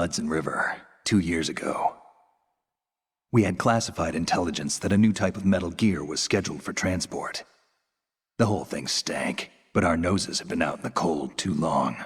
Hudson River 2 years ago. We had classified intelligence that a new type of metal gear was scheduled for transport. The whole thing stank, but our noses have been out in the cold too long.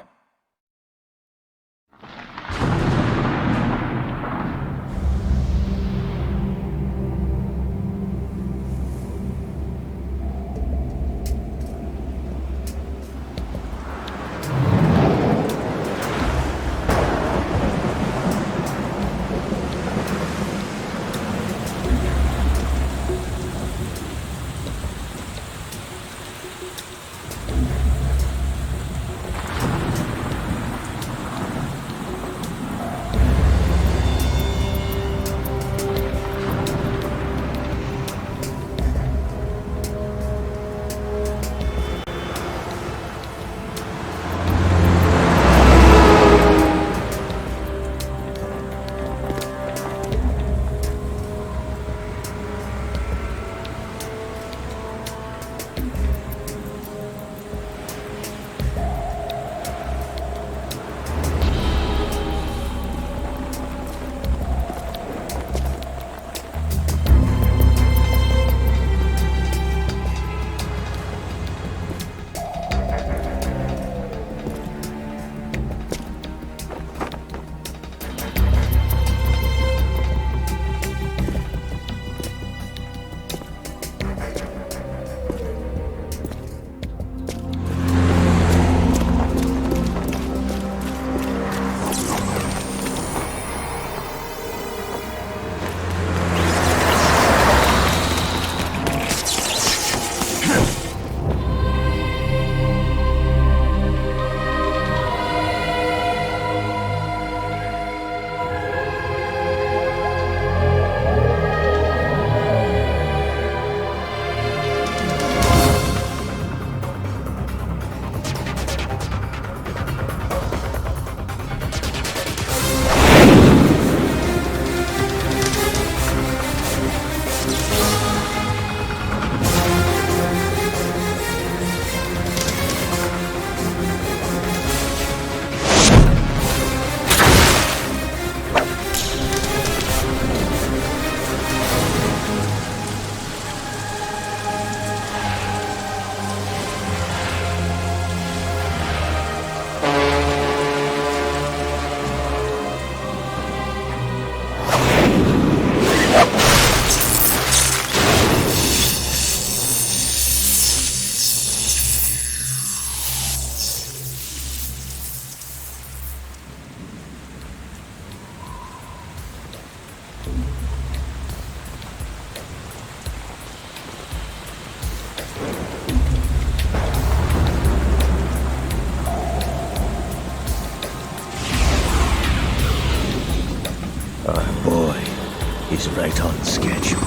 Is right on schedule.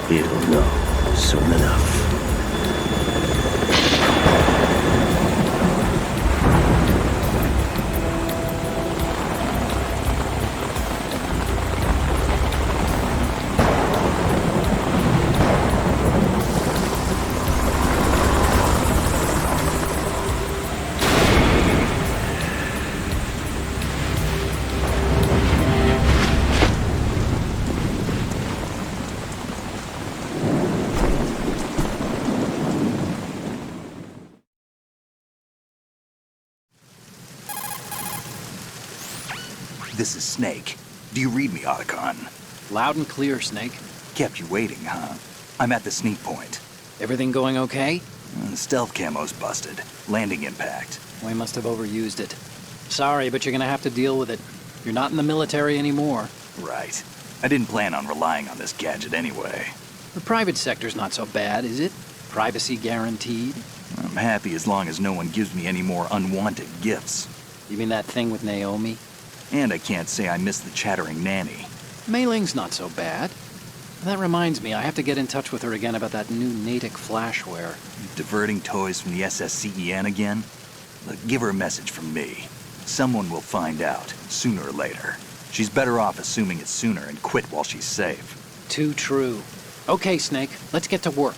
He'll know soon enough. This is Snake. Do you read me, Otacon? Loud and clear, Snake. Kept you waiting, huh? I'm at the sneak point. Everything going okay? The stealth camo's busted. Landing impact. We must have overused it. Sorry, but you're gonna have to deal with it. You're not in the military anymore. Right. I didn't plan on relying on this gadget anyway. The private sector's not so bad, is it? Privacy guaranteed? I'm happy as long as no one gives me any more unwanted gifts. You mean that thing with Naomi? And I can't say I miss the chattering nanny. Mei Ling's not so bad. That reminds me, I have to get in touch with her again about that new Natick flashware. Diverting toys from the SSCEN again? Look, give her a message from me. Someone will find out, sooner or later. She's better off assuming it's sooner and quit while she's safe. Too true. Okay, Snake, let's get to work.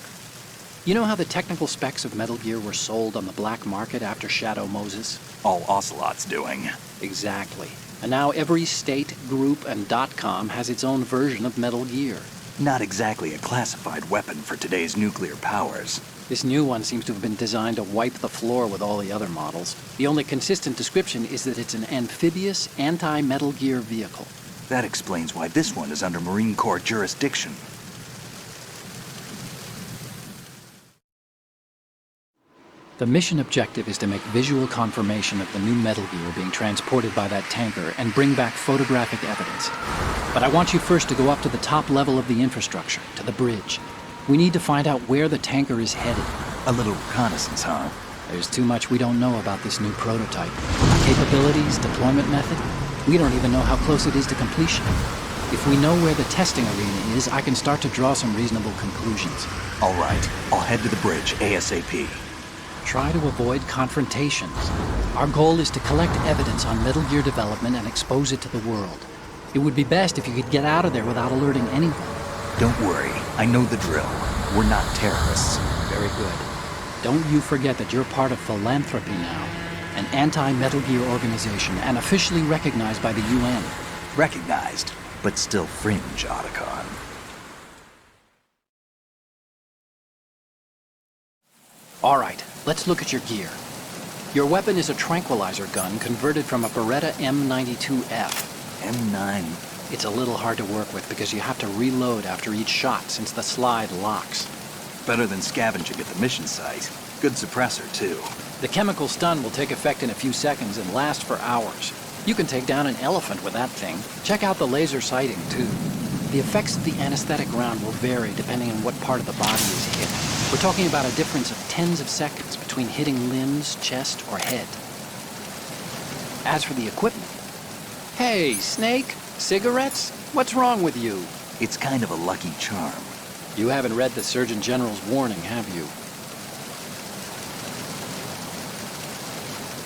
You know how the technical specs of Metal Gear were sold on the black market after Shadow Moses? All Ocelot's doing. Exactly. And now every state, group, and .com has its own version of Metal Gear. Not exactly a classified weapon for today's nuclear powers. This new one seems to have been designed to wipe the floor with all the other models. The only consistent description is that it's an amphibious, anti-Metal Gear vehicle. That explains why this one is under Marine Corps jurisdiction. The mission objective is to make visual confirmation of the new Metal Gear being transported by that tanker and bring back photographic evidence. But I want you first to go up to the top level of the infrastructure, to the bridge. We need to find out where the tanker is headed. A little reconnaissance, huh? There's too much we don't know about this new prototype. Capabilities, deployment method. We don't even know how close it is to completion. If we know where the testing arena is, I can start to draw some reasonable conclusions. All right, I'll head to the bridge ASAP. Try to avoid confrontations. Our goal is to collect evidence on Metal Gear development and expose it to the world. It would be best if you could get out of there without alerting anyone. Don't worry, I know the drill. We're not terrorists. Very good. Don't you forget that you're part of Philanthropy now, an anti-Metal Gear organization and officially recognized by the UN. Recognized, but still fringe, Otacon. All right, let's look at your gear. Your weapon is a tranquilizer gun converted from a Beretta M92F. M9. It's a little hard to work with because you have to reload after each shot since the slide locks. Better than scavenging at the mission site. Good suppressor, too. The chemical stun will take effect in a few seconds and last for hours. You can take down an elephant with that thing. Check out the laser sighting, too. The effects of the anesthetic round will vary depending on what part of the body is hit. We're talking about a difference of tens of seconds between hitting limbs, chest, or head. As for the equipment... Hey, Snake! Cigarettes? What's wrong with you? It's kind of a lucky charm. You haven't read the Surgeon General's warning, have you?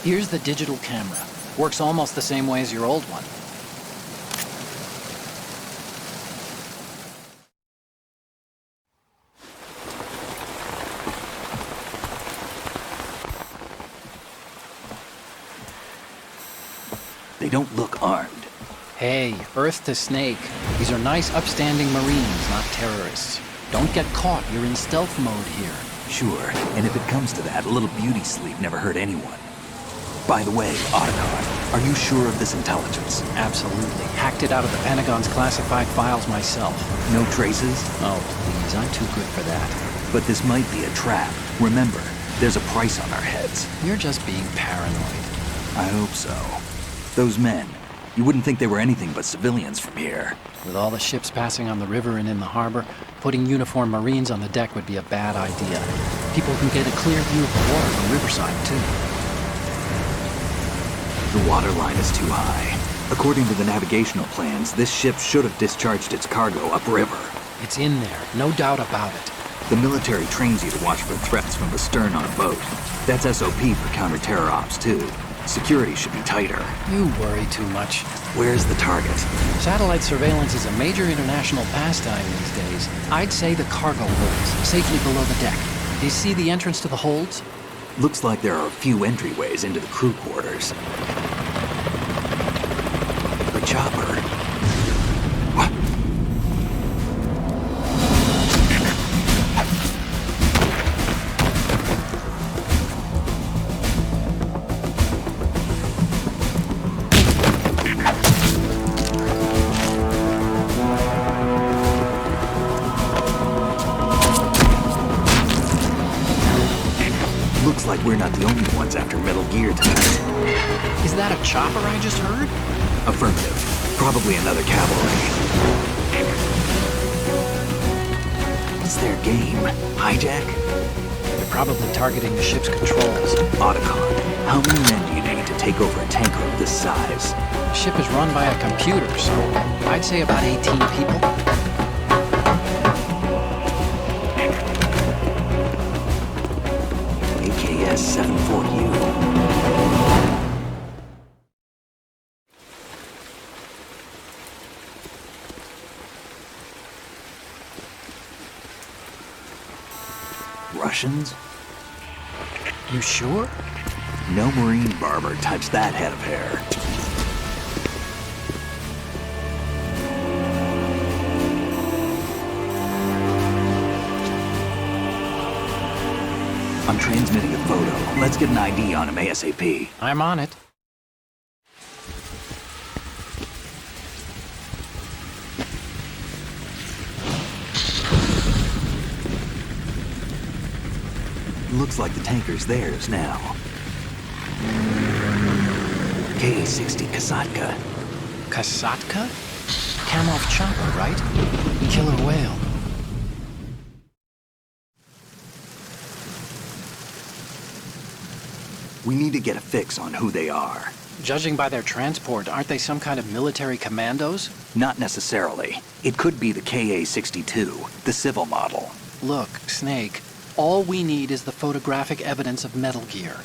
Here's the digital camera. Works almost the same way as your old one. They don't look armed. Hey, Earth to Snake. These are nice, upstanding Marines, not terrorists. Don't get caught. You're in stealth mode here. Sure, and if it comes to that, a little beauty sleep never hurt anyone. By the way, Otacon, are you sure of this intelligence? Absolutely. Hacked it out of the Pentagon's classified files myself. No traces? Oh, please. I'm too good for that. But this might be a trap. Remember, there's a price on our heads. You're just being paranoid. I hope so. Those men, you wouldn't think they were anything but civilians from here. With all the ships passing on the river and in the harbor, putting uniformed Marines on the deck would be a bad idea. People can get a clear view of the water from Riverside, too. The water line is too high. According to the navigational plans, this ship should have discharged its cargo upriver. It's in there, no doubt about it. The military trains you to watch for threats from the stern on a boat. That's SOP for counter-terror ops, too. Security should be tighter. You worry too much. Where's the target? Satellite surveillance is a major international pastime these days. I'd say the cargo holds, safely below the deck. Do you see the entrance to the holds? Looks like there are a few entryways into the crew quarters. The chopper. What? Looks like we're not the only ones after Metal Gear tonight. Is that a chopper I just heard? Affirmative. Probably another cavalry. What's their game? Hijack? They're probably targeting the ship's controls. Otacon, how many men do you need to take over a tanker of this size? The ship is run by a computer, so I'd say about 18 people. AKS 74U. Russians? You sure? No Marine barber touched that head of hair. I'm transmitting a photo. Let's get an ID on him ASAP. I'm on it. Looks like the tanker's theirs now. K-60 Kasatka. Kasatka? Kamov chopper, right? Killer whale. We need to get a fix on who they are. Judging by their transport, aren't they some kind of military commandos? Not necessarily. It could be the KA-62, the civil model. Look, Snake, all we need is the photographic evidence of Metal Gear.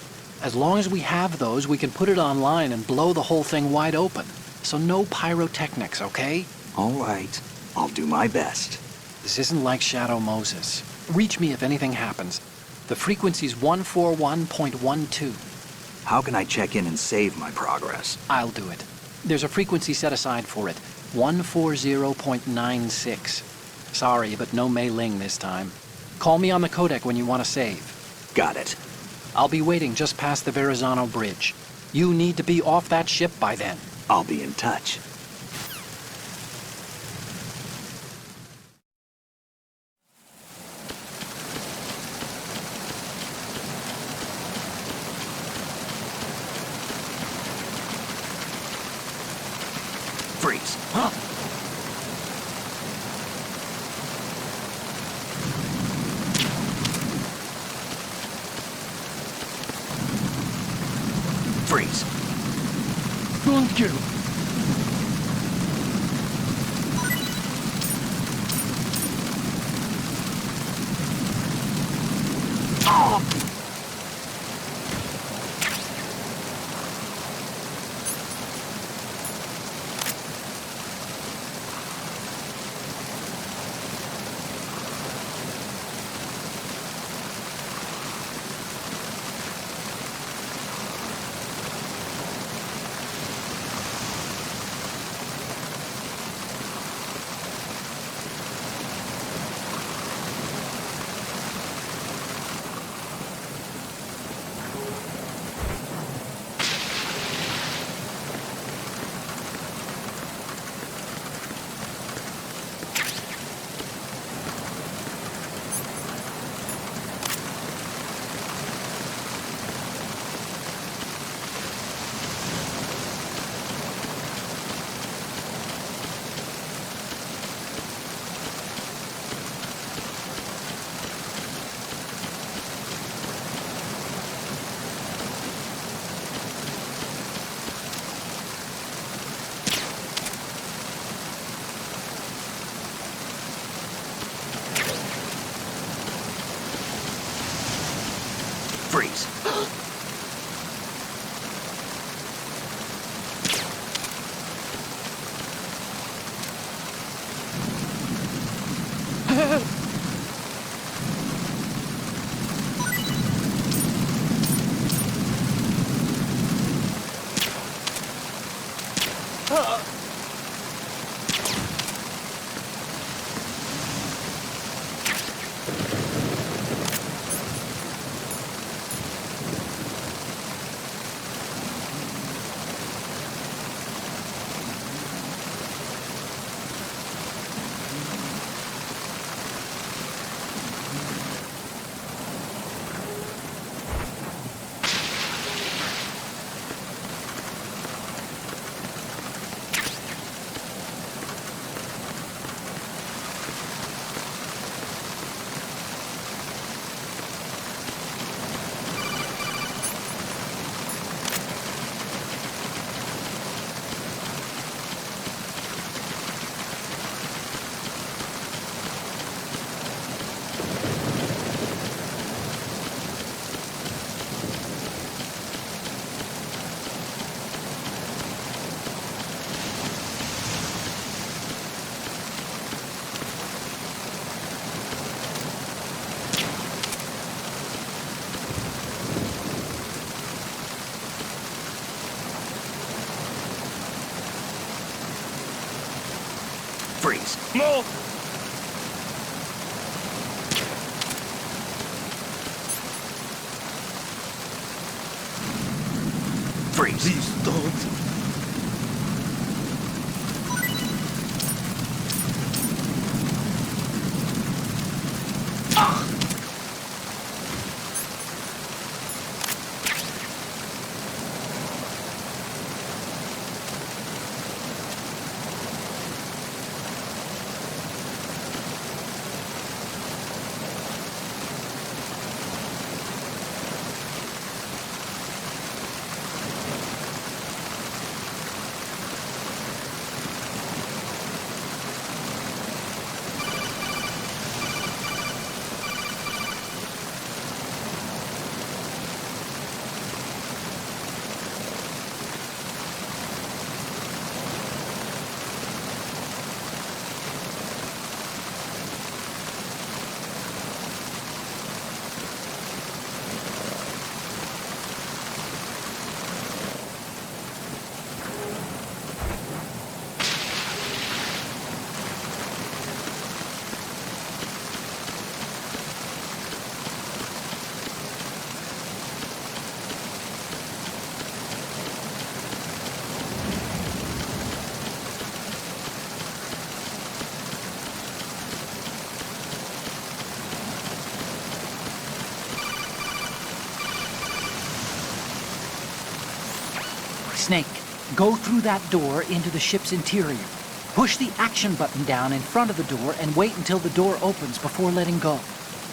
As long as we have those, we can put it online and blow the whole thing wide open. So no pyrotechnics, okay? All right. I'll do my best. This isn't like Shadow Moses. Reach me if anything happens. The frequency's 141.12. How can I check in and save my progress? I'll do it. There's a frequency set aside for it. 140.96. Sorry, but no Mei Ling this time. Call me on the codec when you want to save. Got it. I'll be waiting just past the Verrazano Bridge. You need to be off that ship by then. I'll be in touch. Freeze. Huh? Freeze. Thank you. Freeze! More! Freeze. Please don't. Snake, go through that door into the ship's interior. Push the action button down in front of the door and wait until the door opens before letting go.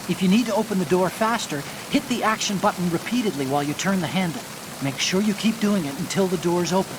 If you need to open the door faster, hit the action button repeatedly while you turn the handle. Make sure you keep doing it until the door's open.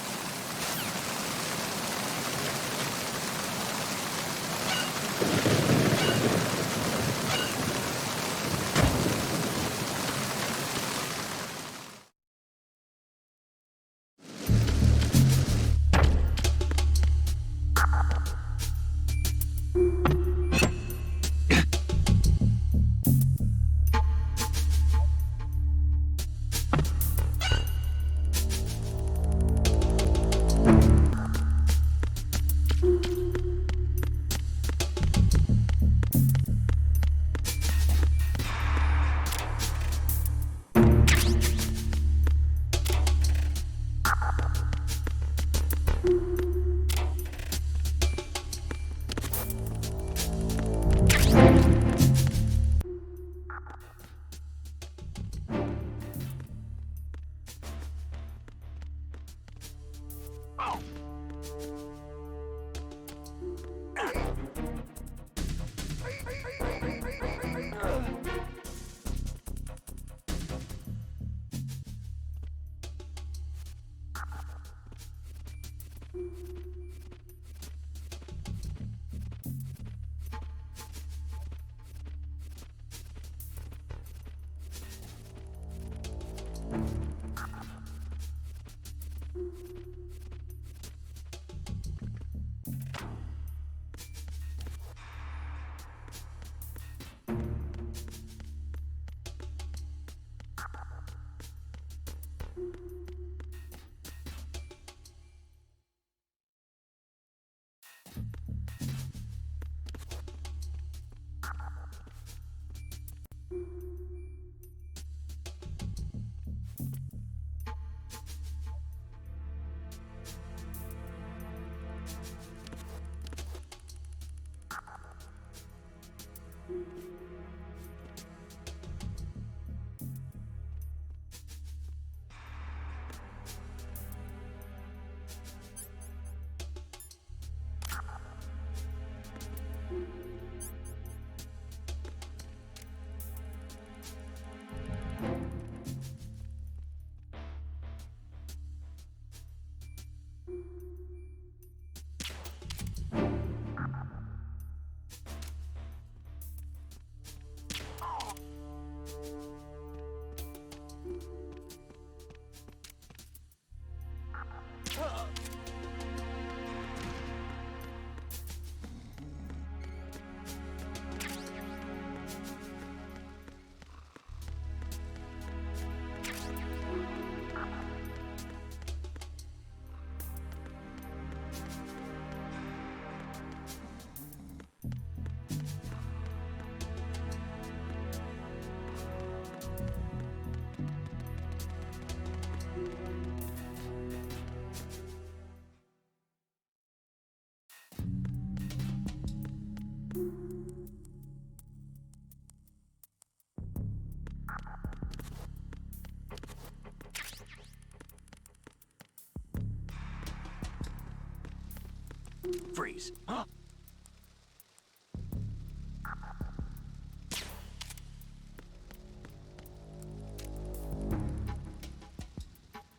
Freeze.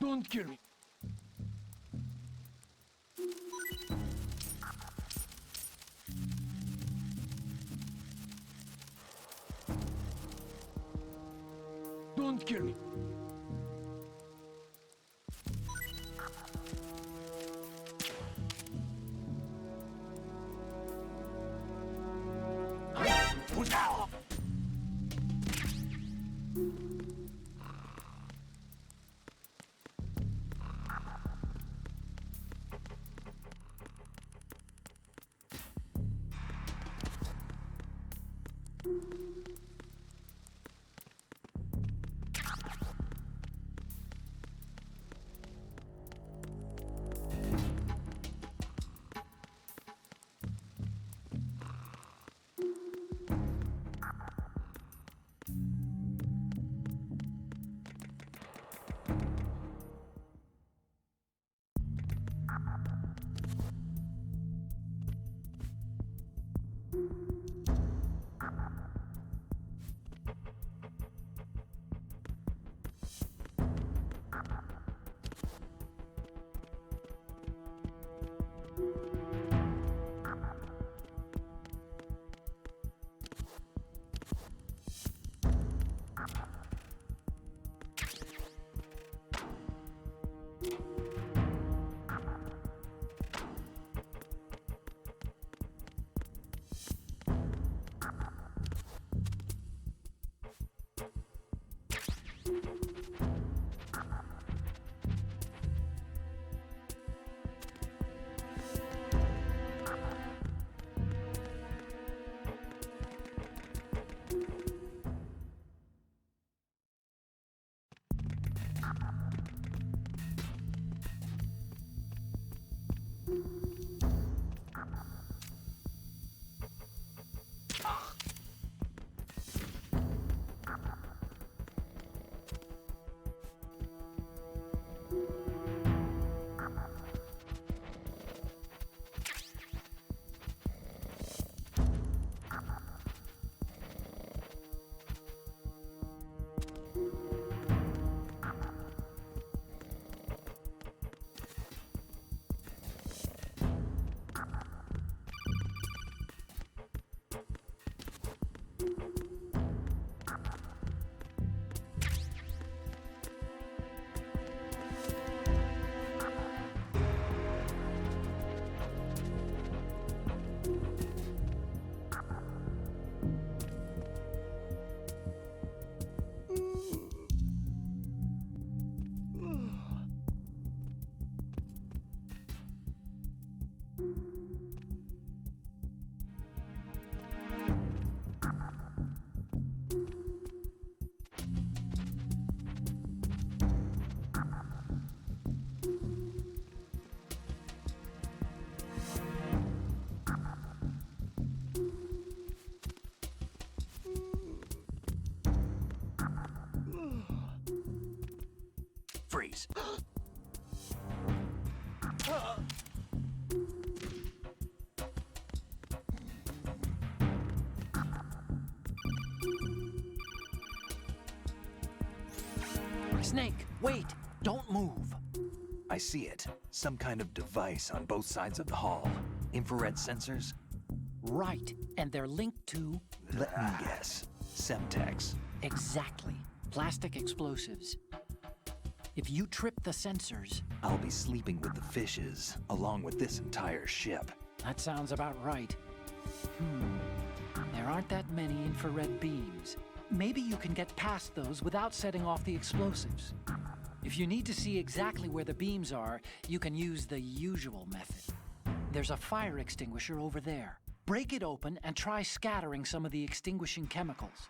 Don't kill me. Don't kill me. Freeze. Snake, wait! Don't move. I see it. Some kind of device on both sides of the hall. Infrared sensors? Right, and they're linked to... Let me guess. Semtex. Exactly. Plastic explosives. If you trip the sensors... I'll be sleeping with the fishes, along with this entire ship. That sounds about right. There aren't that many infrared beams. Maybe you can get past those without setting off the explosives. If you need to see exactly where the beams are, you can use the usual method. There's a fire extinguisher over there. Break it open and try scattering some of the extinguishing chemicals.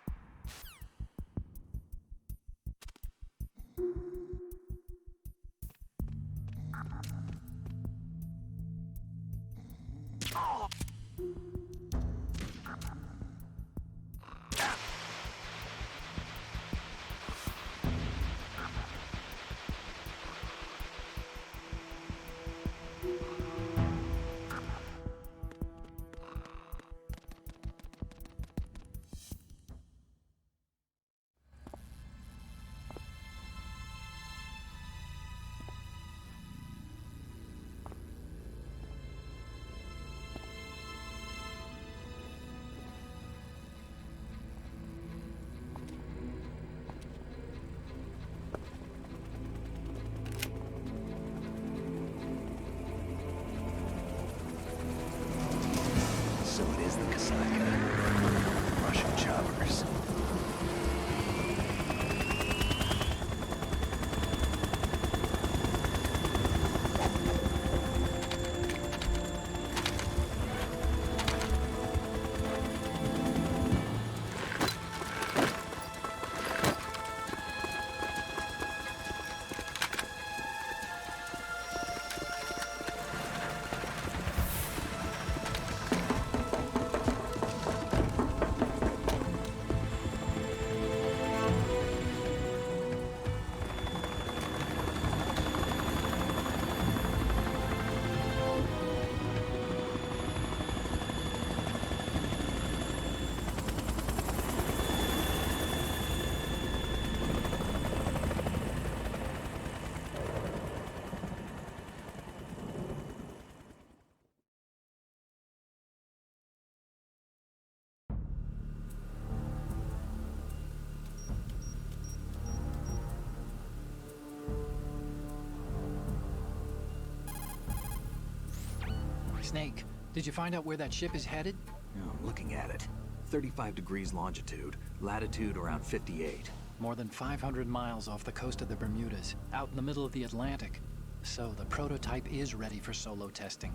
Snake, did you find out where that ship is headed? Oh, I'm looking at it. 35 degrees longitude, latitude around 58. More than 500 miles off the coast of the Bermudas, out in the middle of the Atlantic. So the prototype is ready for solo testing.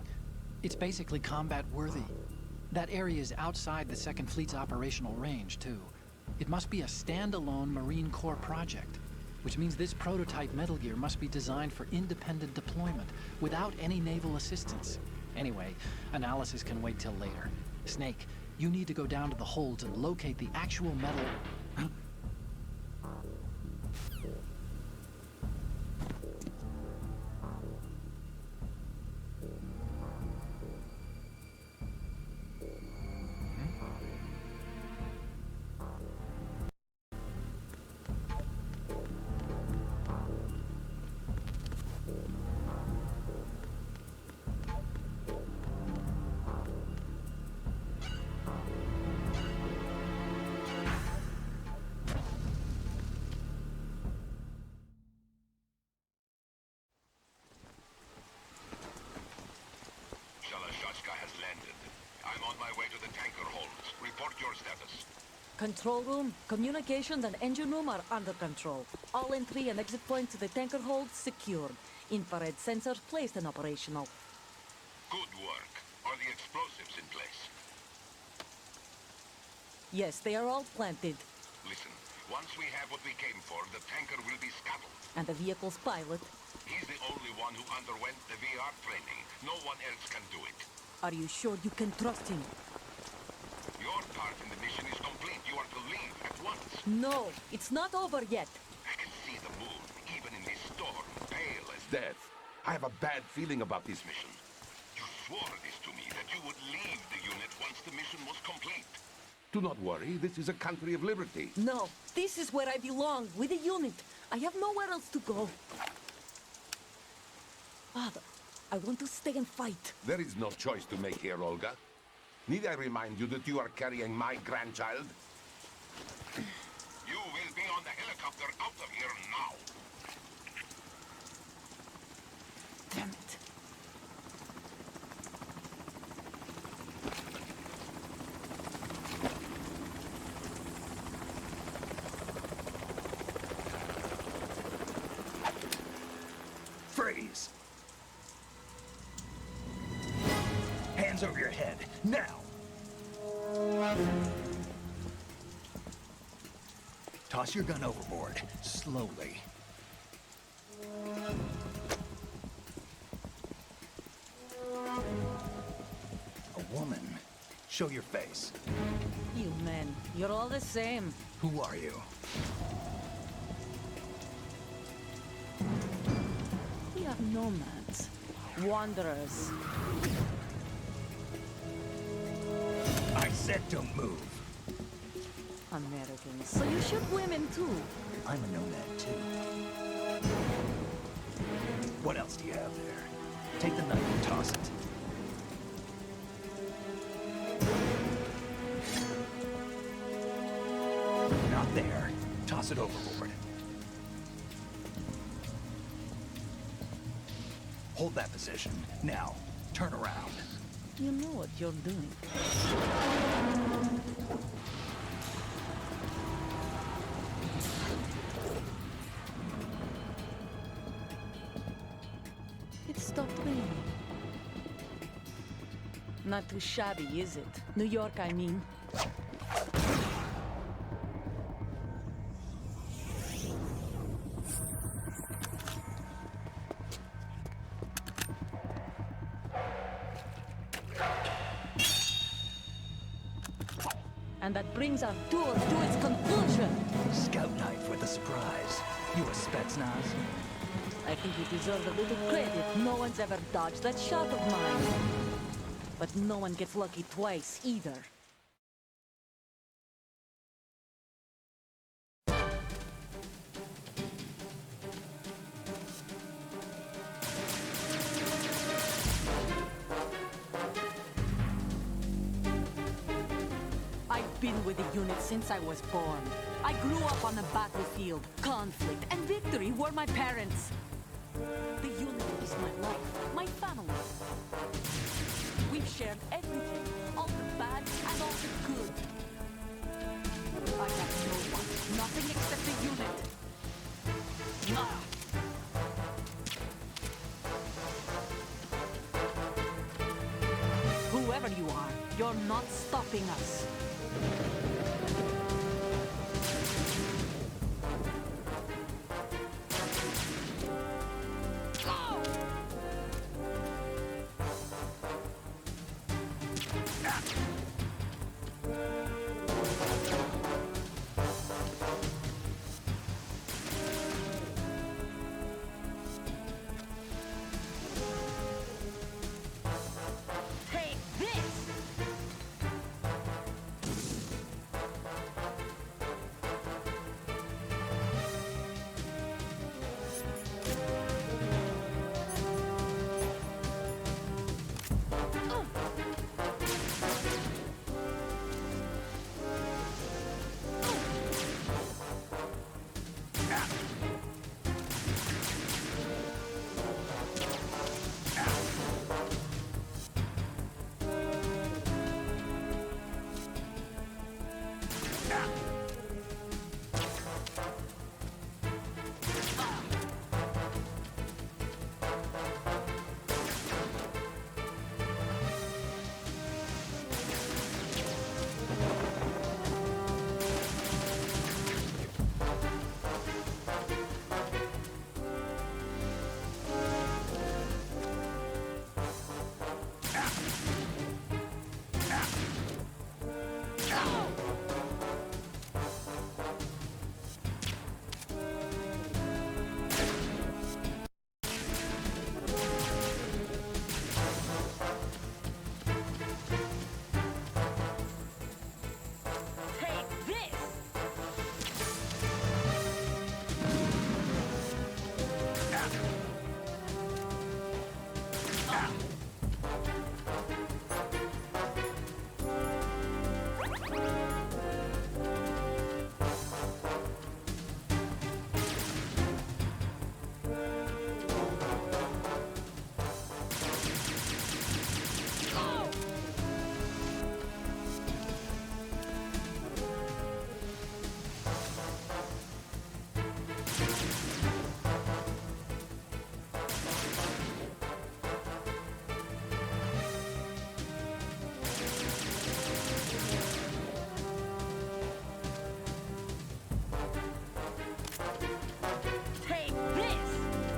It's basically combat-worthy. That area is outside the Second Fleet's operational range, too. It must be a standalone Marine Corps project, which means this prototype Metal Gear must be designed for independent deployment, without any naval assistance. Anyway, analysis can wait till later. Snake, you need to go down to the holds and locate the actual metal... has landed. I'm on my way to the tanker holds. Report your status. Control room, communications and engine room are under control. All entry and exit points to the tanker holds secured. Infrared sensors placed and operational. Good work. Are the explosives in place? Yes, they are all planted. Listen, once we have what we came for, the tanker will be scuttled. And the vehicle's pilot? He's the only one who underwent the VR training. No one else can do it. Are you sure you can trust him? Your part in the mission is complete. You are to leave at once. No, it's not over yet. I can see the moon, even in this storm, pale as death. I have a bad feeling about this mission. You swore this to me, that you would leave the unit once the mission was complete. Do not worry, this is a country of liberty. No, this is where I belong, with the unit. I have nowhere else to go. Father, I want to stay and fight. There is no choice to make here, Olga. Need I remind you that you are carrying my grandchild? You will be on the helicopter out of here now. Damn it. Freeze! Hands over your head, now! Toss your gun overboard, slowly. A woman. Show your face. You men, you're all the same. Who are you? We are nomads, wanderers. I said don't move. Americans. So you shoot women too. I'm a nomad too. What else do you have there? Take the knife and toss it. Not there. Toss it overboard. Hold that position. Now, turn around. You know what you're doing. It stopped raining. Not too shabby, is it? New York, I mean. And that brings our tour to its conclusion. Scout knife with a surprise. You a Spetsnaz? I think you deserve a little credit. No one's ever dodged that shot of mine. But no one gets lucky twice, either. I've been with the unit since I was born. I grew up on the battlefield. Conflict and victory were my parents. The unit is my life, my family. You're not stopping us. Take this! Take this! Take this! Take...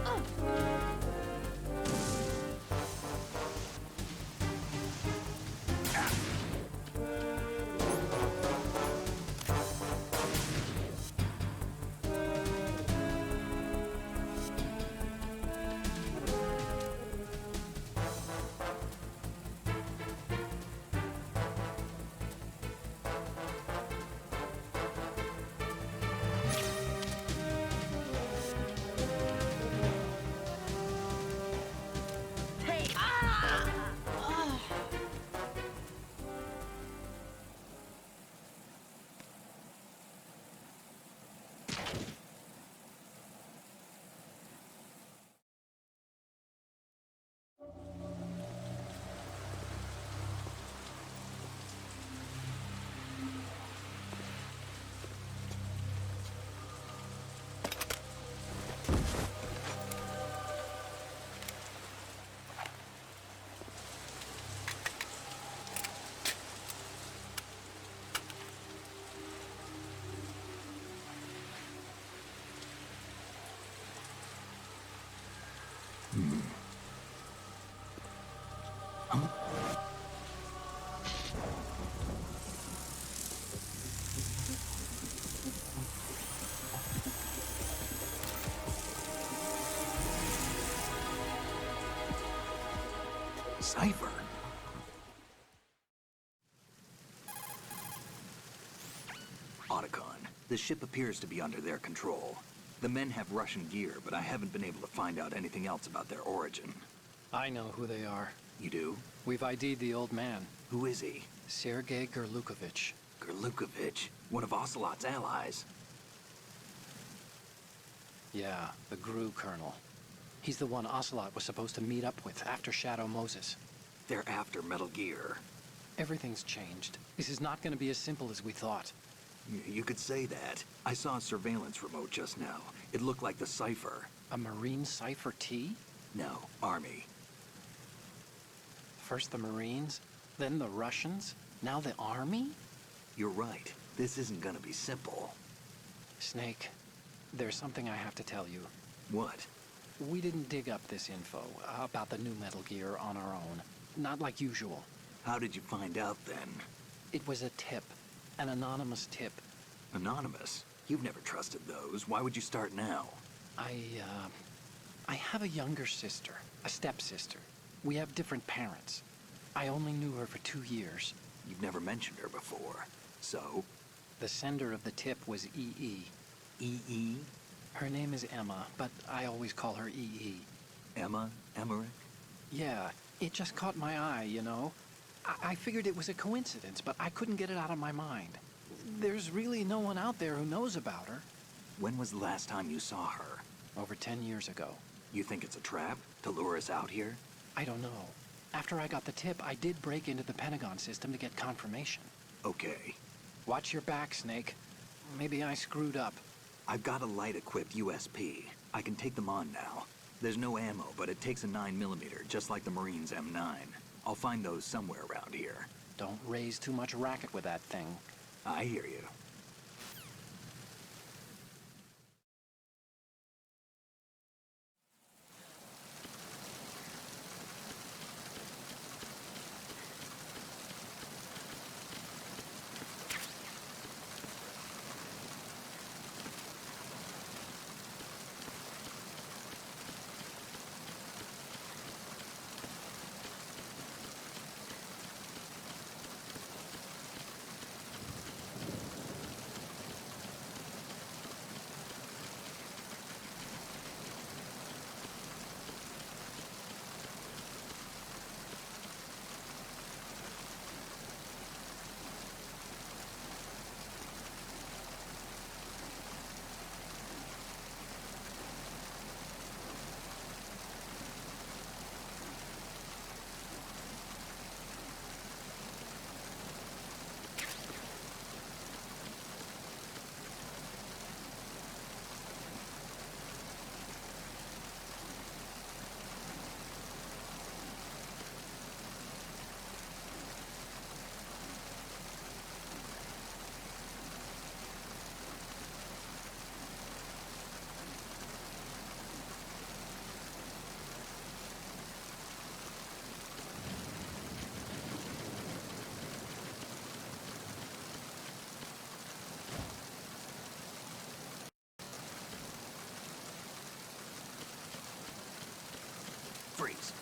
Cipher? Otacon, the ship appears to be under their control. The men have Russian gear, but I haven't been able to find out anything else about their origin. I know who they are. You do? We've ID'd the old man, Who is he? Sergei Gerlukovich. Gerlukovich, one of Ocelot's allies. Yeah, the GRU colonel. He's the one Ocelot was supposed to meet up with after Shadow Moses. They're after Metal Gear. Everything's changed. This is not going to be as simple as we thought. You could say that. I saw a surveillance remote just now. It looked like the Cipher. A Marine Cipher T? No, Army. First the Marines, Then the Russians? Now the army? You're right. This isn't gonna be simple. Snake, there's something I have to tell you. What? We didn't dig up this info about the new Metal Gear on our own. Not like usual. How did you find out then? It was a tip. An anonymous tip. Anonymous? You've never trusted those. Why would you start now? I have a younger sister, a stepsister. We have different parents. I only knew her for 2 years. You've never mentioned her before. So? The sender of the tip was E.E. E.E.? Her name is Emma, but I always call her E.E. Emma? Emmerich? Yeah, it just caught my eye, you know? I figured it was a coincidence, but I couldn't get it out of my mind. There's really no one out there who knows about her. When was the last time you saw her? Over 10 years ago. You think it's a trap? To lure us out here? I don't know. After I got the tip, I did break into the Pentagon system to get confirmation. Okay. Watch your back, Snake. Maybe I screwed up. I've got a light-equipped USP. I can take them on now. There's no ammo, but it takes a 9mm, just like the Marines' M9. I'll find those somewhere around here. Don't raise too much racket with that thing. I hear you. Freeze.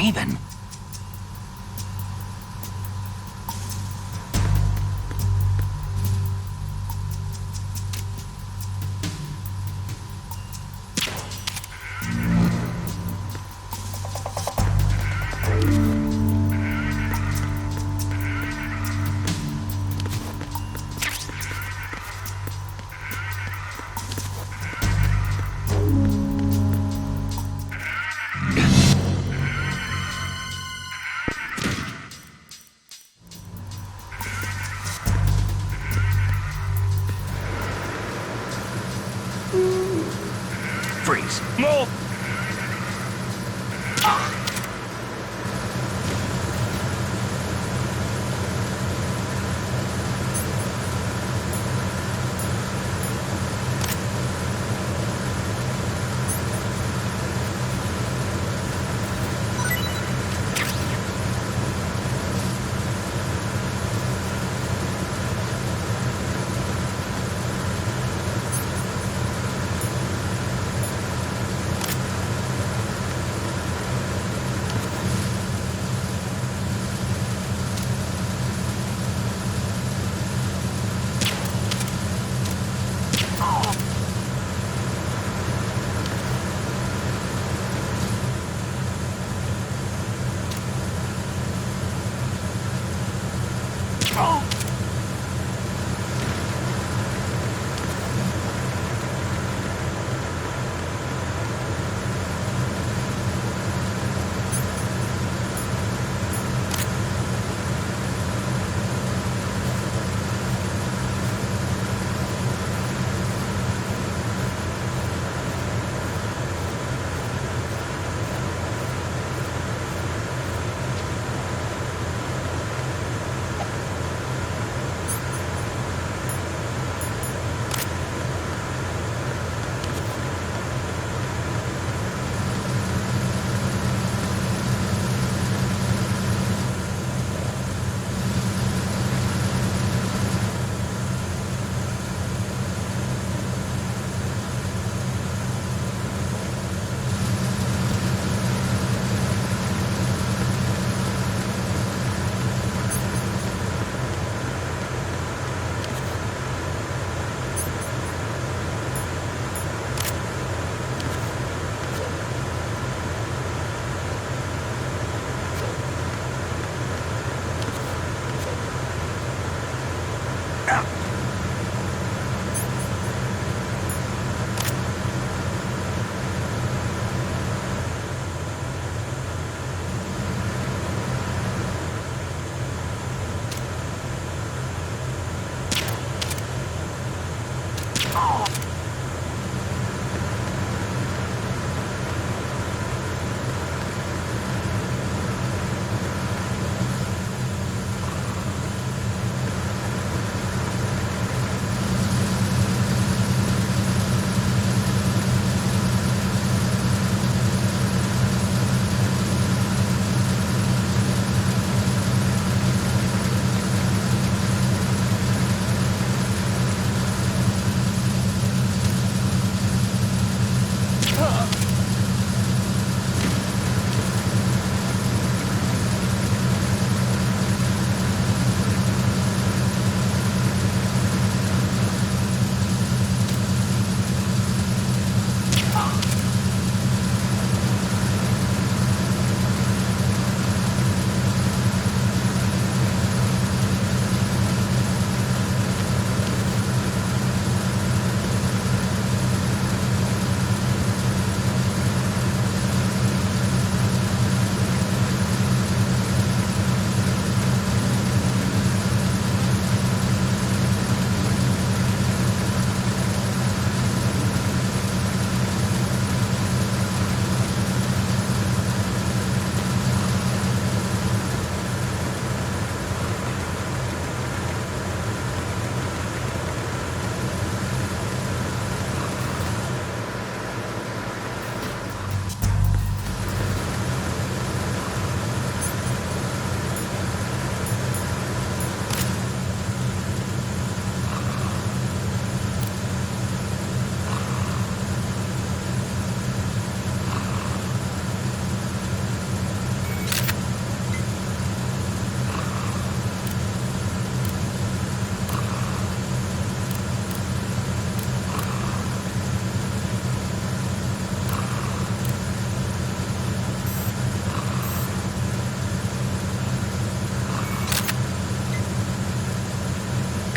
breathing. Freeze. Move!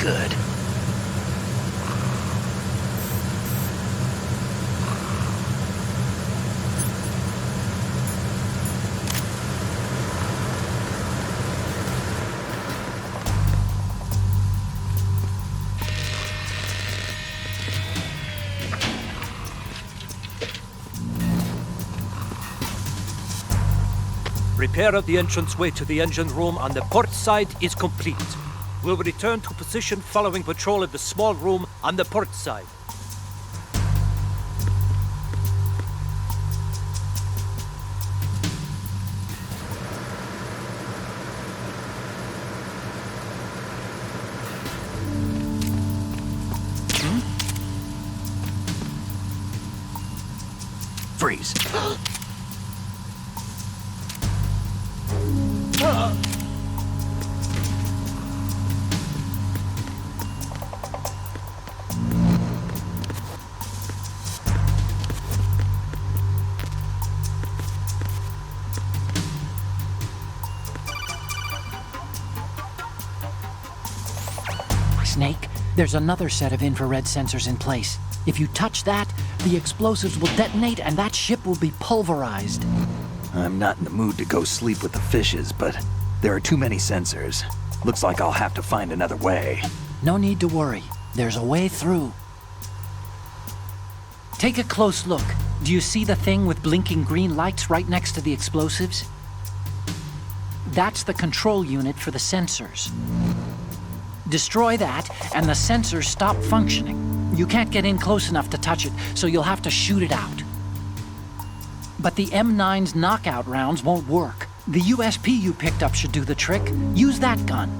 Good. Repair of the entranceway to the engine room on the port side is complete. We'll return to position following patrol of the small room on the port side. Freeze. Snake, there's another set of infrared sensors in place. If you touch that, the explosives will detonate and that ship will be pulverized. I'm not in the mood to go sleep with the fishes, but there are too many sensors. Looks like I'll have to find another way. No need to worry. There's a way through. Take a close look. Do you see the thing with blinking green lights right next to the explosives? That's the control unit for the sensors. Destroy that, and the sensors stop functioning. You can't get in close enough to touch it, so you'll have to shoot it out. But the M9's knockout rounds won't work. The USP you picked up should do the trick. Use that gun.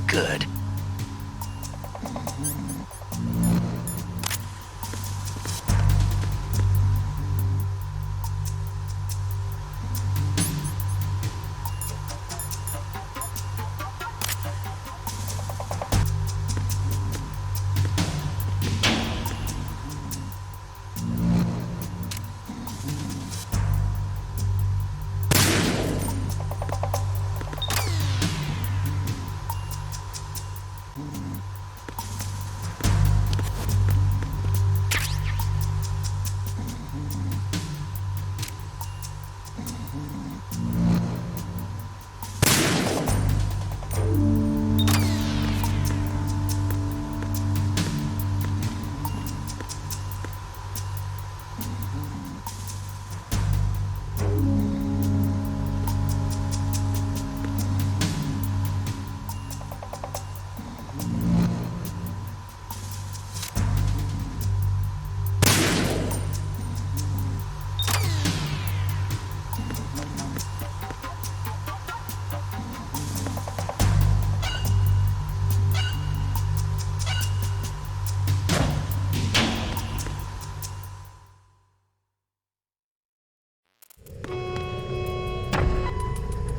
Good.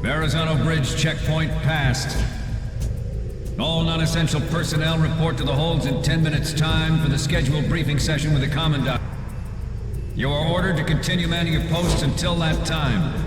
Verrazano Bridge checkpoint passed. All non-essential personnel report to the holds in 10 minutes' time for the scheduled briefing session with the Commandant. You are ordered to continue manning your posts until that time.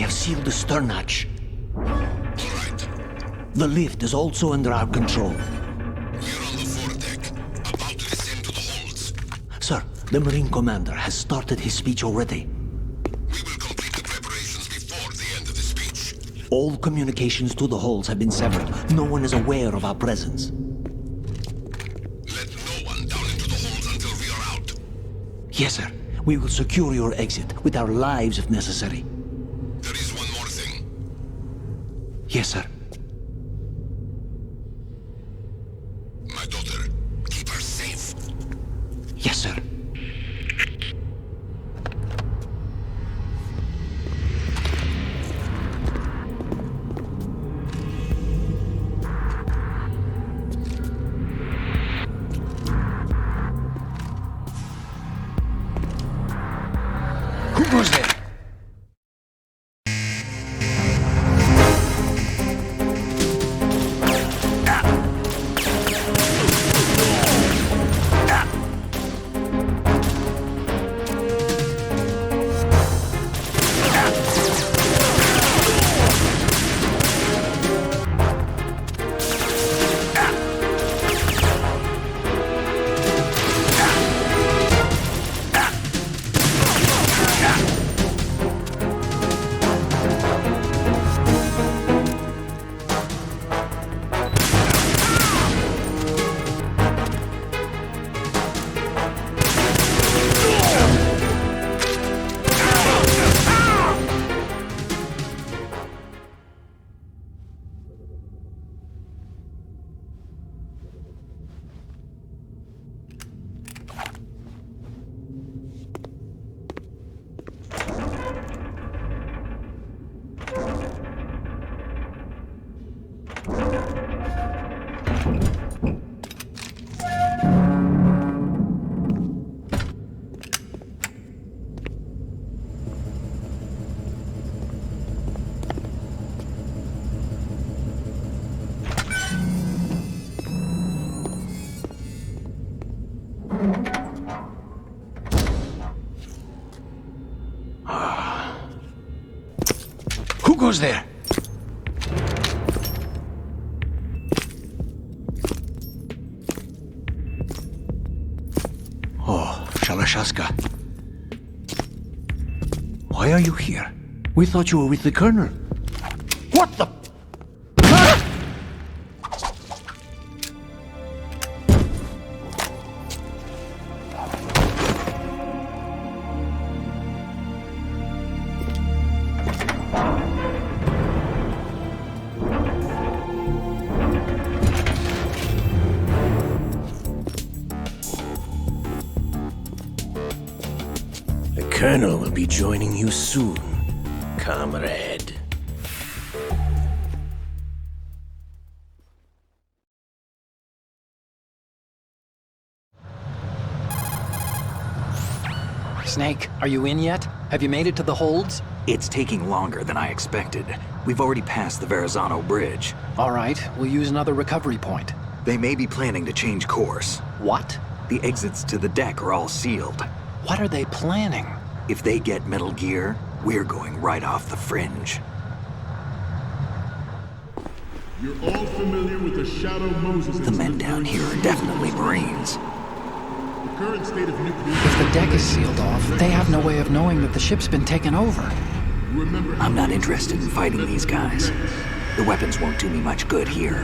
have sealed the stern hatch. All right. The lift is also under our control. We're on the foredeck, about to descend to the holds. Sir, the Marine Commander has started his speech already. We will complete the preparations before the end of the speech. All communications to the holds have been severed. No one is aware of our presence. Let no one down into the holds until we are out. Yes, sir. We will secure your exit with our lives if necessary. There is one more thing. Yes, sir. My daughter, keep her safe. Yes, sir. Who goes there? Who goes there? Oh, Shalashaska. Why are you here? We thought you were with the Colonel. What the? The Colonel will be joining you soon, comrade. Snake, are you in yet? Have you made it to the holds? It's taking longer than I expected. We've already passed the Verrazano Bridge. All right, we'll use another recovery point. They may be planning to change course. What? The exits to the deck are all sealed. What are they planning? If they get Metal Gear, we're going right off the fringe. You're all familiar with the Shadow Moses. The men down here are definitely Marines. The current state of nuclear... If the deck is sealed off, they have no way of knowing that the ship's been taken over. I'm not interested in fighting these guys. The weapons won't do me much good here.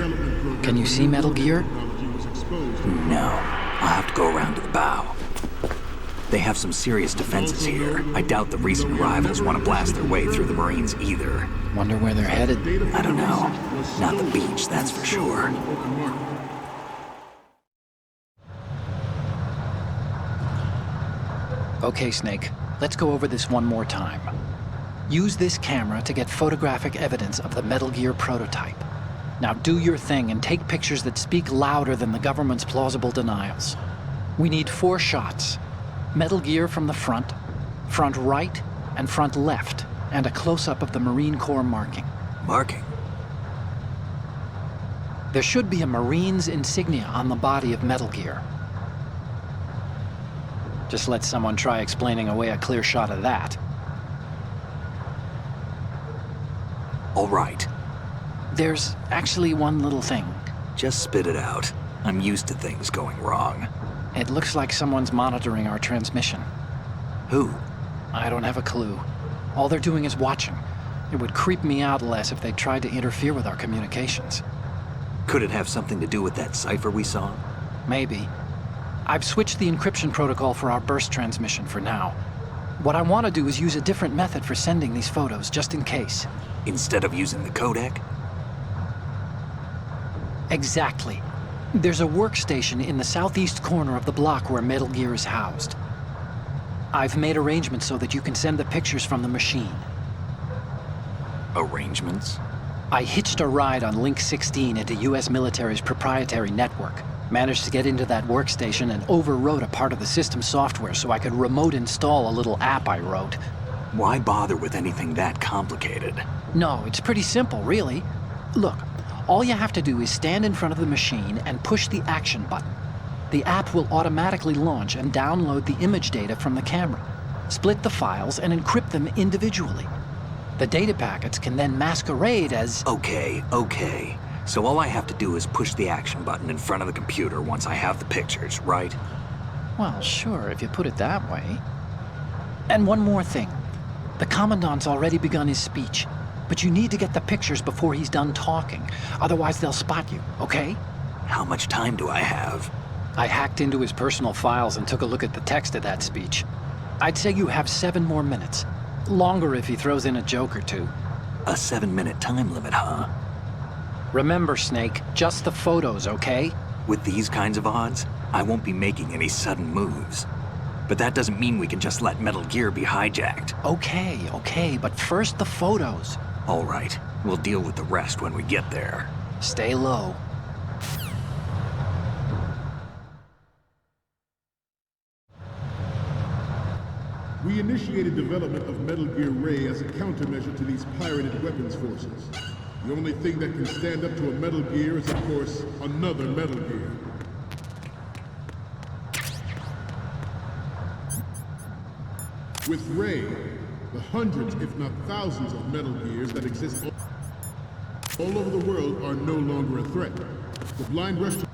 Can you see Metal Gear? No. I'll have to go around to the bow. They have some serious defenses here. I doubt the recent arrivals want to blast their way through the Marines either. Wonder where they're headed. I don't know. Not the beach, that's for sure. Okay, Snake. Let's go over this one more time. Use this camera to get photographic evidence of the Metal Gear prototype. Now do your thing and take pictures that speak louder than the government's plausible denials. We need 4 shots. Metal Gear from the front right, and front left, and a close-up of the Marine Corps marking. Marking? There should be a Marine's insignia on the body of Metal Gear. Just let someone try explaining away a clear shot of that. All right. There's actually one little thing. Just spit it out. I'm used to things going wrong. It looks like someone's monitoring our transmission. Who? I don't have a clue. All they're doing is watching. It would creep me out less if they tried to interfere with our communications. Could it have something to do with that cipher we saw? Maybe. I've switched the encryption protocol for our burst transmission for now. What I want to do is use a different method for sending these photos, just in case. Instead of using the codec? Exactly. There's a workstation in the southeast corner of the block where Metal Gear is housed. I've made arrangements so that you can send the pictures from the machine. Arrangements? I hitched a ride on Link 16 into US military's proprietary network. Managed to get into that workstation and overwrote a part of the system software so I could remote install a little app I wrote. Why bother with anything that complicated? No, it's pretty simple, really. Look, all you have to do is stand in front of the machine and push the action button. The app will automatically launch and download the image data from the camera, split the files, and encrypt them individually. The data packets can then masquerade as... Okay. So all I have to do is push the action button in front of the computer once I have the pictures, right? Well, sure, if you put it that way. And one more thing. The Commandant's already begun his speech, but you need to get the pictures before he's done talking. Otherwise, they'll spot you, okay? How much time do I have? I hacked into his personal files and took a look at the text of that speech. I'd say you have 7 more minutes. Longer if he throws in a joke or two. A 7-minute time limit, huh? Remember, Snake, just the photos, okay? With these kinds of odds, I won't be making any sudden moves. But that doesn't mean we can just let Metal Gear be hijacked. Okay, but first the photos. All right, we'll deal with the rest when we get there. Stay low. We initiated development of Metal Gear Ray as a countermeasure to these pirated weapons forces. The only thing that can stand up to a Metal Gear is, of course, another Metal Gear. With Ray, the hundreds, if not thousands, of Metal Gears that exist all over the world are no longer a threat. The blind rush to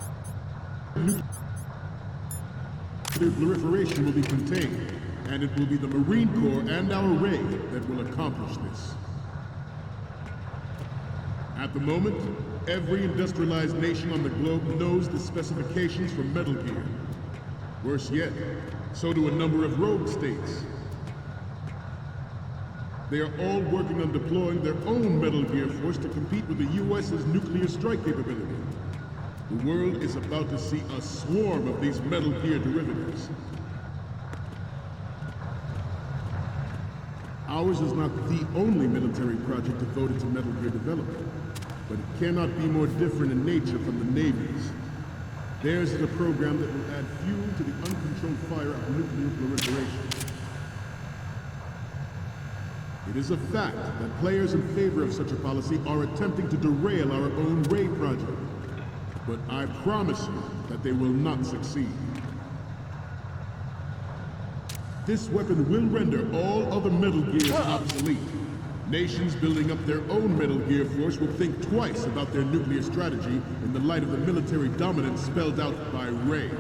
nuclear proliferation will be contained, and it will be the Marine Corps and our Ray that will accomplish this. At the moment, every industrialized nation on the globe knows the specifications for Metal Gear. Worse yet, so do a number of rogue states. They are all working on deploying their own Metal Gear force to compete with the US's nuclear strike capability. The world is about to see a swarm of these Metal Gear derivatives. Ours is not the only military project devoted to Metal Gear development, but it cannot be more different in nature from the Navy's. Theirs is a program that will add fuel to the uncontrolled fire of nuclear proliferation. It is a fact that players in favor of such a policy are attempting to derail our own Ray project. But I promise you that they will not succeed. This weapon will render all other Metal Gears obsolete. Nations building up their own Metal Gear force will think twice about their nuclear strategy in the light of the military dominance spelled out by Ray.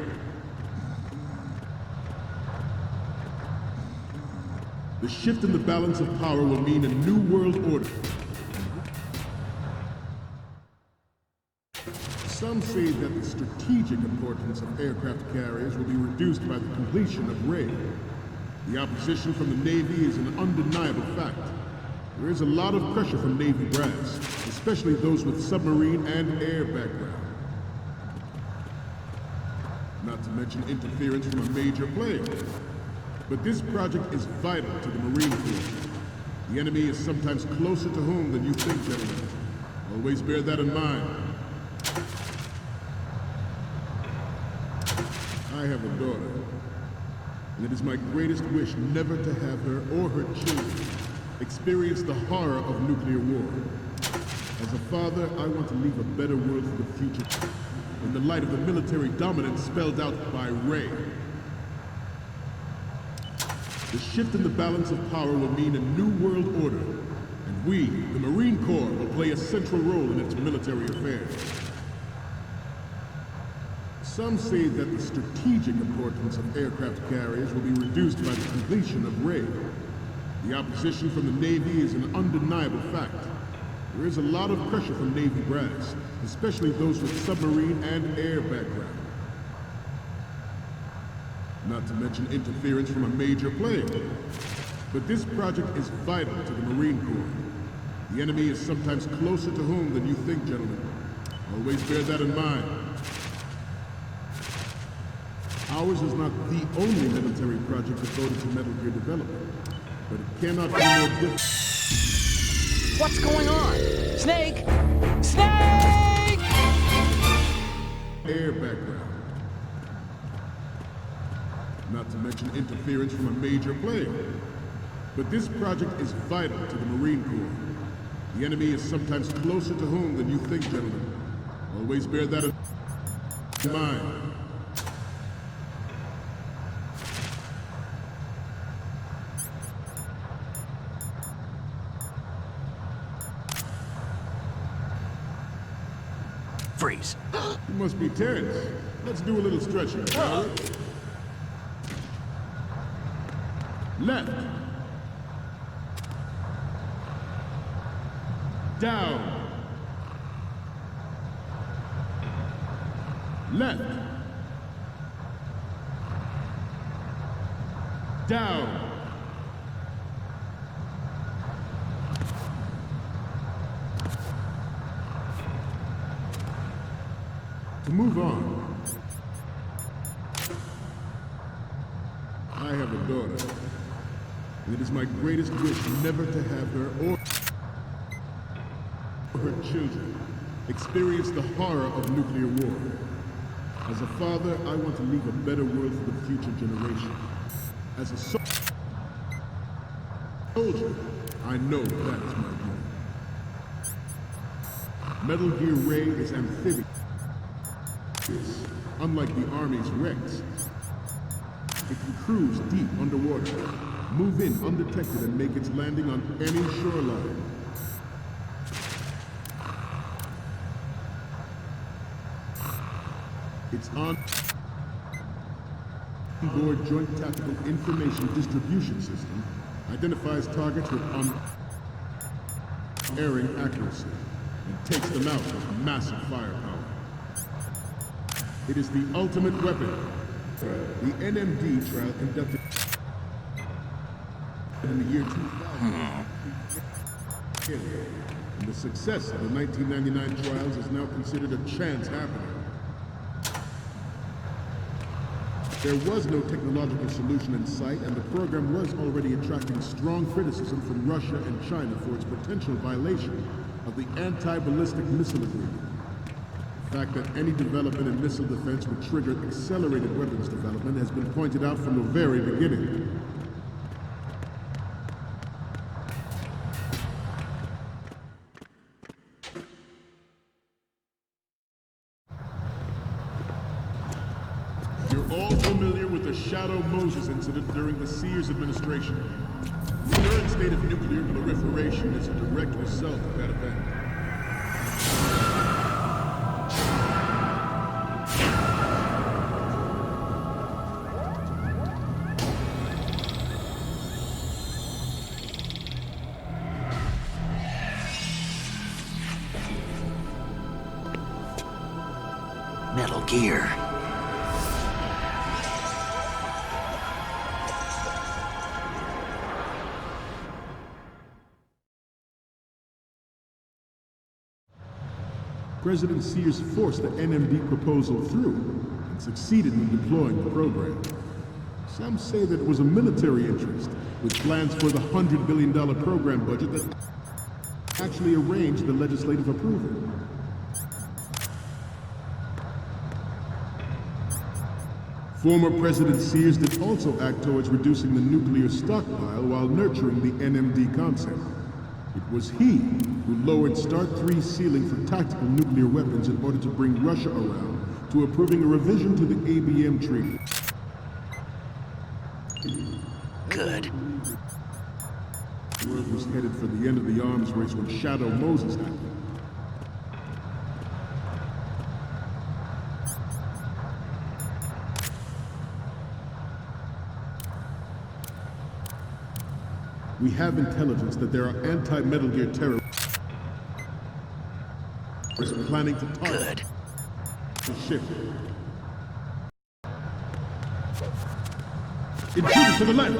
The shift in the balance of power will mean a new world order. Some say that the strategic importance of aircraft carriers will be reduced by the completion of Ray. The opposition from the Navy is an undeniable fact. There is a lot of pressure from Navy brass, especially those with submarine and air background. Not to mention interference from a major player. But this project is vital to the Marine Corps. The enemy is sometimes closer to home than you think, gentlemen. Always bear that in mind. I have a daughter, and it is my greatest wish never to have her or her children experience the horror of nuclear war. As a father, I want to leave a better world for the future in the light of the military dominance spelled out by Ray. The shift in the balance of power will mean a new world order, and We, the Marine Corps, will play a central role in its military affairs. Some say that the strategic importance of aircraft carriers will be reduced by the completion of RAID. The opposition from the Navy is an undeniable fact. There is a lot of pressure from Navy brass, especially those with submarine and air background. Not to mention interference from a major player. But this project is vital to the Marine Corps. The enemy is sometimes closer to home than you think, gentlemen. Always bear that in mind. Ours is not the only military project devoted to Metal Gear development, but it cannot be more difficult. What's going on? Snake! Snake! Air background. Not to mention interference from a major player. But this project is vital to the Marine Corps. The enemy is sometimes closer to home than you think, gentlemen. Always bear that in mind. Freeze. You must be tense. Let's do a little stretching, shall we? Left. Down. Left. Down. To move on, I have a daughter. It is my greatest wish never to have her or her children experience the horror of nuclear war. As a father, I want to leave a better world for the future generation. As a soldier, I know that is my goal. Metal Gear Ray is amphibious. Unlike the Army's Rex, it can cruise deep underwater, move in undetected, and make its landing on any shoreline. Its on-board Joint Tactical Information Distribution System identifies targets with unerring accuracy and takes them out with massive firepower. It is the ultimate weapon. The NMD trial conducted in the year 2000. And the success of the 1999 trials is now considered a chance happening. There was no technological solution in sight, and the program was already attracting strong criticism from Russia and China for its potential violation of the anti-ballistic missile agreement. The fact that any development in missile defense would trigger accelerated weapons development has been pointed out from the very beginning. You're all familiar with the Shadow Moses incident during the Sears administration. The current state of nuclear proliferation is a direct result of that event. Metal Gear. President Sears forced the NMD proposal through and succeeded in deploying the program. Some say that it was a military interest, with plans for the $100 billion program budget that actually arranged the legislative approval. Former President Sears did also act towards reducing the nuclear stockpile while nurturing the NMD concept. It was he who lowered Start 3's ceiling for tactical nuclear weapons in order to bring Russia around to approving a revision to the ABM treaty. Good. The world was headed for the end of the arms race when Shadow Moses happened. We have intelligence that there are anti-Metal Gear terrorists planning to target the ship. Intruder to the left!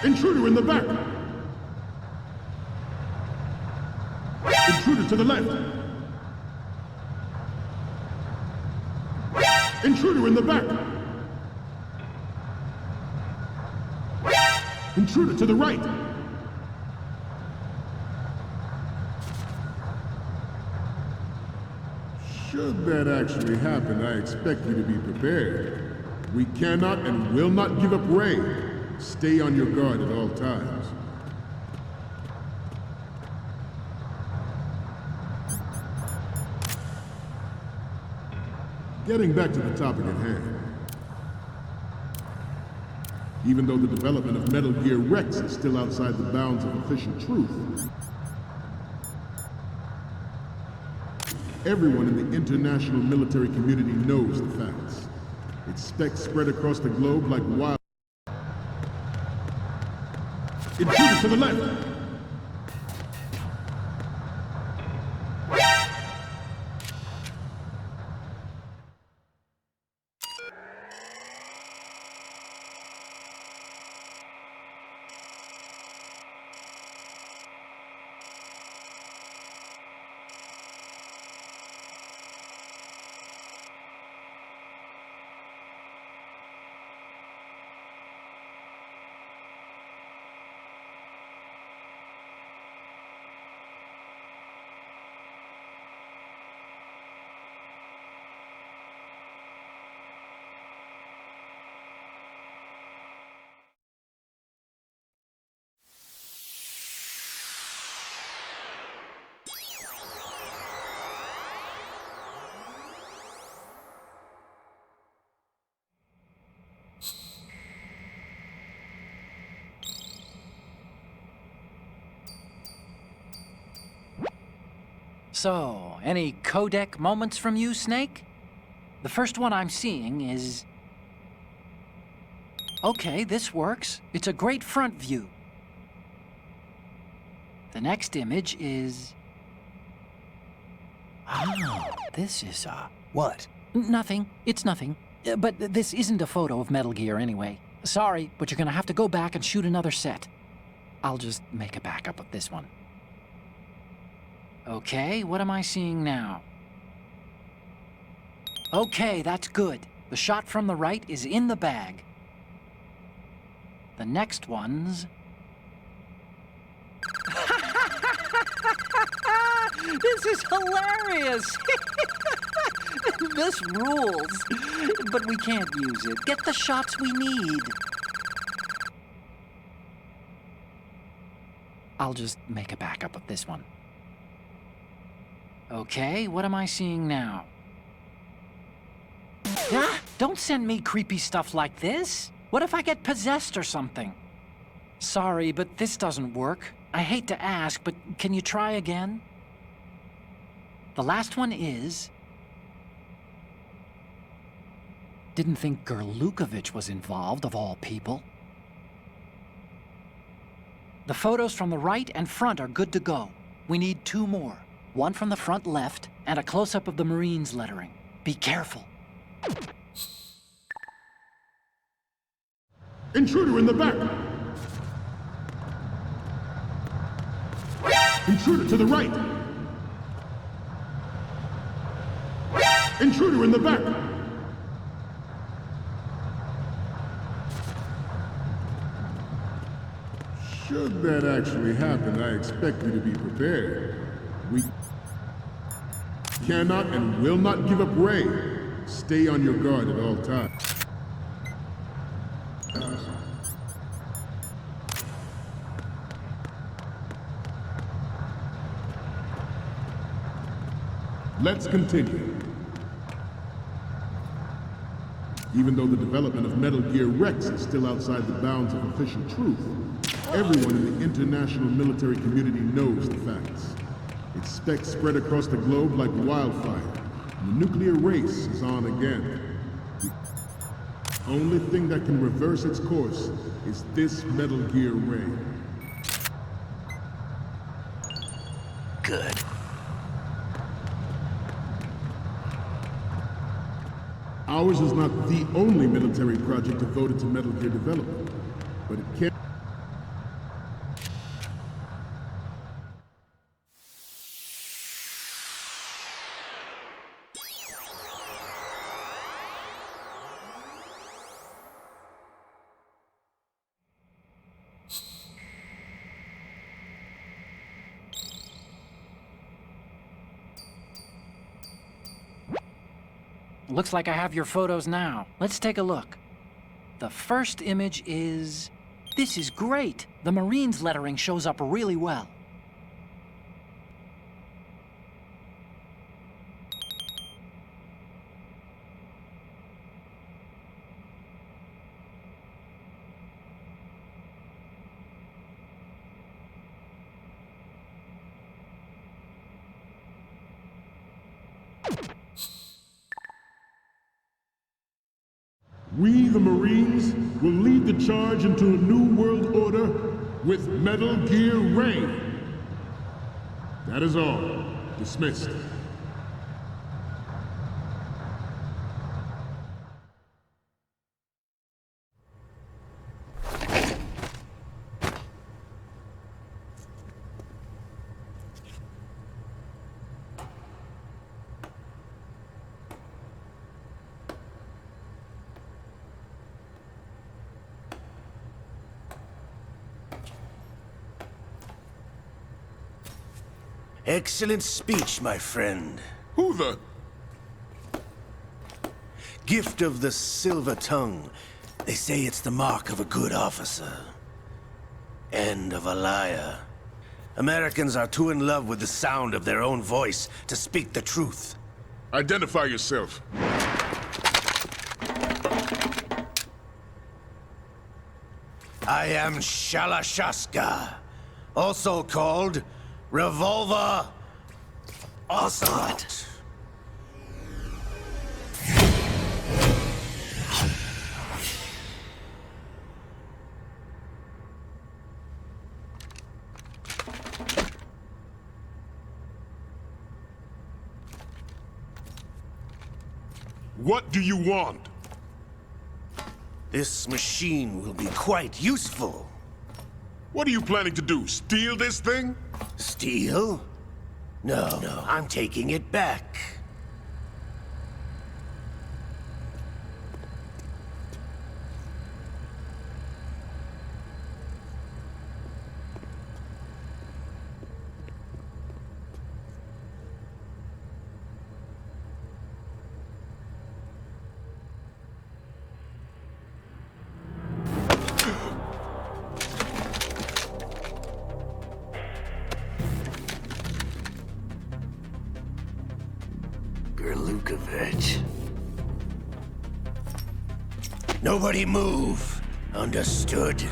Intruder in the back! Intruder to the left! Intruder in the back! Intruder to the right! Should that actually happen, I expect you to be prepared. We cannot and will not give up Ray. Stay on your guard at all times. Getting back to the topic at hand. Even though the development of Metal Gear Rex is still outside the bounds of official truth, everyone in the international military community knows the facts. Its specs spread across the globe like wild. Intruder to the left! So, any codec moments from you, Snake? The first one I'm seeing is... Okay, this works. It's a great front view. The next image is... Ah, this is What? Nothing. It's nothing. But this isn't a photo of Metal Gear anyway. Sorry, but you're gonna have to go back and shoot another set. I'll just make a backup of this one. Okay, what am I seeing now? Okay, that's good. The shot from the right is in the bag. The next one's... This is hilarious! This rules. But we can't use it. Get the shots we need. I'll just make a backup of this one. Okay, what am I seeing now? Ah, don't send me creepy stuff like this. What if I get possessed or something? Sorry, but this doesn't work. I hate to ask, but can you try again? The last one is... Didn't think Gerlukovich was involved, of all people. The photos from the right and front are good to go. We need 2 more. One from the front left, and a close-up of the Marines lettering. Be careful. Intruder in the back! Intruder to the right! Intruder in the back! Should that actually happen, I expect you to be prepared. We cannot and will not give up Ray. Stay on your guard at all times. Let's continue. Even though the development of Metal Gear Rex is still outside the bounds of official truth, everyone in the international military community knows the facts. Its specs spread across the globe like wildfire, and the nuclear race is on again. The only thing that can reverse its course is this Metal Gear ray. Good. Ours is not the only military project devoted to Metal Gear development, but it can. Looks like I have your photos now. Let's take a look. The first image is... This is great! The Marines lettering shows up really well. We, the Marines, will lead the charge into a new world order with Metal Gear Ray. That is all. Dismissed. Excellent speech, my friend. Who the? Gift of the silver tongue. They say it's the mark of a good officer. And of a liar. Americans are too in love with the sound of their own voice to speak the truth. Identify yourself. I am Shalashaska, also called Revolver Ocelot. What do you want? This machine will be quite useful. What are you planning to do? Steal this thing? Steal? No, I'm taking it back. Nobody move. Understood?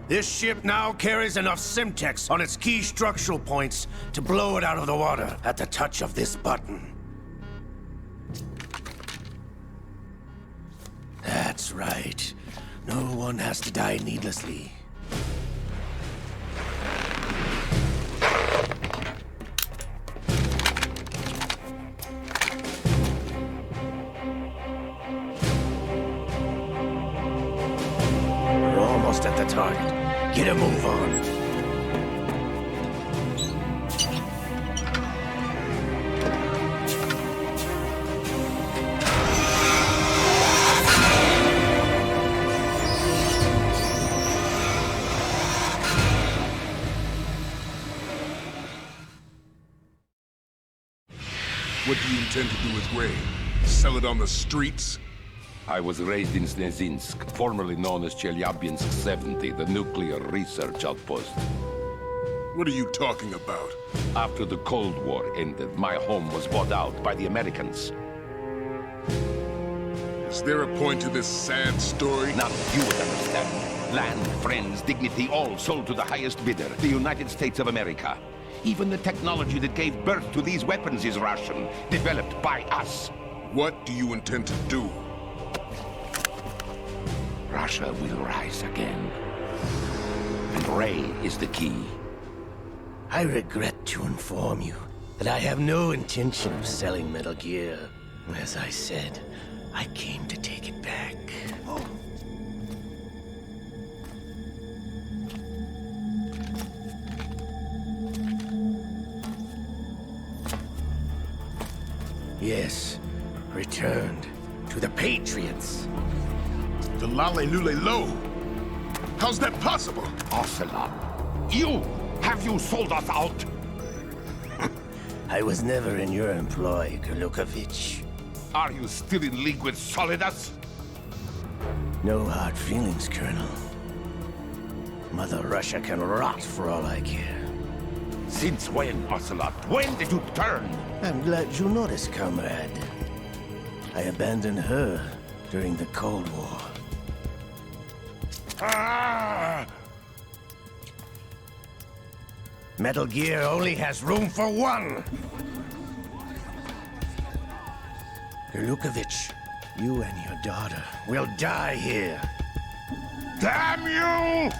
This ship now carries enough Simtex on its key structural points to blow it out of the water at the touch of this button. That's right. No one has to die needlessly. We're almost at the target. Get a move on. intend to do with Ray? Sell it on the streets? I was raised in Snezinsk, formerly known as Chelyabinsk 70, the nuclear research outpost. What are you talking about? After the Cold War ended, my home was bought out by the Americans. Is there a point to this sad story? Now you would understand. Land, friends, dignity, all sold to the highest bidder, the United States of America. Even the technology that gave birth to these weapons is Russian, developed by us. What do you intend to do? Russia will rise again. And Ray is the key. I regret to inform you that I have no intention of selling Metal Gear. As I said, I came to take it back. Yes, returned to the Patriots. The Lale Lule Lo? How's that possible? Ocelot, have you sold us out? I was never in your employ, Gurlukovich. Are you still in league with Solidus? No hard feelings, Colonel. Mother Russia can rot for all I care. Since when, Ocelot? When did you turn? I'm glad you noticed, comrade. I abandoned her during the Cold War. Metal Gear only has room for one! Gurlukovich, you and your daughter will die here. Damn you!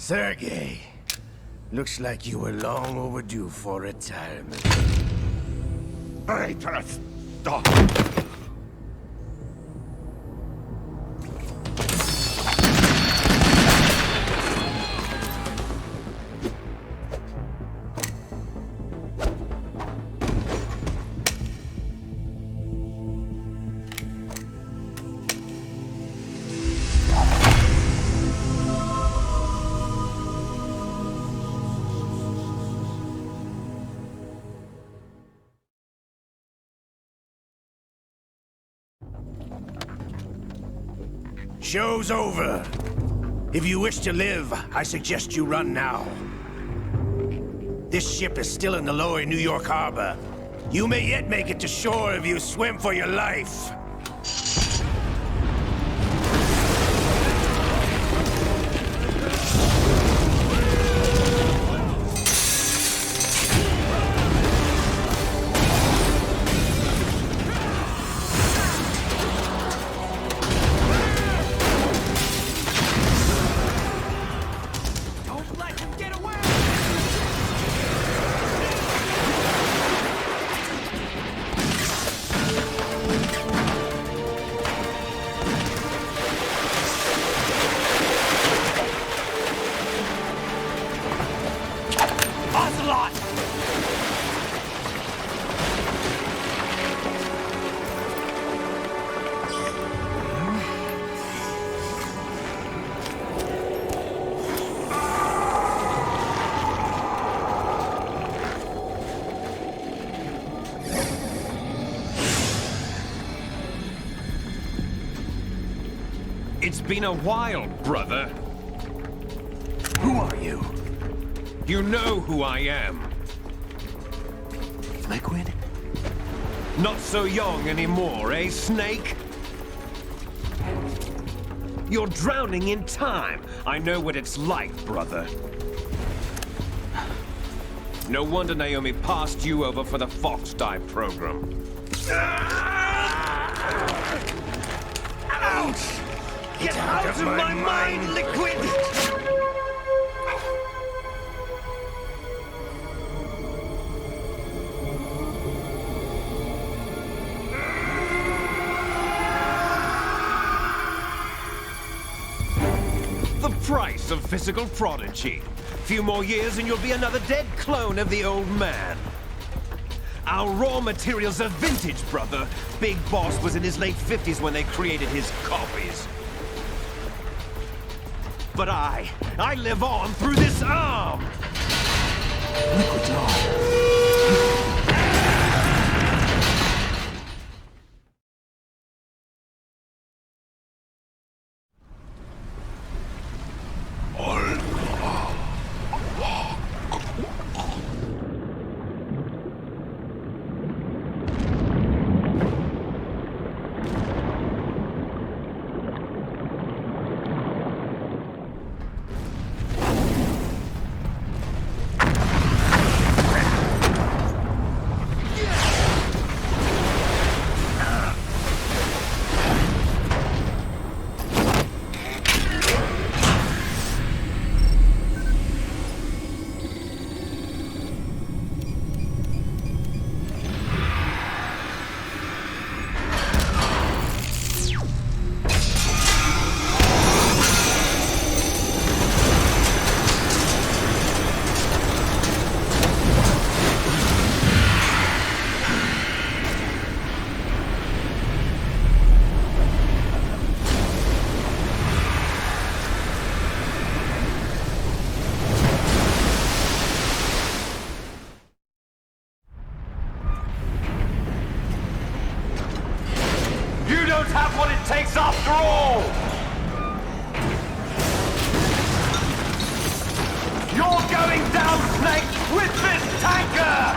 Sergei, looks like you were long overdue for retirement. Traitorous dog! Show's over. If you wish to live, I suggest you run now. This ship is still in the lower New York harbor. You may yet make it to shore if you swim for your life. It's been a while, brother. Who are you? You know who I am. Liquid? Not so young anymore, eh, Snake? You're drowning in time. I know what it's like, brother. No wonder Naomi passed you over for the Fox Die program. Ouch! Get out of my mind, Liquid! some physical prodigy. Few more years and you'll be another dead clone of the old man. Our raw materials are vintage, brother. Big Boss was in his late 50s when they created his copies. But I live on through this arm! Liquid's on. After all! You're going down, Snake, with this tanker!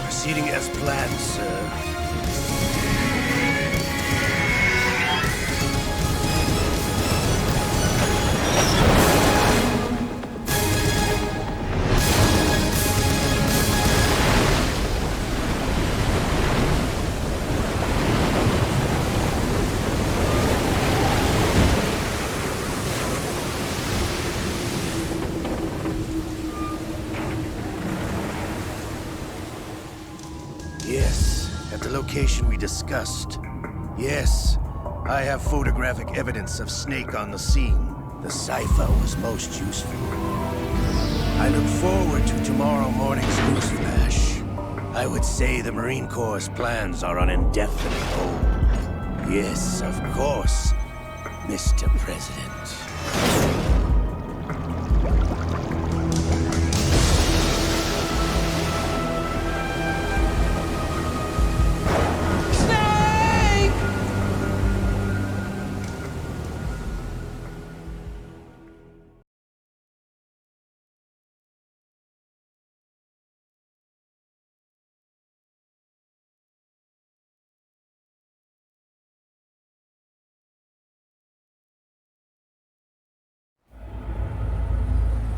Proceeding as planned, sir. location we discussed. Yes, I have photographic evidence of Snake on the scene. The cipher was most useful. I look forward to tomorrow morning's news flash. I would say the Marine Corps' plans are on indefinite hold. Yes, of course, Mr. President.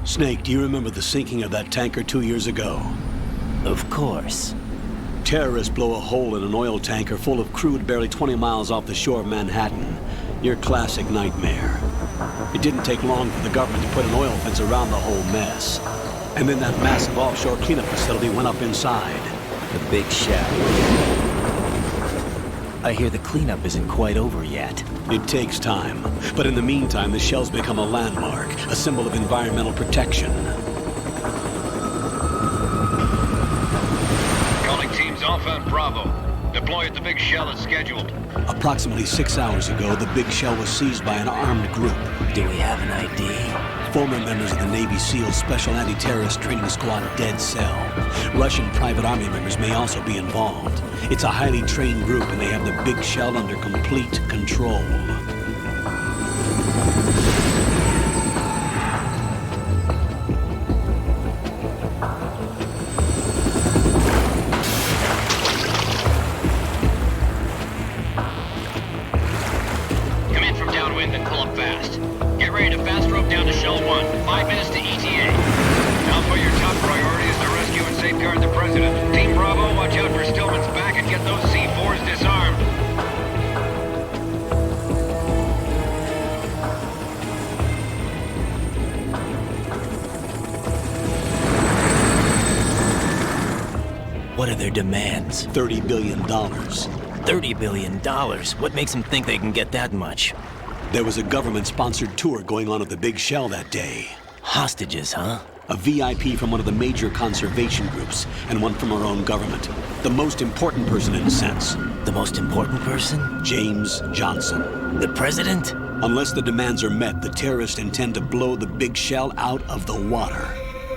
Snake, do you remember the sinking of that tanker 2 years ago? Of course. Terrorists blow a hole in an oil tanker full of crude barely 20 miles off the shore of Manhattan. Your classic nightmare. It didn't take long for the government to put an oil fence around the whole mess. And then that massive offshore cleanup facility went up inside. The big shell. I hear the cleanup isn't quite over yet. It takes time. But in the meantime, the shell's become a landmark, a symbol of environmental protection. Calling teams Alpha and Bravo. Deploy at the big shell as scheduled. Approximately 6 hours ago, the big shell was seized by an armed group. Do we have an ID? Former members of the Navy SEALs Special Anti-Terrorist Training Squad Dead Cell. Russian private army members may also be involved. It's a highly trained group and they have the big shell under complete control. Come in from downwind and pull up fast. Get ready to fast rope down to Shell 1. 5 minutes to ETA. Now for your top priority is to rescue and safeguard the President. Team Bravo, watch out for Stillman's back and get those C4s disarmed. What are their demands? $30 billion. $30 billion? What makes them think they can get that much? There was a government-sponsored tour going on at the big shell that day. Hostages, huh? A VIP from one of the major conservation groups, and one from our own government. The most important person in a sense. The most important person? James Johnson. The president? Unless the demands are met, the terrorists intend to blow the big shell out of the water.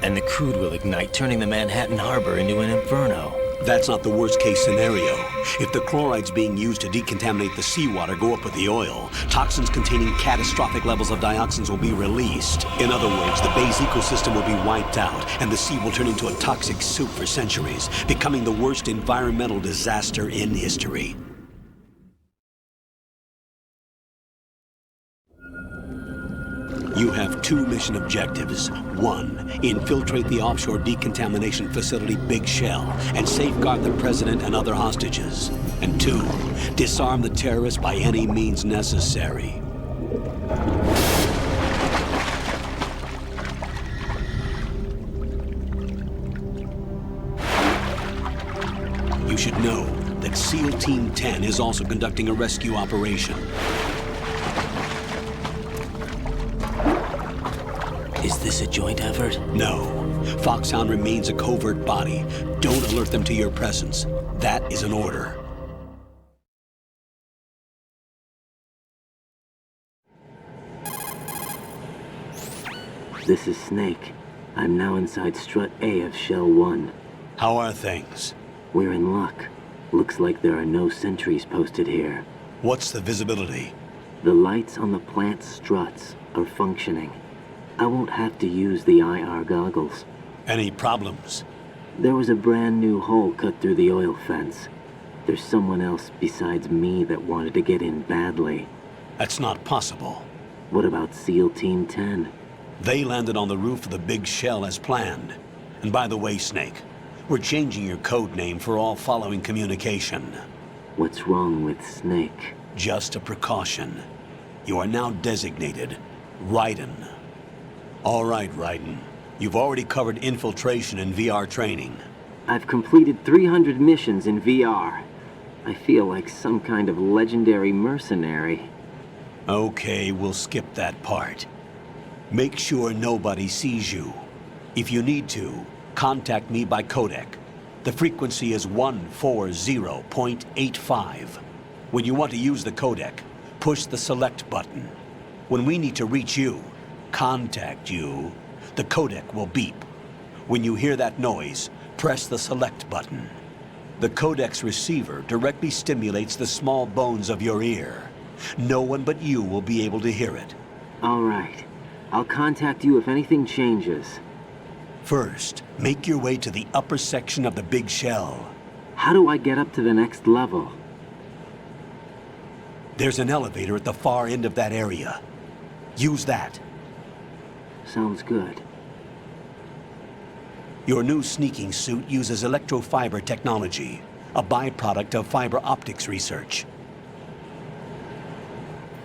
And the crude will ignite, turning the Manhattan Harbor into an inferno. That's not the worst-case scenario. If the chlorides being used to decontaminate the seawater go up with the oil, toxins containing catastrophic levels of dioxins will be released. In other words, the bay's ecosystem will be wiped out, and the sea will turn into a toxic soup for centuries, becoming the worst environmental disaster in history. You have 2 mission objectives. 1, infiltrate the offshore decontamination facility Big Shell and safeguard the president and other hostages. And 2, disarm the terrorists by any means necessary. You should know that SEAL Team 10 is also conducting a rescue operation. Is this a joint effort? No. Foxhound remains a covert body. Don't alert them to your presence. That is an order. This is Snake. I'm now inside Strut A of Shell 1. How are things? We're in luck. Looks like there are no sentries posted here. What's the visibility? The lights on the plant struts are functioning. I won't have to use the IR goggles. Any problems? There was a brand new hole cut through the oil fence. There's someone else besides me that wanted to get in badly. That's not possible. What about SEAL Team 10? They landed on the roof of the Big Shell as planned. And by the way, Snake, we're changing your code name for all following communication. What's wrong with Snake? Just a precaution. You are now designated Raiden. All right, Raiden. You've already covered infiltration and VR training. I've completed 300 missions in VR. I feel like some kind of legendary mercenary. Okay, we'll skip that part. Make sure nobody sees you. If you need to, contact me by codec. The frequency is 140.85. When you want to use the codec, push the select button. When we need to reach you, contact you, the codec will beep. When you hear that noise, press the select button. The codec's receiver directly stimulates the small bones of your ear. No one but you will be able to hear it. All right. I'll contact you if anything changes. First, make your way to the upper section of the big shell. How do I get up to the next level? There's an elevator at the far end of that area. Use that. Sounds good. Your new sneaking suit uses electrofiber technology, a byproduct of fiber optics research.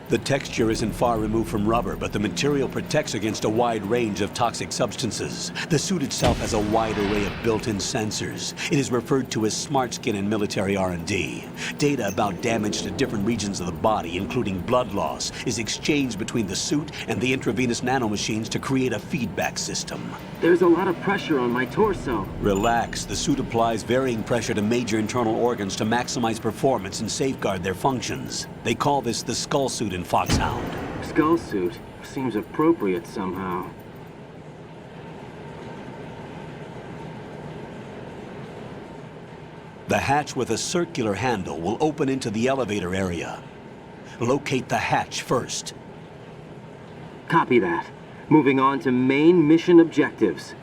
The texture isn't far removed from rubber, but the material protects against a wide range of toxic substances. The suit itself has a wide array of built-in sensors. It is referred to as smart skin in military R&D. Data about damage to different regions of the body, including blood loss, is exchanged between the suit and the intravenous nanomachines to create a feedback system. There's a lot of pressure on my torso. Relax. The suit applies varying pressure to major internal organs to maximize performance and safeguard their functions. They call this the skull suit in Foxhound. Skull suit seems appropriate somehow. The hatch with a circular handle will open into the elevator area. Locate the hatch first. Copy that. Moving on to main mission objectives.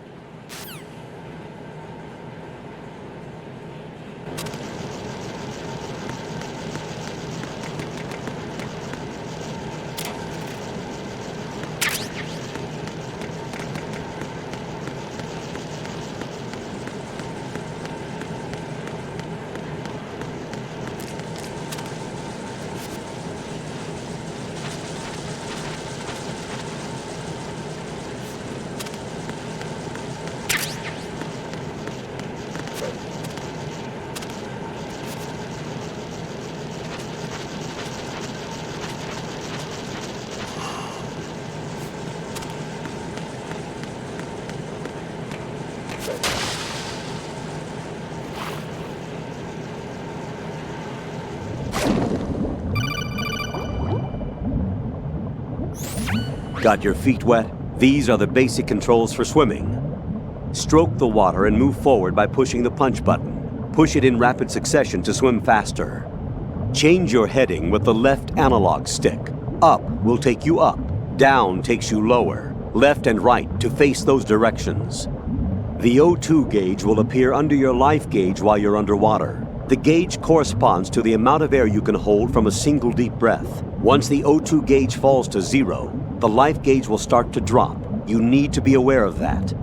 Got your feet wet? These are the basic controls for swimming. Stroke the water and move forward by pushing the punch button. Push it in rapid succession to swim faster. Change your heading with the left analog stick. Up will take you up. Down takes you lower. Left and right to face those directions. The O2 gauge will appear under your life gauge while you're underwater. The gauge corresponds to the amount of air you can hold from a single deep breath. Once the O2 gauge falls to 0, the life gauge will start to drop. You need to be aware of that.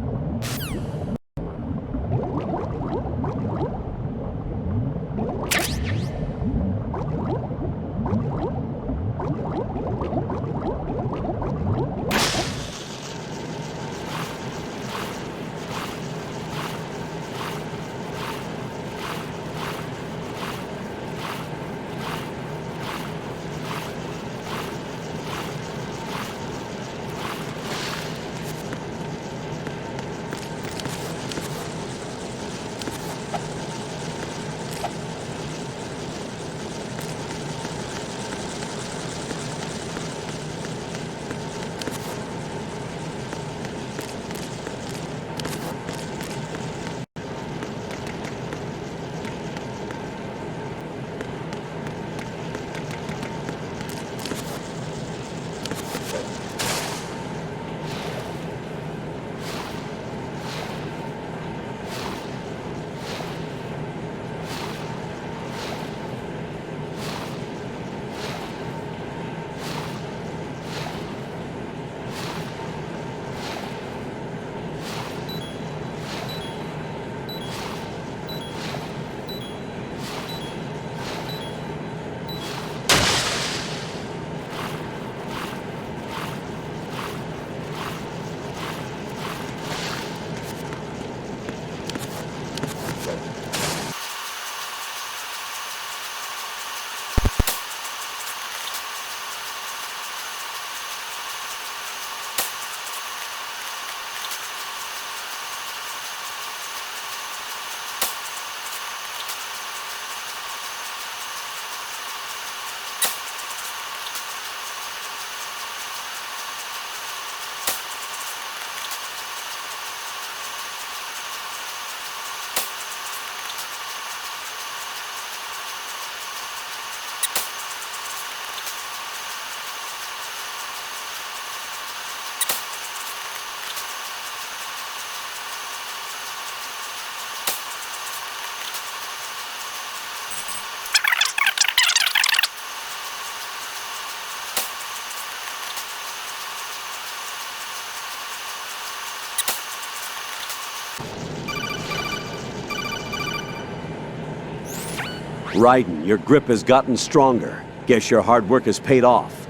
Raiden, your grip has gotten stronger. Guess your hard work has paid off.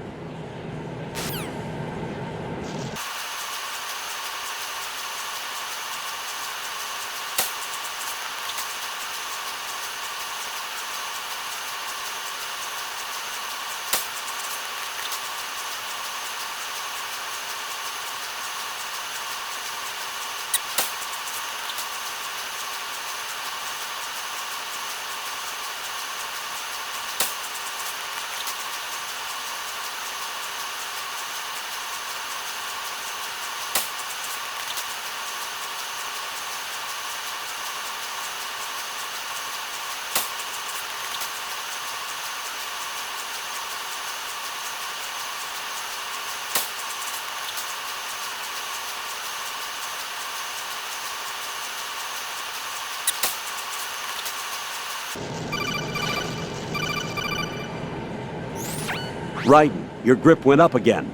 Raiden, your grip went up again.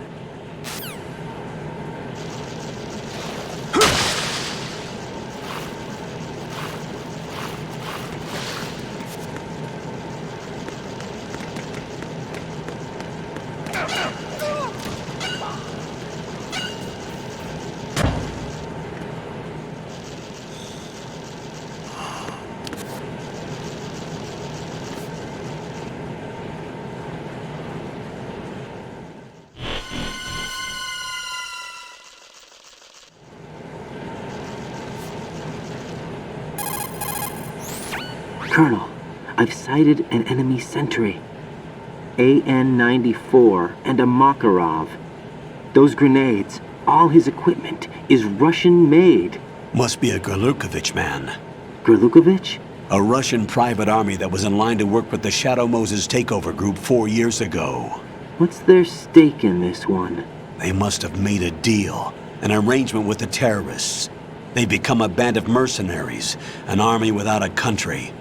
Colonel, I've sighted an enemy sentry. AN-94 and a Makarov. Those grenades, all his equipment, is Russian-made. Must be a Gerlukovich man. Gerlukovich? A Russian private army that was in line to work with the Shadow Moses takeover group 4 years ago. What's their stake in this one? They must have made a deal, an arrangement with the terrorists. They become a band of mercenaries, an army without a country.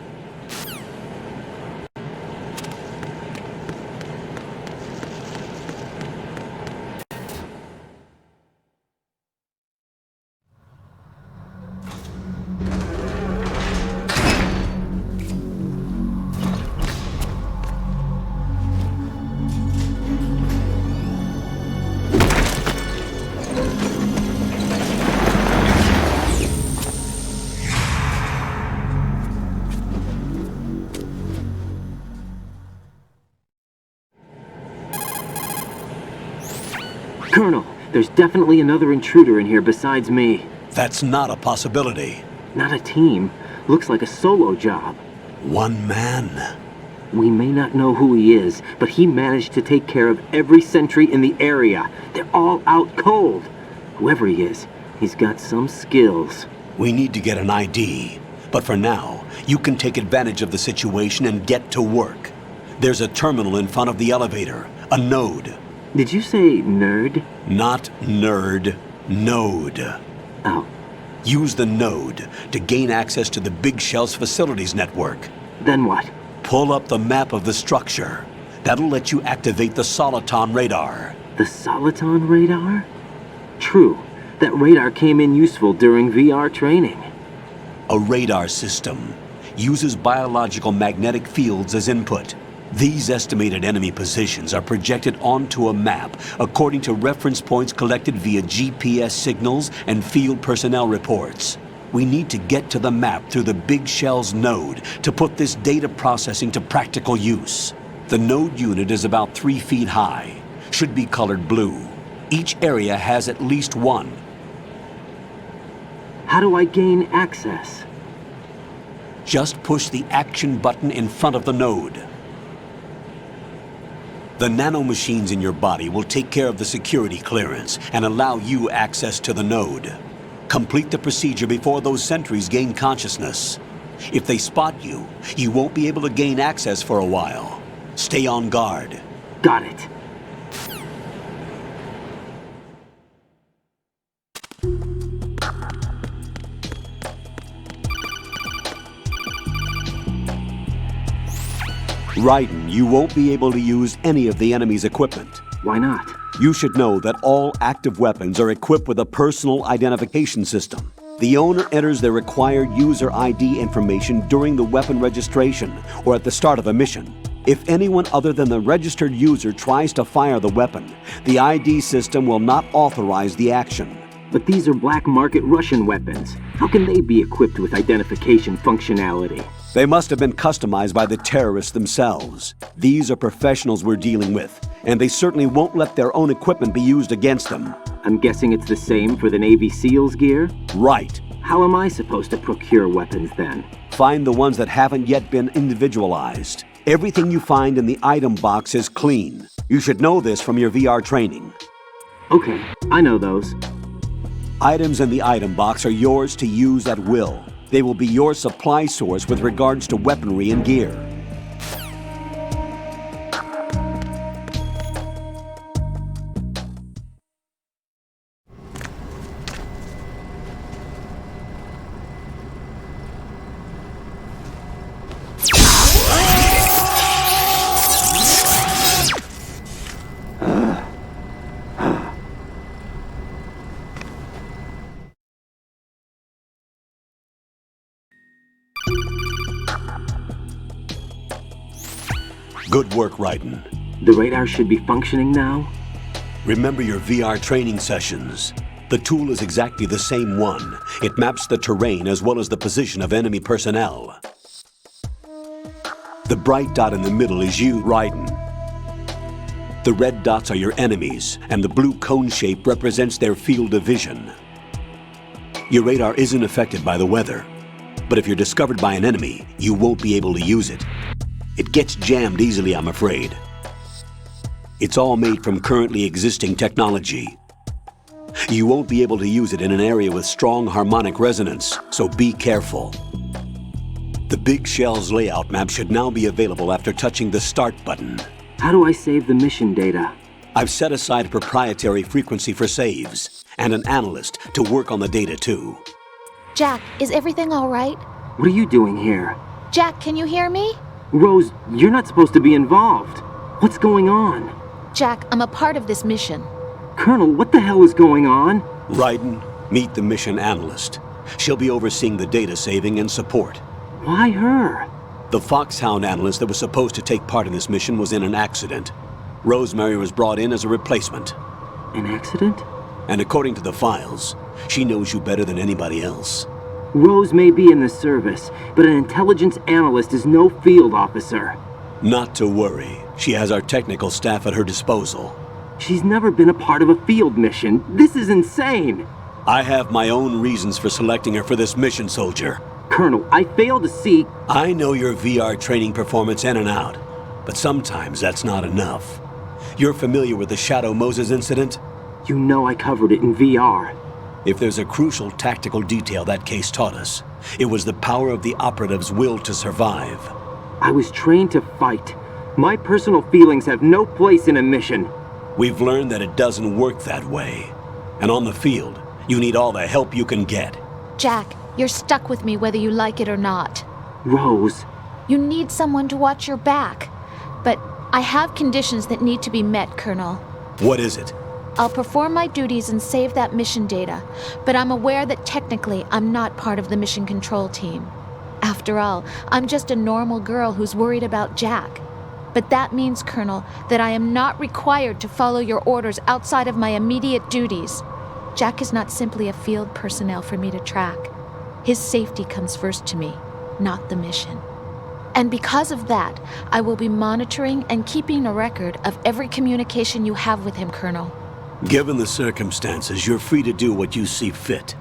Colonel, there's definitely another intruder in here besides me. That's not a possibility. Not a team. Looks like a solo job. One man. We may not know who he is, but he managed to take care of every sentry in the area. They're all out cold. Whoever he is, he's got some skills. We need to get an ID. But for now, you can take advantage of the situation and get to work. There's a terminal in front of the elevator. A node. Did you say nerd? Not nerd. Node. Oh. Use the node to gain access to the Big Shell's facilities network. Then what? Pull up the map of the structure. That'll let you activate the Soliton radar. The Soliton radar? True. That radar came in useful during VR training. A radar system uses biological magnetic fields as input. These estimated enemy positions are projected onto a map according to reference points collected via GPS signals and field personnel reports. We need to get to the map through the Big Shell's node to put this data processing to practical use. The node unit is about 3 feet high, should be colored blue. Each area has at least one. How do I gain access? Just push the action button in front of the node. The nanomachines in your body will take care of the security clearance and allow you access to the node. Complete the procedure before those sentries gain consciousness. If they spot you, you won't be able to gain access for a while. Stay on guard. Got it. Raiden, you won't be able to use any of the enemy's equipment. Why not? You should know that all active weapons are equipped with a personal identification system. The owner enters their required user ID information during the weapon registration or at the start of a mission. If anyone other than the registered user tries to fire the weapon, the ID system will not authorize the action. But these are black market Russian weapons. How can they be equipped with identification functionality? They must have been customized by the terrorists themselves. These are professionals we're dealing with, and they certainly won't let their own equipment be used against them. I'm guessing it's the same for the Navy SEALs gear? Right. How am I supposed to procure weapons then? Find the ones that haven't yet been individualized. Everything you find in the item box is clean. You should know this from your VR training. Okay, I know those. Items in the item box are yours to use at will. They will be your supply source with regards to weaponry and gear. Good work, Raiden. The radar should be functioning now? Remember your VR training sessions. The tool is exactly the same one. It maps the terrain as well as the position of enemy personnel. The bright dot in the middle is you, Raiden. The red dots are your enemies, and the blue cone shape represents their field of vision. Your radar isn't affected by the weather, but if you're discovered by an enemy, you won't be able to use it. It gets jammed easily, I'm afraid. It's all made from currently existing technology. You won't be able to use it in an area with strong harmonic resonance, so be careful. The Big Shell's layout map should now be available after touching the Start button. How do I save the mission data? I've set aside a proprietary frequency for saves, and an analyst to work on the data too. Jack, is everything all right? What are you doing here? Jack, can you hear me? Rose, you're not supposed to be involved. What's going on? Jack, I'm a part of this mission. Colonel, what the hell is going on? Raiden, meet the mission analyst. She'll be overseeing the data saving and support. Why her? The Foxhound analyst that was supposed to take part in this mission was in an accident. Rosemary was brought in as a replacement. An accident? And according to the files, she knows you better than anybody else. Rose may be in the service, but an intelligence analyst is no field officer. Not to worry. She has our technical staff at her disposal. She's never been a part of a field mission. This is insane. I have my own reasons for selecting her for this mission, soldier. Colonel, I fail to see... I know your VR training performance in and out, but sometimes that's not enough. You're familiar with the Shadow Moses incident? You know I covered it in VR. If there's a crucial tactical detail that case taught us, it was the power of the operative's will to survive. I was trained to fight. My personal feelings have no place in a mission. We've learned that it doesn't work that way. And on the field, you need all the help you can get. Jack, you're stuck with me whether you like it or not. Rose. You need someone to watch your back. But I have conditions that need to be met, Colonel. What is it? I'll perform my duties and save that mission data, but I'm aware that technically I'm not part of the mission control team. After all, I'm just a normal girl who's worried about Jack. But that means, Colonel, that I am not required to follow your orders outside of my immediate duties. Jack is not simply a field personnel for me to track. His safety comes first to me, not the mission. And because of that, I will be monitoring and keeping a record of every communication you have with him, Colonel. Given the circumstances, you're free to do what you see fit.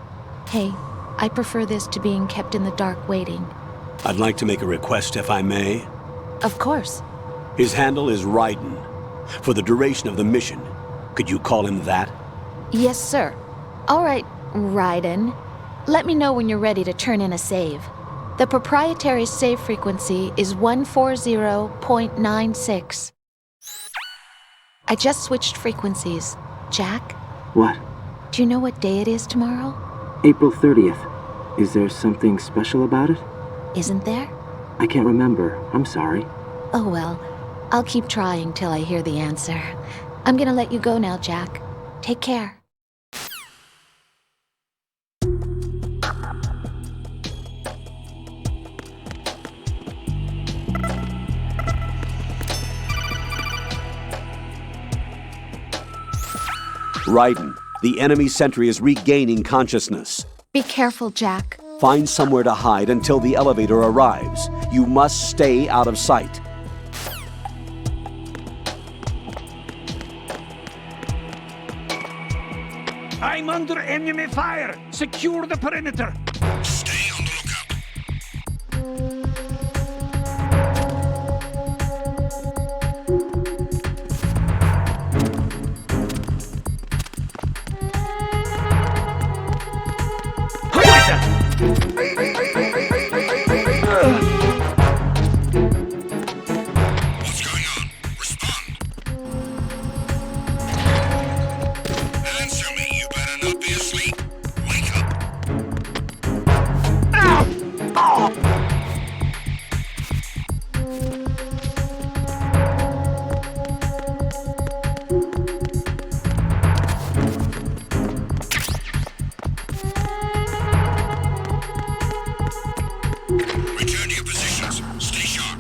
Hey, I prefer this to being kept in the dark waiting. I'd like to make a request, if I may. Of course. His handle is Raiden. For the duration of the mission, could you call him that? Yes, sir. All right, Raiden. Let me know when you're ready to turn in a save. The proprietary save frequency is 140.96. I just switched frequencies. Jack? What? Do you know what day it is tomorrow? April 30th. Is there something special about it? Isn't there? I can't remember. I'm sorry. Oh well, I'll keep trying till I hear the answer. I'm gonna let you go now, Jack. Take care. Raiden, the enemy sentry is regaining consciousness. Be careful, Jack. Find somewhere to hide until the elevator arrives. You must stay out of sight. I'm under enemy fire! Secure the perimeter! Stay on the lookout. What's going on? Respond. Answer me. You better not be asleep. Wake up. Return to your positions. Stay sharp.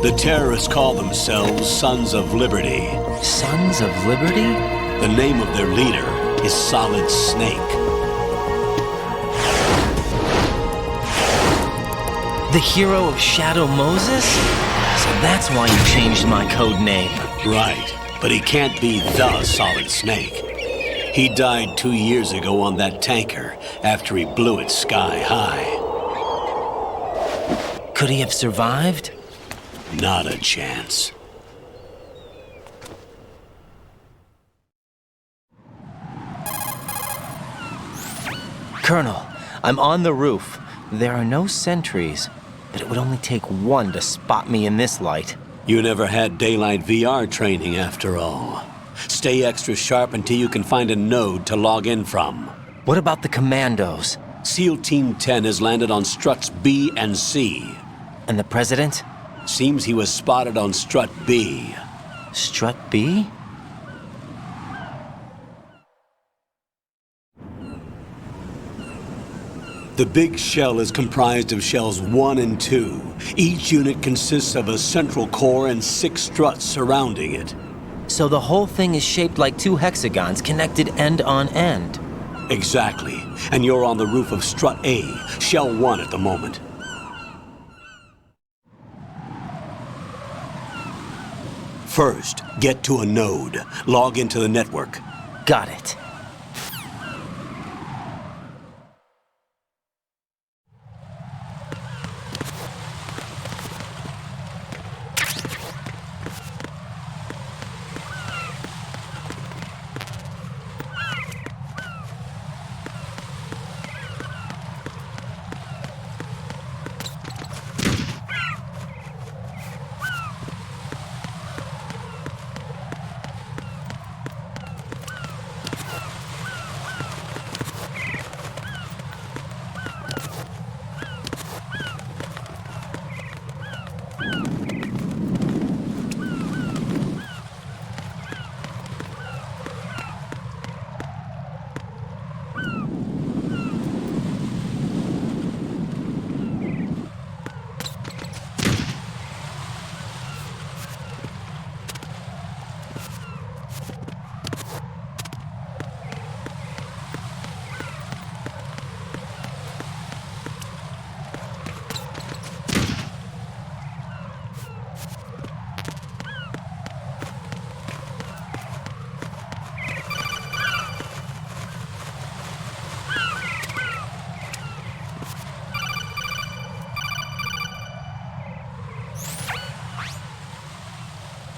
The terrorists call themselves Sons of Liberty. Sons of Liberty? The name of their leader is Solid Snake. The hero of Shadow Moses? So that's why you changed my code name. Right, but he can't be the Solid Snake. He died 2 years ago on that tanker after he blew it sky high. Could he have survived? Not a chance. Colonel, I'm on the roof. There are no sentries, but it would only take one to spot me in this light. You never had daylight VR training after all. Stay extra sharp until you can find a node to log in from. What about the commandos? SEAL Team 10 has landed on struts B and C. And the president? Seems he was spotted on strut B. Strut B? The big shell is comprised of shells 1 and 2. Each unit consists of a central core and 6 struts surrounding it. So the whole thing is shaped like 2 hexagons connected end on end. Exactly. And you're on the roof of strut A, shell 1 at the moment. First, get to a node. Log into the network. Got it.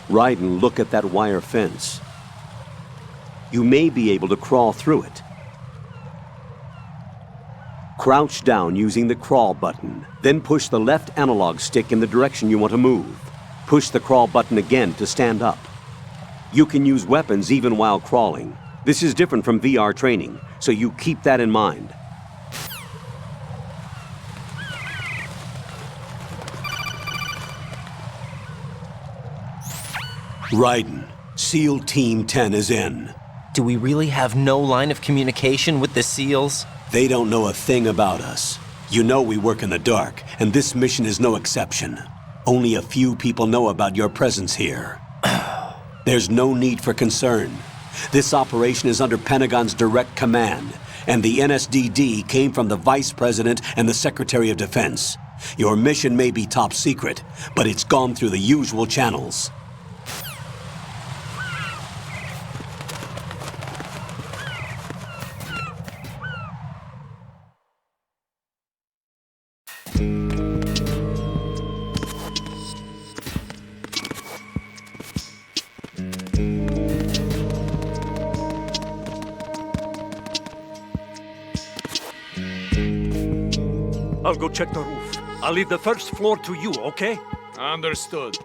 Raiden, look at that wire fence. You may be able to crawl through it. Crouch down using the crawl button, then push the left analog stick in the direction you want to move. Push the crawl button again to stand up. You can use weapons even while crawling. This is different from VR training, so you keep that in mind. Raiden, SEAL Team 10 is in. Do we really have no line of communication with the SEALs? They don't know a thing about us. You know we work in the dark, and this mission is no exception. Only a few people know about your presence here. There's no need for concern. This operation is under Pentagon's direct command, and the NSDD came from the Vice President and the Secretary of Defense. Your mission may be top secret, but it's gone through the usual channels. I'll go check the roof. I'll leave the first floor to you, okay? Understood.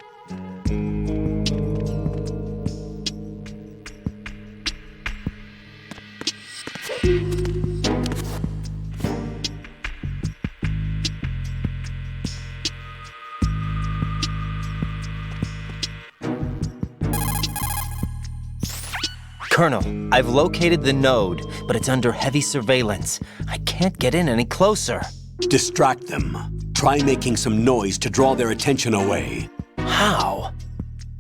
Colonel, I've located the node, but it's under heavy surveillance. I can't get in any closer. Distract them. Try making some noise to draw their attention away. How?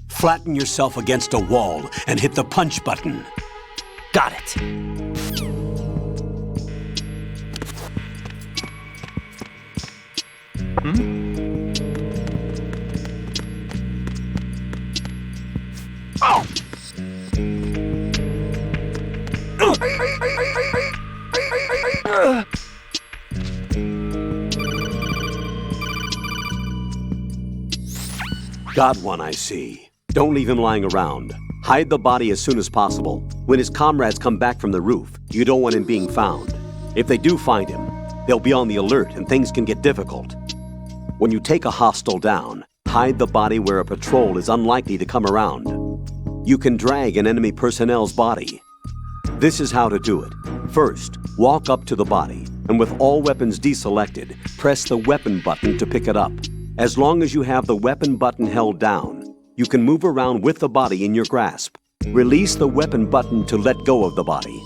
Flatten yourself against a wall and hit the punch button. Got it. Oh! Got one, I see. Don't leave him lying around. Hide the body as soon as possible. When his comrades come back from the roof, you don't want him being found. If they do find him, they'll be on the alert and things can get difficult. When you take a hostile down, hide the body where a patrol is unlikely to come around. You can drag an enemy personnel's body. This is how to do it. First, walk up to the body, and with all weapons deselected, press the weapon button to pick it up. As long as you have the weapon button held down, you can move around with the body in your grasp. Release the weapon button to let go of the body.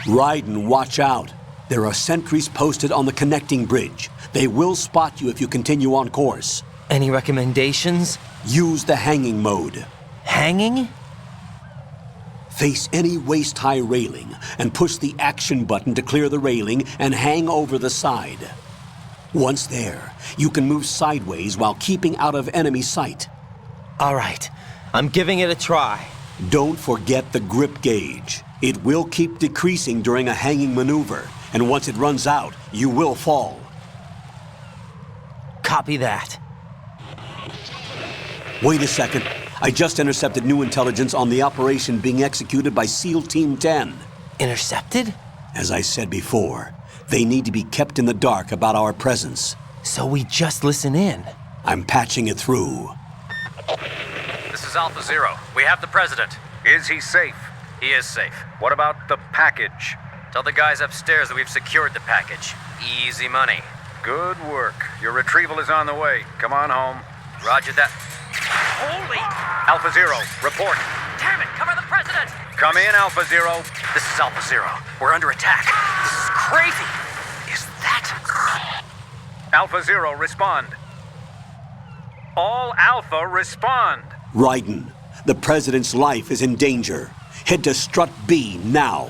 Ride and watch out. There are sentries posted on the connecting bridge. They will spot you if you continue on course. Any recommendations? Use the hanging mode. Hanging? Face any waist-high railing and push the action button to clear the railing and hang over the side. Once there, you can move sideways while keeping out of enemy sight. All right, I'm giving it a try. Don't forget the grip gauge. It will keep decreasing during a hanging maneuver, and once it runs out, you will fall. Copy that. Wait a second. I just intercepted new intelligence on the operation being executed by SEAL Team 10. Intercepted? As I said before, they need to be kept in the dark about our presence. So we just listen in. I'm patching it through. This is Alpha Zero. We have the president. Is he safe? He is safe. What about the package? Tell the guys upstairs that we've secured the package. Easy money. Good work. Your retrieval is on the way. Come on home. Roger that. Holy! Alpha Zero, report. Damn it, cover the president! Come in, Alpha Zero. This is Alpha Zero. We're under attack. This is crazy. Is that... Alpha Zero, respond. All Alpha, respond. Raiden, the President's life is in danger. Head to Strut B now.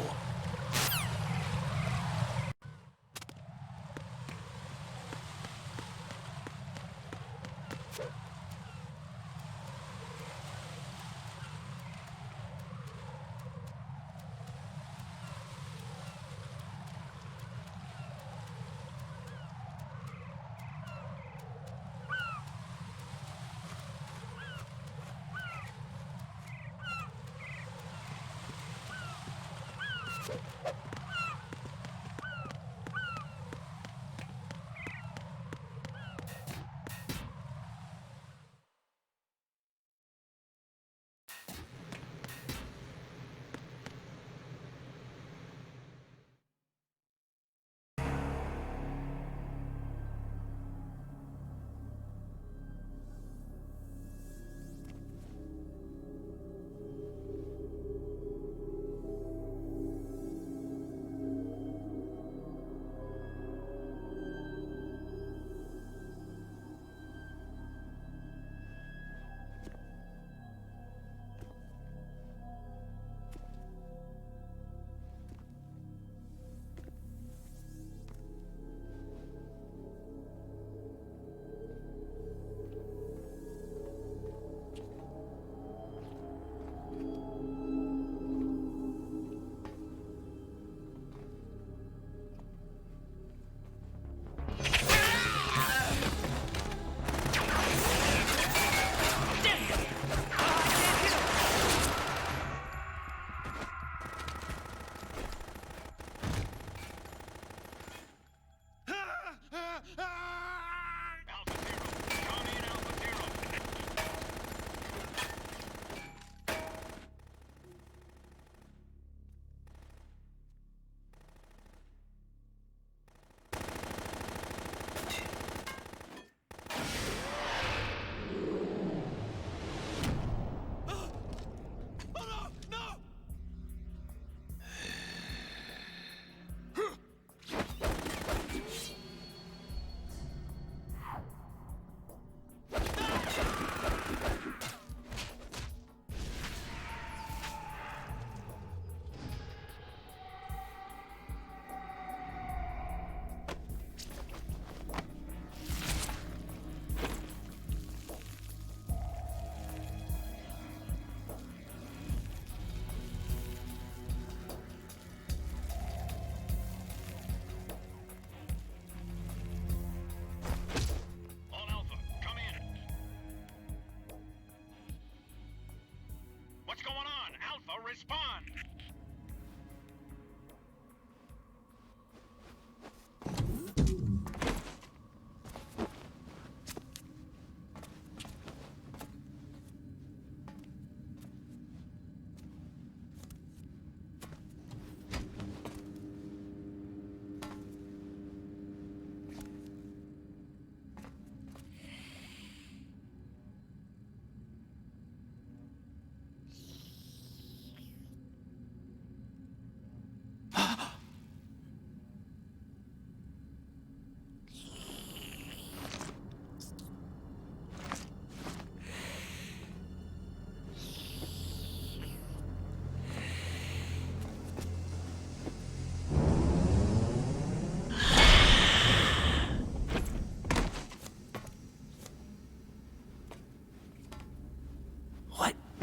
What's going on? Alpha, respond!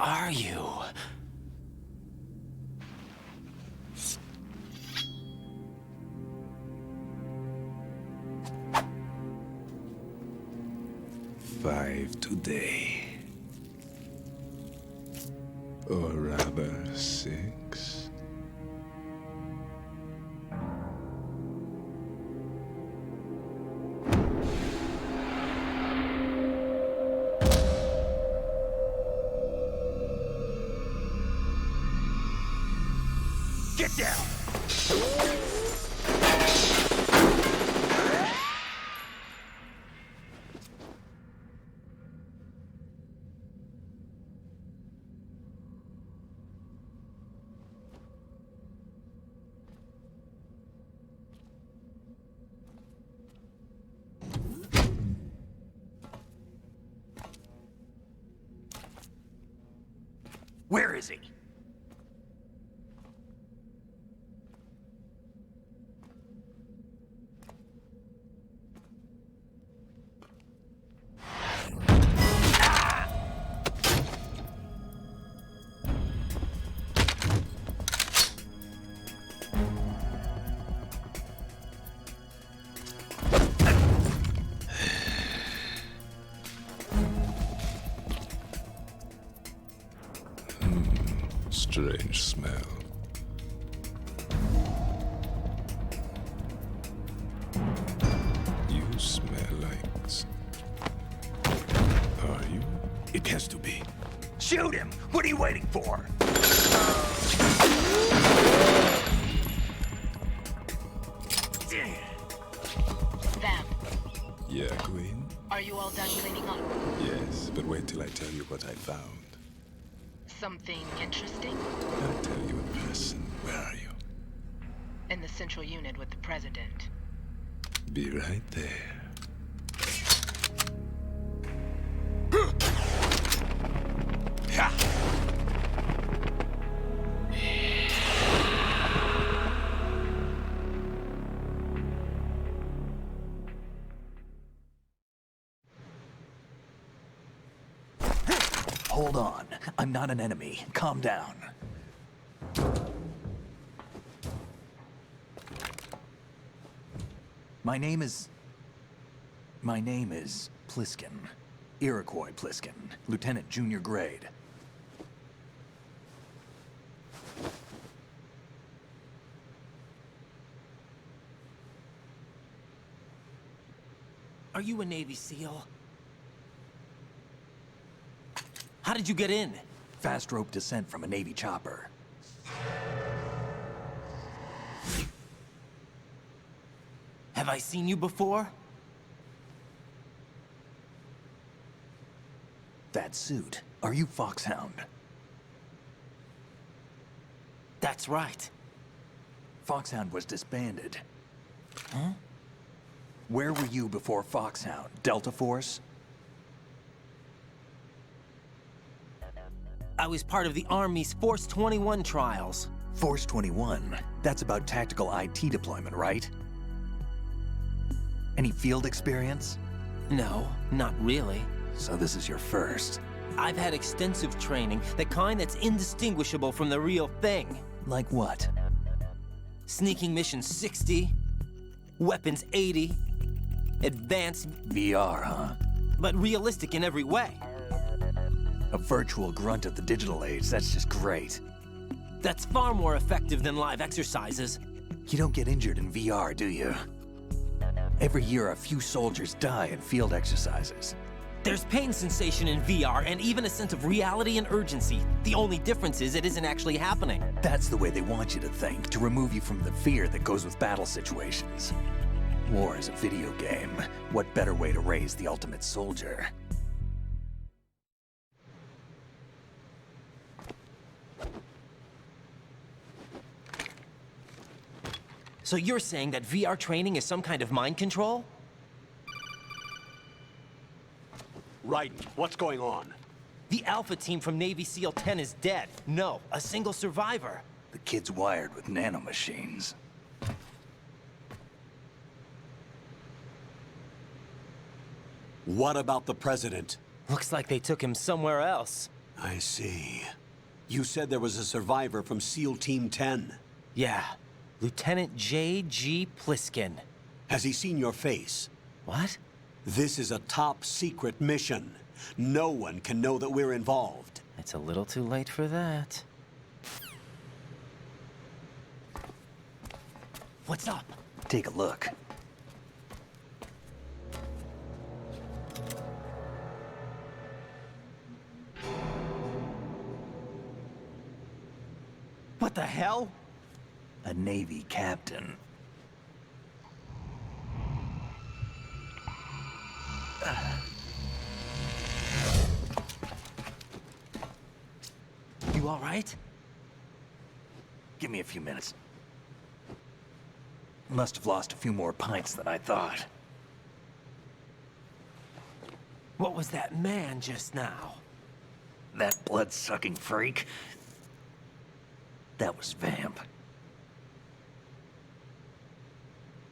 Are you? Five today. Or rather, 6. Get down! Where is he? Strange smell. You smell like... Are you? It has to be. Shoot him! What are you waiting for? Vamp, Yeah, Queen? are you all done cleaning up? Yes, but wait till I tell you what I found. Something interesting? I'll tell you in person. Where are you? In the central unit with the president. Be right there. Hold on. I'm not an enemy. Calm down. My name is Pliskin. Iroquois Pliskin. Lieutenant Junior Grade. Are you a Navy SEAL? How did you get in? Fast rope descent from a Navy chopper. Have I seen you before? That suit. Are you Foxhound? That's right. Foxhound was disbanded. Huh? Where were you before Foxhound? Delta Force? I was part of the Army's Force 21 trials. Force 21? That's about tactical IT deployment, right? Any field experience? No, not really. So this is your first. I've had extensive training, the kind that's indistinguishable from the real thing. Like what? Sneaking mission 60, weapons 80, advanced... VR, huh? But realistic in every way. A virtual grunt of the digital age, that's just great. That's far more effective than live exercises. You don't get injured in VR, do you? Every year, a few soldiers die in field exercises. There's pain sensation in VR and even a sense of reality and urgency. The only difference is it isn't actually happening. That's the way they want you to think, to remove you from the fear that goes with battle situations. War is a video game. What better way to raise the ultimate soldier? So you're saying that VR training is some kind of mind control? Right. What's going on? The Alpha team from Navy SEAL 10 is dead. No, a single survivor. The kid's wired with nanomachines. What about the president? Looks like they took him somewhere else. I see. You said there was a survivor from SEAL Team 10. Yeah. Lieutenant J.G. Pliskin. Has he seen your face? What? This is a top secret mission. No one can know that we're involved. A It's a little too late for that. What's up? Take a look. What the hell? A Navy captain. You all right? Give me a few minutes. Must have lost a few more pints than I thought. What was that man just now? That blood-sucking freak? That was Vamp.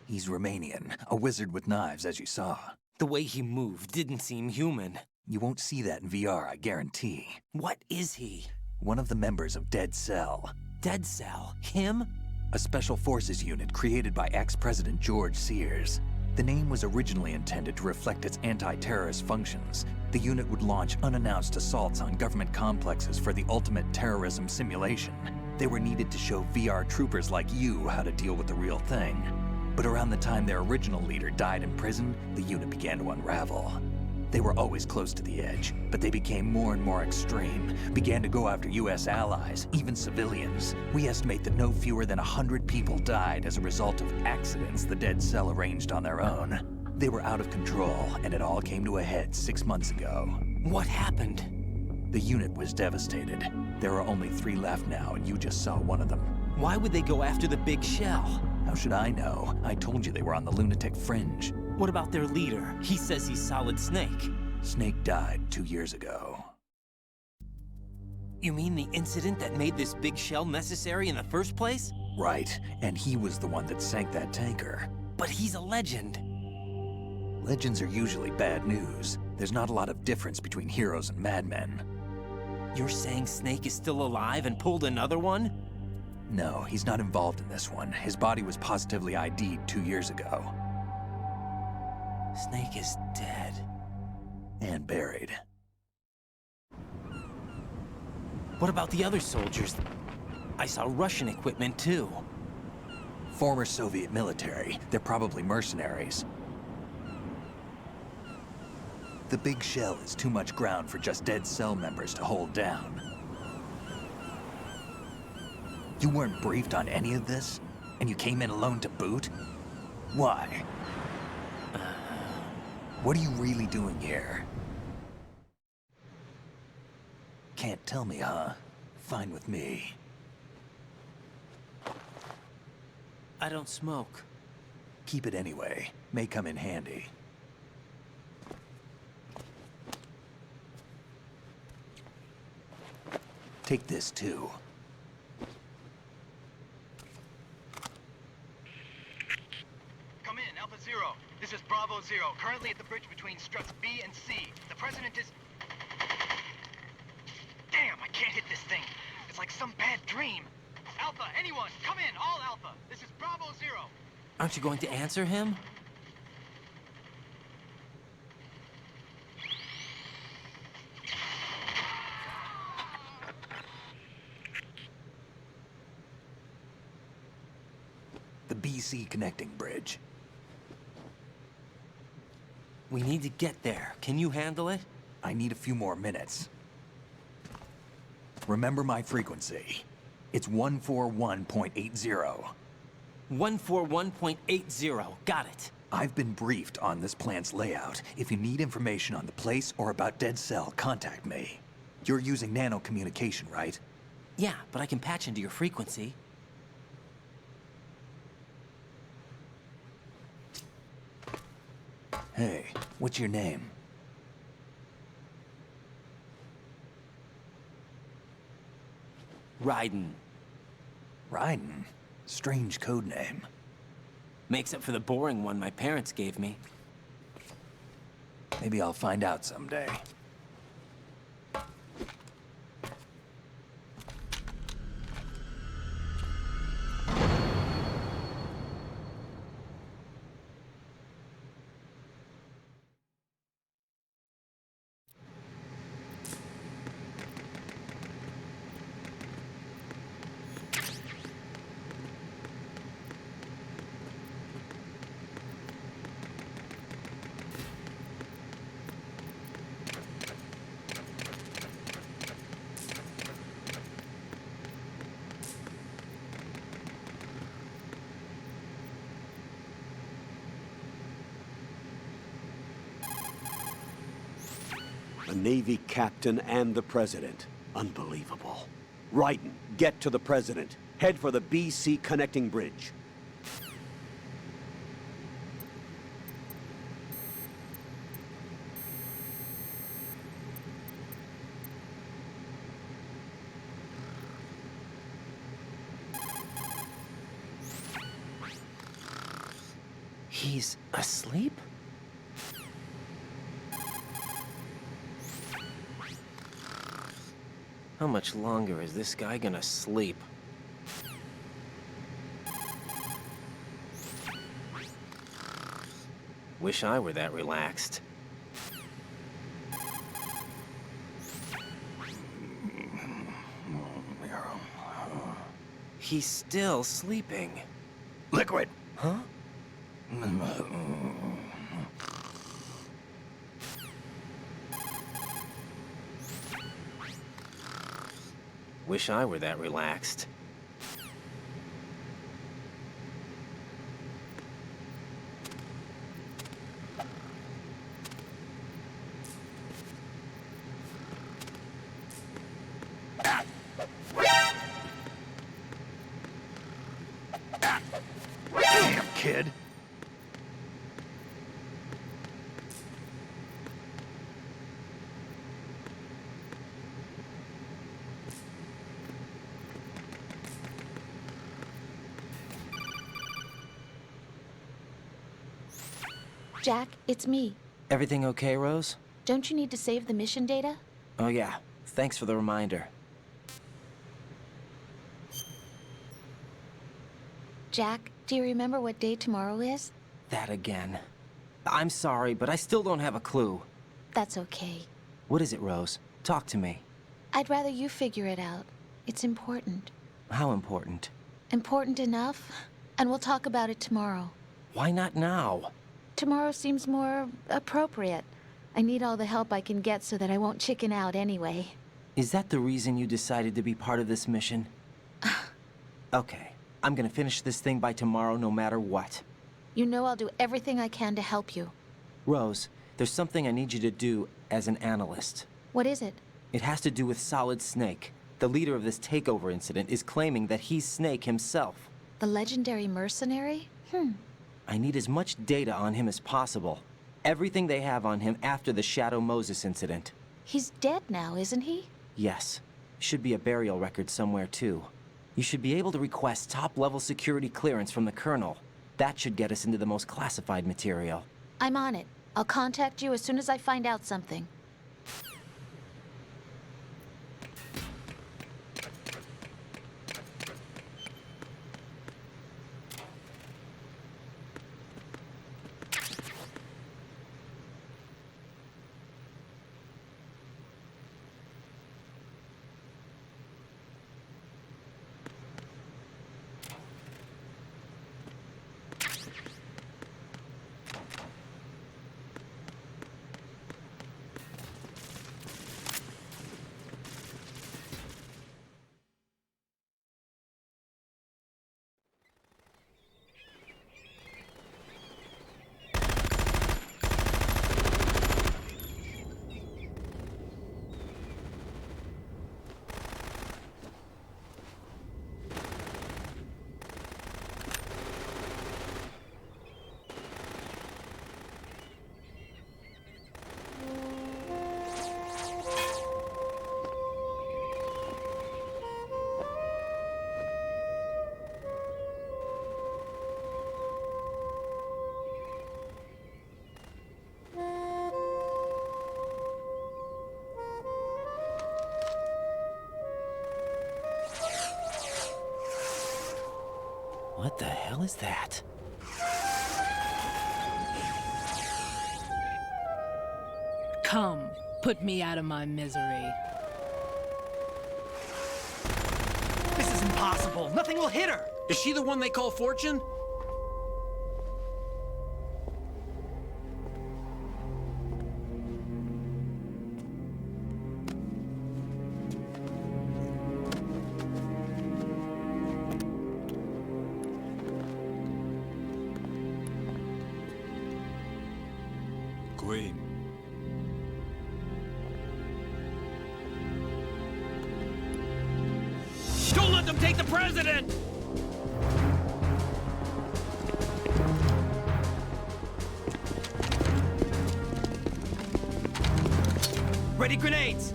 He's Romanian, a wizard with knives, as you saw. The way he moved didn't seem human. You won't see that in VR, I guarantee. What is he? One of the members of Dead Cell. Dead Cell? Him? A special forces unit created by ex-President George Sears. The name was originally intended to reflect its anti-terrorist functions. The unit would launch unannounced assaults on government complexes for the ultimate terrorism simulation. They were needed to show VR troopers like you how to deal with the real thing. But around the time their original leader died in prison, the unit began to unravel. They were always close to the edge, but they became more and more extreme, began to go after US allies, even civilians. We estimate that no fewer than 100 people died as a result of accidents the Dead Cell arranged on their own. They were out of control, and it all came to a head 6 months ago. What happened? The unit was devastated. There are only 3 left now, and you just saw one of them. Why would they go after the big shell? How should I know? I told you they were on the lunatic fringe. What about their leader? He says he's Solid Snake. Snake died 2 years ago. You mean the incident that made this big shell necessary in the first place? Right, and he was the one that sank that tanker. But he's a legend. Legends are usually bad news. There's not a lot of difference between heroes and madmen. You're saying Snake is still alive and pulled another one? No, he's not involved in this one. His body was positively ID'd 2 years ago. Snake is dead. And buried. What about the other soldiers? I saw Russian equipment too. Former Soviet military. They're probably mercenaries. The big shell is too much ground for just Dead Cell members to hold down. You weren't briefed on any of this? And you came in alone to boot? Why? What are you really doing here? Can't tell me, huh? Fine with me. I don't smoke. Keep it anyway. May come in handy. Take this, too. Come in, Alpha Zero. This is Bravo Zero, currently at the bridge between struts B and C. The President is... Damn, I can't hit this thing. It's like some bad dream. Alpha, anyone, come in, all Alpha. This is Bravo Zero. Aren't you going to answer him? The BC connecting bridge. We need to get there. Can you handle it? I need a few more minutes. Remember my frequency. It's 141.80. 141.80. Got it. I've been briefed on this plant's layout. If you need information on the place or about Dead Cell, contact me. You're using nano communication, right? Yeah, but I can patch into your frequency. Hey, what's your name? Raiden. Raiden? Strange code name. Makes up for the boring one my parents gave me. Maybe I'll find out someday. A Navy captain and the president. Unbelievable. Raiden, get to the president. Head for the BC connecting bridge. He's asleep? How much longer is this guy gonna sleep? Wish I were that relaxed. He's still sleeping. Liquid. Huh? Wish I were that relaxed. Damn, kid. Jack, it's me. Everything okay, Rose? Don't you need to save the mission data? Oh yeah, thanks for the reminder. Jack, do you remember what day tomorrow is? That again. I'm sorry, but I still don't have a clue. That's okay. What is it, Rose? Talk to me. I'd rather you figure it out. It's important. How important? Important enough, and we'll talk about it tomorrow. Why not now? Tomorrow seems more appropriate. I need all the help I can get so that I won't chicken out anyway. Is that the reason you decided to be part of this mission? Okay, I'm gonna finish this thing by tomorrow no matter what. You know I'll do everything I can to help you. Rose, there's something I need you to do as an analyst. What is it? It has to do with Solid Snake. The leader of this takeover incident is claiming that he's Snake himself. The legendary mercenary? I need as much data on him as possible. Everything they have on him after the Shadow Moses incident. He's dead now, isn't he? Yes. Should be a burial record somewhere, too. You should be able to request top-level security clearance from the Colonel. That should get us into the most classified material. I'm on it. I'll contact you as soon as I find out something. What the hell is that? Come, put me out of my misery. This is impossible. Nothing will hit her. Is she the one they call Fortune? Take the president! Ready grenades!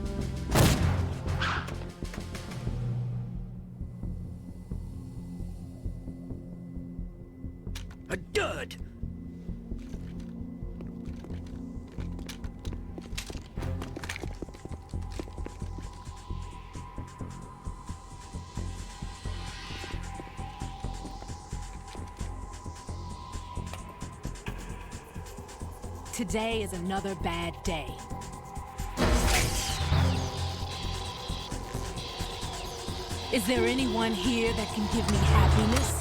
A dud! Today is another bad day. Is there anyone here that can give me happiness?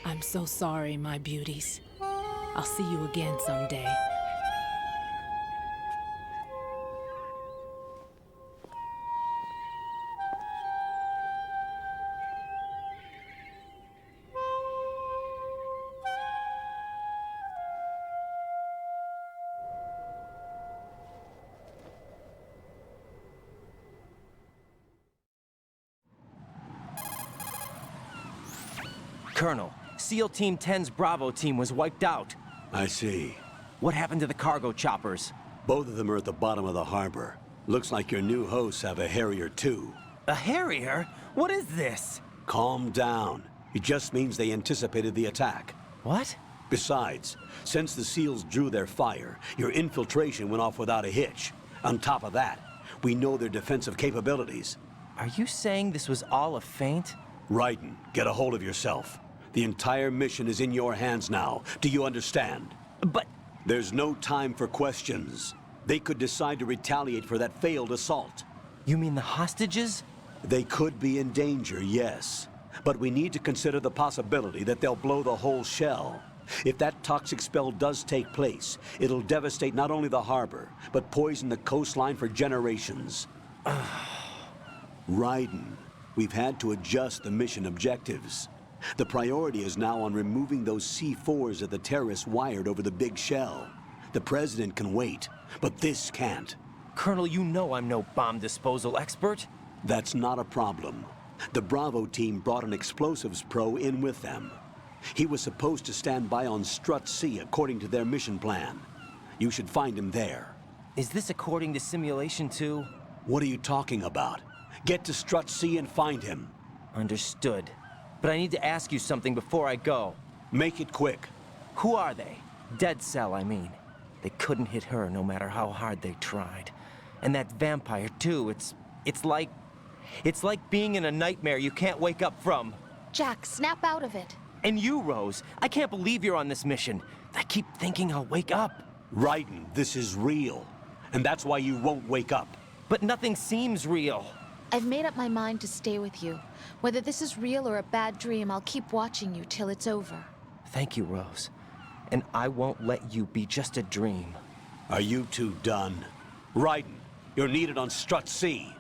I'm so sorry, my beauties. I'll see you again someday. Colonel, SEAL Team 10's Bravo team was wiped out. I see. What happened to the cargo choppers? Both of them are at the bottom of the harbor. Looks like your new hosts have a Harrier too. A Harrier? What is this? Calm down. It just means they anticipated the attack. What? Besides, since the SEALs drew their fire, your infiltration went off without a hitch. On top of that, we know their defensive capabilities. Are you saying this was all a feint? Raiden, get a hold of yourself. The entire mission is in your hands now. Do you understand? But... There's no time for questions. They could decide to retaliate for that failed assault. You mean the hostages? They could be in danger, yes. But we need to consider the possibility that they'll blow the whole shell. If that toxic spell does take place, it'll devastate not only the harbor, but poison the coastline for generations. Raiden, we've had to adjust the mission objectives. The priority is now on removing those C4s that the terrorists wired over the big shell. The President can wait, but this can't. Colonel, you know I'm no bomb disposal expert. That's not a problem. The Bravo team brought an explosives pro in with them. He was supposed to stand by on Strut C according to their mission plan. You should find him there. Is this according to simulation too? What are you talking about? Get to Strut C and find him. Understood. But I need to ask you something before I go. Make it quick. Who are they? Dead Cell, I mean. They couldn't hit her no matter how hard they tried. And that vampire too, it's like being in a nightmare you can't wake up from. Jack, snap out of it. And you, Rose, I can't believe you're on this mission. I keep thinking I'll wake up. Raiden, this is real. And that's why you won't wake up. But nothing seems real. I've made up my mind to stay with you. Whether this is real or a bad dream, I'll keep watching you till it's over. Thank you, Rose. And I won't let you be just a dream. Are you two done? Raiden, you're needed on Strut C.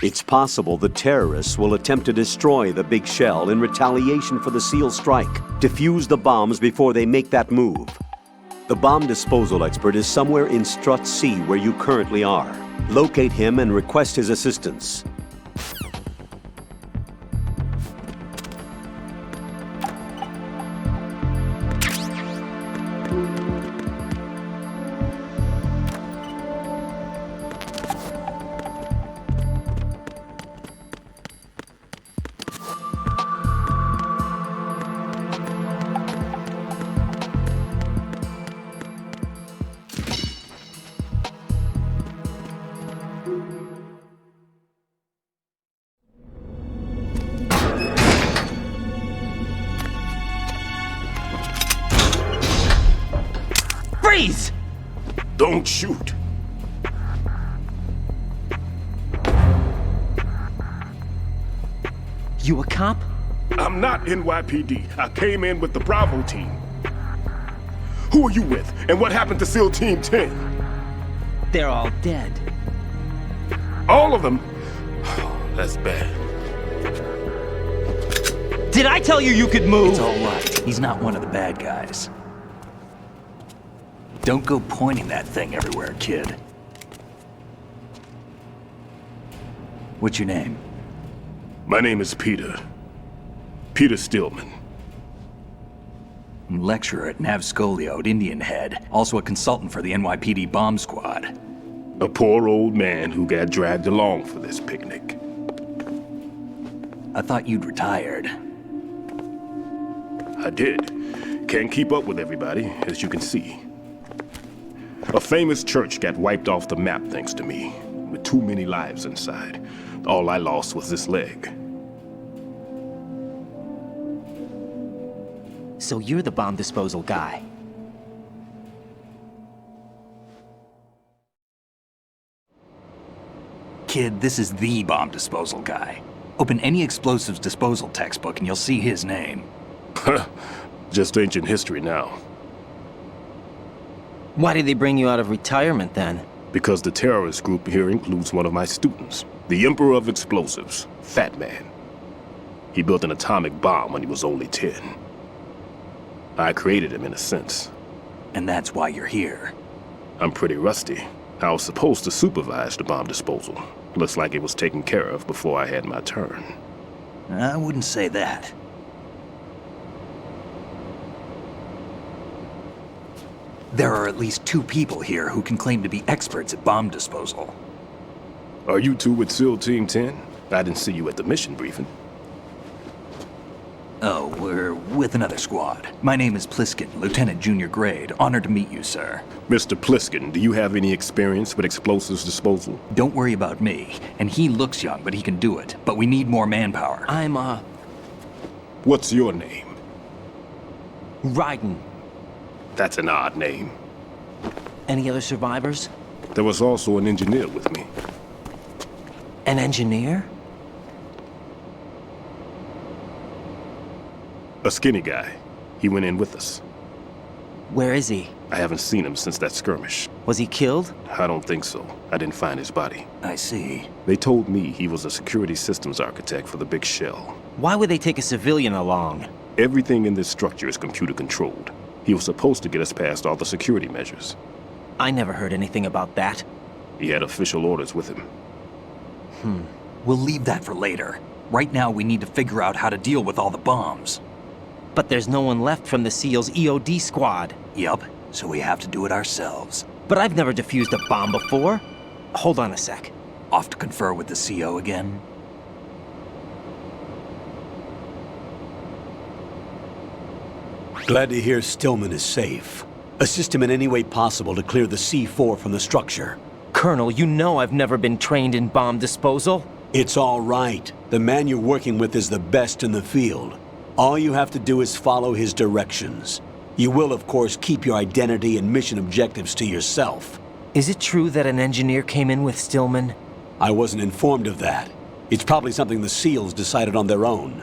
It's possible the terrorists will attempt to destroy the big shell in retaliation for the SEAL strike. Defuse the bombs before they make that move. The bomb disposal expert is somewhere in Strut C where you currently are. Locate him and request his assistance. Freeze! Don't shoot. You a cop? I'm not NYPD. I came in with the Bravo team. Who are you with? And what happened to SEAL Team 10? They're all dead. All of them? Oh, that's bad. Did I tell you you could move? It's all right. He's not one of the bad guys. Don't go pointing that thing everywhere, kid. What's your name? My name is Peter. Peter Stillman. Lecturer at Navscolio at Indian Head. Also a consultant for the NYPD bomb squad. A poor old man who got dragged along for this picnic. I thought you'd retired. I did. Can't keep up with everybody, as you can see. A famous church got wiped off the map thanks to me, with too many lives inside. All I lost was this leg. So you're the bomb disposal guy. Kid, this is the bomb disposal guy. Open any explosives disposal textbook and you'll see his name. Just ancient history now. Why did they bring you out of retirement then? Because the terrorist group here includes one of my students, the Emperor of Explosives, Fat Man. He built an atomic bomb when he was only 10. I created him in a sense. And that's why you're here. I'm pretty rusty. I was supposed to supervise the bomb disposal. Looks like it was taken care of before I had my turn. I wouldn't say that. There are at least 2 people here who can claim to be experts at bomb disposal. Are you 2 with SEAL Team 10? I didn't see you at the mission briefing. Oh, we're with another squad. My name is Pliskin, Lieutenant Junior Grade. Honored to meet you, sir. Mr. Pliskin, do you have any experience with explosives disposal? Don't worry about me. And he looks young, but he can do it. But we need more manpower. I'm, What's your name? Raiden. That's an odd name. Any other survivors? There was also an engineer with me. An engineer? A skinny guy. He went in with us. Where is he? I haven't seen him since that skirmish. Was he killed? I don't think so. I didn't find his body. I see. They told me he was a security systems architect for the big shell. Why would they take a civilian along? Everything in this structure is computer controlled. He was supposed to get us past all the security measures. I never heard anything about that. He had official orders with him. We'll leave that for later. Right now, we need to figure out how to deal with all the bombs. But there's no one left from the SEAL's EOD squad. Yup, so we have to do it ourselves. But I've never defused a bomb before. Hold on a sec. Off to confer with the CO again? Glad to hear Stillman is safe. Assist him in any way possible to clear the C4 from the structure. Colonel, you know I've never been trained in bomb disposal. It's all right. The man you're working with is the best in the field. All you have to do is follow his directions. You will, of course, keep your identity and mission objectives to yourself. Is it true that an engineer came in with Stillman? I wasn't informed of that. It's probably something the SEALs decided on their own.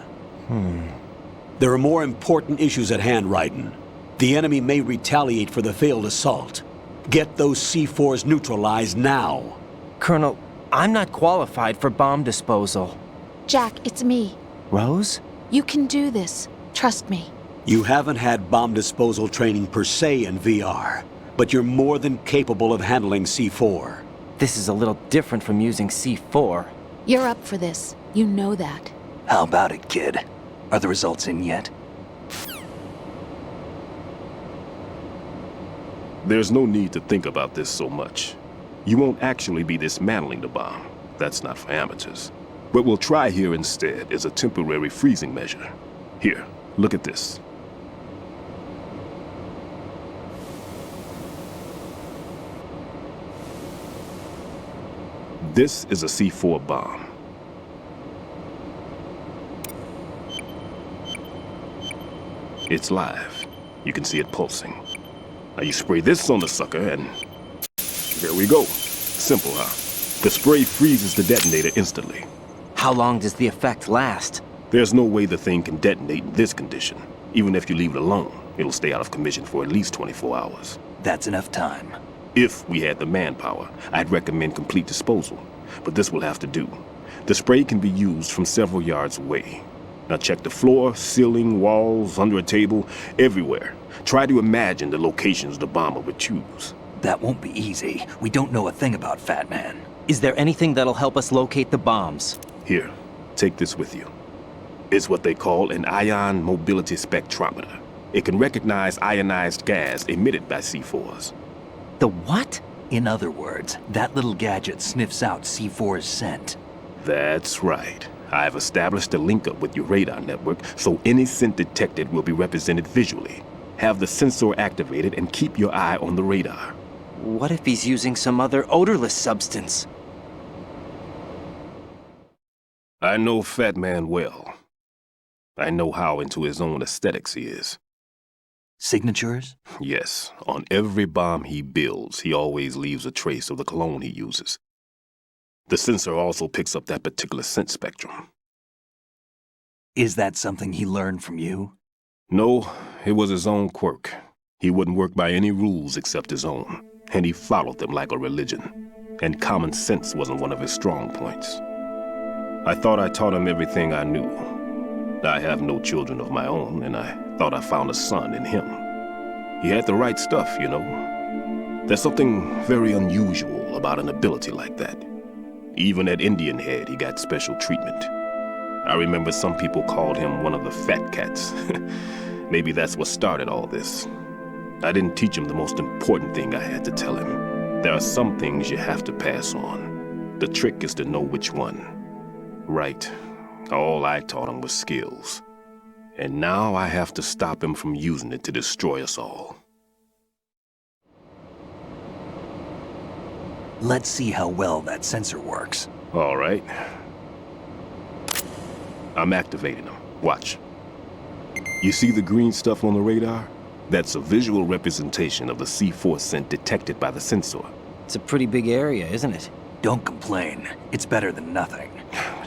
There are more important issues at hand, Raiden. The enemy may retaliate for the failed assault. Get those C4s neutralized now. Colonel, I'm not qualified for bomb disposal. Jack, it's me. Rose? You can do this. Trust me. You haven't had bomb disposal training per se in VR, but you're more than capable of handling C4. This is a little different from using C4. You're up for this. You know that. How about it, kid? Are the results in yet? There's no need to think about this so much. You won't actually be dismantling the bomb. That's not for amateurs. What we'll try here instead is a temporary freezing measure. Here, look at this. This is a C4 bomb. It's live. You can see it pulsing. Now you spray this on the sucker and... there we go. Simple, huh? The spray freezes the detonator instantly. How long does the effect last? There's no way the thing can detonate in this condition. Even if you leave it alone, it'll stay out of commission for at least 24 hours. That's enough time. If we had the manpower, I'd recommend complete disposal. But this will have to do. The spray can be used from several yards away. Now check the floor, ceiling, walls, under a table, everywhere. Try to imagine the locations the bomber would choose. That won't be easy. We don't know a thing about Fat Man. Is there anything that'll help us locate the bombs? Here, take this with you. It's what they call an ion mobility spectrometer. It can recognize ionized gas emitted by C4s. The what? In other words, that little gadget sniffs out C4's scent. That's right. I've established a link-up with your radar network, so any scent detected will be represented visually. Have the sensor activated and keep your eye on the radar. What if he's using some other odorless substance? I know Fat Man well. I know how into his own aesthetics he is. Signatures? Yes. On every bomb he builds, he always leaves a trace of the cologne he uses. The sensor also picks up that particular scent spectrum. Is that something he learned from you? No, it was his own quirk. He wouldn't work by any rules except his own, and he followed them like a religion. And common sense wasn't one of his strong points. I thought I taught him everything I knew. I have no children of my own, and I thought I found a son in him. He had the right stuff, you know. There's something very unusual about an ability like that. Even at Indian Head, he got special treatment. I remember some people called him one of the fat cats. Maybe that's what started all this. I didn't teach him the most important thing I had to tell him. There are some things you have to pass on. The trick is to know which one. Right. All I taught him was skills. And now I have to stop him from using it to destroy us all. Let's see how well that sensor works. All right. I'm activating them. Watch. You see the green stuff on the radar? That's a visual representation of the C4 scent detected by the sensor. It's a pretty big area, isn't it? Don't complain. It's better than nothing.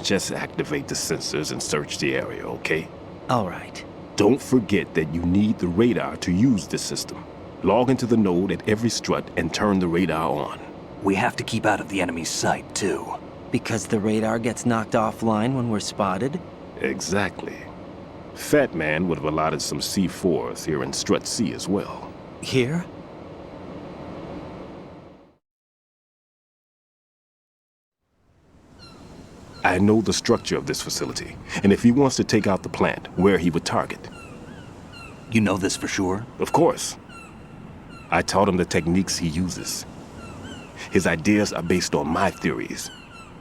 Just activate the sensors and search the area, okay? All right. Don't forget that you need the radar to use this system. Log into the node at every strut and turn the radar on. We have to keep out of the enemy's sight, too. Because the radar gets knocked offline when we're spotted? Exactly. Fat Man would have allotted some C4s here in Strut C as well. Here? I know the structure of this facility, and if he wants to take out the plant, where he would target. You know this for sure? Of course. I taught him the techniques he uses. His ideas are based on my theories.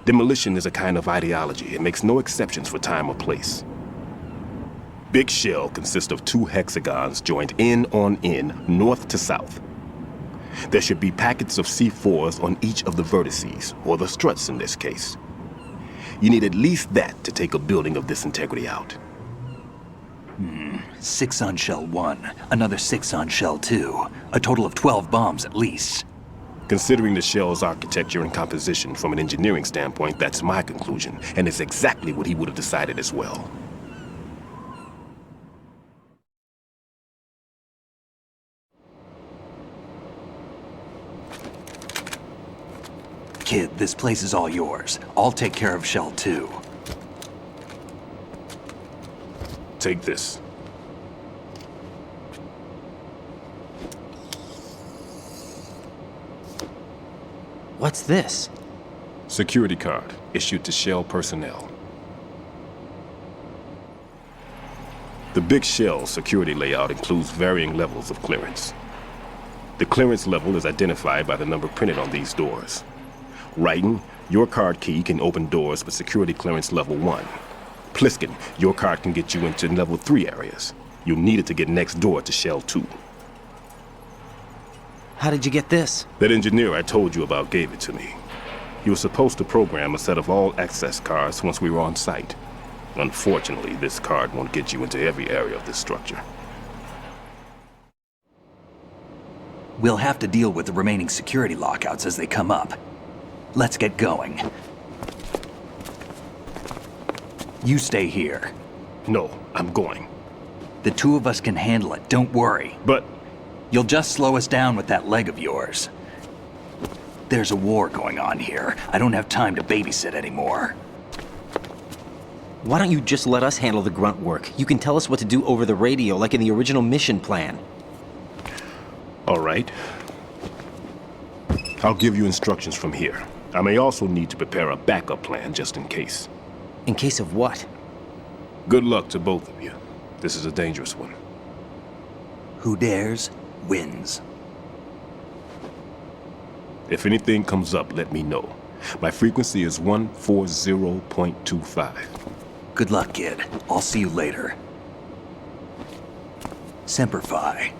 Demolition is a kind of ideology. It makes no exceptions for time or place. Big shell consists of 2 hexagons joined end on end, north to south. There should be packets of C4s on each of the vertices, or the struts in this case. You need at least that to take a building of this integrity out. 6 on shell 1, another 6 on shell 2. A total of 12 bombs at least. Considering the shell's architecture and composition from an engineering standpoint, that's my conclusion, and it's exactly what he would have decided as well. Kid, this place is all yours. I'll take care of Shell 2. Take this. What's this? Security card issued to Shell personnel. The Big Shell security layout includes varying levels of clearance. The clearance level is identified by the number printed on these doors. Writing, your card key can open doors with security clearance level 1. Pliskin, your card can get you into level 3 areas. You'll need it to get next door to Shell 2. How did you get this? That engineer I told you about gave it to me. He was supposed to program a set of all-access cards once we were on site. Unfortunately, this card won't get you into every area of this structure. We'll have to deal with the remaining security lockouts as they come up. Let's get going. You stay here. No, I'm going. The two of us can handle it, don't worry. But... You'll just slow us down with that leg of yours. There's a war going on here. I don't have time to babysit anymore. Why don't you just let us handle the grunt work? You can tell us what to do over the radio, like in the original mission plan. All right. I'll give you instructions from here. I may also need to prepare a backup plan just in case. In case of what? Good luck to both of you. This is a dangerous one. Who dares, wins. If anything comes up, let me know. My frequency is 140.25. Good luck, kid. I'll see you later. Semper Fi.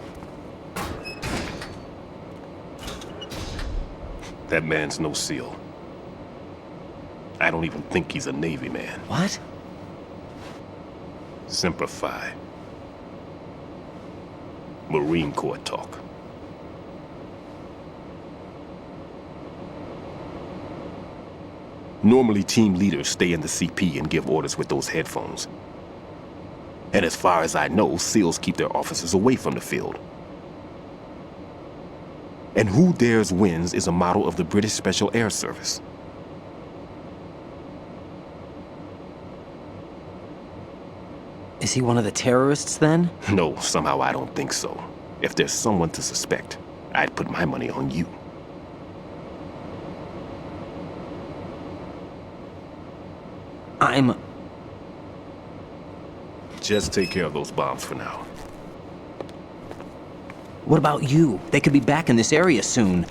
That man's no SEAL. I don't even think he's a Navy man. What? Semper Fi. Marine Corps talk. Normally, team leaders stay in the CP and give orders with those headphones. And as far as I know, SEALs keep their officers away from the field. And Who Dares Wins is a model of the British Special Air Service. Is he one of the terrorists, then? No, somehow I don't think so. If there's someone to suspect, I'd put my money on you. Just take care of those bombs for now. What about you? They could be back in this area soon.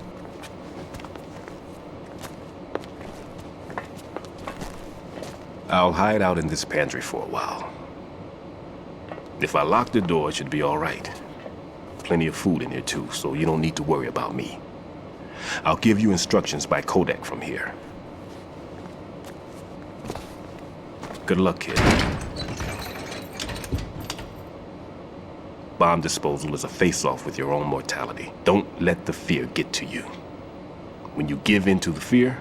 I'll hide out in this pantry for a while. If I lock the door, it should be all right. Plenty of food in here too, so you don't need to worry about me. I'll give you instructions by codec from here. Good luck, kid. Bomb disposal is a face-off with your own mortality. Don't let the fear get to you. When you give in to the fear,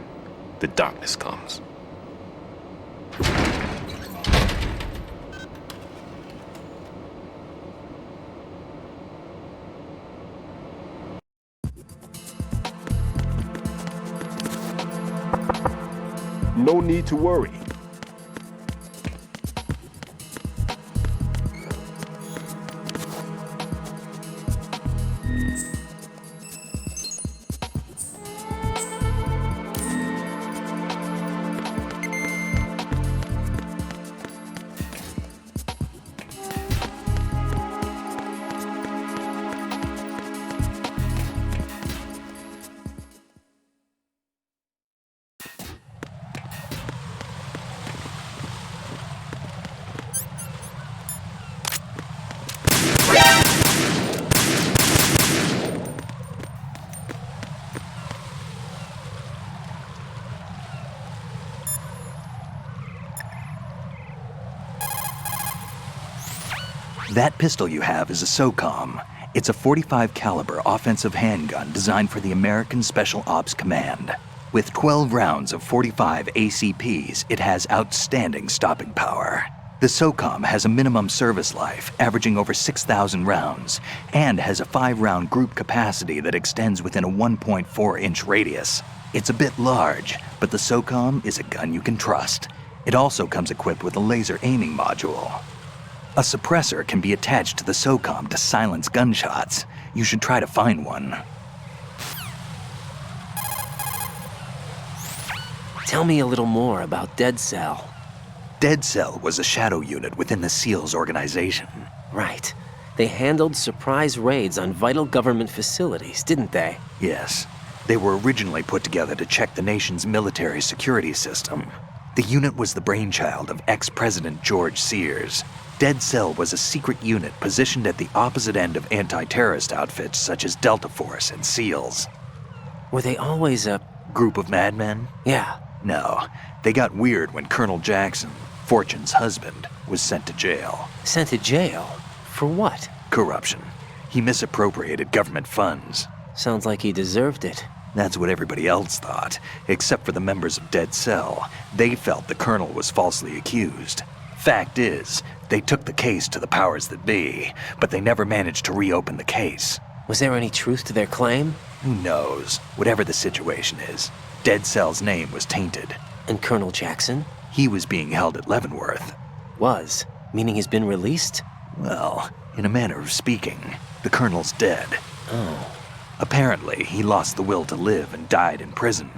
the darkness comes. No need to worry. That pistol you have is a SOCOM. It's a .45 caliber offensive handgun designed for the American Special Ops Command. With 12 rounds of .45 ACPs, it has outstanding stopping power. The SOCOM has a minimum service life, averaging over 6,000 rounds, and has a 5-round group capacity that extends within a 1.4-inch radius. It's a bit large, but the SOCOM is a gun you can trust. It also comes equipped with a laser aiming module. A suppressor can be attached to the SOCOM to silence gunshots. You should try to find one. Tell me a little more about Dead Cell. Dead Cell was a shadow unit within the SEALs organization. Right. They handled surprise raids on vital government facilities, didn't they? Yes. They were originally put together to check the nation's military security system. The unit was the brainchild of ex-President George Sears. Dead Cell was a secret unit positioned at the opposite end of anti-terrorist outfits such as Delta Force and SEALs. Were they always a group of madmen? Yeah. No. They got weird when Colonel Jackson, Fortune's husband, was sent to jail. Sent to jail? For what? Corruption. He misappropriated government funds. Sounds like he deserved it. That's what everybody else thought, except for the members of Dead Cell. They felt the colonel was falsely accused. Fact is, they took the case to the powers that be, but they never managed to reopen the case. Was there any truth to their claim? Who knows? Whatever the situation is, Dead Cell's name was tainted. And Colonel Jackson? He was being held at Leavenworth. Was? Meaning he's been released? Well, in a manner of speaking, the colonel's dead. Oh. Apparently, he lost the will to live and died in prison.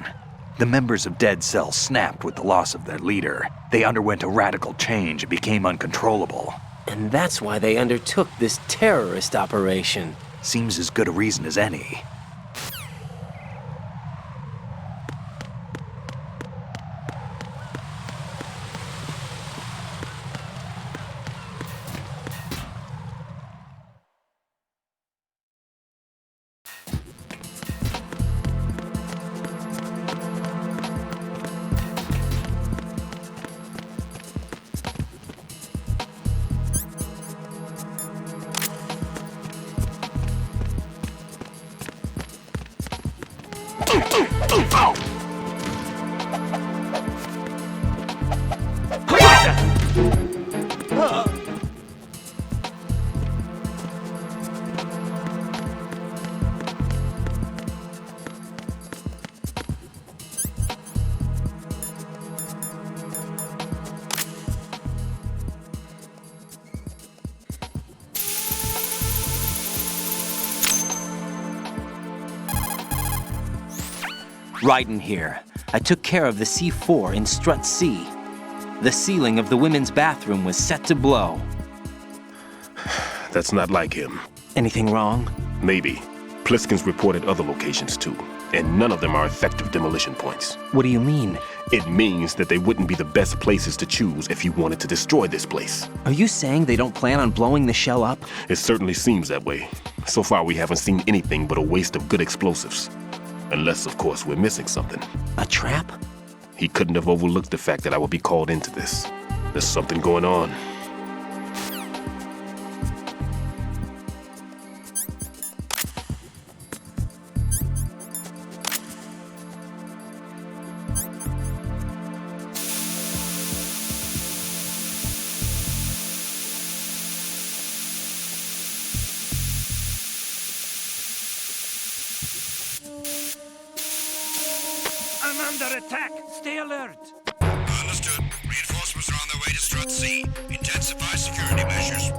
The members of Dead Cell snapped with the loss of their leader. They underwent a radical change and became uncontrollable. And that's why they undertook this terrorist operation. Seems as good a reason as any. Right in here. I took care of the C4 in Strut C. The ceiling of the women's bathroom was set to blow. That's not like him. Anything wrong? Maybe. Pliskin's reported other locations too, and none of them are effective demolition points. What do you mean? It means that they wouldn't be the best places to choose if you wanted to destroy this place. Are you saying they don't plan on blowing the shell up? It certainly seems that way. So far we haven't seen anything but a waste of good explosives. Unless, of course, we're missing something. A trap? He couldn't have overlooked the fact that I would be called into this. There's something going on. I'm under attack. Stay alert. Understood. Reinforcements are on their way to Strut C. Intensify security measures.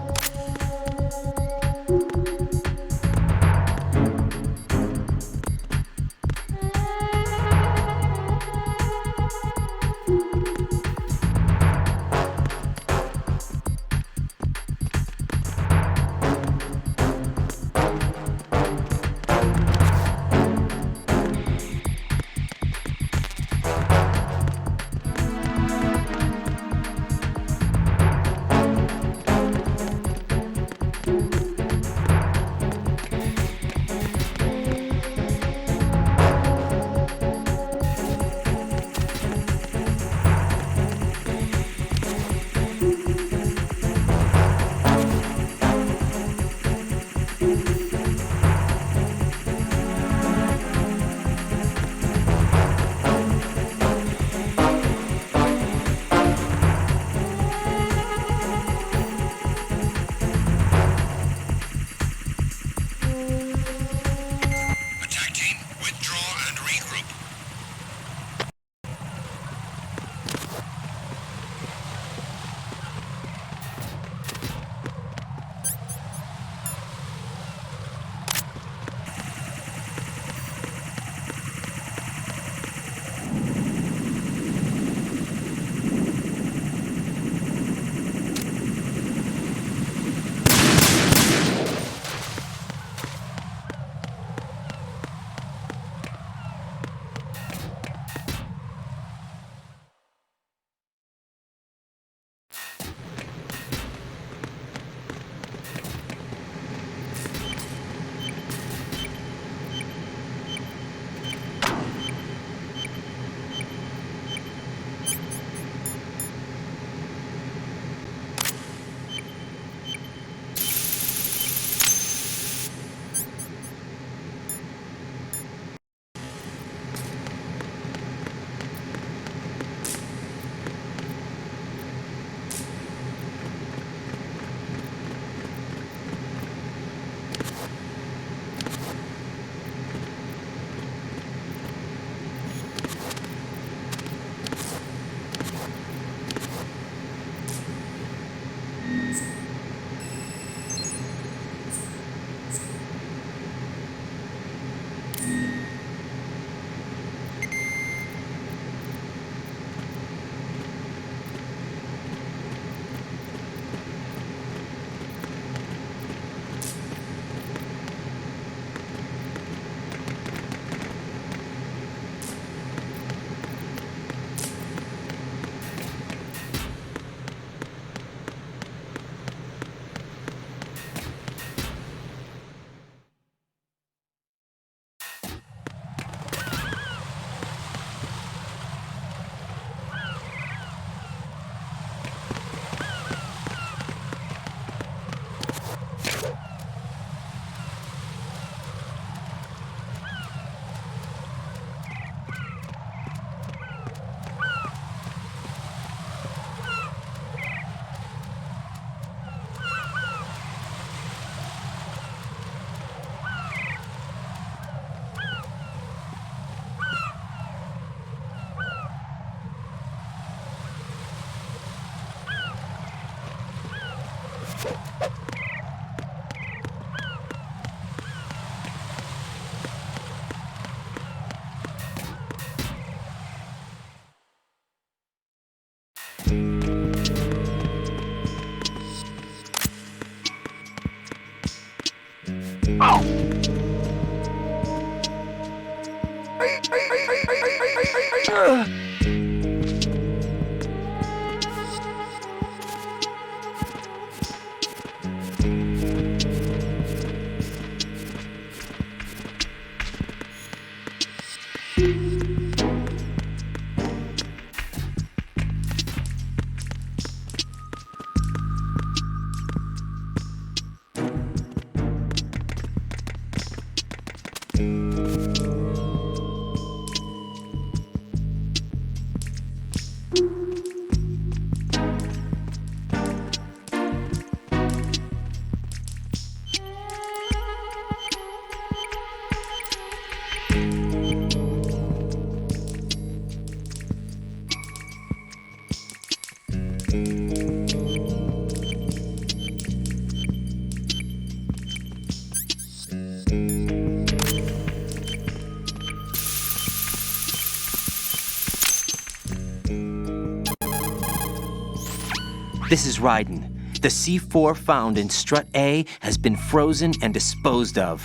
This is Ryden. The C4 found in strut A has been frozen and disposed of.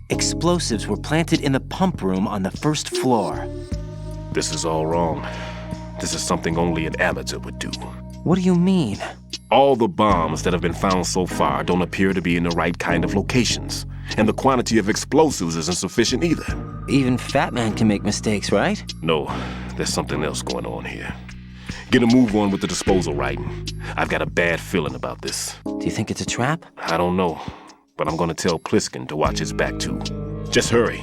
Explosives were planted in the pump room on the first floor. This is all wrong. This is something only an amateur would do. What do you mean? All the bombs that have been found so far don't appear to be in the right kind of locations. And the quantity of explosives isn't sufficient either. Even Fat Man can make mistakes, right? No, there's something else going on here. Get a move on with the disposal, Ryden. I've got a bad feeling about this. Do you think it's a trap? I don't know, but I'm gonna tell Pliskin to watch his back too. Just hurry.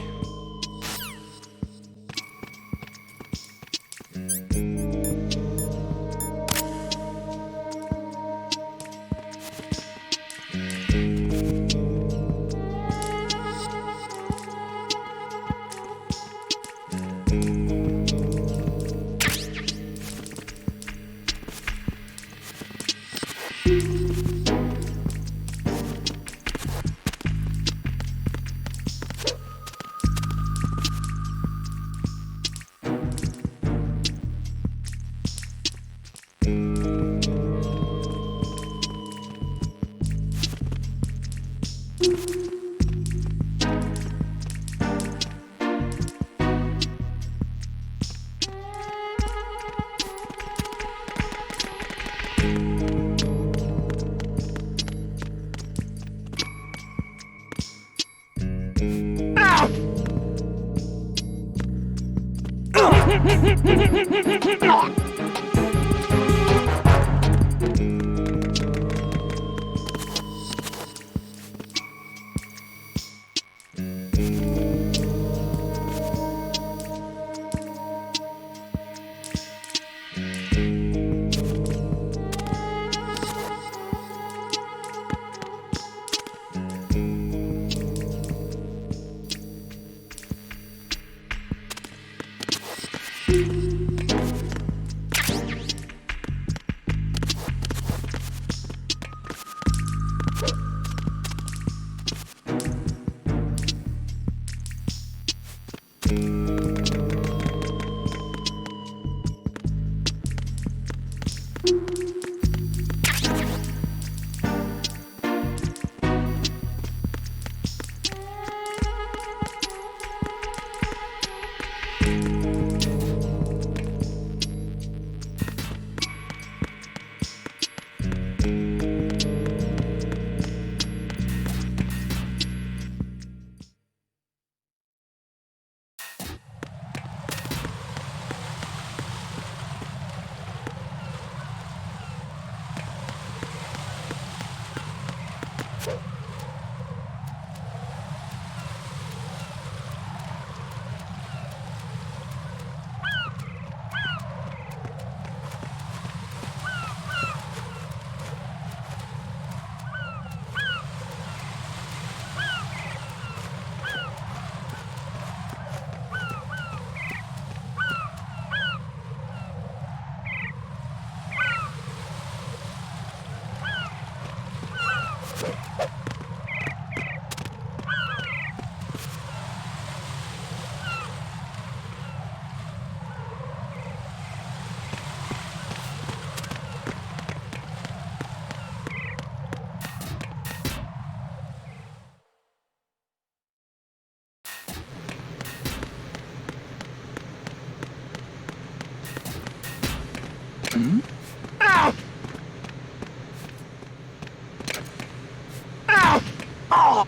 Ow! Ow! Oh!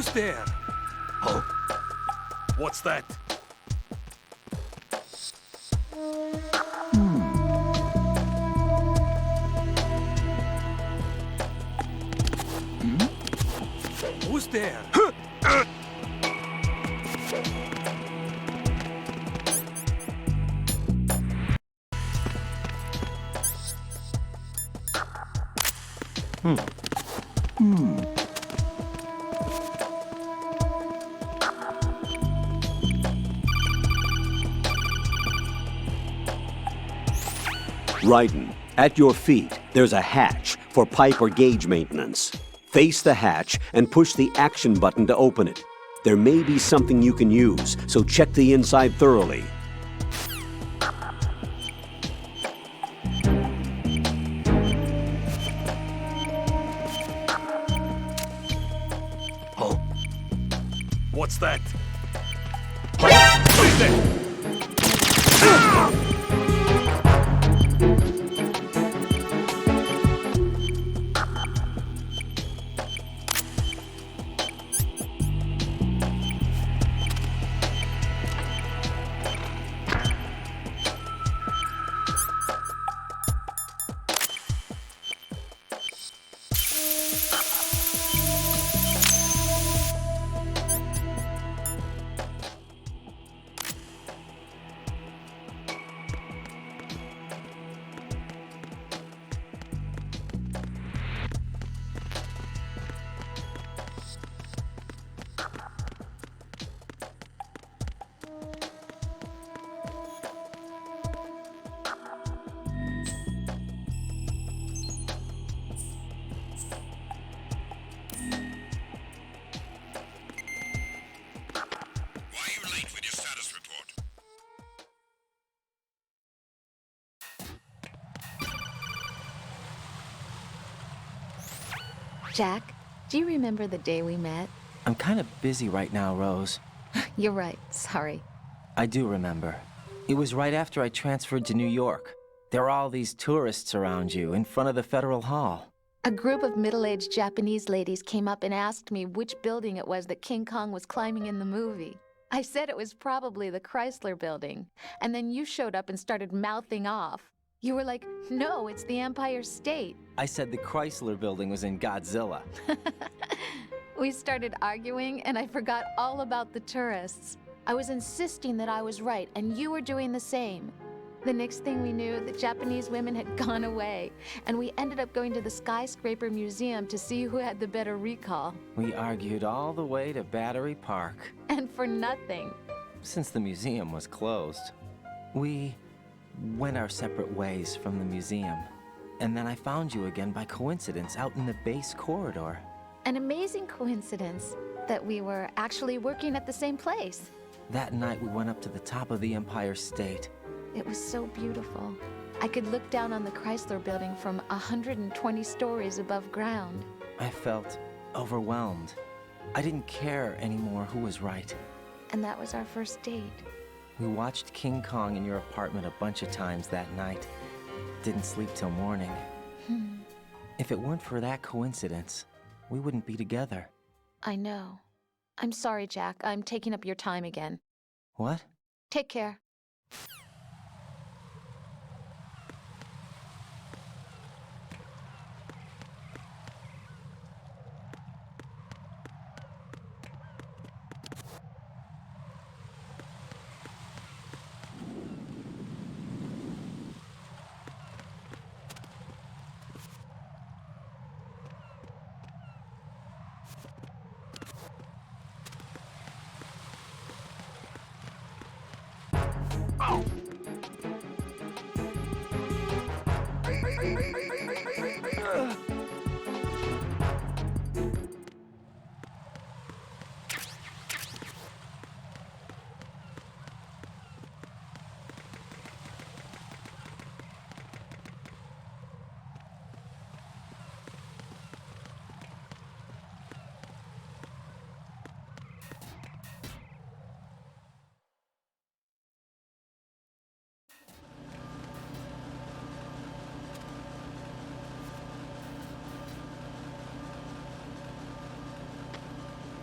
Who's there? Oh? What's that? Who's there? Raiden, at your feet, there's a hatch for pipe or gauge maintenance. Face the hatch and push the action button to open it. There may be something you can use, so check the inside thoroughly. Oh? What's that? What is it? Jack, do you remember the day we met? I'm kind of busy right now, Rose. You're right, sorry. I do remember. It was right after I transferred to New York. There were all these tourists around you in front of the Federal Hall. A group of middle-aged Japanese ladies came up and asked me which building it was that King Kong was climbing in the movie. I said it was probably the Chrysler building, and then you showed up and started mouthing off. You were like, no, it's the Empire State. I said the Chrysler building was in Godzilla. We started arguing, and I forgot all about the tourists. I was insisting that I was right, and you were doing the same. The next thing we knew, the Japanese women had gone away, and we ended up going to the Skyscraper Museum to see who had the better recall. We argued all the way to Battery Park. And for nothing. Since the museum was closed, we went our separate ways from the museum. And then I found you again by coincidence out in the base corridor. An amazing coincidence that we were actually working at the same place. That night we went up to the top of the Empire State. It was so beautiful. I could look down on the Chrysler building from 120 stories above ground. I felt overwhelmed. I didn't care anymore who was right. And that was our first date. We watched King Kong in your apartment a bunch of times that night. Didn't sleep till morning. If it weren't for that coincidence, we wouldn't be together. I know. I'm sorry, Jack. I'm taking up your time again. What? Take care.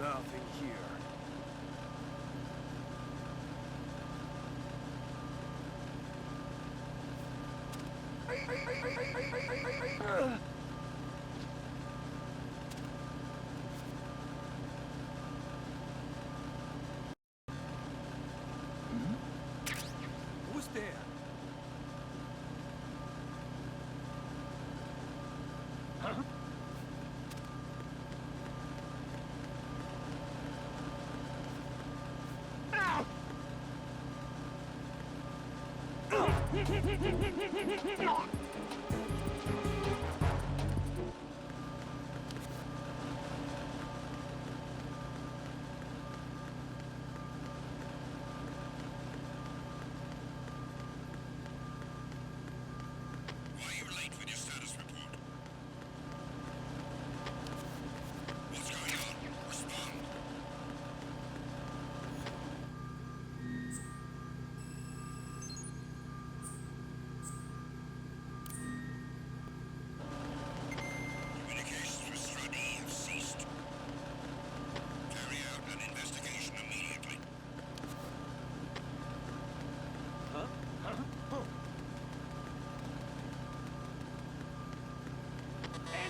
Nothing here. Who's there? Huh?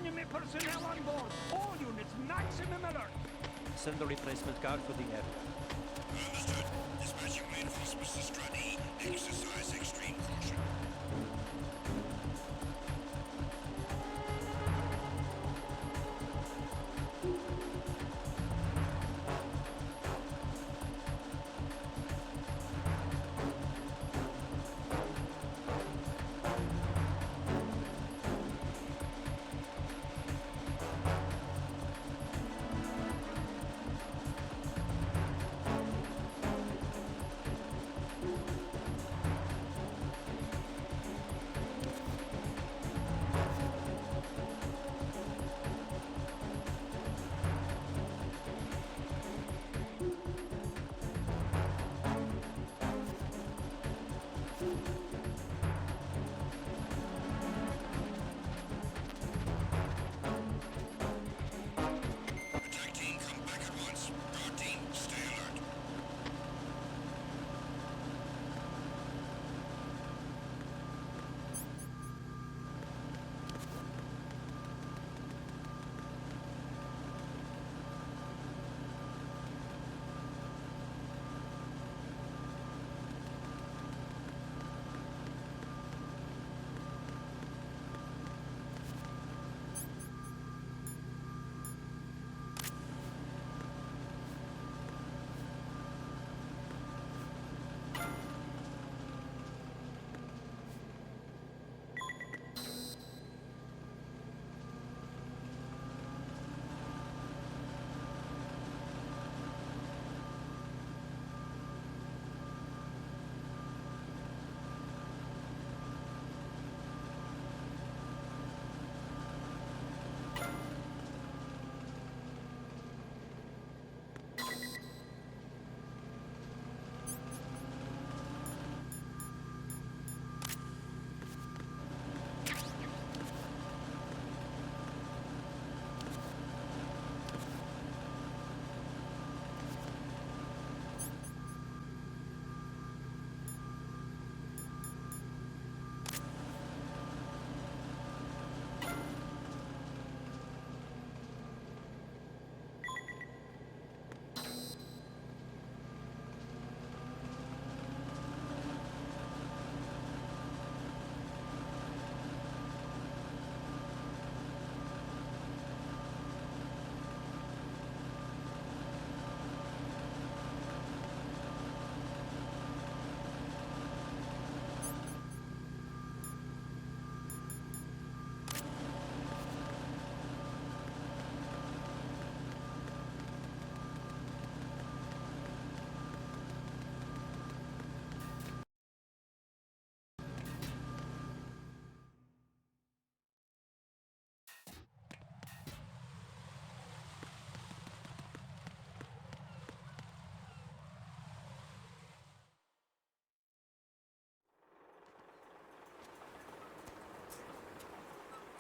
Enemy personnel on board. All units, maximum alert. Send the replacement guard for the area. Understood. Dispatching reinforcements to Stradi. Exercise extreme caution.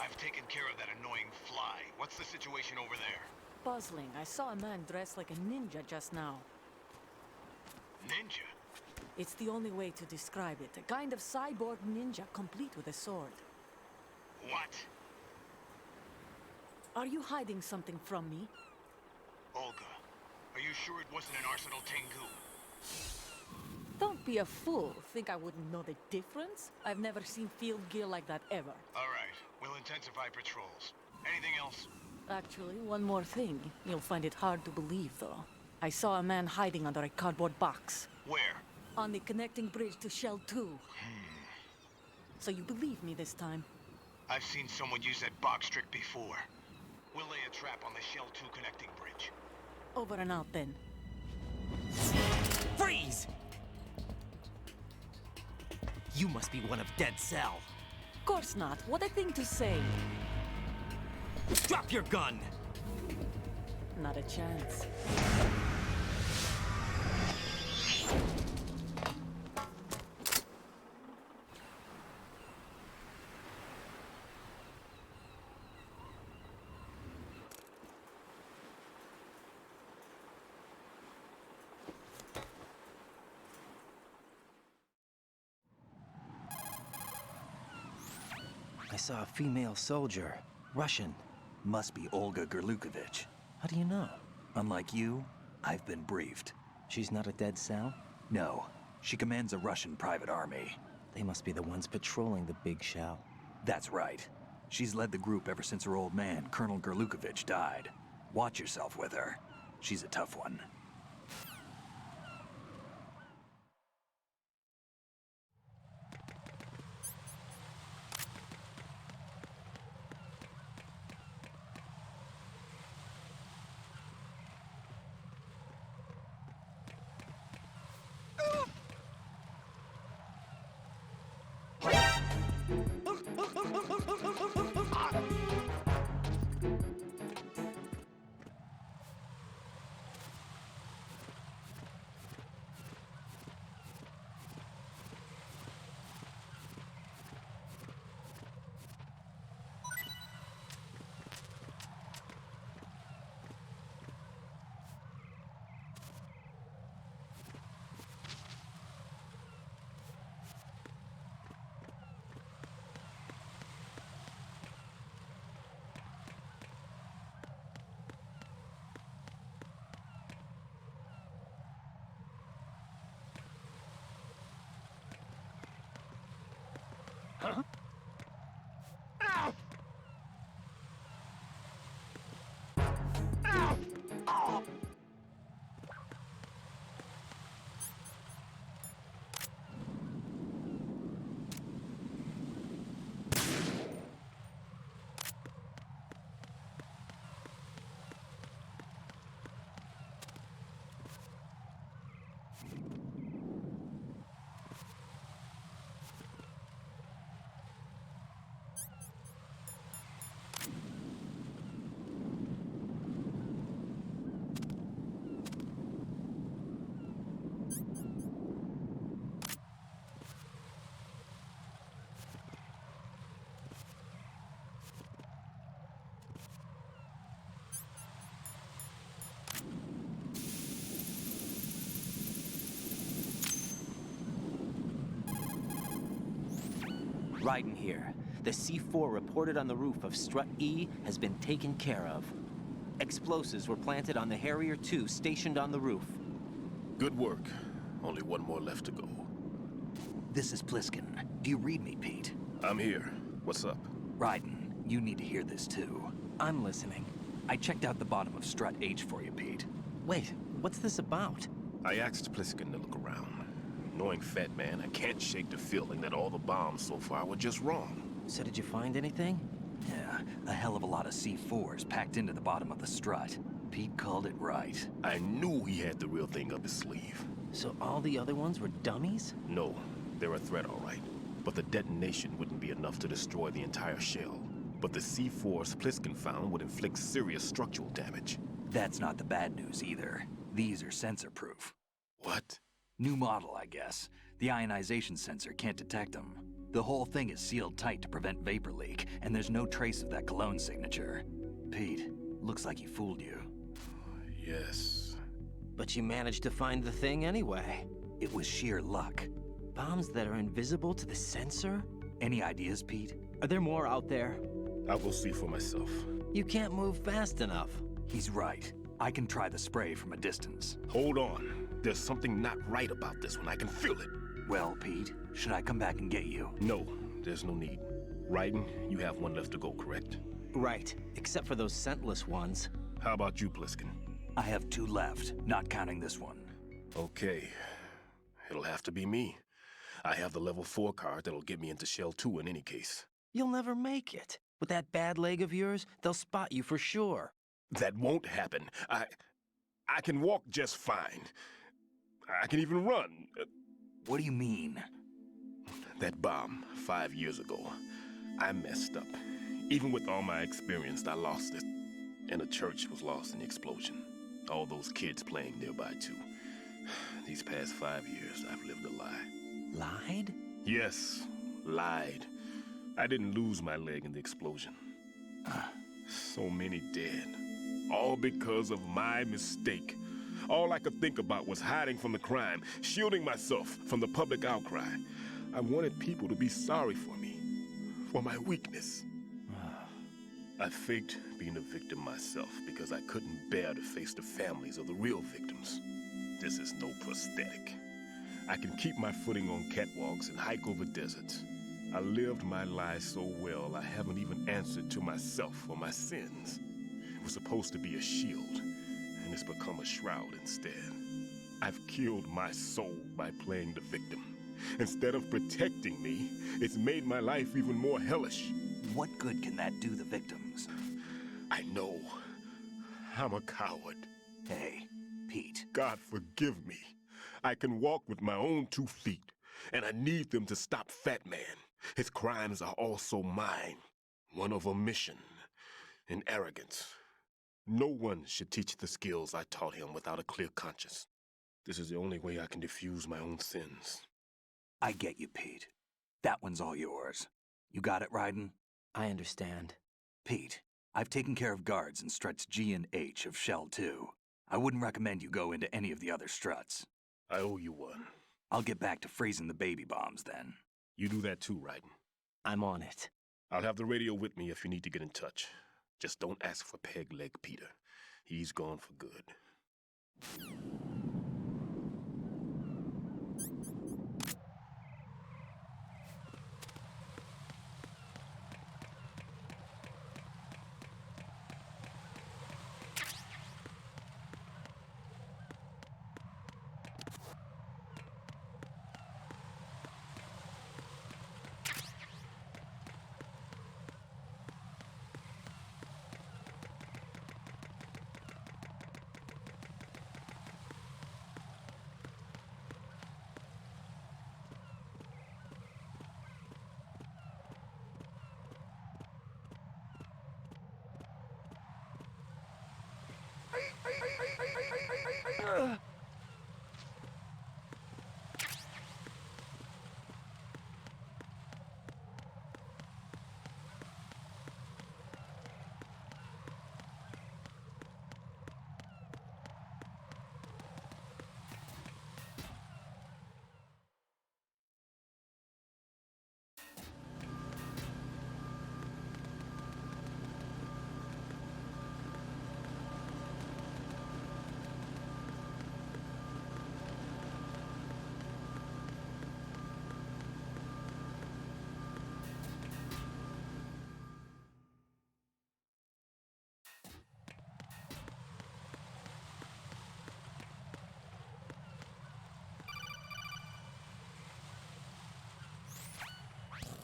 I've taken care of that annoying fly. What's the situation over there? Puzzling. I saw a man dressed like a ninja just now. Ninja? It's the only way to describe it. A kind of cyborg ninja, complete with a sword. What? Are you hiding something from me? Olga, are you sure it wasn't an Arsenal Tengu? Don't be a fool. Think I wouldn't know the difference? I've never seen field gear like that ever. All right, we'll intensify patrols. Anything else? Actually, one more thing. You'll find it hard to believe, though. I saw a man hiding under a cardboard box. Where? On the connecting bridge to Shell 2. So you believe me this time? I've seen someone use that box trick before. We'll lay a trap on the Shell 2 connecting bridge. Over and out, then. Freeze! You must be one of Dead Cell. Of course not. What a thing to say. Drop your gun! Not a chance. I saw a female soldier. Russian. Must be Olga Gerlukovich. How do you know? Unlike you, I've been briefed. She's not a Dead Cell? No. She commands a Russian private army. They must be the ones patrolling the big shell. That's right. She's led the group ever since her old man, Colonel Gerlukovich, died. Watch yourself with her. She's a tough one. Huh? Ow! Ow! Oh! Raiden here. The C4 reported on the roof of Strut E has been taken care of. Explosives were planted on the Harrier 2 stationed on the roof. Good work. Only one more left to go. This is Pliskin. Do you read me, Pete? I'm here. What's up? Raiden, you need to hear this too. I'm listening. I checked out the bottom of Strut H for you, Pete. Wait, what's this about? I asked Pliskin to look around. Knowing Fat Man, I can't shake the feeling that all the bombs so far were just wrong. So did you find anything? Yeah, a hell of a lot of C4s packed into the bottom of the strut. Pete called it right. I knew he had the real thing up his sleeve. So all the other ones were dummies? No, they're a threat, all right. But the detonation wouldn't be enough to destroy the entire shell. But the C4s Pliskin found would inflict serious structural damage. That's not the bad news either. These are sensor-proof. What? New model, I guess. The ionization sensor can't detect them. The whole thing is sealed tight to prevent vapor leak, and there's no trace of that cologne signature. Pete, looks like he fooled you. Yes. But you managed to find the thing anyway. It was sheer luck. Bombs that are invisible to the sensor? Any ideas, Pete? Are there more out there? I'll go see for myself. You can't move fast enough. He's right. I can try the spray from a distance. Hold on. There's something not right about this one. I can feel it. Well, Pete, should I come back and get you? No, there's no need. Raiden, you have one left to go, correct? Right, except for those scentless ones. How about you, Pliskin? I have 2 left, not counting this one. Okay. It'll have to be me. I have the level 4 card that'll get me into Shell 2 in any case. You'll never make it. With that bad leg of yours, they'll spot you for sure. That won't happen. I can walk just fine. I can even run. What do you mean? That bomb 5 years ago, I messed up. Even with all my experience, I lost it. And the church was lost in the explosion. All those kids playing nearby, too. These past 5 years, I've lived a lie. Lied? Yes, lied. I didn't lose my leg in the explosion. So many dead. All because of my mistake. All I could think about was hiding from the crime, shielding myself from the public outcry. I wanted people to be sorry for me, for my weakness. I faked being a victim myself because I couldn't bear to face the families of the real victims. This is no prosthetic. I can keep my footing on catwalks and hike over deserts. I lived my life so well I haven't even answered to myself for my sins. It was supposed to be a shield, and it's become a shroud instead. I've killed my soul by playing the victim. Instead of protecting me, it's made my life even more hellish. What good can that do the victims? I know. I'm a coward. Hey, Pete. God forgive me. I can walk with my own 2 feet, and I need them to stop Fat Man. His crimes are also mine. One of omission and arrogance. No one should teach the skills I taught him without a clear conscience. This is the only way I can diffuse my own sins. I get you, Pete. That one's all yours. You got it, Raiden? I understand. Pete, I've taken care of guards in struts G and H of Shell 2. I wouldn't recommend you go into any of the other struts. I owe you one. I'll get back to freezing the baby bombs then. You do that too, Raiden. I'm on it. I'll have the radio with me if you need to get in touch. Just don't ask for Peg Leg Peter. He's gone for good.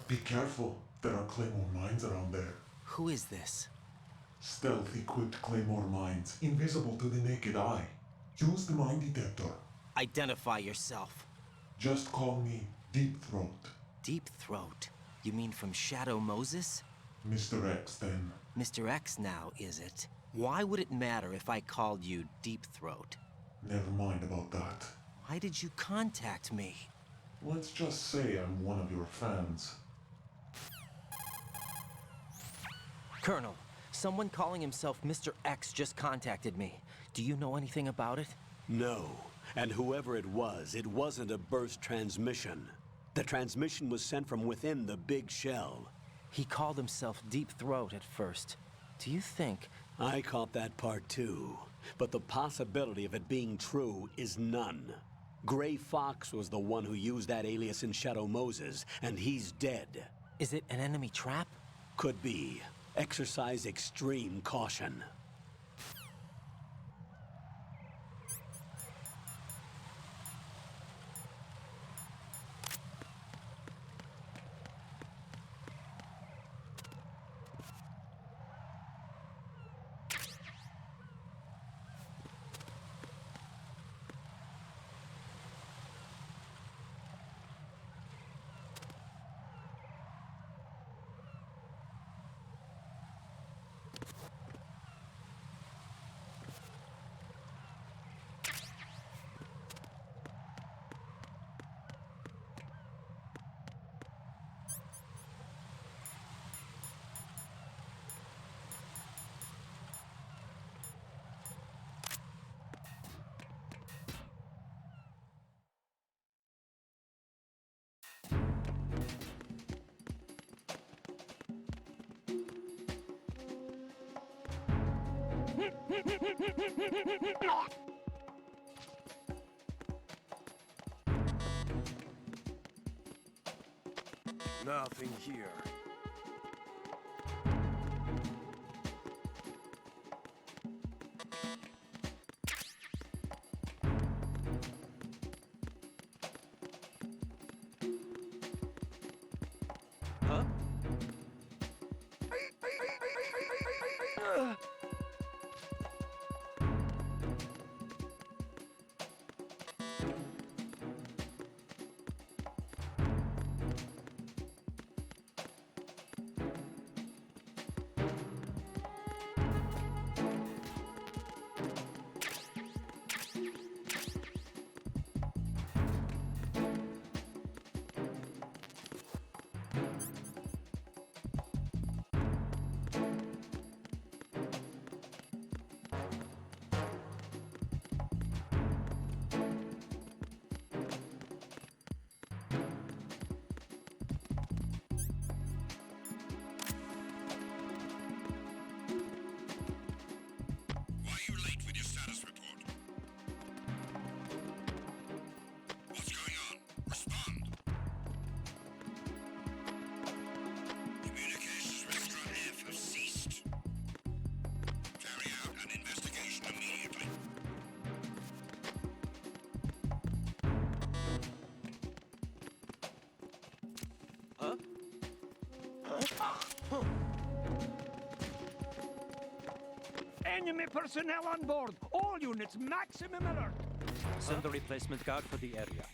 Be careful. There are claymore mines around there. Who is this? Stealth-equipped claymore mines, invisible to the naked eye. Use the mine detector. Identify yourself. Just call me Deep Throat. Deep Throat? You mean from Shadow Moses? Mr. X, then. Mr. X now, is it? Why would it matter if I called you Deep Throat? Never mind about that. Why did you contact me? Let's just say I'm one of your fans. Colonel, someone calling himself Mr. X just contacted me. Do you know anything about it? No. And whoever it wasn't a burst transmission. The transmission was sent from within the big shell. He called himself Deep Throat at first. Do you think... I caught that part too. But the possibility of it being true is none. Gray Fox was the one who used that alias in Shadow Moses, and he's dead. Is it an enemy trap? Could be. Exercise extreme caution. Nothing here. Huh? Enemy personnel on board! All units, maximum alert! Send a replacement guard for the area.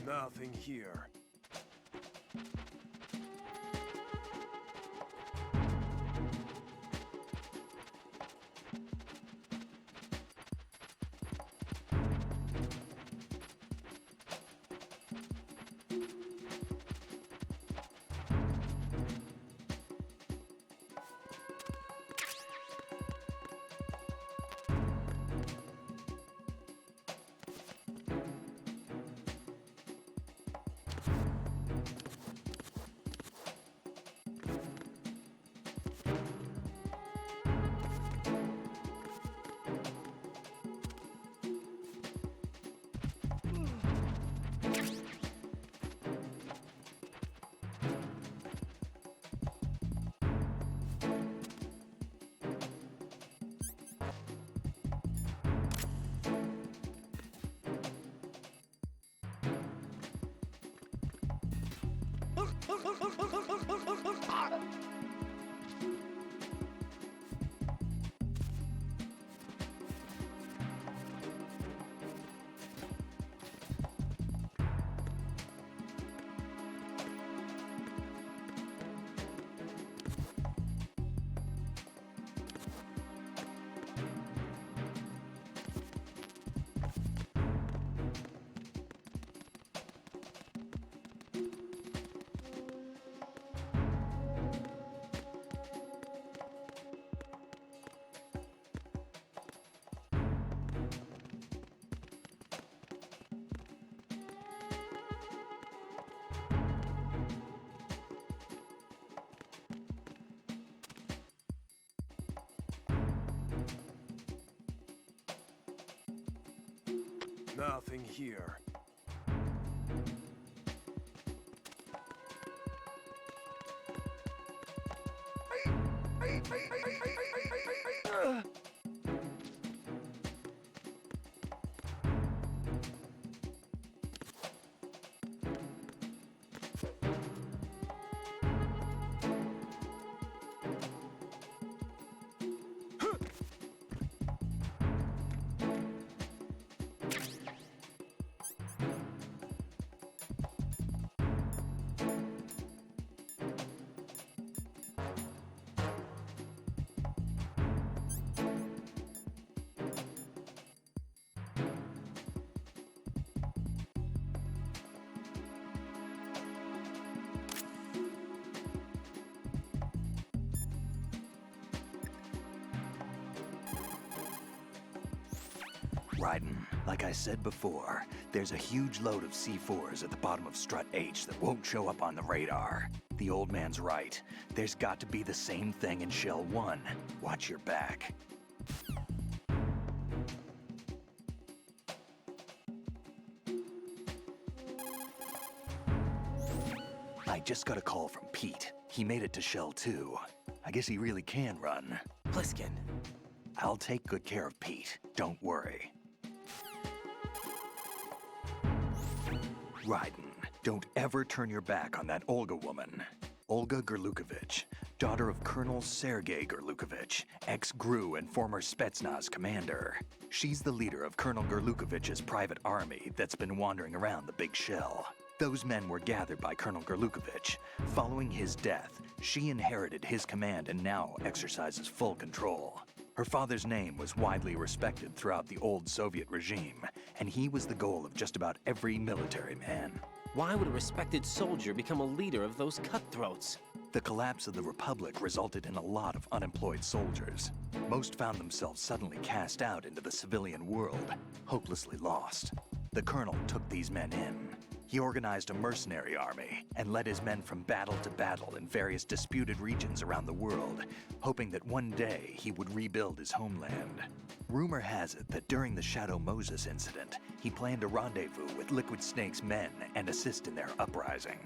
Nothing here. Nothing here. Raiden, like I said before, there's a huge load of C4s at the bottom of Strut H that won't show up on the radar. The old man's right. There's got to be the same thing in Shell 1. Watch your back. I just got a call from Pete. He made it to Shell 2. I guess he really can run. Pliskin. I'll take good care of Pete. Don't worry. Raiden, don't ever turn your back on that Olga woman. Olga Gerlukovich, daughter of Colonel Sergei Gerlukovich, ex-GRU and former Spetsnaz commander. She's the leader of Colonel Gerlukovich's private army that's been wandering around the Big Shell. Those men were gathered by Colonel Gerlukovich. Following his death, she inherited his command and now exercises full control. Her father's name was widely respected throughout the old Soviet regime, and he was the goal of just about every military man. Why would a respected soldier become a leader of those cutthroats? The collapse of the Republic resulted in a lot of unemployed soldiers. Most found themselves suddenly cast out into the civilian world, hopelessly lost. The colonel took these men in. He organized a mercenary army and led his men from battle to battle in various disputed regions around the world, hoping that one day he would rebuild his homeland. Rumor has it that during the Shadow Moses incident, he planned a rendezvous with Liquid Snake's men and assist in their uprising.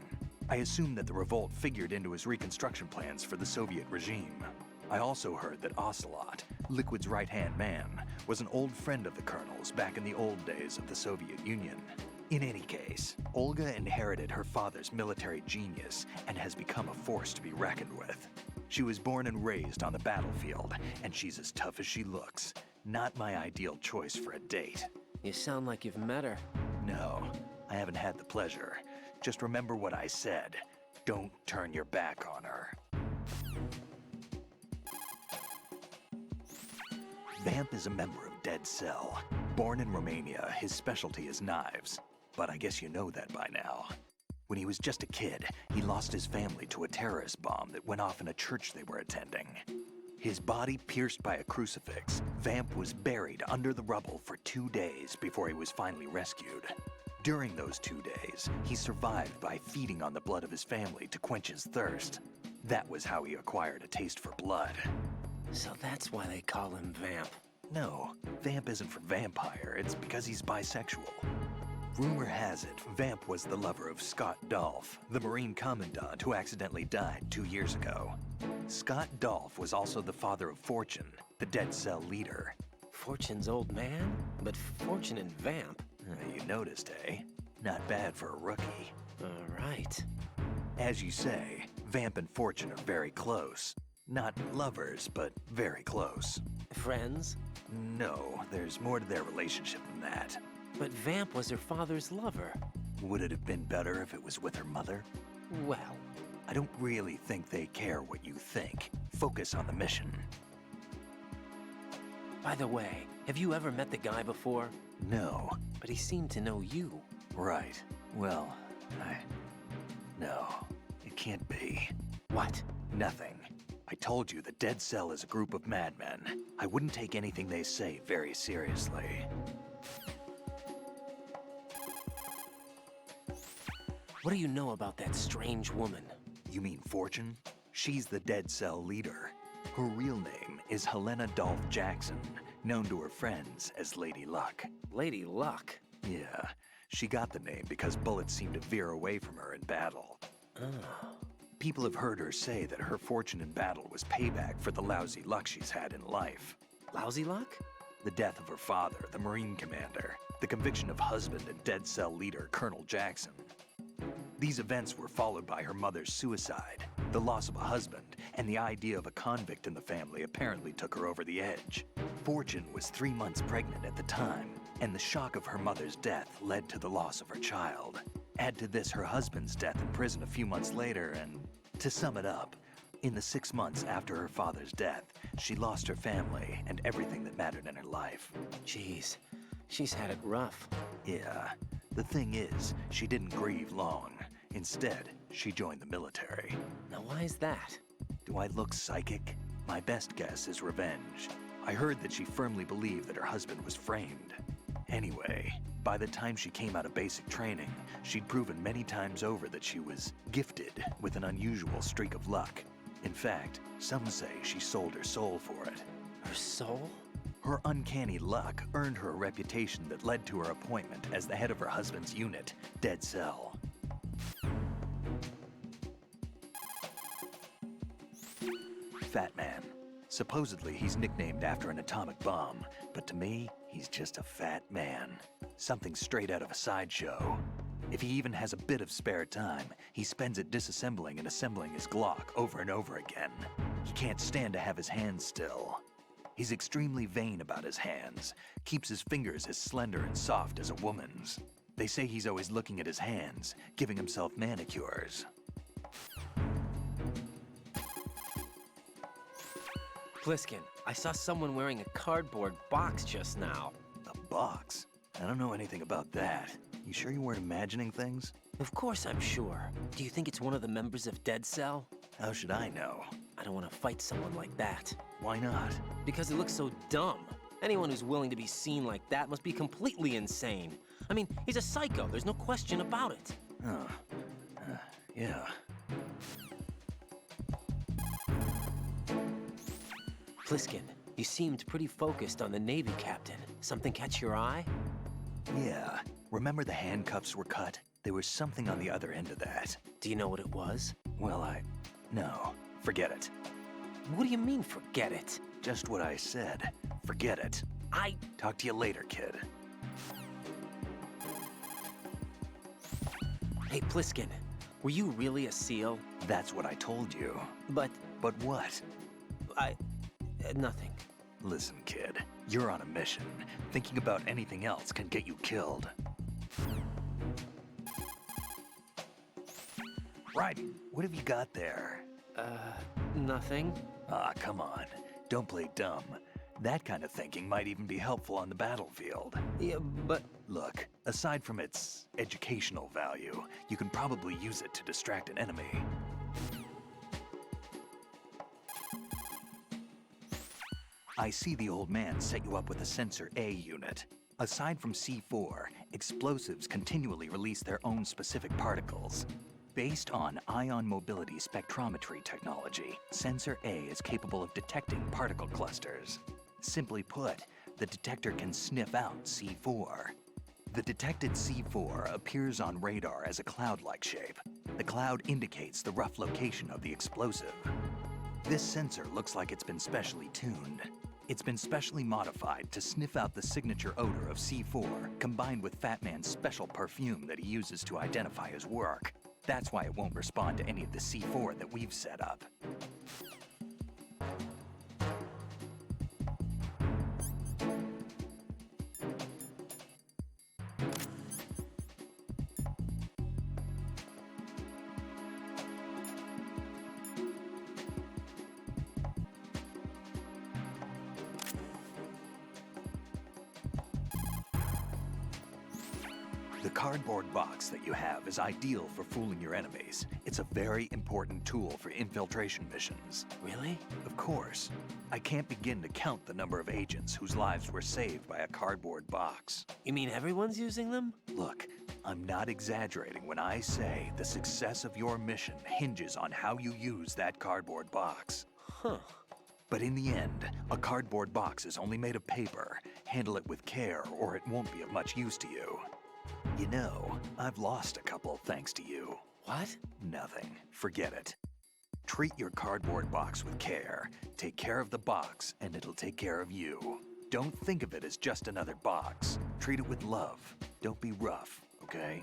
I assume that the revolt figured into his reconstruction plans for the Soviet regime. I also heard that Ocelot, Liquid's right-hand man, was an old friend of the colonel's back in the old days of the Soviet Union. In any case, Olga inherited her father's military genius and has become a force to be reckoned with. She was born and raised on the battlefield, and she's as tough as she looks. Not my ideal choice for a date. You sound like you've met her. No, I haven't had the pleasure. Just remember what I said. Don't turn your back on her. Vamp is a member of Dead Cell. Born in Romania, his specialty is knives. But I guess you know that by now. When he was just a kid, he lost his family to a terrorist bomb that went off in a church they were attending. His body pierced by a crucifix, Vamp was buried under the rubble for 2 days before he was finally rescued. During those 2 days, he survived by feeding on the blood of his family to quench his thirst. That was how he acquired a taste for blood. So that's why they call him Vamp. No, Vamp isn't for vampire, it's because he's bisexual. Rumor has it, Vamp was the lover of Scott Dolph, the Marine Commandant who accidentally died 2 years ago. Scott Dolph was also the father of Fortune, the Dead Cell leader. Fortune's old man? But Fortune and Vamp? You noticed, eh? Not bad for a rookie. All right. As you say, Vamp and Fortune are very close. Not lovers, but very close. Friends? No, there's more to their relationship than that. But Vamp was her father's lover. Would it have been better if it was with her mother? Well, I don't really think they care what you think. Focus on the mission. By the way, have you ever met the guy before? No. But he seemed to know you. Right. Well, No, it can't be. What? Nothing. I told you the Dead Cell is a group of madmen. I wouldn't take anything they say very seriously. What do you know about that strange woman? You mean Fortune? She's the Dead Cell leader. Her real name is Helena Dolph Jackson, known to her friends as Lady Luck. Lady Luck? Yeah, she got the name because bullets seemed to veer away from her in battle. Oh. People have heard her say that her fortune in battle was payback for the lousy luck she's had in life. Lousy luck? The death of her father, the Marine commander, the conviction of husband and Dead Cell leader Colonel Jackson. These events were followed by her mother's suicide, the loss of a husband, and the idea of a convict in the family apparently took her over the edge. Fortune was 3 months pregnant at the time, and the shock of her mother's death led to the loss of her child. Add to this her husband's death in prison a few months later, and to sum it up, in the 6 months after her father's death, she lost her family and everything that mattered in her life. Jeez, she's had it rough. Yeah. The thing is, she didn't grieve long. Instead, she joined the military. Now why is that? Do I look psychic? My best guess is revenge. I heard that she firmly believed that her husband was framed. Anyway, by the time she came out of basic training, she'd proven many times over that she was gifted with an unusual streak of luck. In fact, some say she sold her soul for it. Her soul? Her uncanny luck earned her a reputation that led to her appointment as the head of her husband's unit, Dead Cell. Fat Man. Supposedly, he's nicknamed after an atomic bomb, but to me, he's just a fat man. Something straight out of a sideshow. If he even has a bit of spare time, he spends it disassembling and assembling his Glock over and over again. He can't stand to have his hands still. He's extremely vain about his hands, keeps his fingers as slender and soft as a woman's. They say he's always looking at his hands, giving himself manicures. Pliskin, I saw someone wearing a cardboard box just now. A box? I don't know anything about that. You sure you weren't imagining things? Of course I'm sure. Do you think it's one of the members of Dead Cell? How should I know? I don't want to fight someone like that. Why not? Because it looks so dumb. Anyone who's willing to be seen like that must be completely insane. I mean, he's a psycho, there's no question about it. Oh, yeah. Pliskin, you seemed pretty focused on the Navy captain. Something catch your eye? Yeah. Remember the handcuffs were cut? There was something on the other end of that. Do you know what it was? Well, no. Forget it. What do you mean, forget it? Just what I said. Forget it. Talk to you later, kid. Hey, Pliskin, were you really a SEAL? That's what I told you. But what? Nothing. Listen, kid, you're on a mission. Thinking about anything else can get you killed. Right, what have you got there? Nothing. Ah, come on. Don't play dumb. That kind of thinking might even be helpful on the battlefield. Yeah, but... Look, aside from its educational value, you can probably use it to distract an enemy. I see the old man set you up with a Sensor A unit. Aside from C4, explosives continually release their own specific particles. Based on ion mobility spectrometry technology, Sensor A is capable of detecting particle clusters. Simply put, the detector can sniff out C4. The detected C4 appears on radar as a cloud-like shape. The cloud indicates the rough location of the explosive. This sensor looks like it's been specially tuned. It's been specially modified to sniff out the signature odor of C4, combined with Fat Man's special perfume that he uses to identify his work. That's why it won't respond to any of the C4 that we've set up. The cardboard box that you have is ideal for fooling your enemies. It's a very important tool for infiltration missions. Really? Of course. I can't begin to count the number of agents whose lives were saved by a cardboard box. You mean everyone's using them? Look, I'm not exaggerating when I say the success of your mission hinges on how you use that cardboard box. Huh. But in the end, a cardboard box is only made of paper. Handle it with care or it won't be of much use to you. You know, I've lost a couple thanks to you. What? Nothing. Forget it. Treat your cardboard box with care. Take care of the box, and it'll take care of you. Don't think of it as just another box. Treat it with love. Don't be rough, okay?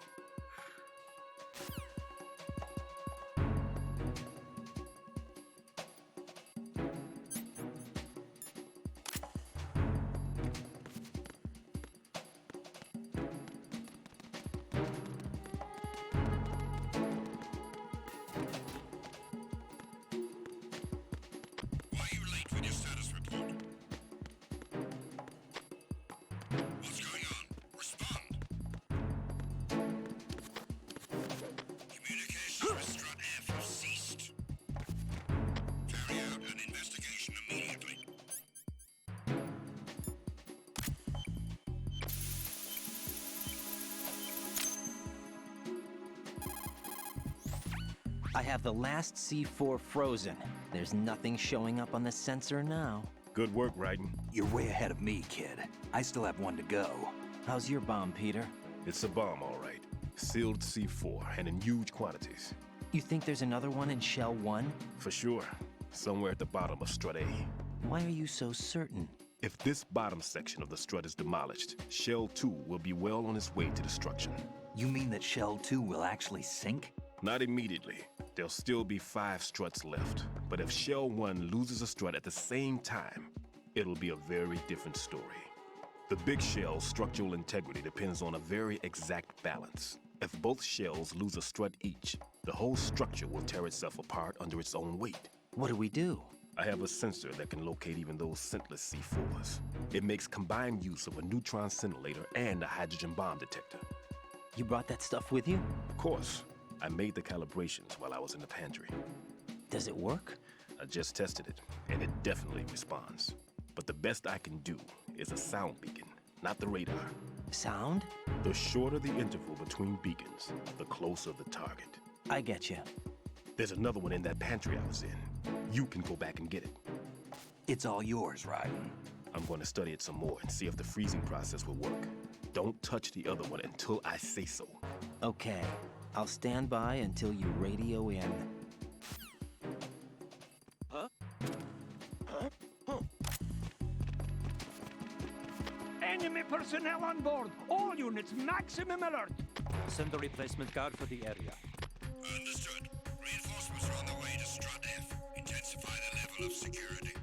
I have the last C4 frozen. There's nothing showing up on the sensor now. Good work, Raiden. You're way ahead of me, kid. I still have one to go. How's your bomb, Peter? It's a bomb, all right. Sealed C4, and in huge quantities. You think there's another one in Shell 1? For sure. Somewhere at the bottom of Strut A. Why are you so certain? If this bottom section of the strut is demolished, Shell 2 will be well on its way to destruction. You mean that Shell 2 will actually sink? Not immediately. There'll still be 5 struts left. But if Shell 1 loses a strut at the same time, it'll be a very different story. The big shell's structural integrity depends on a very exact balance. If both shells lose a strut each, the whole structure will tear itself apart under its own weight. What do we do? I have a sensor that can locate even those scentless C4s. It makes combined use of a neutron scintillator and a hydrogen bomb detector. You brought that stuff with you? Of course. I made the calibrations while I was in the pantry. Does it work? I just tested it, and it definitely responds. But the best I can do is a sound beacon, not the radar. Sound? The shorter the interval between beacons, the closer the target. I get you. There's another one in that pantry I was in. You can go back and get it. It's all yours, Raiden. I'm going to study it some more and see if the freezing process will work. Don't touch the other one until I say so. Okay. I'll stand by until you radio in. Huh? Enemy personnel on board! All units, maximum alert! Send the replacement guard for the area. Understood. Reinforcements are on the way to Strut F. Intensify the level of security.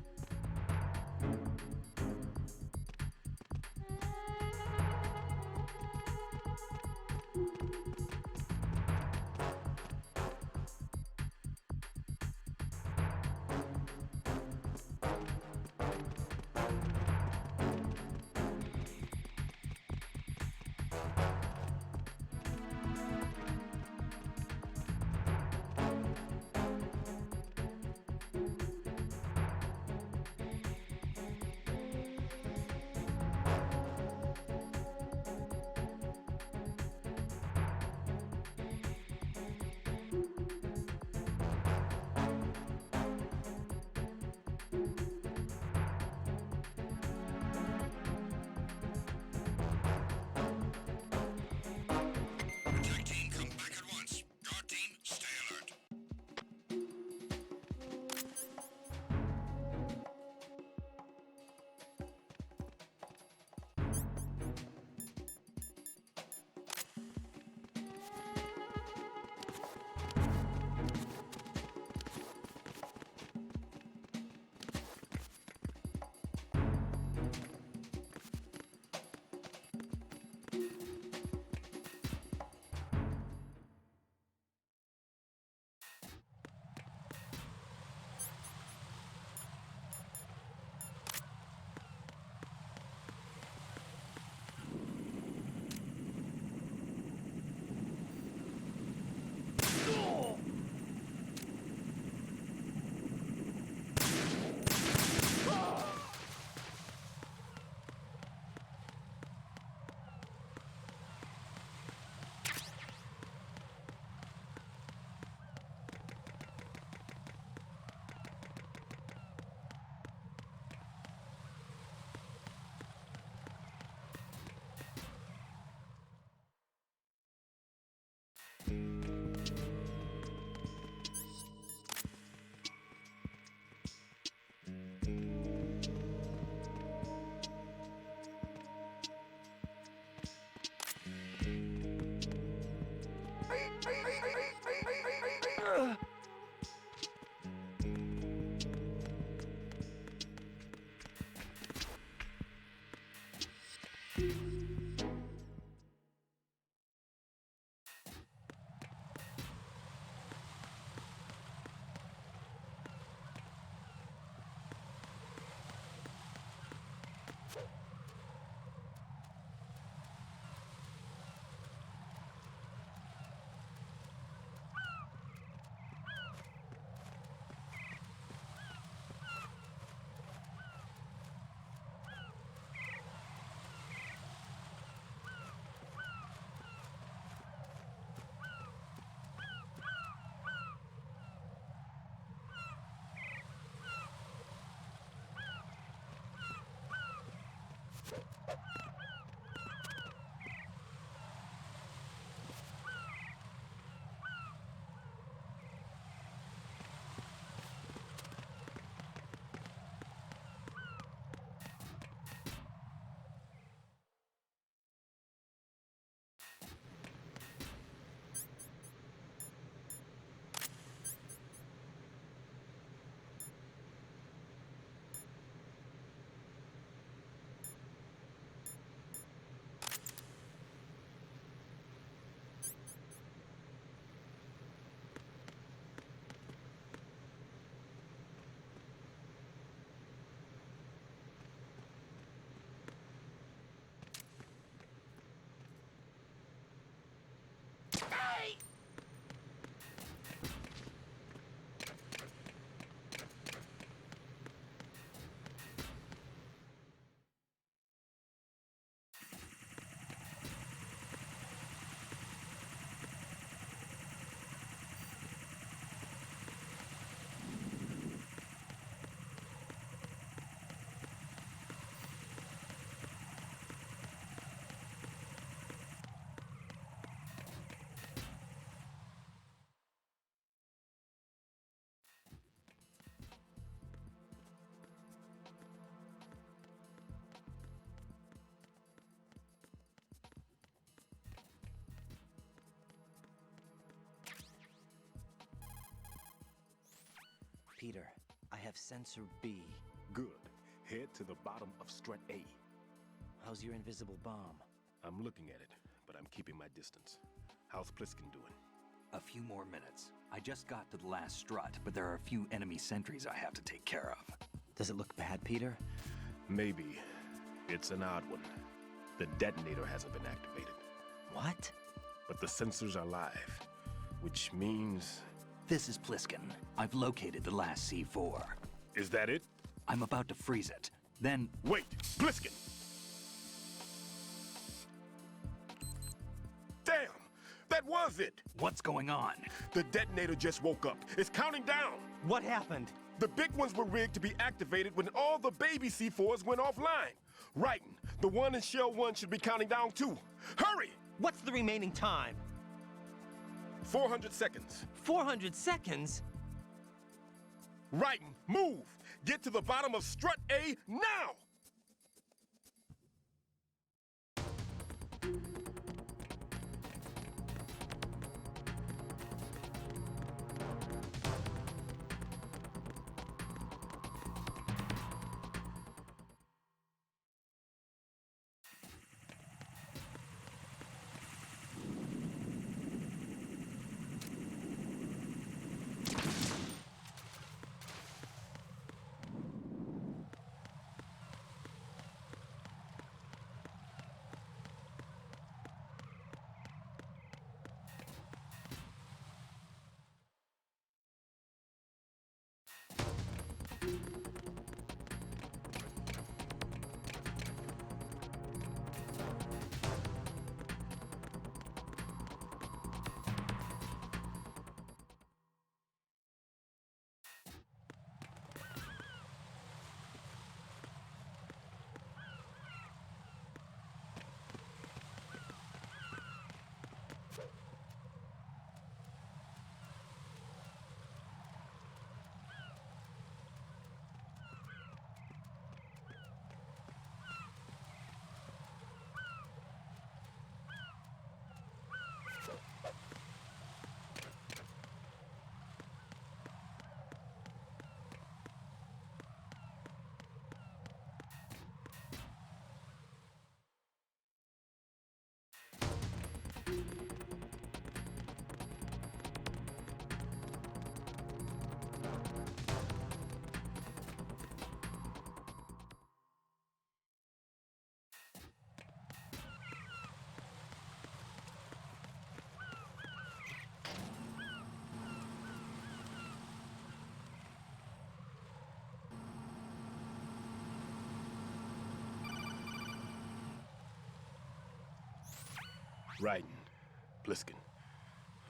Peter, I have sensor B. Good. Head to the bottom of strut A. How's your invisible bomb? I'm looking at it, but I'm keeping my distance. How's Pliskin doing? A few more minutes. I just got to the last strut, but there are a few enemy sentries I have to take care of. Does it look bad, Peter? Maybe. It's an odd one. The detonator hasn't been activated. What? But the sensors are live, which means... This is Pliskin. I've located the last C4. Is that it? I'm about to freeze it. Then... Wait! Pliskin! Damn! That was it! What's going on? The detonator just woke up. It's counting down! What happened? The big ones were rigged to be activated when all the baby C4s went offline. Writing, the one in Shell 1 should be counting down too. Hurry! What's the remaining time? 400 seconds. 400 seconds? Writing, move! Get to the bottom of strut A now! Writing. Pliskin.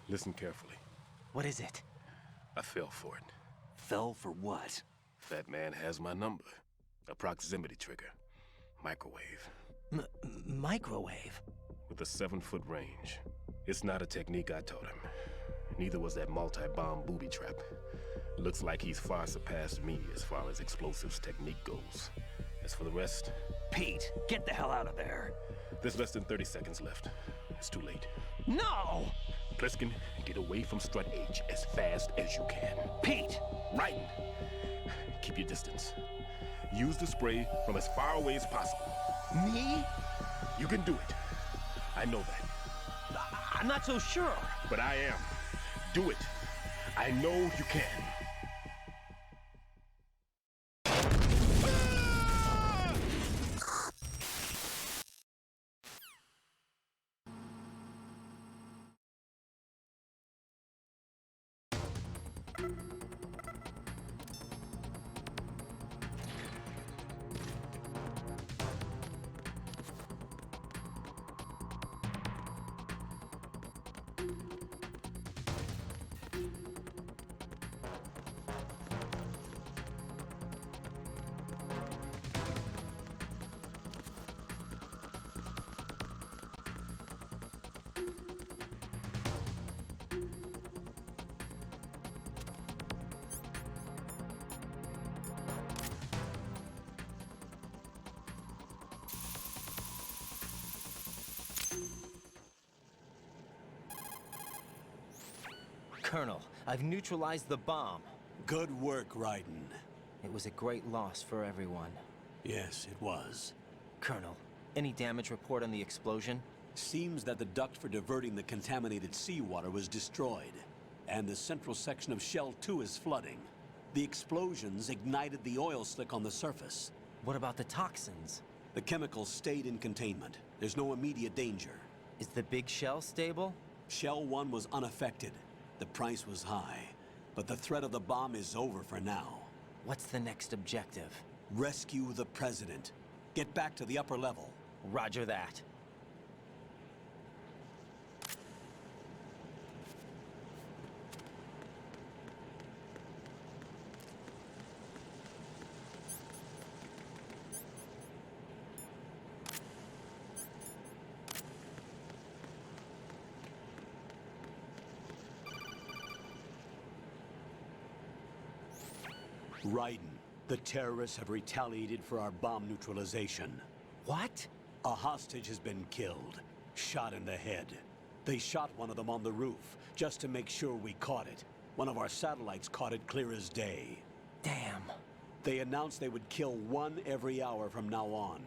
Listen carefully. What is it? I fell for it. Fell for what? That man has my number. A proximity trigger. Microwave. Microwave? With a 7-foot range. It's not a technique I taught him. Neither was that multi-bomb booby trap. Looks like he's far surpassed me as far as explosives technique goes. As for the rest... Pete, get the hell out of there. There's less than 30 seconds left. It's too late. No! Pliskin, get away from strut H as fast as you can. Pete! Right! Keep your distance. Use the spray from as far away as possible. Me? You can do it. I know that. I'm not so sure. But I am. Do it. I know you can. Colonel, I've neutralized the bomb. Good work, Raiden. It was a great loss for everyone. Yes, it was. Colonel, any damage report on the explosion? Seems that the duct for diverting the contaminated seawater was destroyed, and the central section of Shell 2 is flooding. The explosions ignited the oil slick on the surface. What about the toxins? The chemicals stayed in containment. There's no immediate danger. Is the big shell stable? Shell 1 was unaffected. The price was high, but the threat of the bomb is over for now. What's the next objective? Rescue the President. Get back to the upper level. Roger that. Raiden, the terrorists have retaliated for our bomb neutralization. What? A hostage has been killed, shot in the head. They shot one of them on the roof, just to make sure we caught it. One of our satellites caught it clear as day. Damn. They announced they would kill one every hour from now on.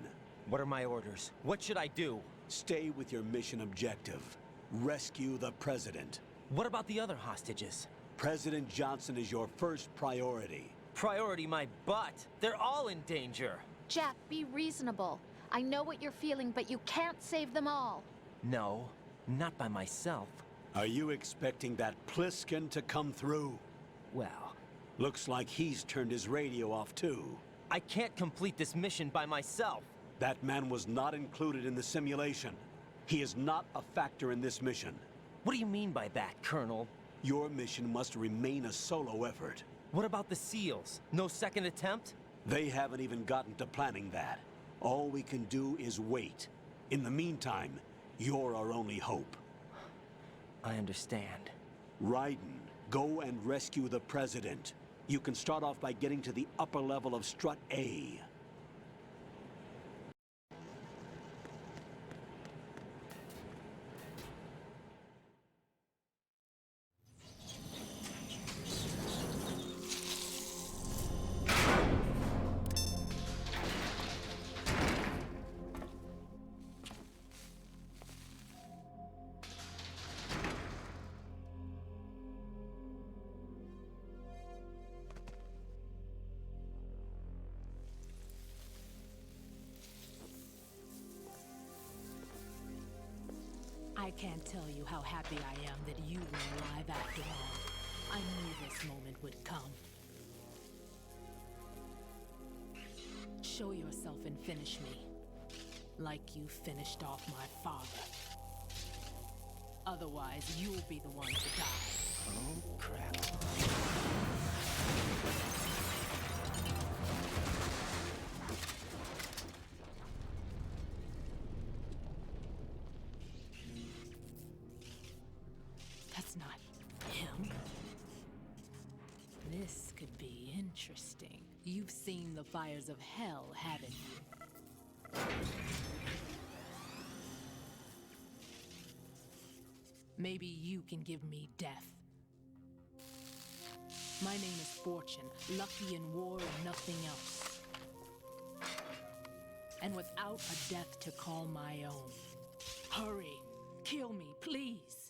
What are my orders? What should I do? Stay with your mission objective. Rescue the President. What about the other hostages? President Johnson is your first priority. Priority my butt. They're all in danger. Jack, be reasonable. I know what you're feeling, but you can't save them all. No, not by myself. Are you expecting that Pliskin to come through? Well, looks like he's turned his radio off too. I can't complete this mission by myself. That man was not included in the simulation. He is not a factor in this mission. What do you mean by that, Colonel? Your mission must remain a solo effort. What about the SEALs? No second attempt? They haven't even gotten to planning that. All we can do is wait. In the meantime, you're our only hope. I understand. Raiden, go and rescue the President. You can start off by getting to the upper level of Strut A. I can't tell you how happy I am that you were alive after all. I knew this moment would come. Show yourself and finish me, like you finished off my father. Otherwise, you'll be the one to die. Oh, crap. That's not him. This could be interesting. You've seen the fires of hell, haven't you? Maybe you can give me death. My name is Fortune, lucky in war and nothing else. And without a death to call my own. Hurry, kill me, please.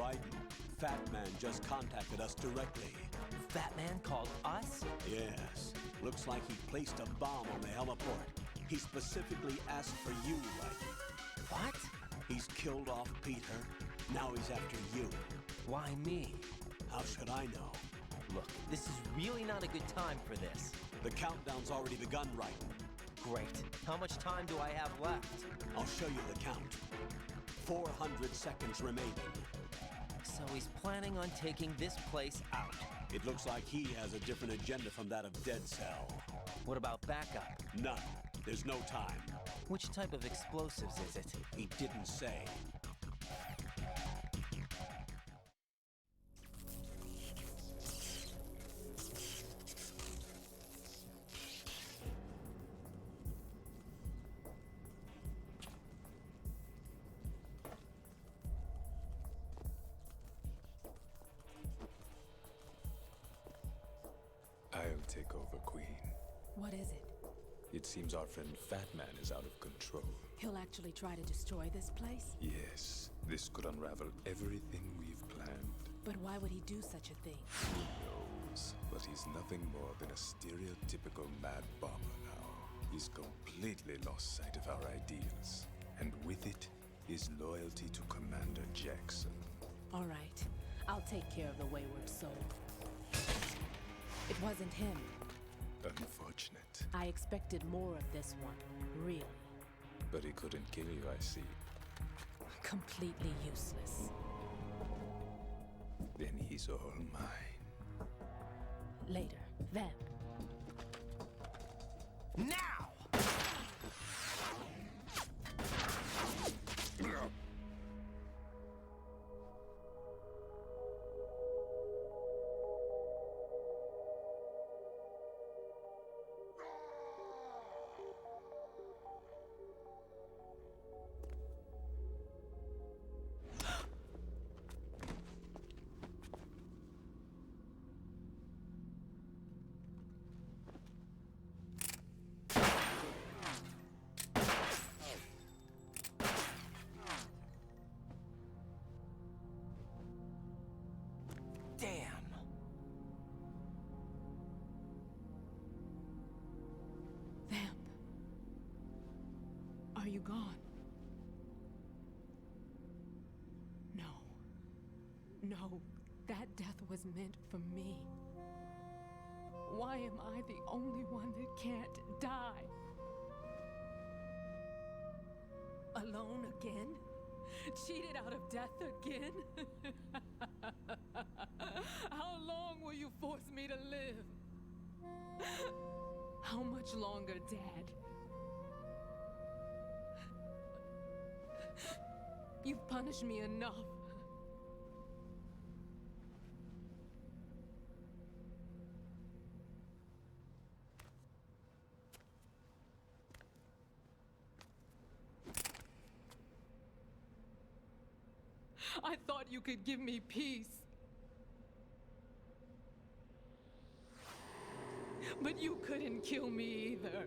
White, Fat Man just contacted us directly. Fat Man called us? Yes. Looks like he placed a bomb on the heliport. He specifically asked for you, White. What? He's killed off Peter. Now he's after you. Why me? How should I know? Look, this is really not a good time for this. The countdown's already begun, right? Great. How much time do I have left? I'll show you the count. 400 seconds remaining. So he's planning on taking this place out. It looks like he has a different agenda from that of Dead Cell. What about backup? None. There's no time. Which type of explosives is it? He didn't say. I'll take over, Queen. What is it? It seems our friend Fat Man is out of control. He'll actually try to destroy this place? Yes, this could unravel everything we've planned. But why would he do such a thing? Who knows? But he's nothing more than a stereotypical mad bomber now. He's completely lost sight of our ideals. And with it, his loyalty to Commander Jackson. All right. I'll take care of the wayward soul. It wasn't him. Unfortunate. I expected more of this one, really. But he couldn't kill you, I see. Completely useless. Then he's all mine. Later, then. Now! Damn! Vamp. Are you gone? No. No, that death was meant for me. Why am I the only one that can't die? Alone again? Cheated out of death again? How long will you force me to live? How much longer, Dad? You've punished me enough. I thought you could give me peace. But you couldn't kill me either.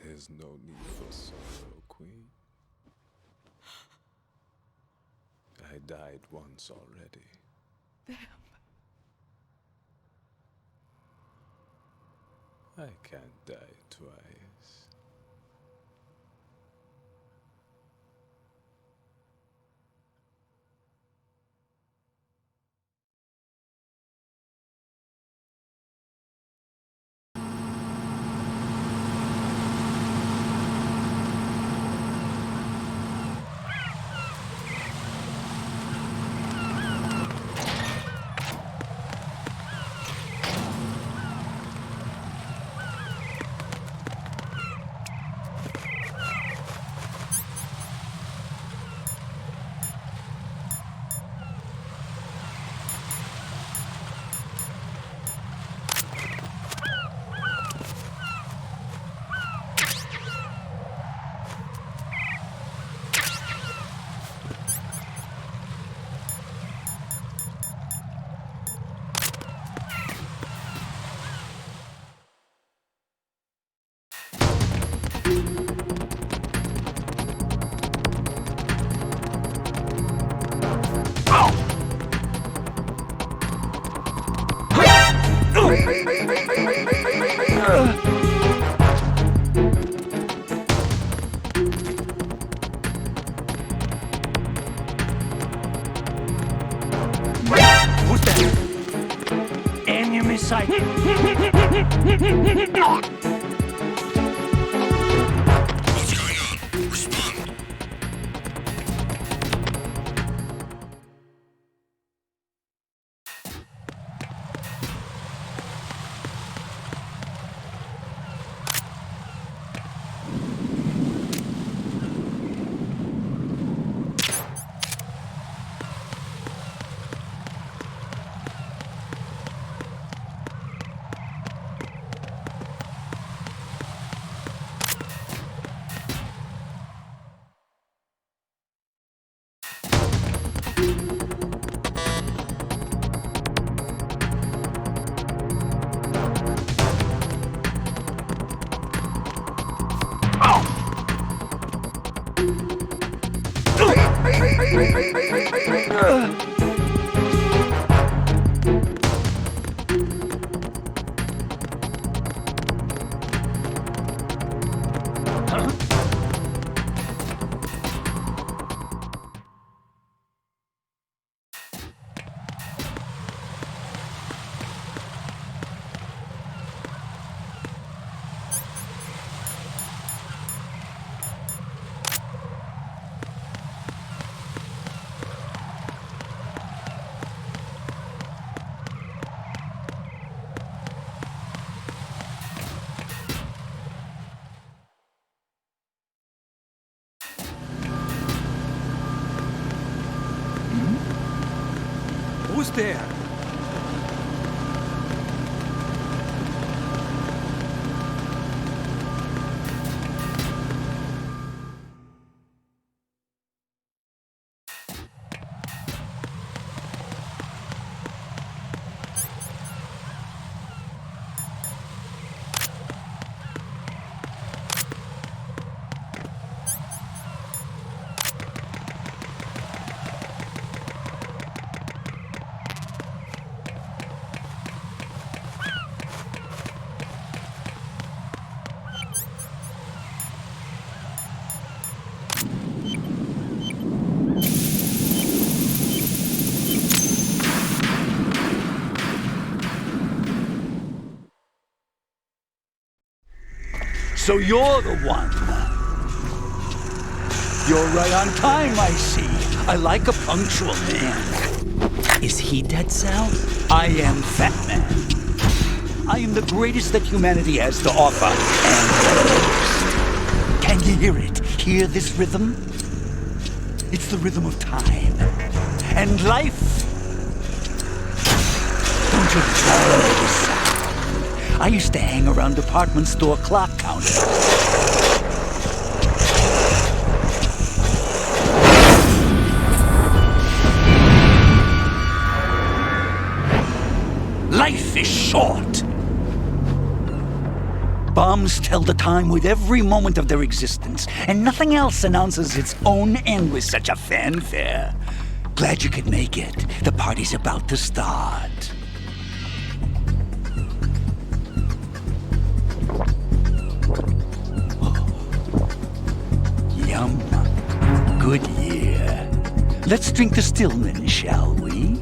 There's no need for sorrow, Queen. I died once already. Vamp. I can't die twice. sight. Who's there? So you're the one. You're right on time, I see. I like a punctual man. Is he Dead Sal? I am Fat Man. I am the greatest that humanity has to offer, and can you hear it? Hear this rhythm? It's the rhythm of time. And life. Don't you love this sound? I used to hang around department store clock counters. Life is short. Bombs tell the time with every moment of their existence, and nothing else announces its own end with such a fanfare. Glad you could make it. The party's about to start. Yum. Good year. Let's drink to Stillman, shall we?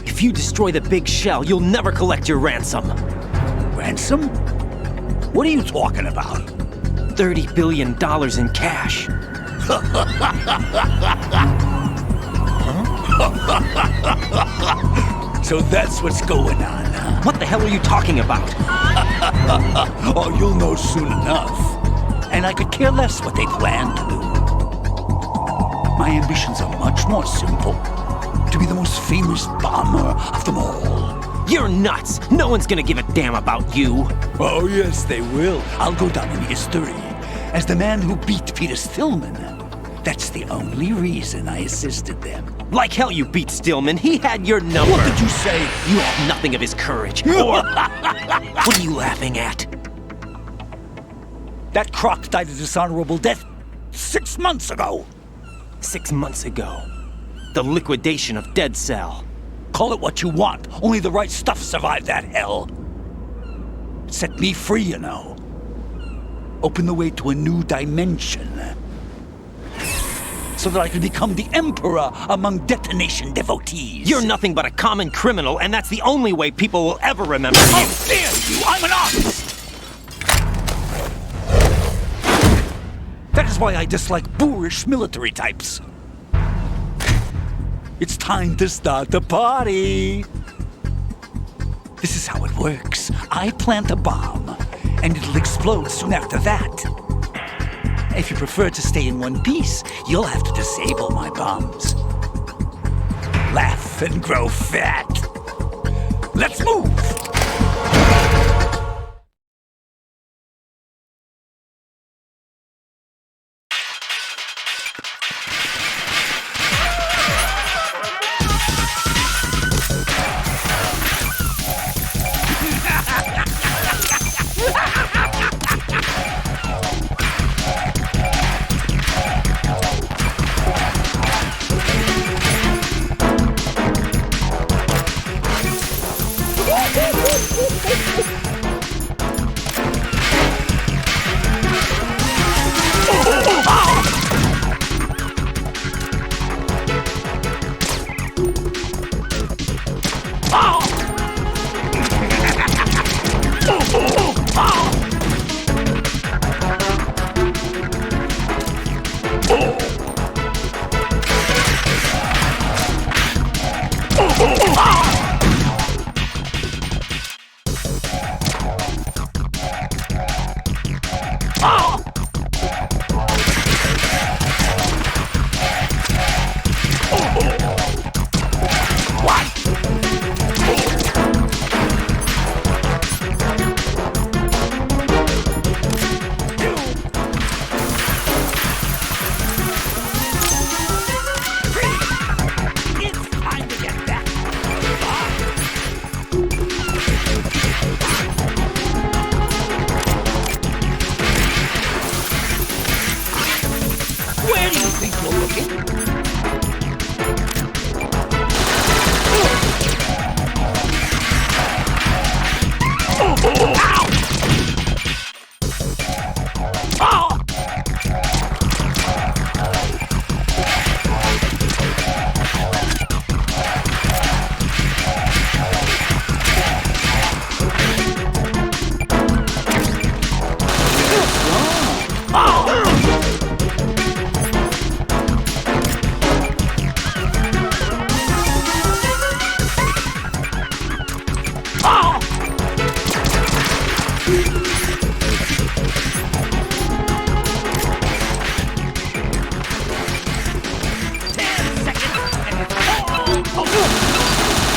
If you destroy the big shell, you'll never collect your ransom. Ransom? What are you talking about? $30 billion in cash. So that's what's going on, huh? What the hell are you talking about? Oh, you'll know soon enough. And I could care less what they plan to do. My ambitions are much more simple. To be the most famous bomber of them all. You're nuts! No one's gonna give a damn about you. Oh, yes, they will. I'll go down in history as the man who beat Peter Stillman. That's the only reason I assisted them. Like hell you beat Stillman. He had your number. What did you say? You have nothing of his courage. Or... What are you laughing at? That croc died a dishonorable death 6 months ago. 6 months ago. The liquidation of Dead Cell. Call it what you want. Only the right stuff survived that hell. It set me free, you know. Opened the way to a new dimension. so that I can become the emperor among detonation devotees. You're nothing but a common criminal, and that's the only way people will ever remember you. How dare you! I'm an artist! That is why I dislike boorish military types. It's time to start the party. This is how it works. I plant a bomb, and it'll explode soon after that. If you prefer to stay in one piece, you'll have to disable my bombs. Laugh and grow fat. Let's move!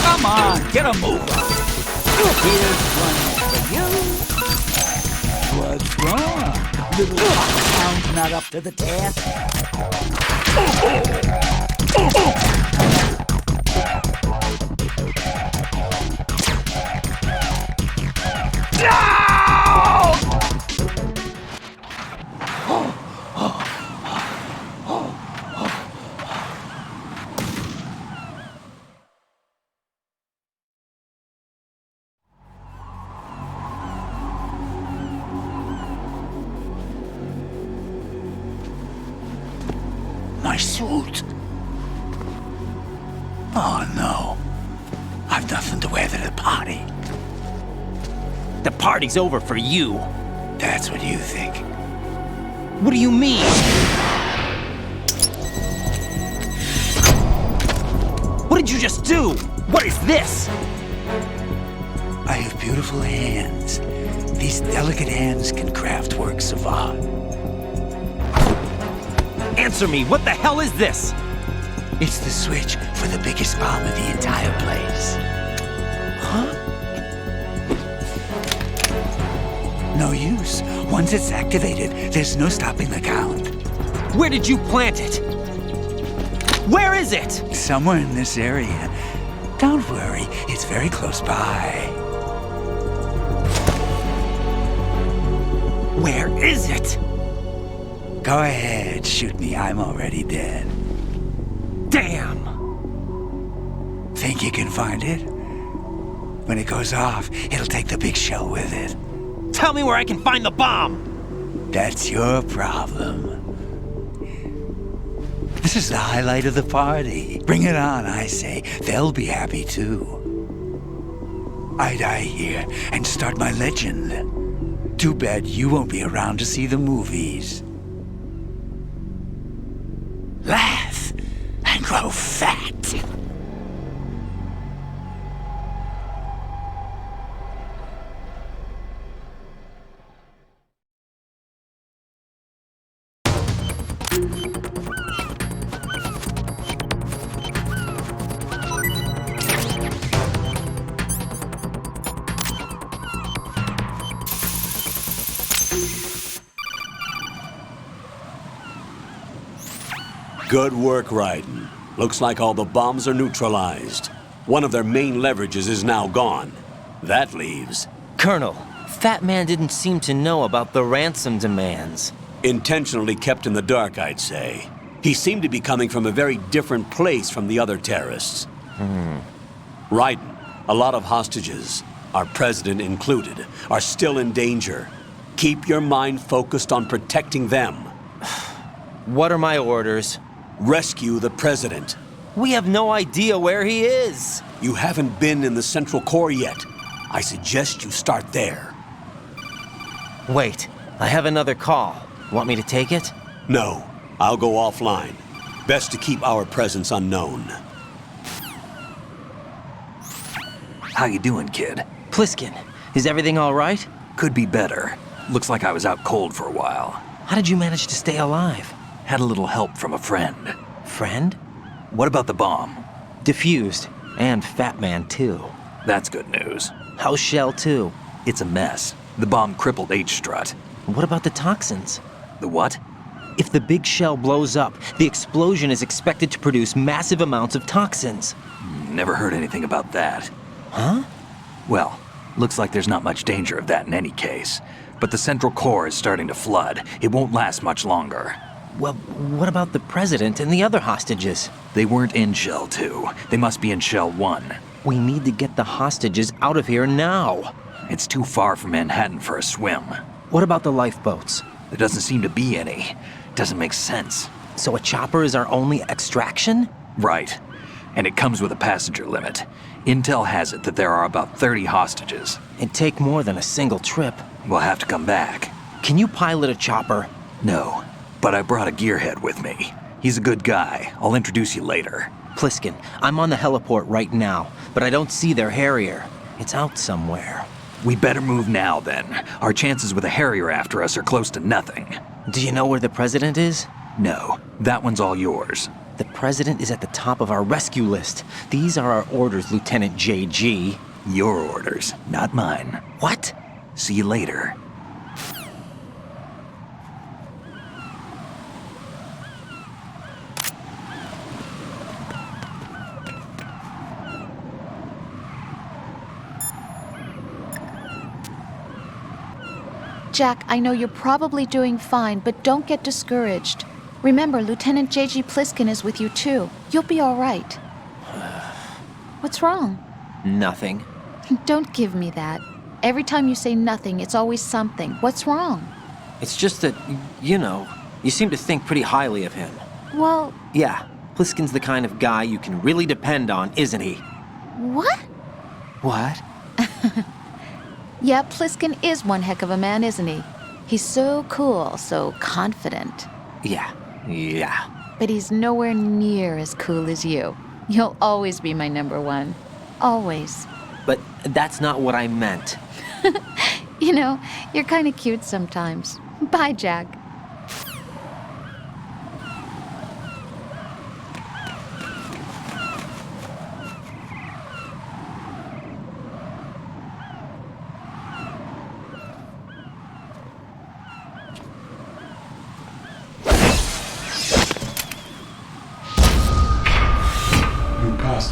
Come on, get a move on. Here's one for you. What's wrong? Little hound's not up to the task. My suit. Oh no. I've nothing to wear to the party. The party's over for you. That's what you think. What do you mean? What did you just do? What is this? I have beautiful hands. These delicate hands can craft works of art. Answer me, what the hell is this? It's the switch for the biggest bomb in the entire place. Huh? No use. Once it's activated, there's no stopping the count. Where did you plant it? Where is it? Somewhere in this area. Don't worry, it's very close by. Where is it? Go ahead, shoot me. I'm already dead. Damn! Think you can find it? When it goes off, it'll take the big show with it. Tell me where I can find the bomb! That's your problem. This is the highlight of the party. Bring it on, I say. They'll be happy too. I die here and start my legend. Too bad you won't be around to see the movies. Laugh and grow fat. Good work, Raiden. Looks like all the bombs are neutralized. One of their main leverages is now gone. That leaves... Colonel, Fat Man didn't seem to know about the ransom demands. Intentionally kept in the dark, I'd say. He seemed to be coming from a very different place from the other terrorists. Raiden, a lot of hostages, our president included, are still in danger. Keep your mind focused on protecting them. What are my orders? Rescue the president. We have no idea where he is. You haven't been in the Central Core yet. I suggest you start there. Wait, I have another call. Want me to take it? No, I'll go offline. Best to keep our presence unknown. How you doing, kid? Pliskin, is everything all right? Could be better. Looks like I was out cold for a while. How did you manage to stay alive? Had a little help from a friend. Friend? What about the bomb? Defused. And Fat Man, too. That's good news. How's Shell 2? It's a mess. The bomb crippled H-Strut. What about the toxins? The what? If the big shell blows up, the explosion is expected to produce massive amounts of toxins. Never heard anything about that. Huh? Well, looks like there's not much danger of that in any case. But the Central Core is starting to flood. It won't last much longer. Well, what about the president and the other hostages? They weren't in Shell 2. They must be in Shell 1. We need to get the hostages out of here now. It's too far from Manhattan for a swim. What about the lifeboats? There doesn't seem to be any. Doesn't make sense. So a chopper is our only extraction? Right. And it comes with a passenger limit. Intel has it that there are about 30 hostages. It'd take more than a single trip. We'll have to come back. Can you pilot a chopper? No, but I brought a gearhead with me. He's a good guy. I'll introduce you later. Pliskin, I'm on the heliport right now, but I don't see their Harrier. It's out somewhere. We better move now, then. Our chances with a Harrier after us are close to nothing. Do you know where the president is? No, that one's all yours. The president is at the top of our rescue list. These are our orders, Lieutenant JG. Your orders, not mine. What? See you later. Jack, I know you're probably doing fine, but don't get discouraged. Remember, Lieutenant J.G. Pliskin is with you too. You'll be all right. What's wrong? Nothing. Don't give me that. Every time you say nothing, it's always something. What's wrong? It's just that, you know, you seem to think pretty highly of him. Well... Yeah, Pliskin's the kind of guy you can really depend on, isn't he? What? What? Yeah, Pliskin is one heck of a man, isn't he? He's so cool, so confident. Yeah. But he's nowhere near as cool as you. You'll always be my number one. Always. But that's not what I meant. You know, you're kind of cute sometimes. Bye, Jack.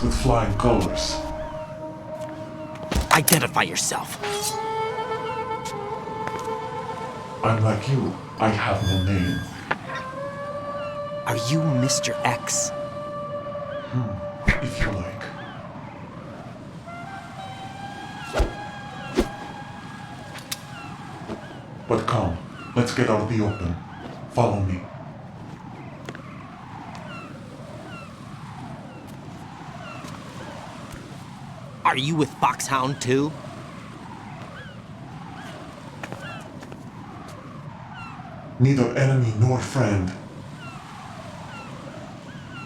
With flying colors. Identify yourself. I'm like you. I have no name. Are you Mr. X? If you like. But come, let's get out of the open. Follow me. Are you with Foxhound too? Neither enemy nor friend.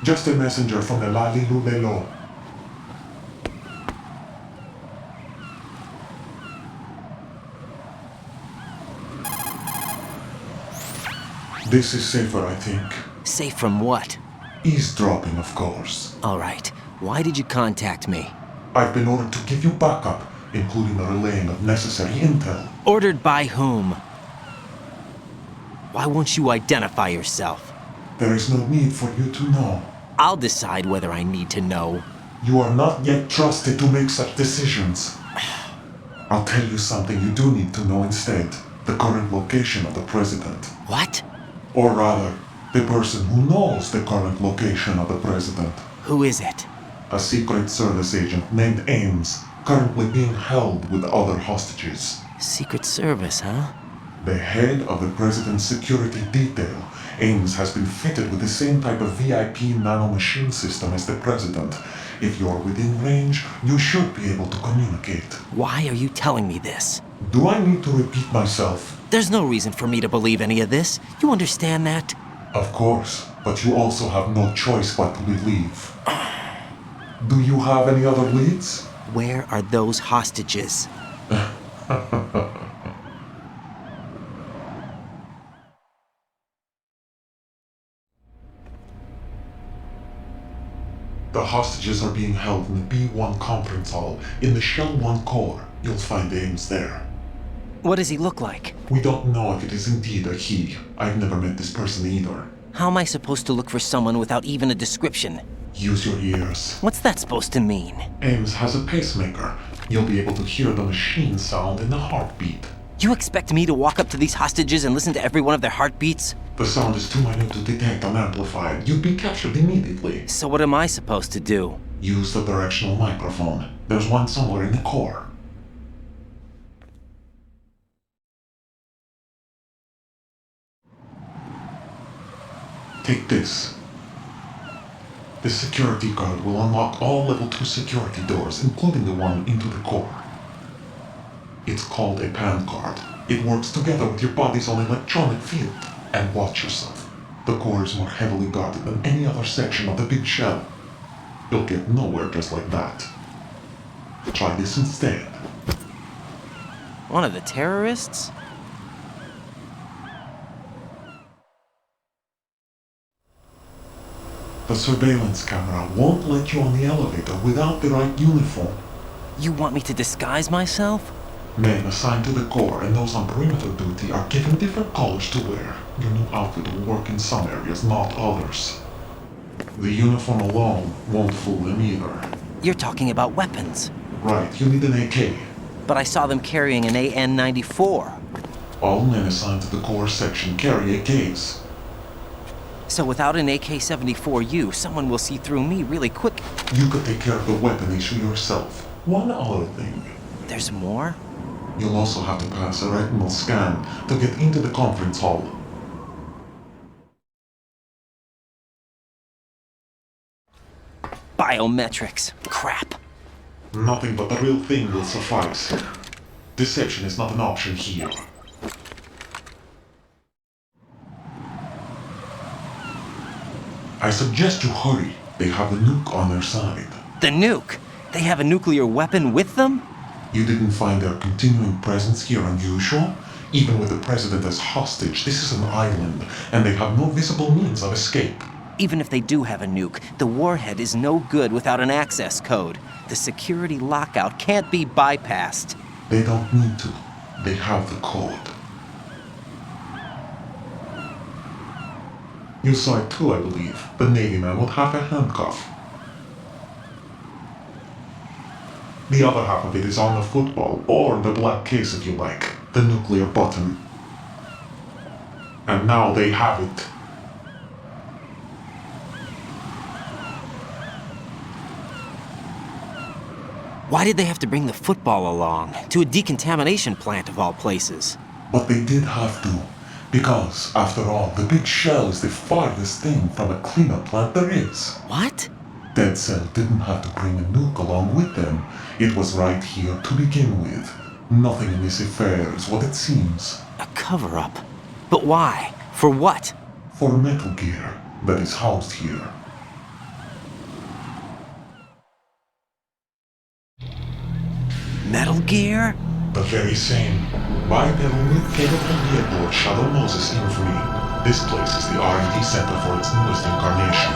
Just a messenger from the Lali-Lulelo. This is safer, I think. Safe from what? Eavesdropping, of course. All right. Why did you contact me? I've been ordered to give you backup, including the relaying of necessary intel. Ordered by whom? Why won't you identify yourself? There is no need for you to know. I'll decide whether I need to know. You are not yet trusted to make such decisions. I'll tell you something you do need to know instead. The current location of the president. What? Or rather, the person who knows the current location of the president. Who is it? A Secret Service agent named Ames, currently being held with other hostages. Secret Service, huh? The head of the president's security detail, Ames has been fitted with the same type of VIP nanomachine system as the president. If you're within range, you should be able to communicate. Why are you telling me this? Do I need to repeat myself? There's no reason for me to believe any of this. You understand that? Of course, but you also have no choice but to believe. Do you have any other leads? Where are those hostages? The hostages are being held in the B1 conference hall in the Shell 1 core. You'll find Ames there. What does he look like? We don't know if it is indeed a he. I've never met this person either. How am I supposed to look for someone without even a description? Use your ears. What's that supposed to mean? Ames has a pacemaker. You'll be able to hear the machine sound in the heartbeat. You expect me to walk up to these hostages and listen to every one of their heartbeats? The sound is too minute to detect unamplified. You'd be captured immediately. So what am I supposed to do? Use the directional microphone. There's one somewhere in the core. Take this. This security card will unlock all level 2 security doors, including the one into the core. It's called a PAN card. It works together with your body's own electronic field. And watch yourself. The core is more heavily guarded than any other section of the big shell. You'll get nowhere just like that. Try this instead. One of the terrorists? The surveillance camera won't let you on the elevator without the right uniform. You want me to disguise myself? Men assigned to the core and those on perimeter duty are given different colors to wear. Your new outfit will work in some areas, not others. The uniform alone won't fool them either. You're talking about weapons. Right, you need an AK. But I saw them carrying an AN-94. All men assigned to the core section carry AKs. So without an AK-74U, someone will see through me really quick. You could take care of the weapon issue yourself. One other thing. There's more? You'll also have to pass a retinal scan to get into the conference hall. Biometrics. Crap. Nothing but the real thing will suffice. Deception is not an option here. I suggest you hurry. They have the nuke on their side. The nuke? They have a nuclear weapon with them? You didn't find their continuing presence here unusual? Even with the president as hostage, this is an island, and they have no visible means of escape. Even if they do have a nuke, the warhead is no good without an access code. The security lockout can't be bypassed. They don't need to. They have the code. You saw it too, I believe. The Navy man with half a handcuff. The other half of it is on the football, or the black case if you like. The nuclear button. And now they have it. Why did they have to bring the football along? To a decontamination plant of all places. But they did have to. Because, after all, the big shell is the farthest thing from a cleanup plant there is. What? Dead Cell didn't have to bring a nuke along with them. It was right here to begin with. Nothing in this affair is what it seems. A cover-up? But why? For what? For Metal Gear that is housed here. Metal Gear? The very same. Bipedal capable from the airport Shadow Moses Infamy. This place is the R&D center for its newest incarnation.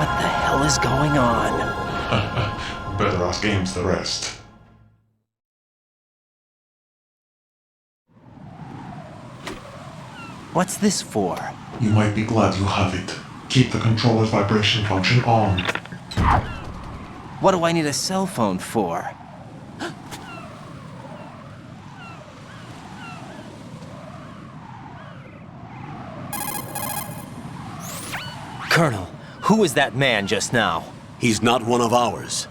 What the hell is going on? Better ask Ames the rest. What's this for? You might be glad you have it. Keep the controller's vibration function on. What do I need a cell phone for? Colonel, who was that man just now? He's not one of ours.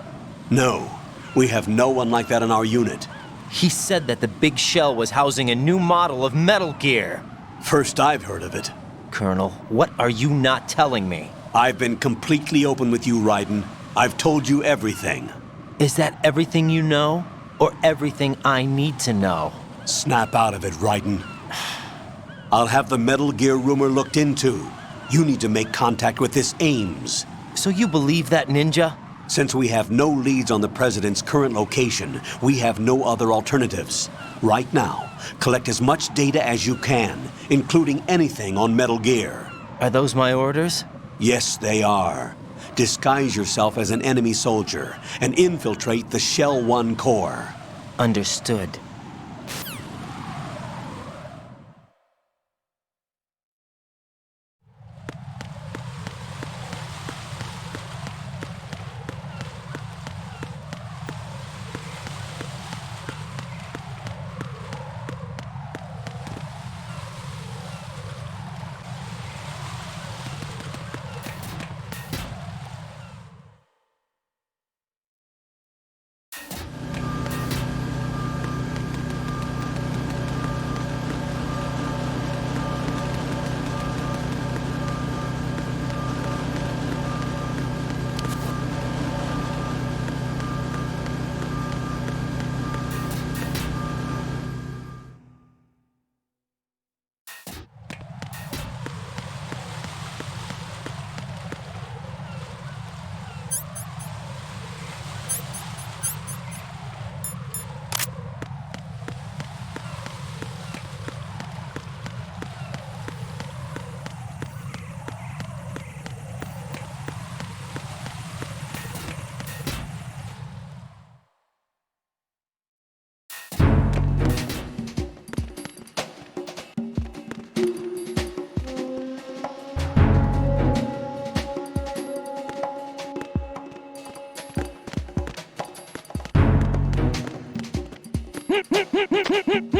No, we have no one like that in our unit. He said that the big shell was housing a new model of Metal Gear. First I've heard of it. Colonel, what are you not telling me? I've been completely open with you, Raiden. I've told you everything. Is that everything you know? Or everything I need to know? Snap out of it, Raiden. I'll have the Metal Gear rumor looked into. You need to make contact with this Ames. So you believe that ninja? Since we have no leads on the President's current location, we have no other alternatives. Right now, collect as much data as you can, including anything on Metal Gear. Are those my orders? Yes, they are. Disguise yourself as an enemy soldier and infiltrate the Shell 1 core. Understood.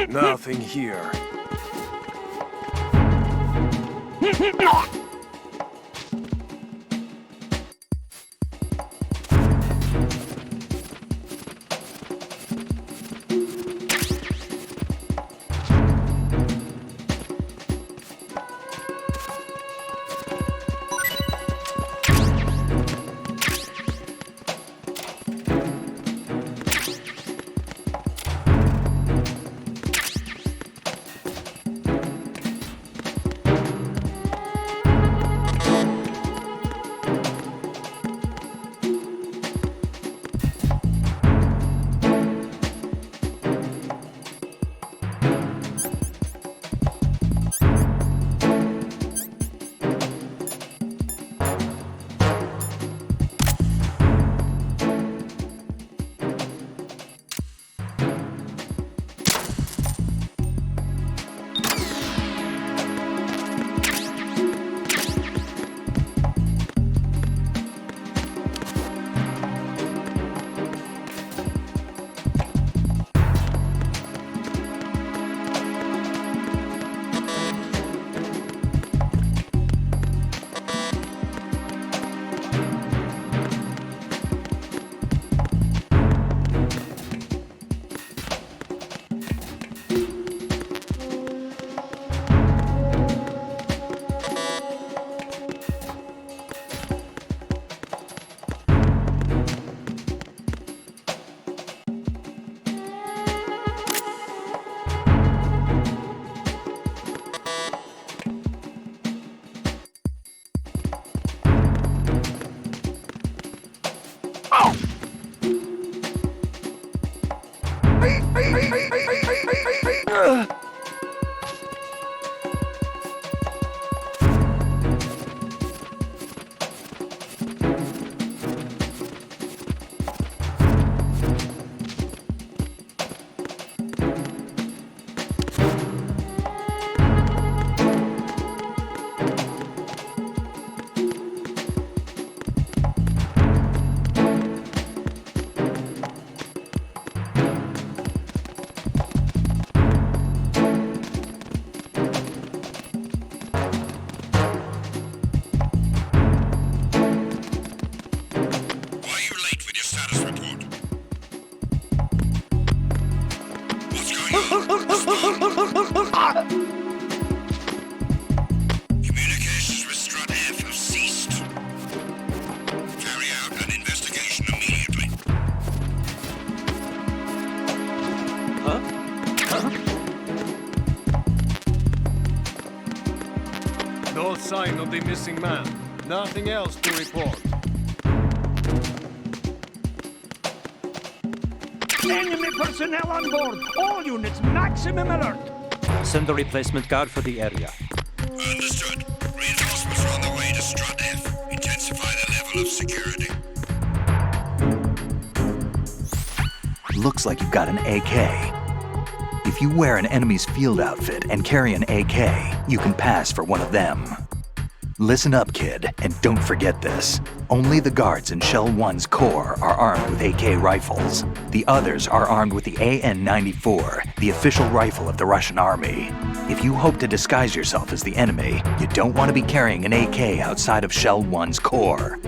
Nothing here. sign of the missing man. Nothing else to report. Enemy personnel on board! All units, maximum alert! Send a replacement guard for the area. Understood. Reinforcements are on the way to Strut F. Intensify the level of security. Looks like you've got an AK. If you wear an enemy's field outfit and carry an AK, you can pass for one of them. Listen up, kid, and don't forget this. Only the guards in Shell 1's core are armed with AK rifles. The others are armed with the AN-94, the official rifle of the Russian army. If you hope to disguise yourself as the enemy, you don't want to be carrying an AK outside of Shell 1's core.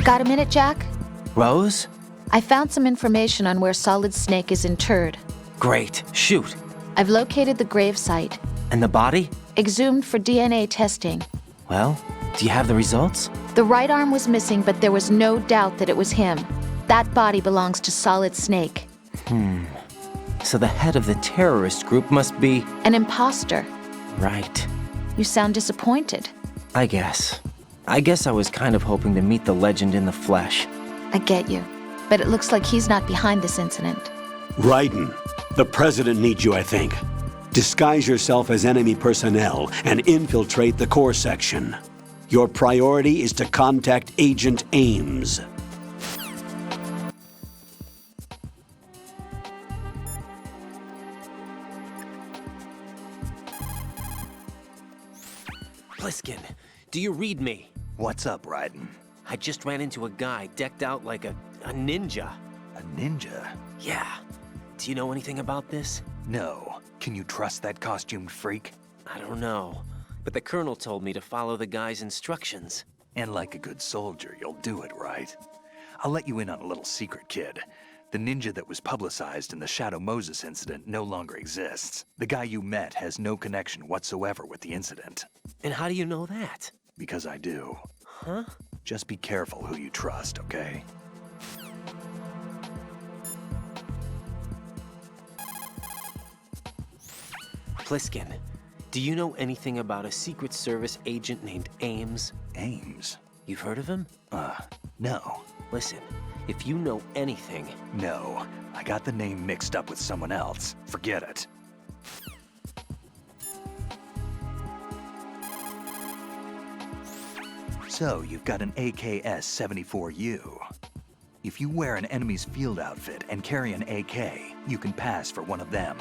Got a minute, Jack? Rose? I found some information on where Solid Snake is interred. Great. Shoot. I've located the grave site. And the body? Exhumed for DNA testing. Well, do you have the results? The right arm was missing, but there was no doubt that it was him. That body belongs to Solid Snake. So the head of the terrorist group must be... An imposter. Right. You sound disappointed. I guess I was kind of hoping to meet the legend in the flesh. I get you. But it looks like he's not behind this incident. Raiden, the president needs you, I think. Disguise yourself as enemy personnel and infiltrate the core section. Your priority is to contact Agent Ames. Pliskin, do you read me? What's up, Raiden? I just ran into a guy decked out like a ninja. A ninja? Yeah. Do you know anything about this? No. Can you trust that costumed freak? I don't know. But the colonel told me to follow the guy's instructions. And like a good soldier, you'll do it, right? I'll let you in on a little secret, kid. The ninja that was publicized in the Shadow Moses incident no longer exists. The guy you met has no connection whatsoever with the incident. And how do you know that? Because I do. Huh? Just be careful who you trust, okay? Pliskin, do you know anything about a Secret Service agent named Ames? Ames? You've heard of him? No. Listen, if you know anything... No. I got the name mixed up with someone else. Forget it. So, you've got an AKS-74U. If you wear an enemy's field outfit and carry an AK, you can pass for one of them.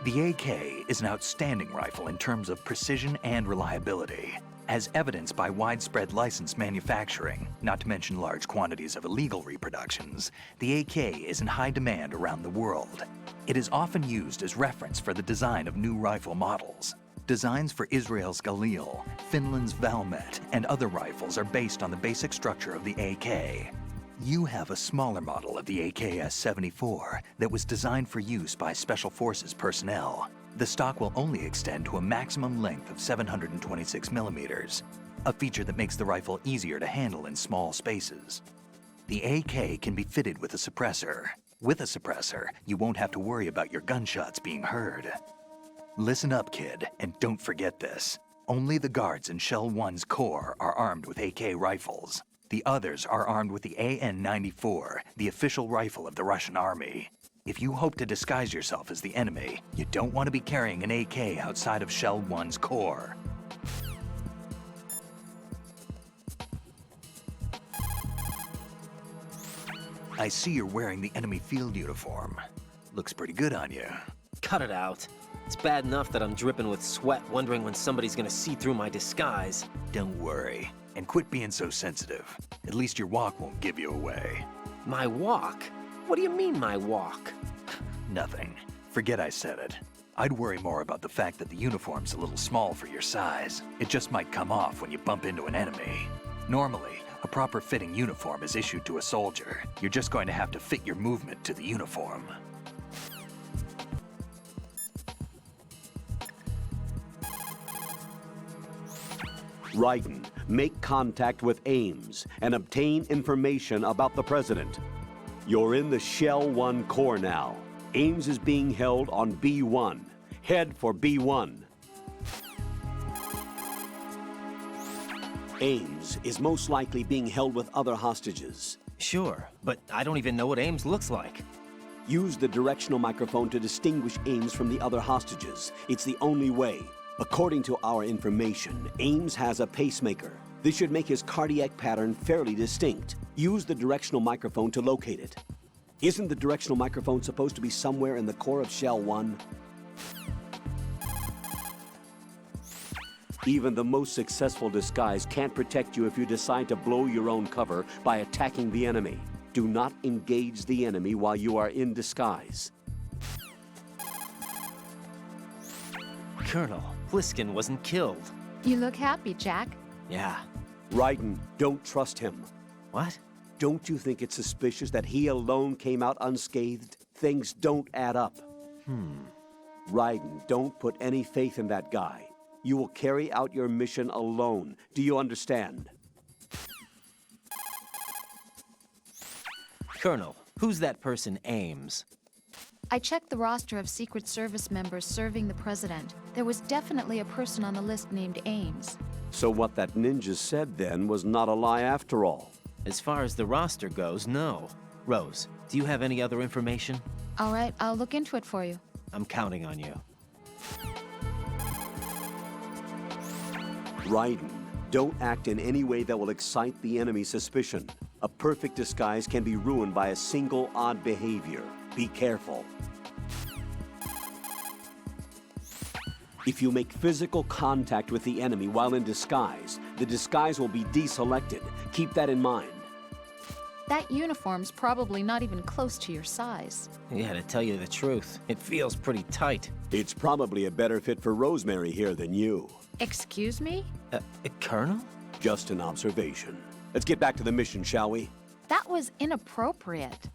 The AK is an outstanding rifle in terms of precision and reliability, as evidenced by widespread licensed manufacturing, not to mention large quantities of illegal reproductions. The AK is in high demand around the world. It is often used as reference for the design of new rifle models. Designs for Israel's Galil, Finland's Valmet, and other rifles are based on the basic structure of the AK. You have a smaller model of the AKS-74 that was designed for use by Special Forces personnel. The stock will only extend to a maximum length of 726 millimeters, a feature that makes the rifle easier to handle in small spaces. The AK can be fitted with a suppressor. With a suppressor, you won't have to worry about your gunshots being heard. Listen up, kid, and don't forget this. Only the guards in Shell 1's Corps are armed with AK rifles. The others are armed with the AN-94, the official rifle of the Russian army. If you hope to disguise yourself as the enemy, you don't want to be carrying an AK outside of Shell 1's Corps. I see you're wearing the enemy field uniform. Looks pretty good on you. Cut it out. It's bad enough that I'm dripping with sweat, wondering when somebody's gonna see through my disguise. Don't worry. And quit being so sensitive. At least your walk won't give you away. My walk? What do you mean, my walk? Nothing. Forget I said it. I'd worry more about the fact that the uniform's a little small for your size. It just might come off when you bump into an enemy. Normally, a proper fitting uniform is issued to a soldier. You're just going to have to fit your movement to the uniform. Raiden, make contact with Ames and obtain information about the president. You're in the Shell 1 Corps now. Ames is being held on B1. Head for B1. Ames is most likely being held with other hostages. Sure, but I don't even know what Ames looks like. Use the directional microphone to distinguish Ames from the other hostages. It's the only way. According to our information, Ames has a pacemaker. This should make his cardiac pattern fairly distinct. Use the directional microphone to locate it. Isn't the directional microphone supposed to be somewhere in the core of Shell 1? Even the most successful disguise can't protect you if you decide to blow your own cover by attacking the enemy. Do not engage the enemy while you are in disguise. Colonel, Pliskin wasn't killed. You look happy, Jack. Yeah. Raiden, don't trust him. What? Don't you think it's suspicious that he alone came out unscathed? Things don't add up. Raiden, don't put any faith in that guy. You will carry out your mission alone. Do you understand? Colonel, who's that person, Ames? I checked the roster of Secret Service members serving the president. There was definitely a person on the list named Ames. So what that ninja said then was not a lie after all. As far as the roster goes, no. Rose, do you have any other information? All right, I'll look into it for you. I'm counting on you. Raiden, don't act in any way that will excite the enemy's suspicion. A perfect disguise can be ruined by a single odd behavior. Be careful. If you make physical contact with the enemy while in disguise, the disguise will be deselected. Keep that in mind. That uniform's probably not even close to your size. Yeah, to tell you the truth, it feels pretty tight. It's probably a better fit for Rosemary here than you. Excuse me? Colonel? Just an observation. Let's get back to the mission, shall we? That was inappropriate.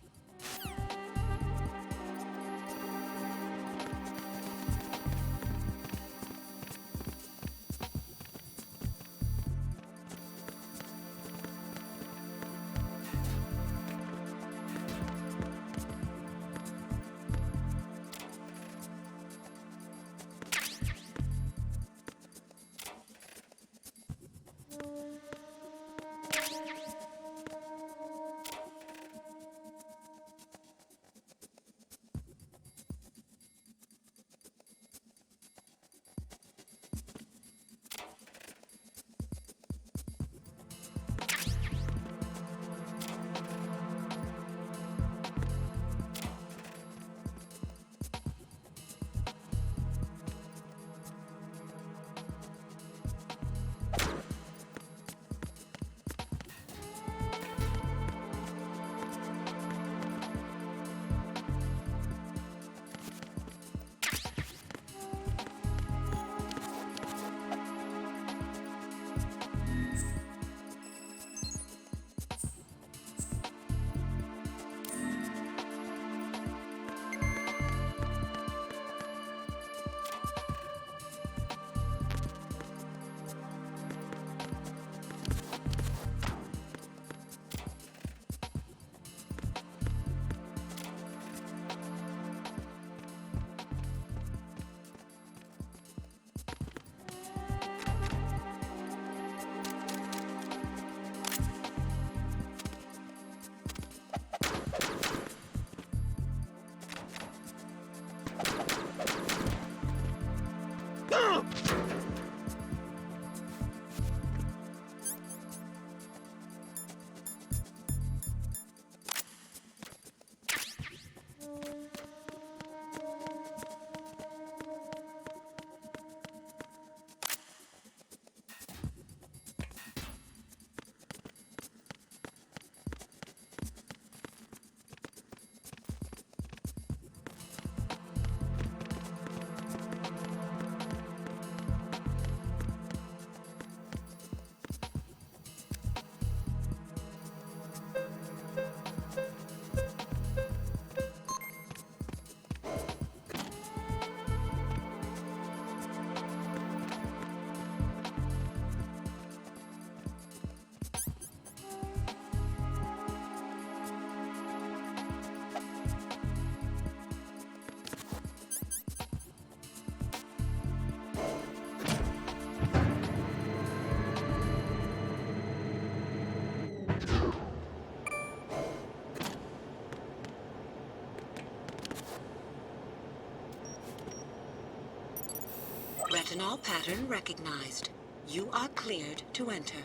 Retinol pattern recognized. You are cleared to enter.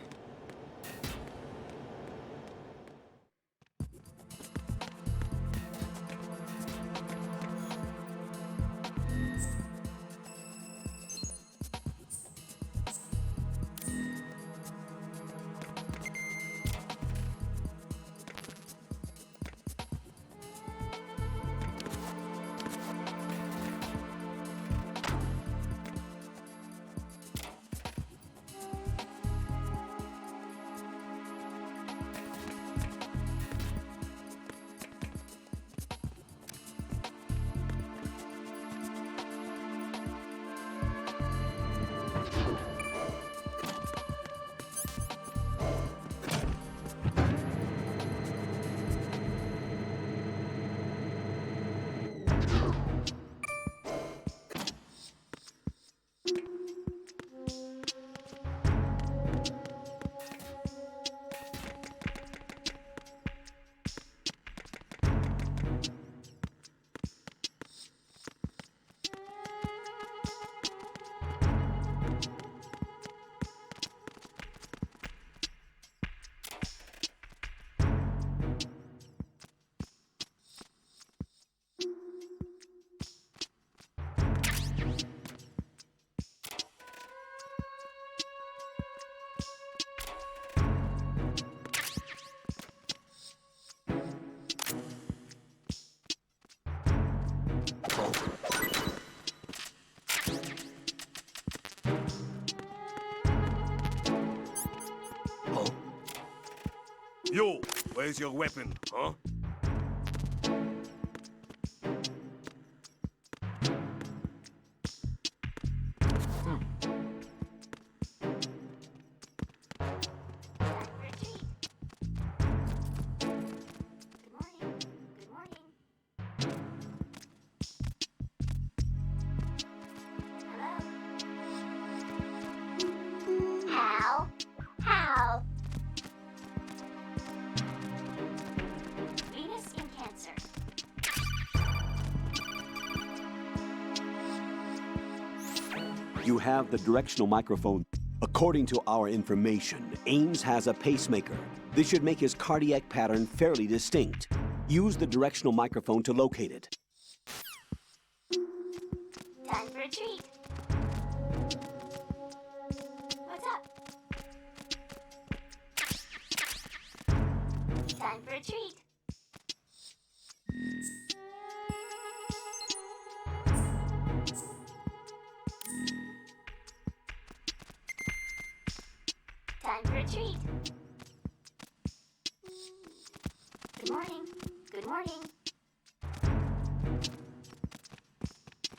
Yo, where's your weapon, huh? You have the directional microphone. According to our information, Ames has a pacemaker. This should make his cardiac pattern fairly distinct. Use the directional microphone to locate it. Time for a treat. What's up? Time for a treat. Time for a treat. Good morning. Good morning.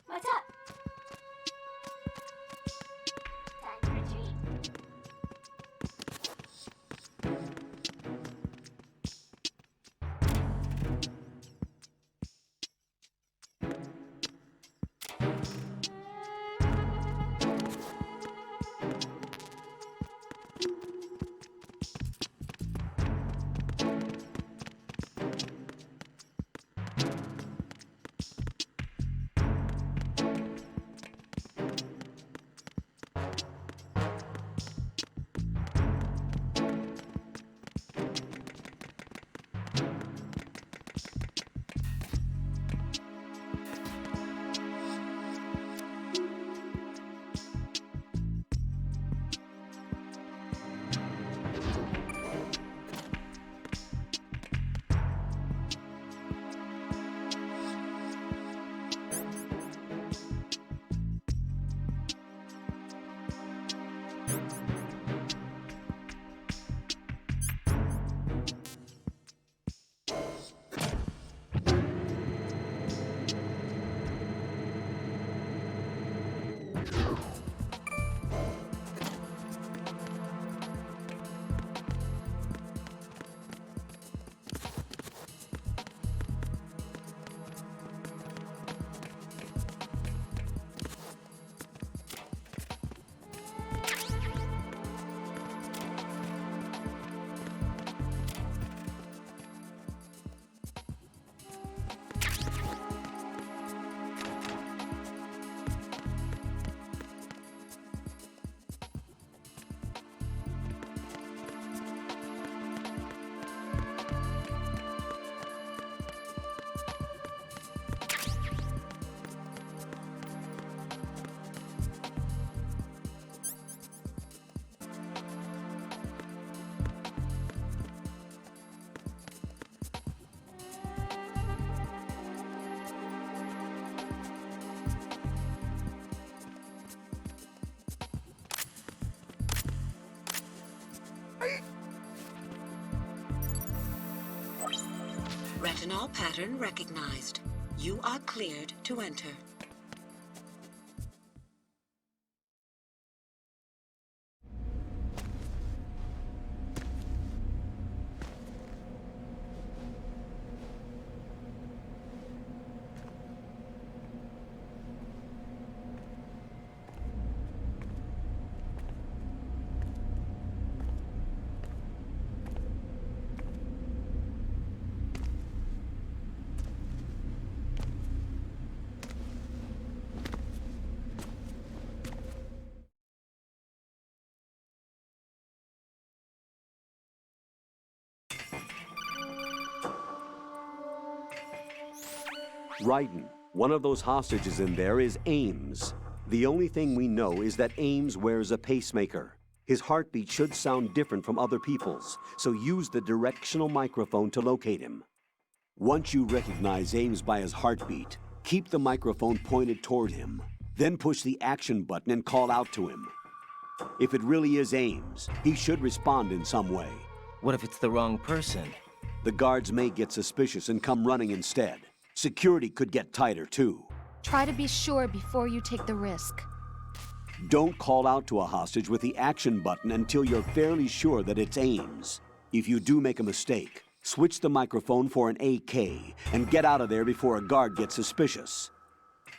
What's up? Time for a treat. Retinol pattern recognized. You are cleared to enter. Ryden, one of those hostages in there is Ames. The only thing we know is that Ames wears a pacemaker. His heartbeat should sound different from other people's, so use the directional microphone to locate him. Once you recognize Ames by his heartbeat, keep the microphone pointed toward him. Then push the action button and call out to him. If it really is Ames, he should respond in some way. What if it's the wrong person? The guards may get suspicious and come running instead. Security could get tighter, too. Try to be sure before you take the risk. Don't call out to a hostage with the action button until you're fairly sure that it's Ames. If you do make a mistake, switch the microphone for an AK and get out of there before a guard gets suspicious.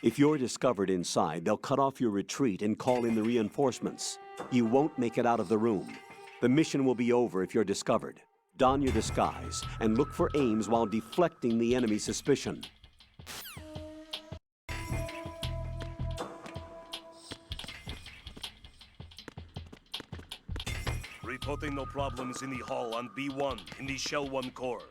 If you're discovered inside, they'll cut off your retreat and call in the reinforcements. You won't make it out of the room. The mission will be over if you're discovered. Don your disguise and look for Ames while deflecting the enemy's suspicion. Reporting no problems in the hall on B1 in the Shell 1 core.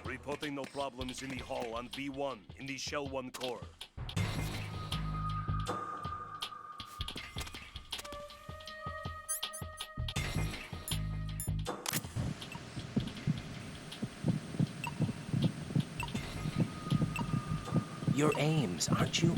Reporting no problems in the hall on B1 in the Shell 1 core. You're Ames, aren't you?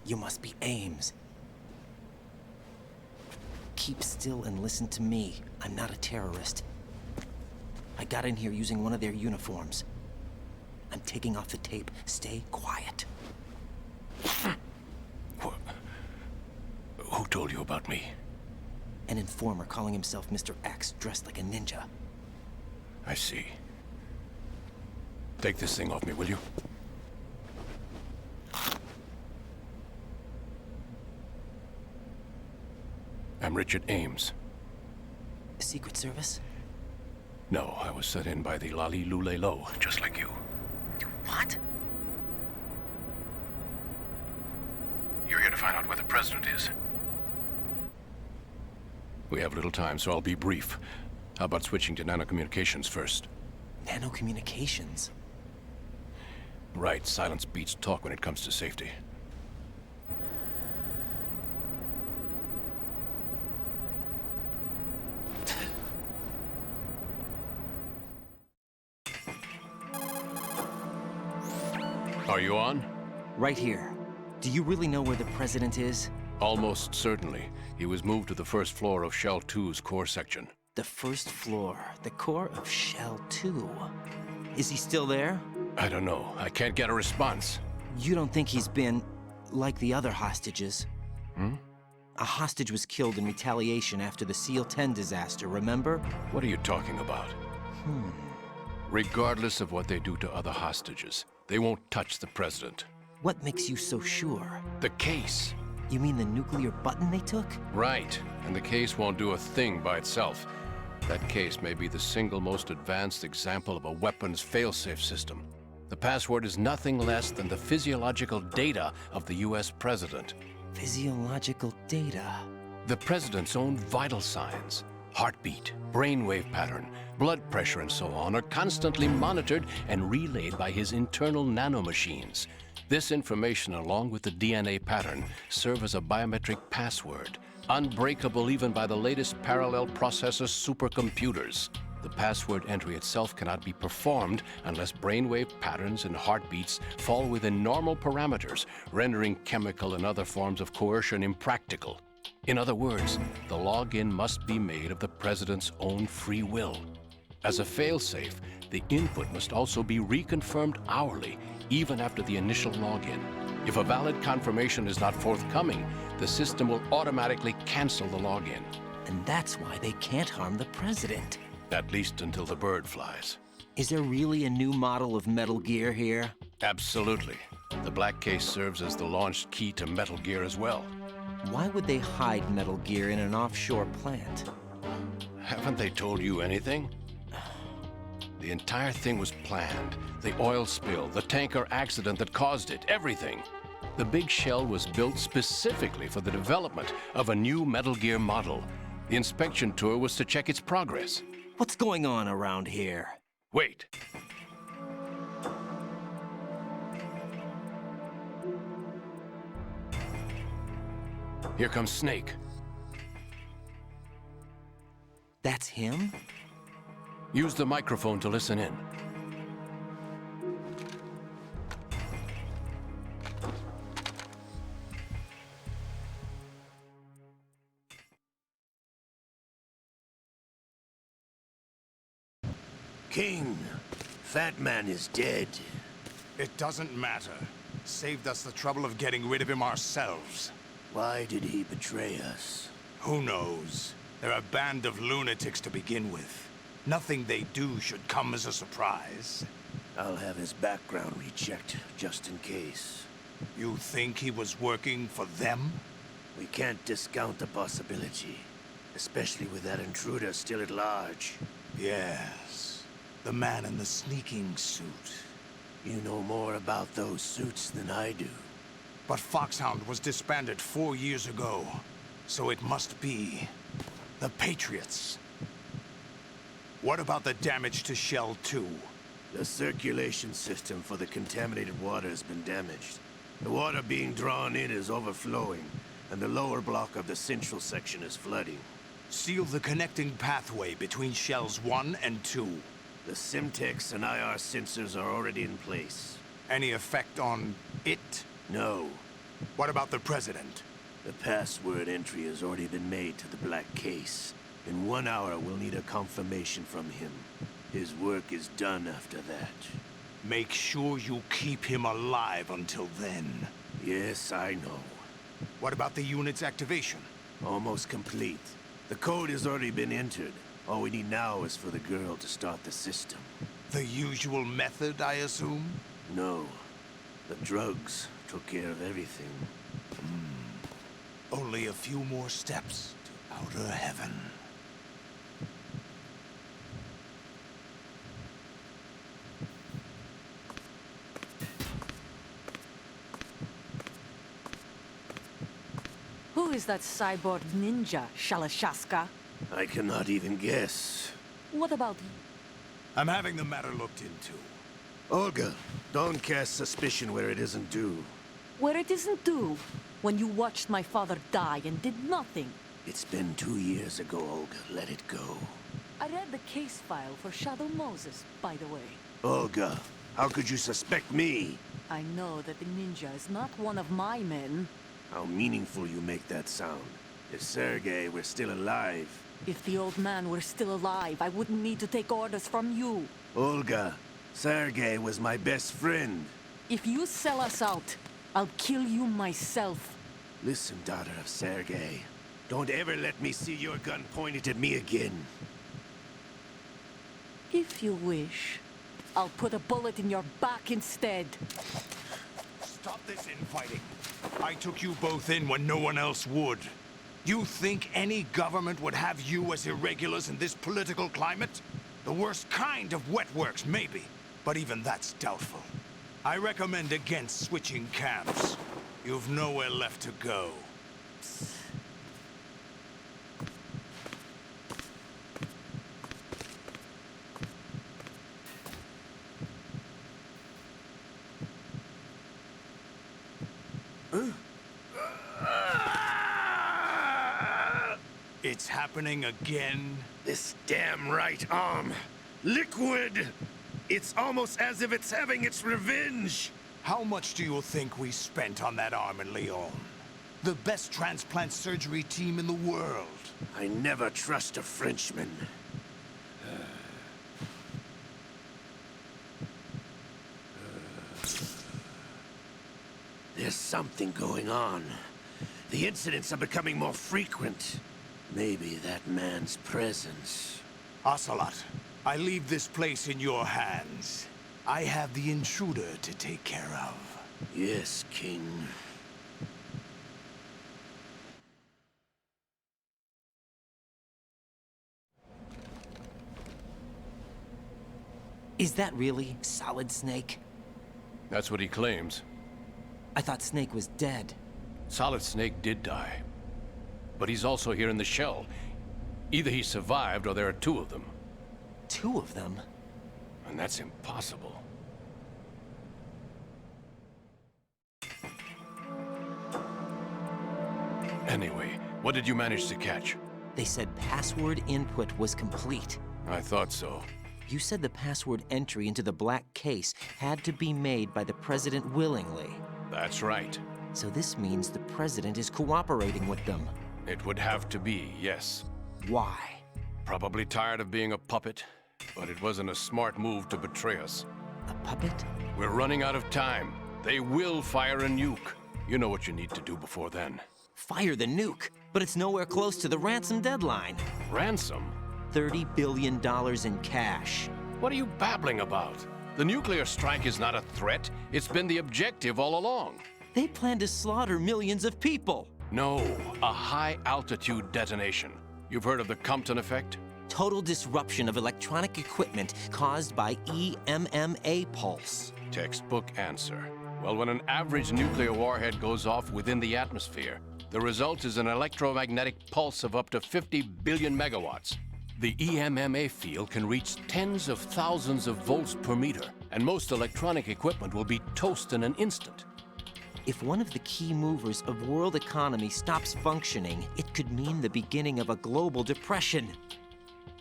You must be Ames. Keep still and listen to me. I'm not a terrorist. I got in here using one of their uniforms. I'm taking off the tape. Stay quiet. Who told you about me? An informer calling himself Mr. X, dressed like a ninja. I see. Take this thing off me, will you? I'm Richard Ames. Secret Service? No, I was set in by the Lali Lule Lo, just like you. What? You're here to find out where the president is. We have little time, so I'll be brief. How about switching to nanocommunications first? Nanocommunications? Right, silence beats talk when it comes to safety. Are you on? Right here. Do you really know where the president is? Almost certainly. He was moved to the first floor of Shell 2's core section. The first floor, the core of Shell 2. Is he still there? I don't know. I can't get a response. You don't think he's been like the other hostages? Hmm? A hostage was killed in retaliation after the SEAL 10 disaster, remember? What are you talking about? Regardless of what they do to other hostages, they won't touch the president. What makes you so sure? The case. You mean the nuclear button they took? Right. And the case won't do a thing by itself. That case may be the single most advanced example of a weapons failsafe system. The password is nothing less than the physiological data of the US president. Physiological data? The president's own vital signs. Heartbeat, brainwave pattern, blood pressure, and so on are constantly monitored and relayed by his internal nanomachines. This information, along with the DNA pattern, serve as a biometric password, unbreakable even by the latest parallel processor supercomputers. The password entry itself cannot be performed unless brainwave patterns and heartbeats fall within normal parameters, rendering chemical and other forms of coercion impractical. In other words, the login must be made of the president's own free will. As a failsafe, the input must also be reconfirmed hourly, even after the initial login. If a valid confirmation is not forthcoming, the system will automatically cancel the login. And that's why they can't harm the president. At least until the bird flies. Is there really a new model of Metal Gear here? Absolutely. The black case serves as the launch key to Metal Gear as well. Why would they hide Metal Gear in an offshore plant? Haven't they told you anything? The entire thing was planned. The oil spill, the tanker accident that caused it, everything. The big shell was built specifically for the development of a new Metal Gear model. The inspection tour was to check its progress. What's going on around here? Wait. Here comes Snake. That's him? Use the microphone to listen in. King, Fat Man is dead. It doesn't matter. Saved us the trouble of getting rid of him ourselves. Why did he betray us? Who knows? They're a band of lunatics to begin with. Nothing they do should come as a surprise. I'll have his background rechecked, just in case. You think he was working for them? We can't discount the possibility. Especially with that intruder still at large. Yes. The man in the sneaking suit. You know more about those suits than I do. But Foxhound was disbanded 4 years ago. So it must be the Patriots. What about the damage to Shell 2? The circulation system for the contaminated water has been damaged. The water being drawn in is overflowing, and the lower block of the central section is flooding. Seal the connecting pathway between Shells 1 and 2. The Simtex and IR sensors are already in place. Any effect on it? No. What about the President? The password entry has already been made to the black case. In 1 hour, we'll need a confirmation from him. His work is done after that. Make sure you keep him alive until then. Yes, I know. What about the unit's activation? Almost complete. The code has already been entered. All we need now is for the girl to start the system. The usual method, I assume? No. The drugs took care of everything. Only a few more steps to outer heaven. Who is that cyborg ninja, Shalashaska? I cannot even guess. What about... I'm having the matter looked into. Olga, don't cast suspicion where it isn't due. Where it isn't due? When you watched my father die and did nothing. It's been 2 years ago, Olga. Let it go. I read the case file for Shadow Moses, by the way. Olga, how could you suspect me? I know that the ninja is not one of my men. How meaningful you make that sound. If Sergei were still alive... If the old man were still alive, I wouldn't need to take orders from you. Olga, Sergei was my best friend. If you sell us out, I'll kill you myself. Listen, daughter of Sergei. Don't ever let me see your gun pointed at me again. If you wish, I'll put a bullet in your back instead. Stop this infighting. I took you both in when no one else would. You think any government would have you as irregulars in this political climate? The worst kind of wet works, maybe. But even that's doubtful. I recommend against switching camps. You've nowhere left to go. It's happening again? This damn right arm. Liquid! It's almost as if it's having its revenge! How much do you think we spent on that arm in Lyon? The best transplant surgery team in the world. I never trust a Frenchman. There's something going on. The incidents are becoming more frequent. Maybe that man's presence. Ocelot, I leave this place in your hands. I have the intruder to take care of. Yes, King. Is that really Solid Snake? That's what he claims. I thought Snake was dead. Solid Snake did die. But he's also here in the shell. Either he survived or there are two of them. Two of them? And that's impossible. Anyway, what did you manage to catch? They said password input was complete. I thought so. You said the password entry into the black case had to be made by the president willingly. That's right. So this means the president is cooperating with them. It would have to be, yes. Why? Probably tired of being a puppet, but it wasn't a smart move to betray us. A puppet? We're running out of time. They will fire a nuke. You know what you need to do before then. Fire the nuke? But it's nowhere close to the ransom deadline. Ransom? $30 billion in cash. What are you babbling about? The nuclear strike is not a threat. It's been the objective all along. They plan to slaughter millions of people. No, a high-altitude detonation. You've heard of the Compton effect? Total disruption of electronic equipment caused by EMMA pulse. Textbook answer. Well, when an average nuclear warhead goes off within the atmosphere, the result is an electromagnetic pulse of up to 50 billion megawatts. The EMMA field can reach tens of thousands of volts per meter, and most electronic equipment will be toast in an instant. If one of the key movers of world economy stops functioning, it could mean the beginning of a global depression.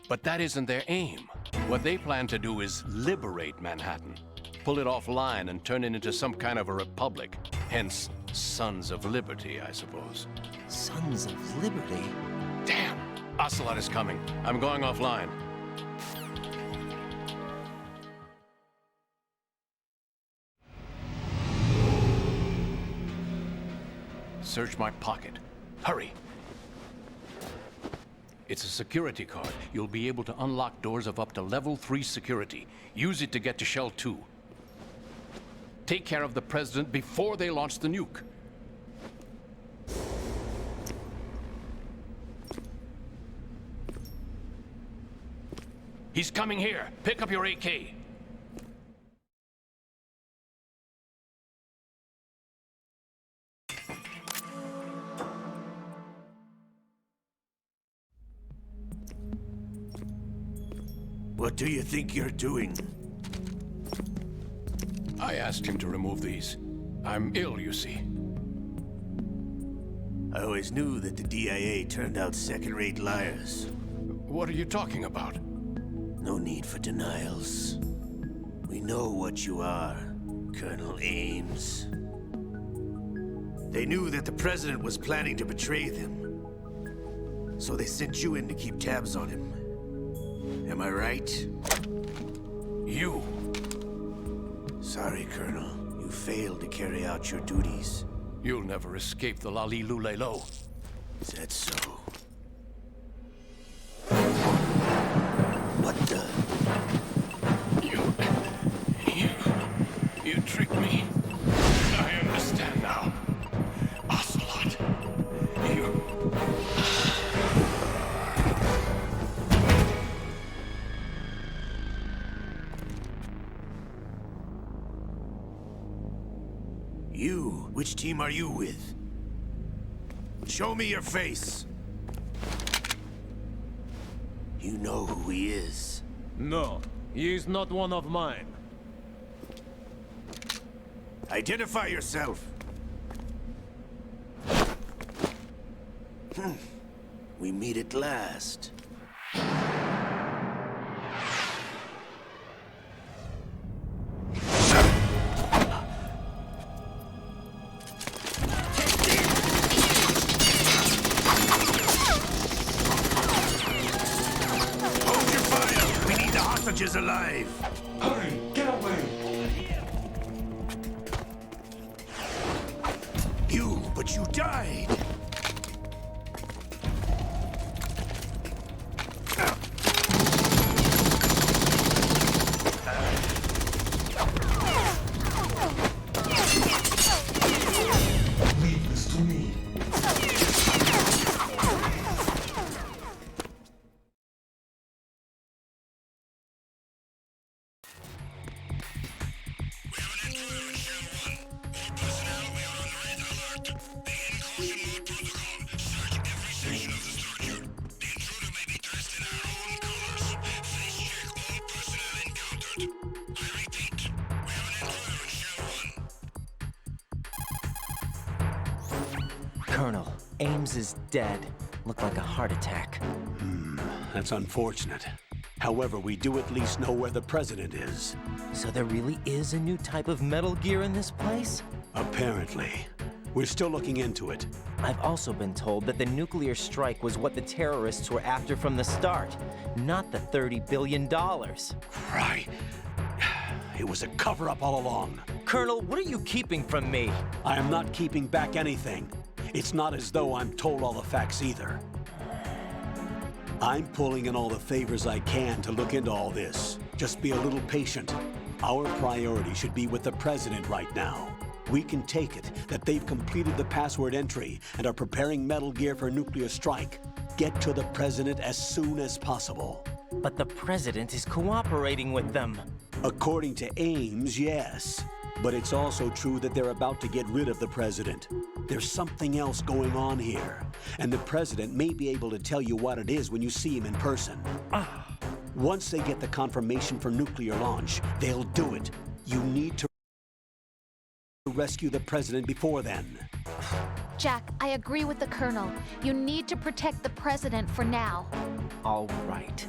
But that isn't their aim. What they plan to do is liberate Manhattan, pull it offline and turn it into some kind of a republic. Hence, Sons of Liberty, I suppose. Sons of Liberty? Damn! Ocelot is coming. I'm going offline. Search my pocket. Hurry! It's a security card. You'll be able to unlock doors of up to level 3 security. Use it to get to Shell 2. Take care of the president before they launch the nuke. He's coming here. Pick up your AK. What do you think you're doing? I asked him to remove these. I'm ill, you see. I always knew that the DIA turned out second-rate liars. What are you talking about? No need for denials. We know what you are, Colonel Ames. They knew that the president was planning to betray them. So they sent you in to keep tabs on him. Am I right? You. Sorry, Colonel. You failed to carry out your duties. You'll never escape the Lali-Lulelo. Is that so? What the? You tricked me. I understand now. Ocelot. You? Which team are you with? Show me your face. You know who he is. No, he is not one of mine. Identify yourself. We meet at last. Hold your fire! We need the hostages alive! Hurry, get away! But you died! Leave this to me. Colonel, Ames is dead. Looked like a heart attack. That's unfortunate. However, we do at least know where the president is. So there really is a new type of Metal Gear in this place? Apparently. We're still looking into it. I've also been told that the nuclear strike was what the terrorists were after from the start, not the $30 billion. Right. It was a cover-up all along. Colonel, what are you keeping from me? I am not keeping back anything. It's not as though I'm told all the facts either. I'm pulling in all the favors I can to look into all this. Just be a little patient. Our priority should be with the president right now. We can take it that they've completed the password entry and are preparing Metal Gear for nuclear strike. Get to the president as soon as possible. But the president is cooperating with them. According to Ames, yes. But it's also true that they're about to get rid of the president. There's something else going on here, and the president may be able to tell you what it is when you see him in person. Once they get the confirmation for nuclear launch, they'll do it. You need to rescue the president before then. Jack, I agree with the Colonel. You need to protect the president for now. All right.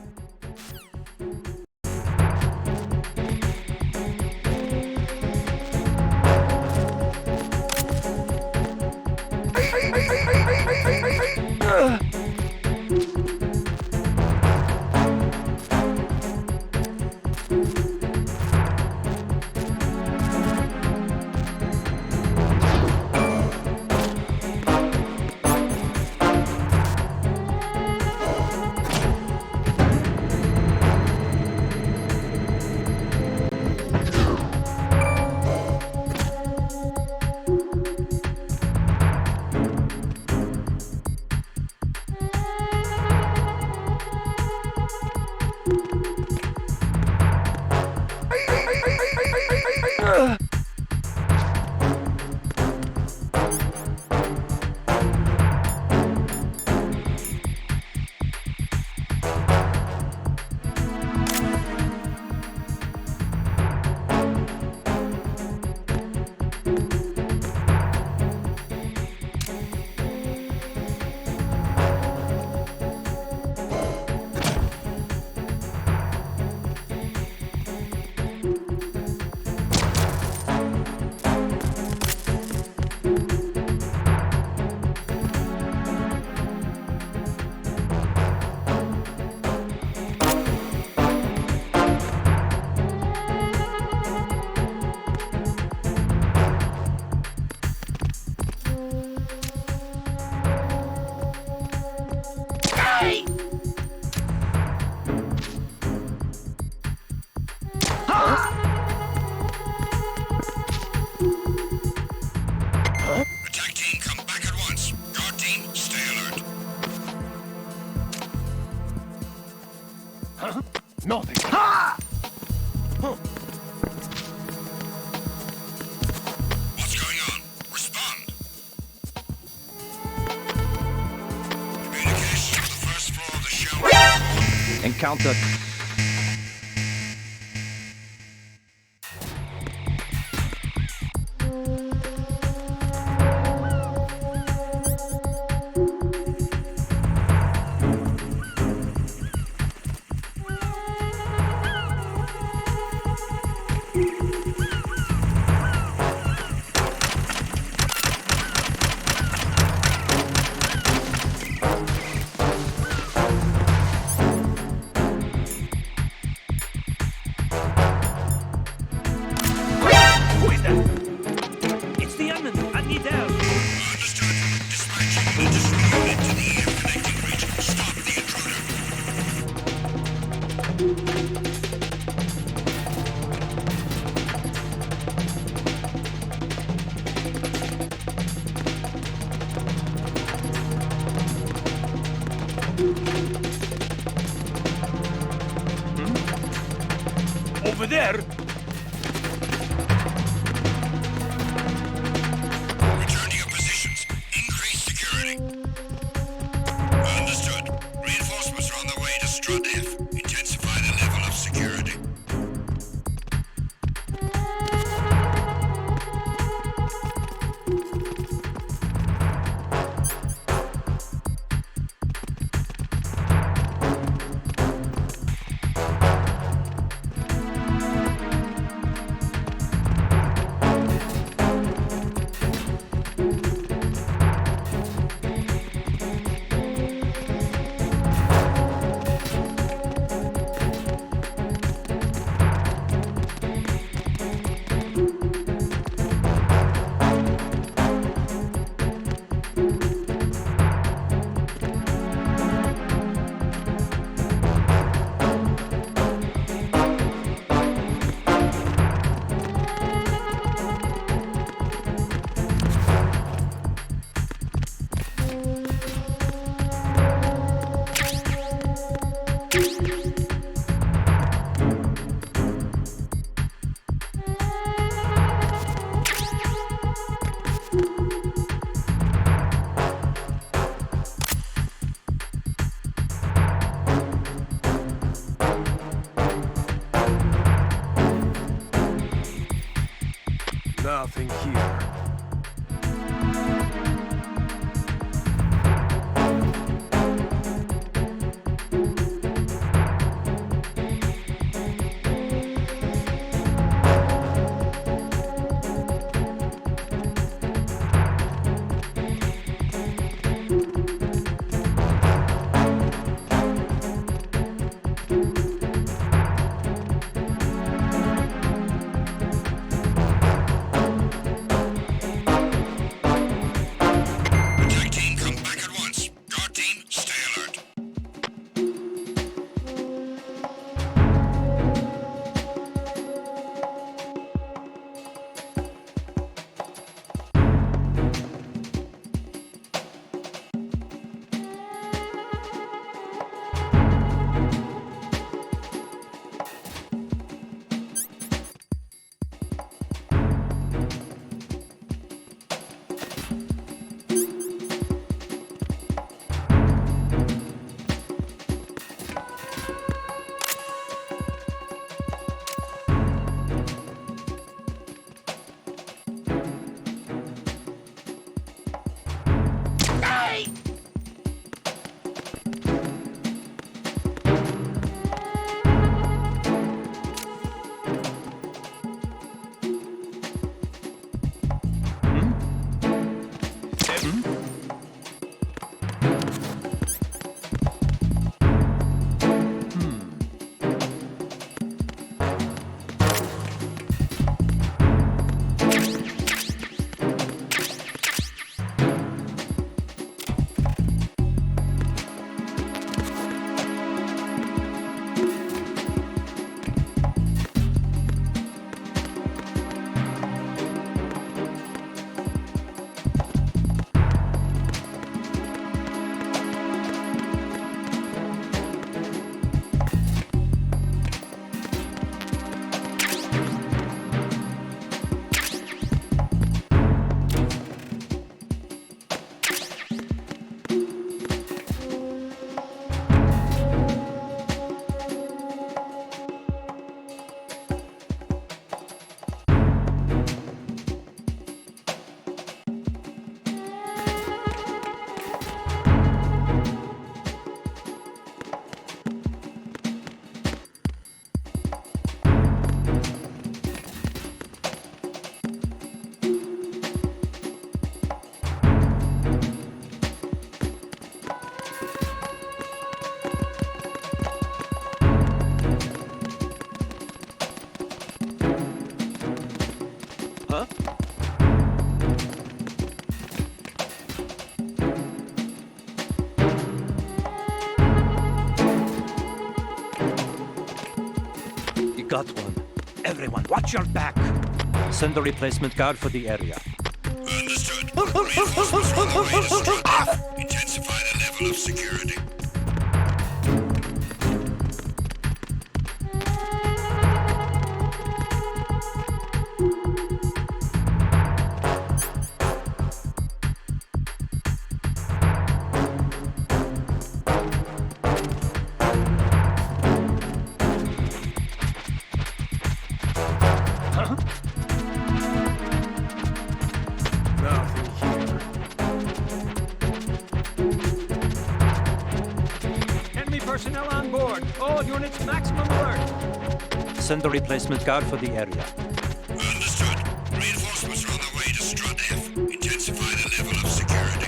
Nothing. What's going on? Respond. Communication to the first floor of the show. Encounter. there! Return to your positions. Increase security. Understood. Reinforcements are on their way to Strut F. Intensify the level of security. Nothing here. Got one. Everyone, watch your back. Send a replacement guard for the area. Understood. Reinforcements are on the way to Strut F. Intensify the level of security. All units, maximum alert. Send a replacement guard for the area. Understood. Reinforcements are on their way to Strut F. Intensify the level of security.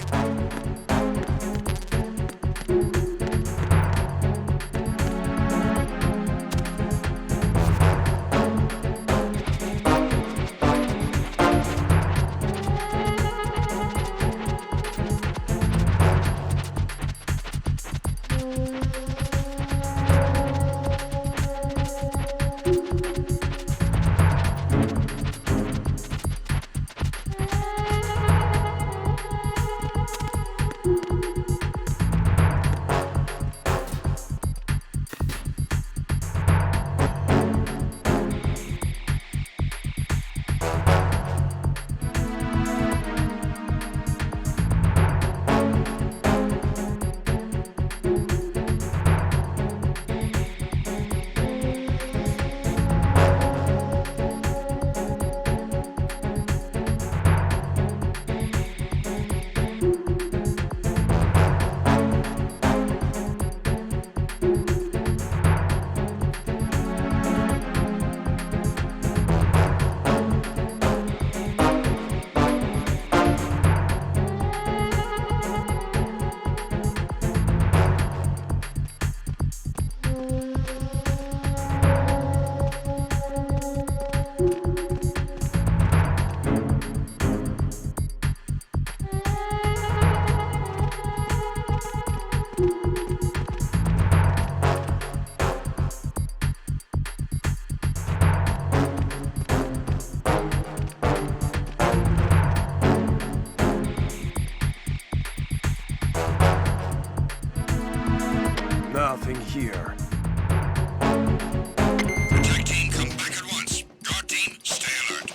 Nothing here. Attack team, come back at once. Guard team, stay alert.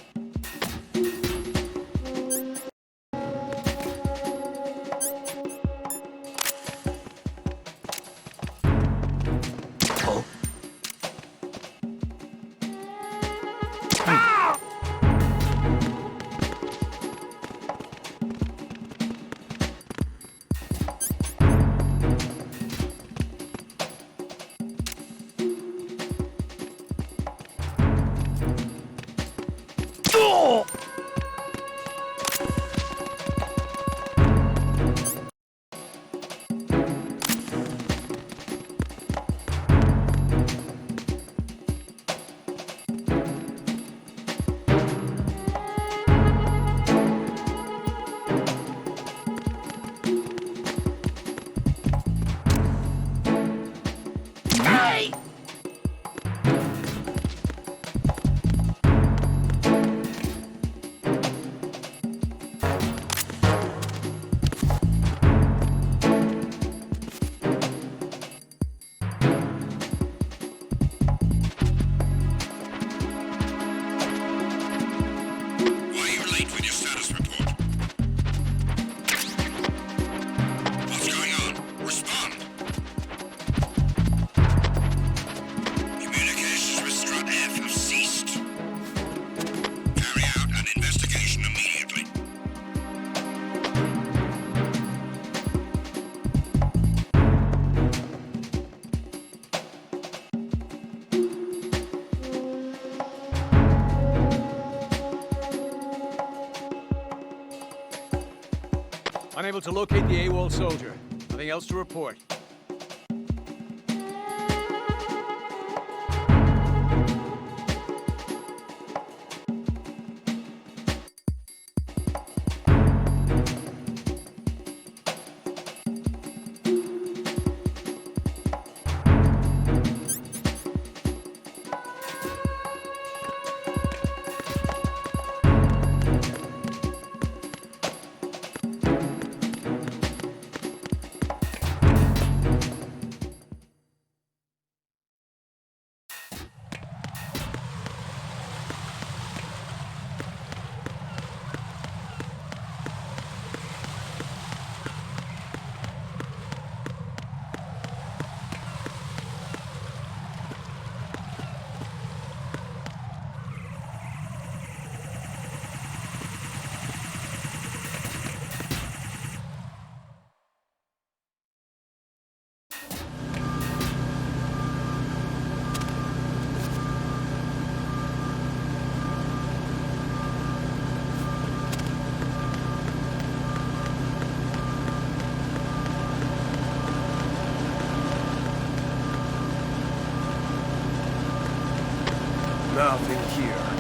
Unable to locate the AWOL soldier. Nothing else to report. Nothing here.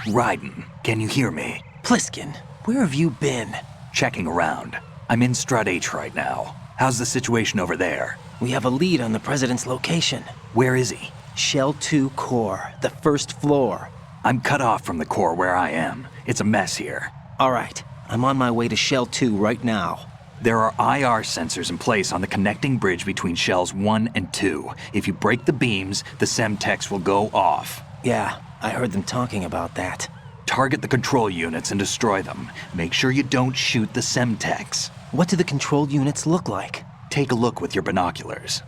Ryden, can you hear me? Pliskin, where have you been? Checking around. I'm in Strut H right now. How's the situation over there? We have a lead on the President's location. Where is he? Shell 2 core, the first floor. I'm cut off from the core where I am. It's a mess here. All right, I'm on my way to Shell 2 right now. There are IR sensors in place on the connecting bridge between Shells 1 and 2. If you break the beams, the Semtex will go off. Yeah, I heard them talking about that. Target the control units and destroy them. Make sure you don't shoot the Semtex. What do the control units look like? Take a look with your binoculars.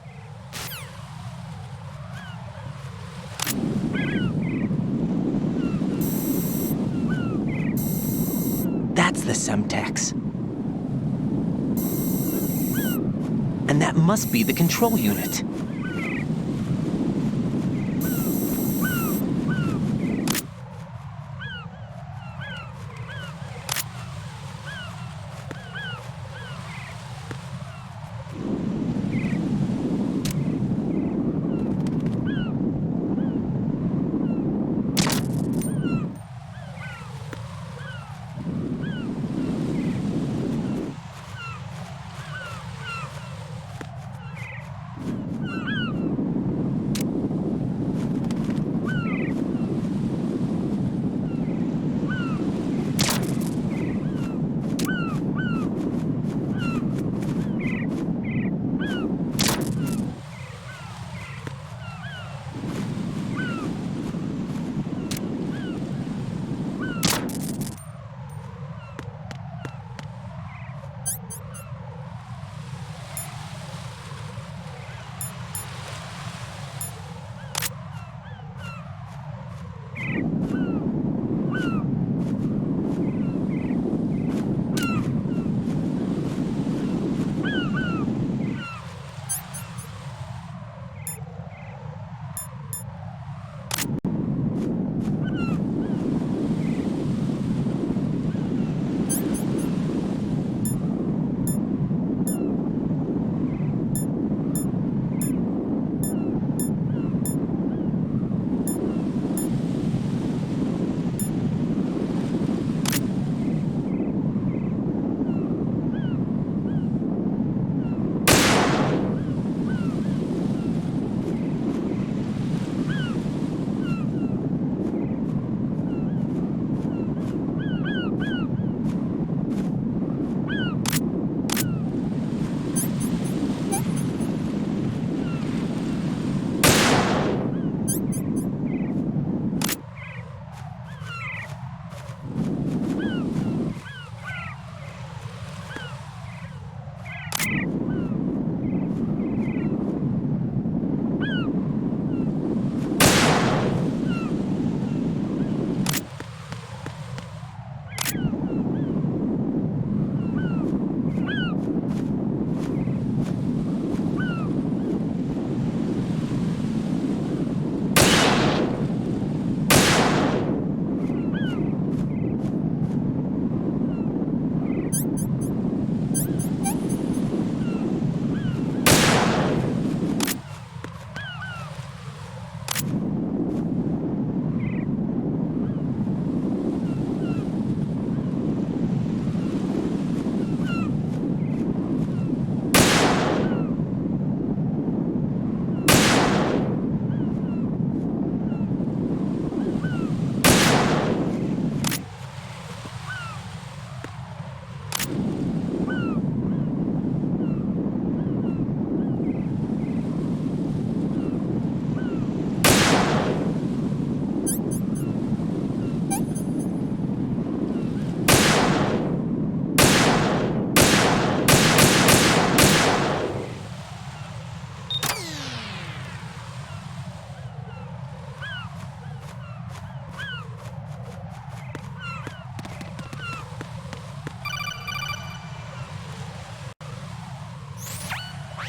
That's the Semtex. And that must be the control unit.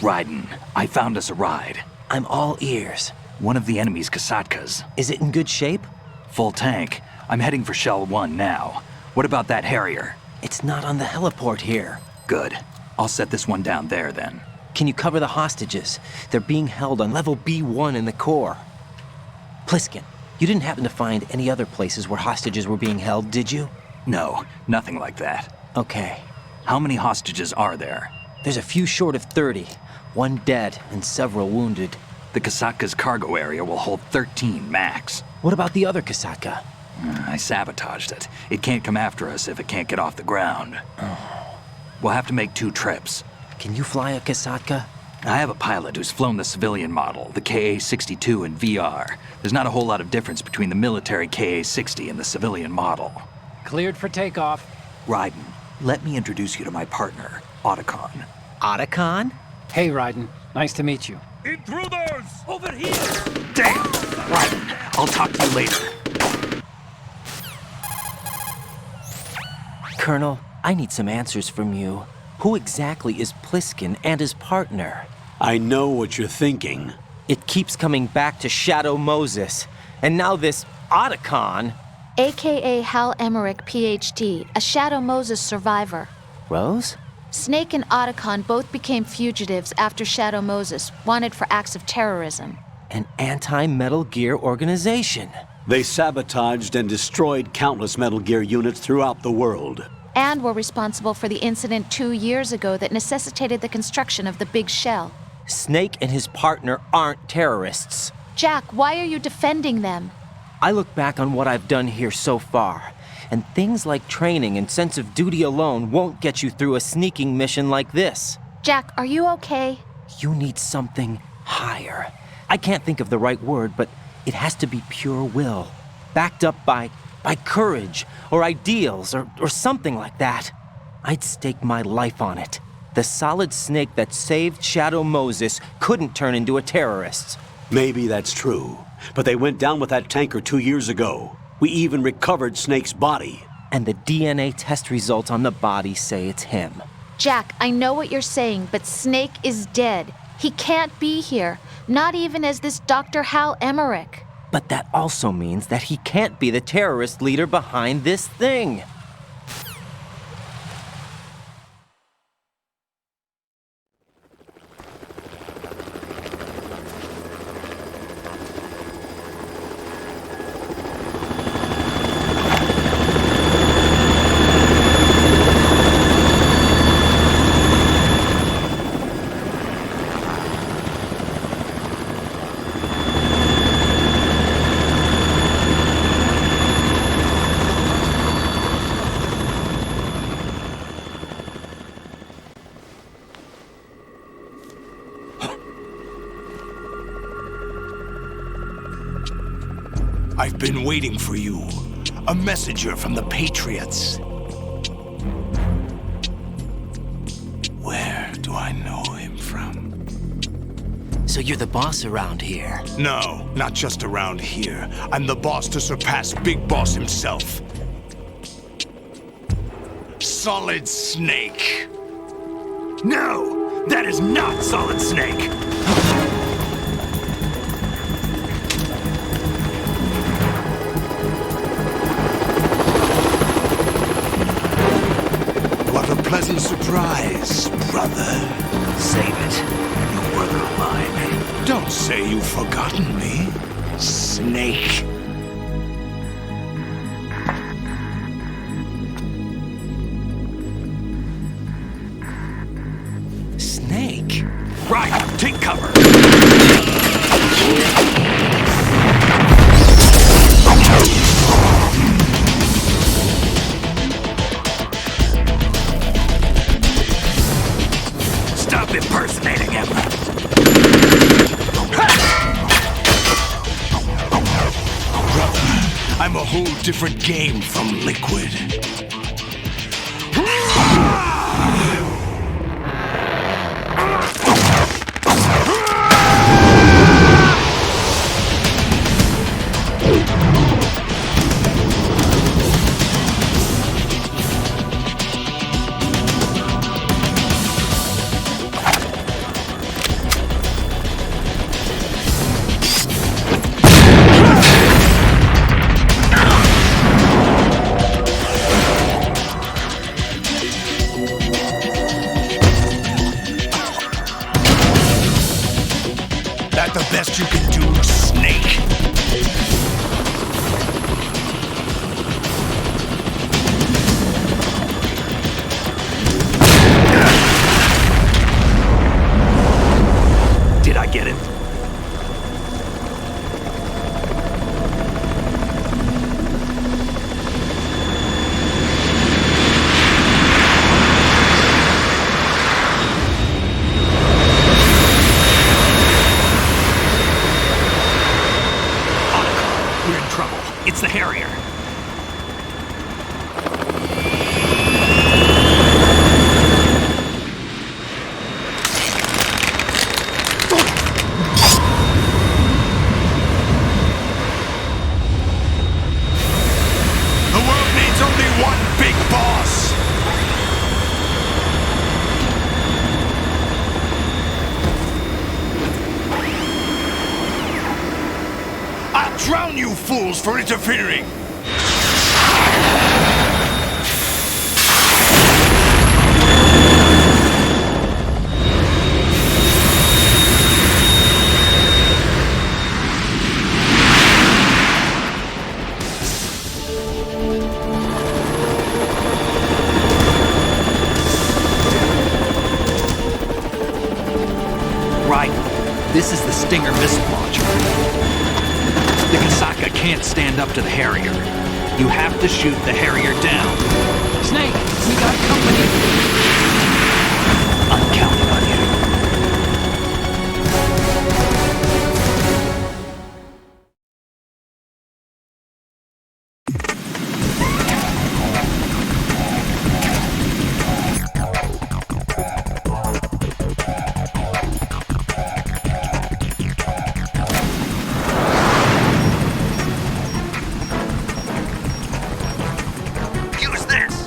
Raiden, I found us a ride. I'm all ears. One of the enemy's Kasatkas. Is it in good shape? Full tank. I'm heading for Shell 1 now. What about that Harrier? It's not on the heliport here. Good. I'll set this one down there then. Can you cover the hostages? They're being held on level B1 in the core. Pliskin, you didn't happen to find any other places where hostages were being held, did you? No, nothing like that. Okay. How many hostages are there? There's a few short of 30. One dead and several wounded. The Kasatka's cargo area will hold 13 max. What about the other Kasatka? I sabotaged it. It can't come after us if it can't get off the ground. We'll have to make 2 trips. Can you fly a Kasatka? I have a pilot who's flown the civilian model, the KA-62 in VR. There's not a whole lot of difference between the military KA-60 and the civilian model. Cleared for takeoff. Raiden, let me introduce you to my partner, Otacon. Otacon? Hey, Raiden. Nice to meet you. Intruders! Over here! Damn! Raiden, I'll talk to you later. Colonel, I need some answers from you. Who exactly is Pliskin and his partner? I know what you're thinking. It keeps coming back to Shadow Moses. And now this Otacon. AKA Hal Emmerich, PhD, a Shadow Moses survivor. Rose? Snake and Otacon both became fugitives after Shadow Moses, wanted for acts of terrorism. An anti-Metal Gear organization. They sabotaged and destroyed countless Metal Gear units throughout the world. And were responsible for the incident 2 years ago that necessitated the construction of the Big Shell. Snake and his partner aren't terrorists. Jack, why are you defending them? I look back on what I've done here so far, and things like training and sense of duty alone won't get you through a sneaking mission like this. Jack, are you okay? You need something higher. I can't think of the right word, but it has to be pure will, backed up by courage or ideals or something like that. I'd stake my life on it. The solid Snake that saved Shadow Moses couldn't turn into a terrorist. Maybe that's true, but they went down with that tanker 2 years ago. We even recovered Snake's body. And the DNA test results on the body say it's him. Jack, I know what you're saying, but Snake is dead. He can't be here, not even as this Dr. Hal Emmerich. But that also means that he can't be the terrorist leader behind this thing. I've been waiting for you. A messenger from the Patriots. Where do I know him from? So you're the boss around here? No, not just around here. I'm the boss to surpass Big Boss himself. Solid Snake. No! That is not Solid Snake! What a pleasant surprise, brother. Save it. You brother of mine. Don't say you've forgotten me, Snake. Snake? Right, take cover. Stop impersonating him. Brother, I'm a whole different game from Liquid. best you can do, Snake. Did I get it? We're in trouble. It's the Harrier. The world needs only one big boss. I'll drown you fools for interfering. Right. This is the Stinger missile launcher. The Kasaka can't stand up to the Harrier. You have to shoot the Harrier down. Snake, we got company. I'm counting on you. Use this!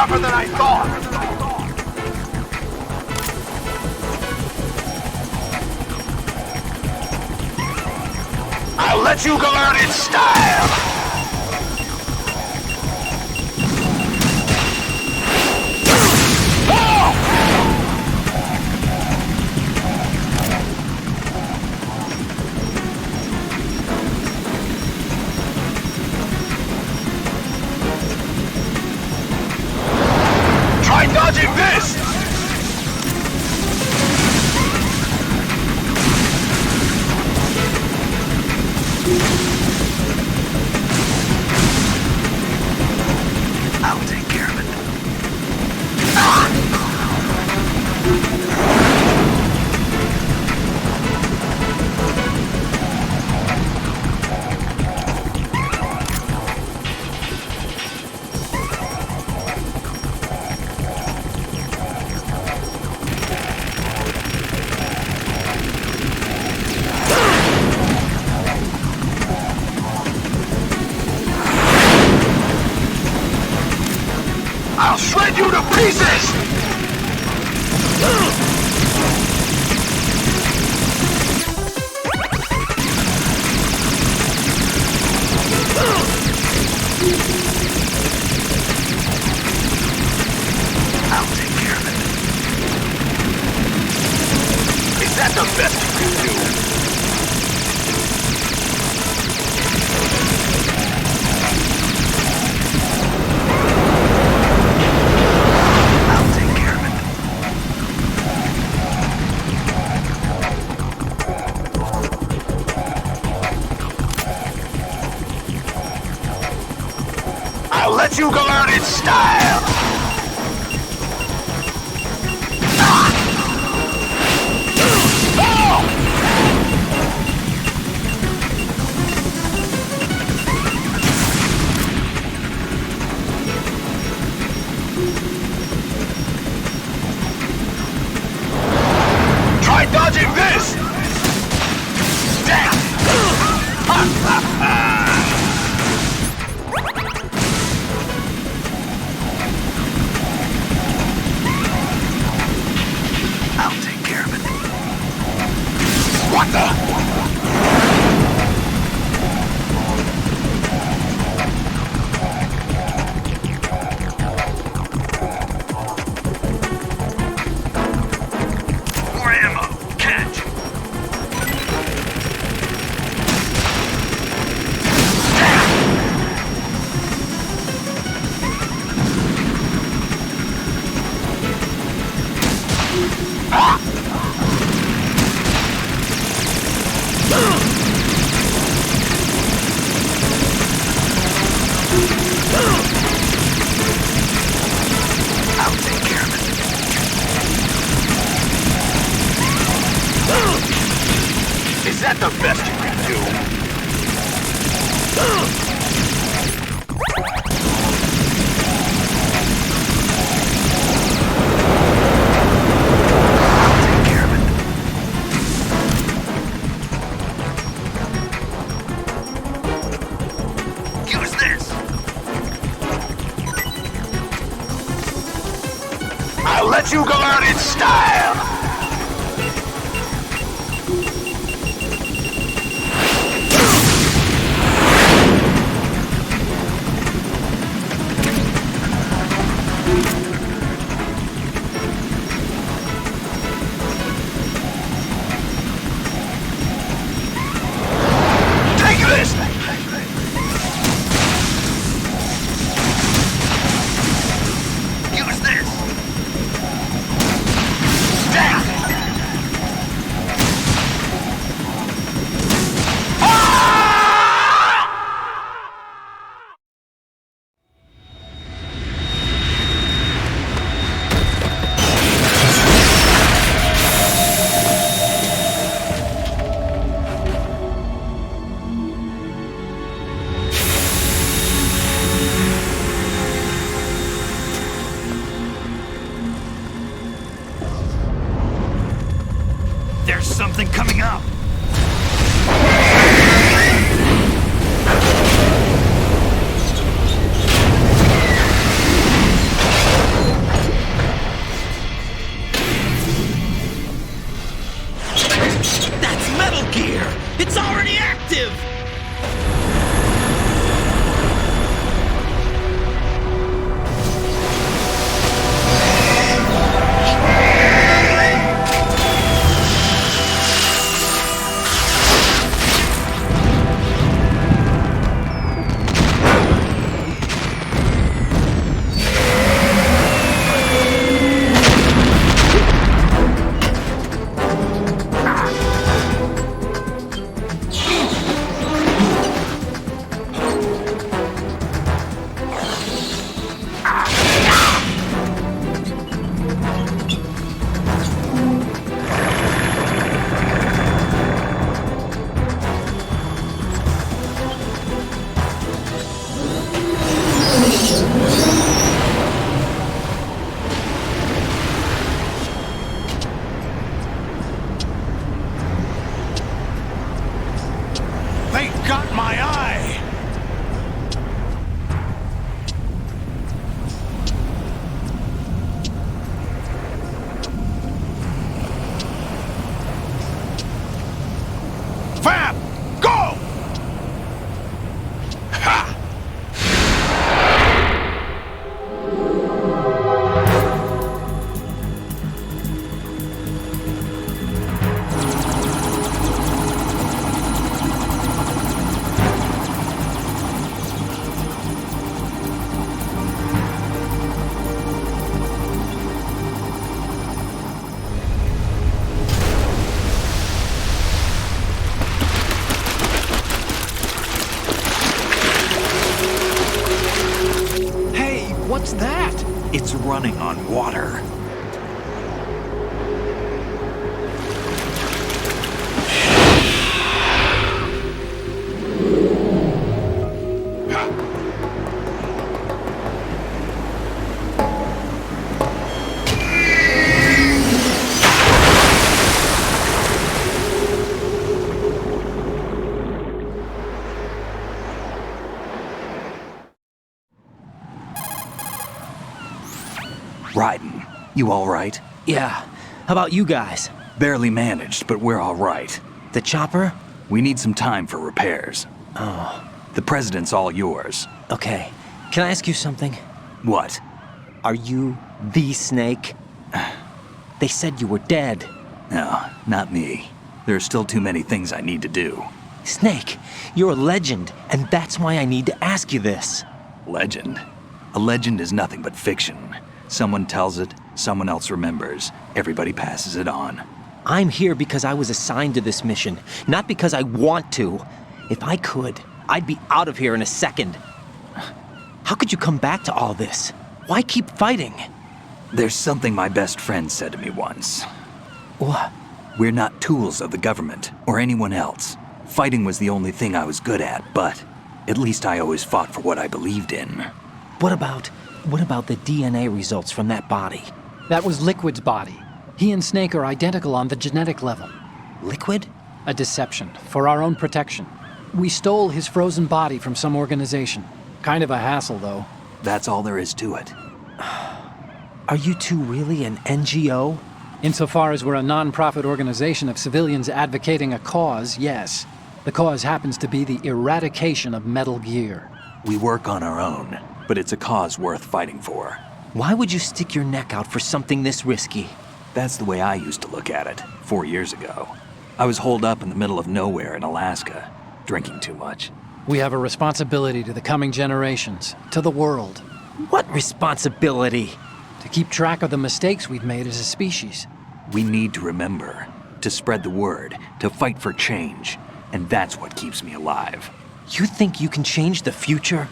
tougher than I thought. I'll let you go out in style! Try dodging this! I'll take care of it. I'll shred you to pieces! I'll take care of it. Is that the best you can do? I'll take care of it. I'll let you go out in style! Try dodging this! Damn! I'll take care of it. What the? More ammo. Catch. I'll take care of it. Is that the best you can do? I'll take care of it. Use this. I'll let you go out in style! Take this! Use this. Damn! There's something coming up. That's Metal Gear! It's already active! running on water. Raiden, you all right? Yeah. How about you guys? Barely managed, but we're all right. The chopper? We need some time for repairs. Oh. The president's all yours. Okay. Can I ask you something? What? Are you the Snake? They said you were dead. No, not me. There are still too many things I need to do. Snake, you're a legend, and that's why I need to ask you this. Legend? A legend is nothing but fiction. Someone tells it, someone else remembers. Everybody passes it on. I'm here because I was assigned to this mission, not because I want to. If I could, I'd be out of here in a second. How could you come back to all this? Why keep fighting? There's something my best friend said to me once. What? We're not tools of the government or anyone else. Fighting was the only thing I was good at, but at least I always fought for what I believed in. What about the DNA results from that body? That was Liquid's body. He and Snake are identical on the genetic level. Liquid? A deception, for our own protection. We stole his frozen body from some organization. Kind of a hassle, though. That's all there is to it. Are you two really an NGO? Insofar as we're a non-profit organization of civilians advocating a cause, yes. The cause happens to be the eradication of Metal Gear. We work on our own, but it's a cause worth fighting for. Why would you stick your neck out for something this risky? That's the way I used to look at it 4 years ago. I was holed up in the middle of nowhere in Alaska, drinking too much. We have a responsibility to the coming generations, to the world. What responsibility? To keep track of the mistakes we've made as a species. We need to remember, to spread the word, to fight for change, and that's what keeps me alive. You think you can change the future?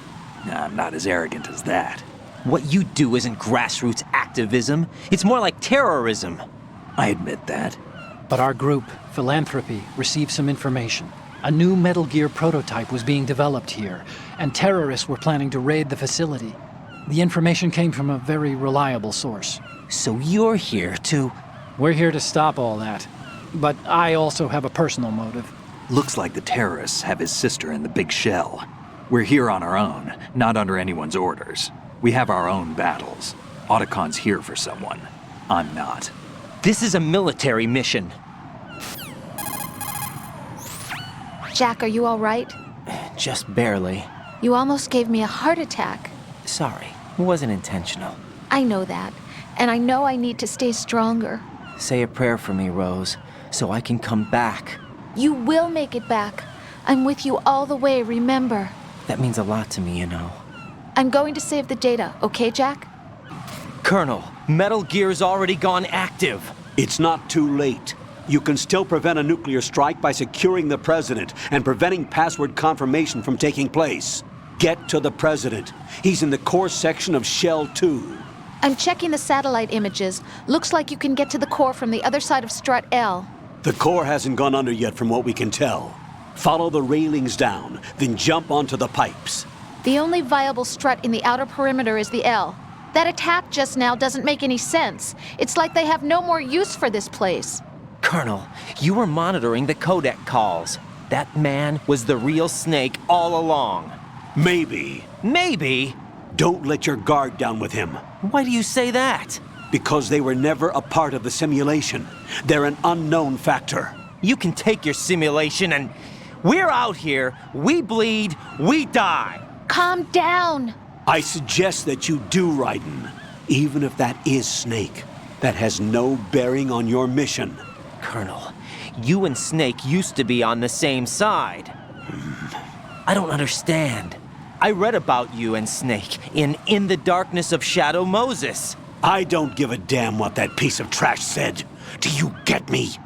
Nah, I'm not as arrogant as that. What you do isn't grassroots activism. It's more like terrorism. I admit that. But our group, Philanthropy, received some information. A new Metal Gear prototype was being developed here, and terrorists were planning to raid the facility. The information came from a very reliable source. So you're here to... We're here to stop all that. But I also have a personal motive. Looks like the terrorists have his sister in the big shell. We're here on our own, not under anyone's orders. We have our own battles. Otacon's here for someone. I'm not. This is a military mission. Jack, are you all right? Just barely. You almost gave me a heart attack. Sorry, it wasn't intentional. I know that, and I know I need to stay stronger. Say a prayer for me, Rose, so I can come back. You will make it back. I'm with you all the way, remember? That means a lot to me, you know. I'm going to save the data, okay, Jack? Colonel, Metal Gear's already gone active. It's not too late. You can still prevent a nuclear strike by securing the president and preventing password confirmation from taking place. Get to the president. He's in the core section of Shell 2. I'm checking the satellite images. Looks like you can get to the core from the other side of Strut L. The core hasn't gone under yet from what we can tell. Follow the railings down, then jump onto the pipes. The only viable strut in the outer perimeter is the L. That attack just now doesn't make any sense. It's like they have no more use for this place. Colonel, you were monitoring the codec calls. That man was the real Snake all along. Maybe. Maybe? Don't let your guard down with him. Why do you say that? Because they were never a part of the simulation. They're an unknown factor. You can take your simulation and... We're out here, we bleed, we die. Calm down. I suggest that you do, Raiden. Even if that is Snake. That has no bearing on your mission. Colonel, you and Snake used to be on the same side. I don't understand. I read about you and Snake in the Darkness of Shadow Moses. I don't give a damn what that piece of trash said. Do you get me?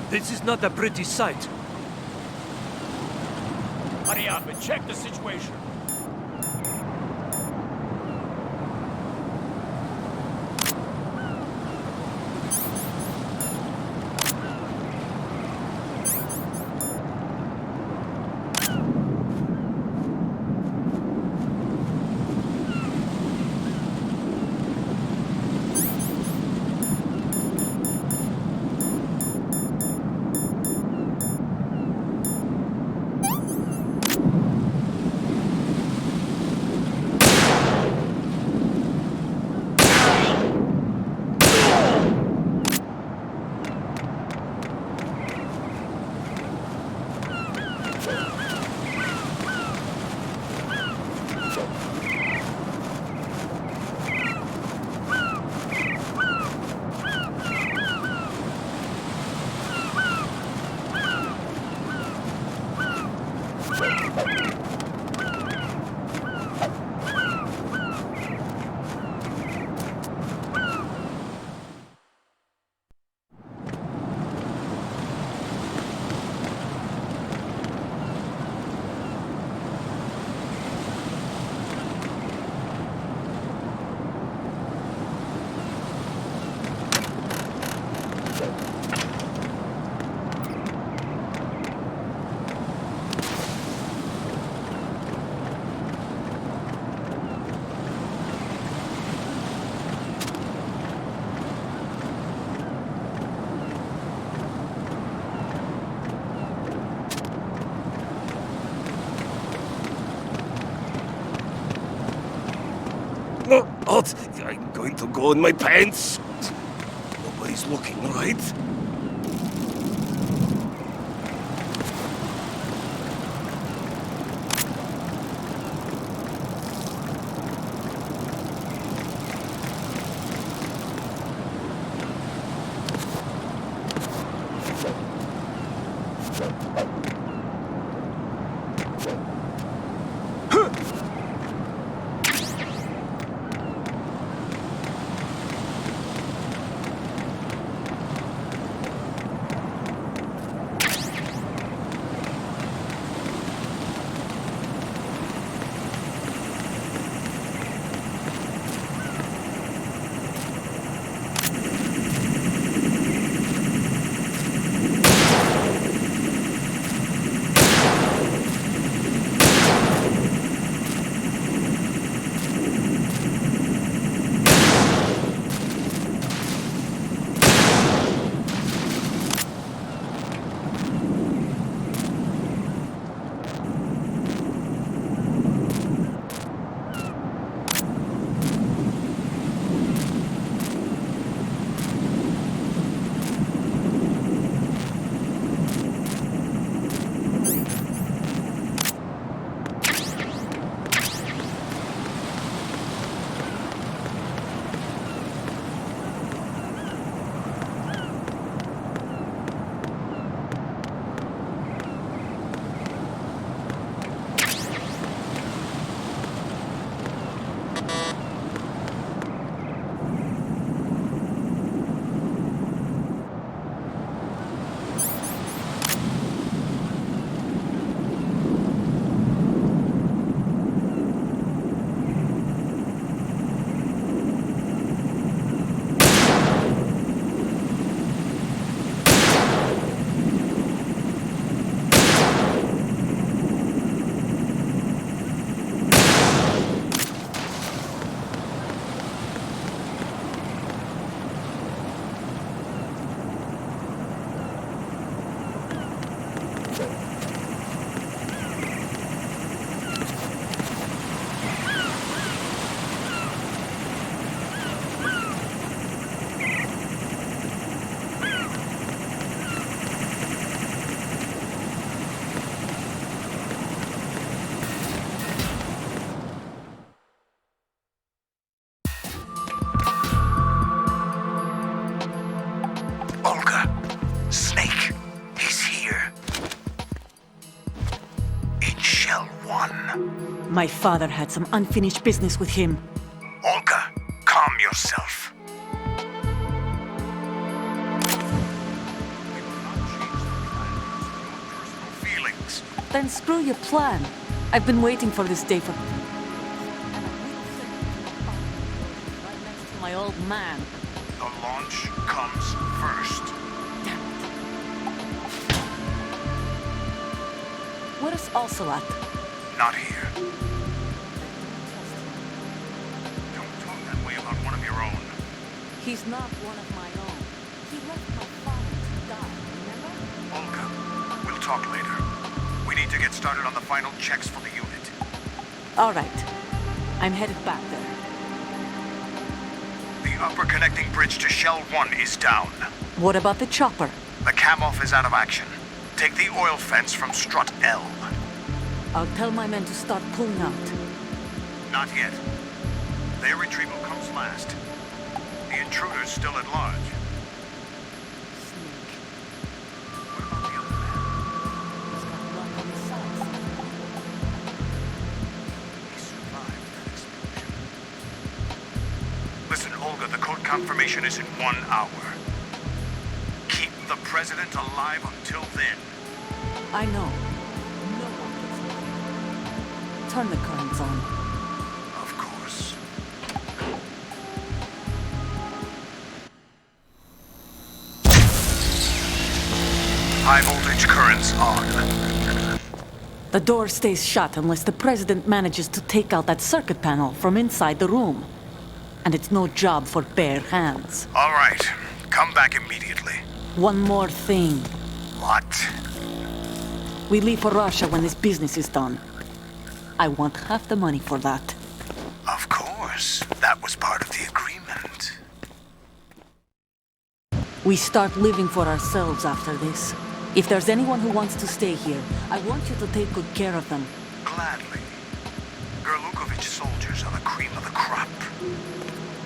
This is not a pretty sight. Hurry up and check the situation. What? I'm going to go in my pants. Nobody's looking, right? Shell 1. My father had some unfinished business with him. Olga, calm yourself. Feelings. Then screw your plan. I've been waiting for this day for... right next to my old man. The launch comes first. Where's Ocelot? Not here. Don't talk that way about one of your own. He's not one of my own. He left my father to die, remember? Olga, we'll talk later. We need to get started on the final checks for the unit. All right. I'm headed back there. The upper connecting bridge to Shell 1 is down. What about the chopper? The cam-off is out of action. Take the oil fence from strut L. I'll tell my men to start pulling out. Not yet. Their retrieval comes last. The intruder's still at large. Snake. What about the other man? He's got blood on his sides. He survived that explosion. Listen, Olga, the code confirmation is in 1 hour. Keep the president alive until then. I know. No one gets me. Turn the currents on. Of course. High voltage currents on. The door stays shut unless the president manages to take out that circuit panel from inside the room. And it's no job for bare hands. All right. Come back immediately. One more thing. What? We leave for Russia when this business is done. I want half the money for that. Of course. That was part of the agreement. We start living for ourselves after this. If there's anyone who wants to stay here, I want you to take good care of them. Gladly. Gerlukovich soldiers are the cream of the crop.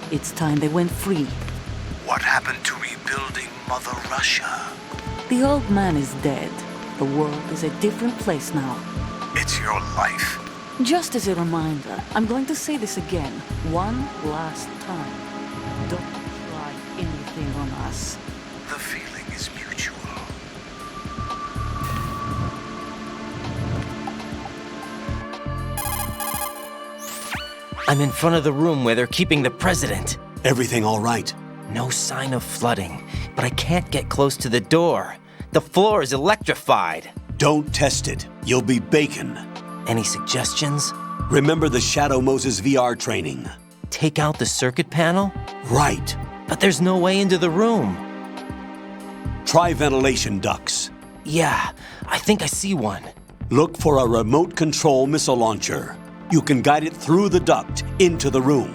It's time they went free. What happened to rebuilding Mother Russia? The old man is dead. The world is a different place now. It's your life. Just as a reminder, I'm going to say this again, one last time. Don't try anything on us. The feeling is mutual. I'm in front of the room where they're keeping the president. Everything all right? No sign of flooding, but I can't get close to the door. The floor is electrified. Don't test it. You'll be bacon. Any suggestions? Remember the Shadow Moses VR training. Take out the circuit panel? Right. But there's no way into the room. Try ventilation ducts. Yeah, I think I see one. Look for a remote control missile launcher. You can guide it through the duct into the room.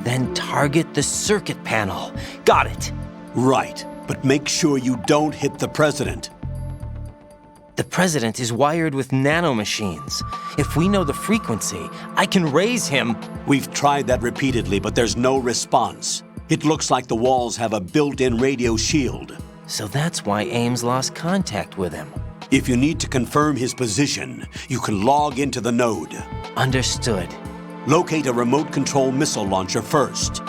Then target the circuit panel. Got it. Right, but make sure you don't hit the president. The president is wired with nanomachines. If we know the frequency, I can raise him. We've tried that repeatedly, but there's no response. It looks like the walls have a built-in radio shield. So that's why Ames lost contact with him. If you need to confirm his position, you can log into the node. Understood. Locate a remote control missile launcher first.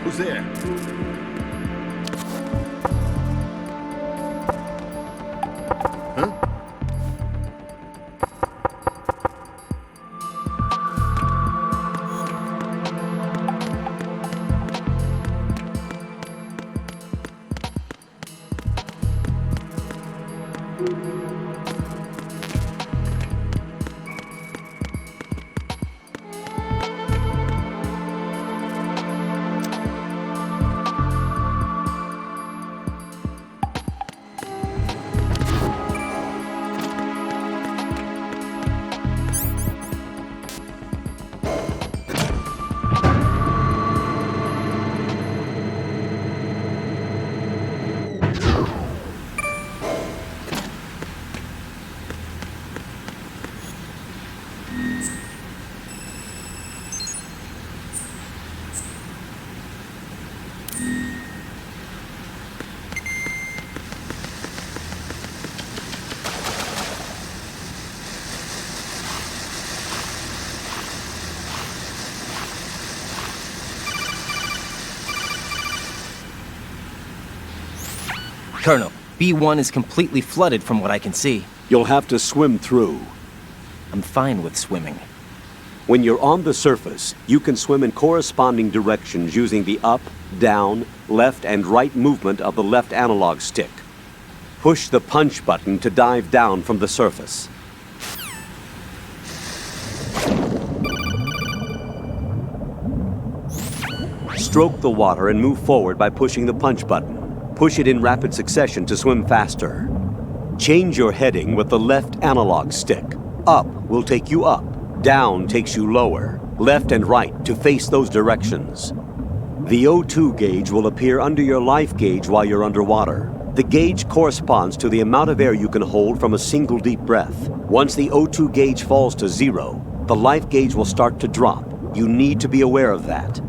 Who's there? Huh? Colonel, B1 is completely flooded from what I can see. You'll have to swim through. I'm fine with swimming. When you're on the surface, you can swim in corresponding directions using the up, down, left, and right movement of the left analog stick. Push the punch button to dive down from the surface. Stroke the water and move forward by pushing the punch button. Push it in rapid succession to swim faster. Change your heading with the left analog stick. Up will take you up. Down takes you lower. Left and right to face those directions. The O2 gauge will appear under your life gauge while you're underwater. The gauge corresponds to the amount of air you can hold from a single deep breath. Once the O2 gauge falls to 0, the life gauge will start to drop. You need to be aware of that.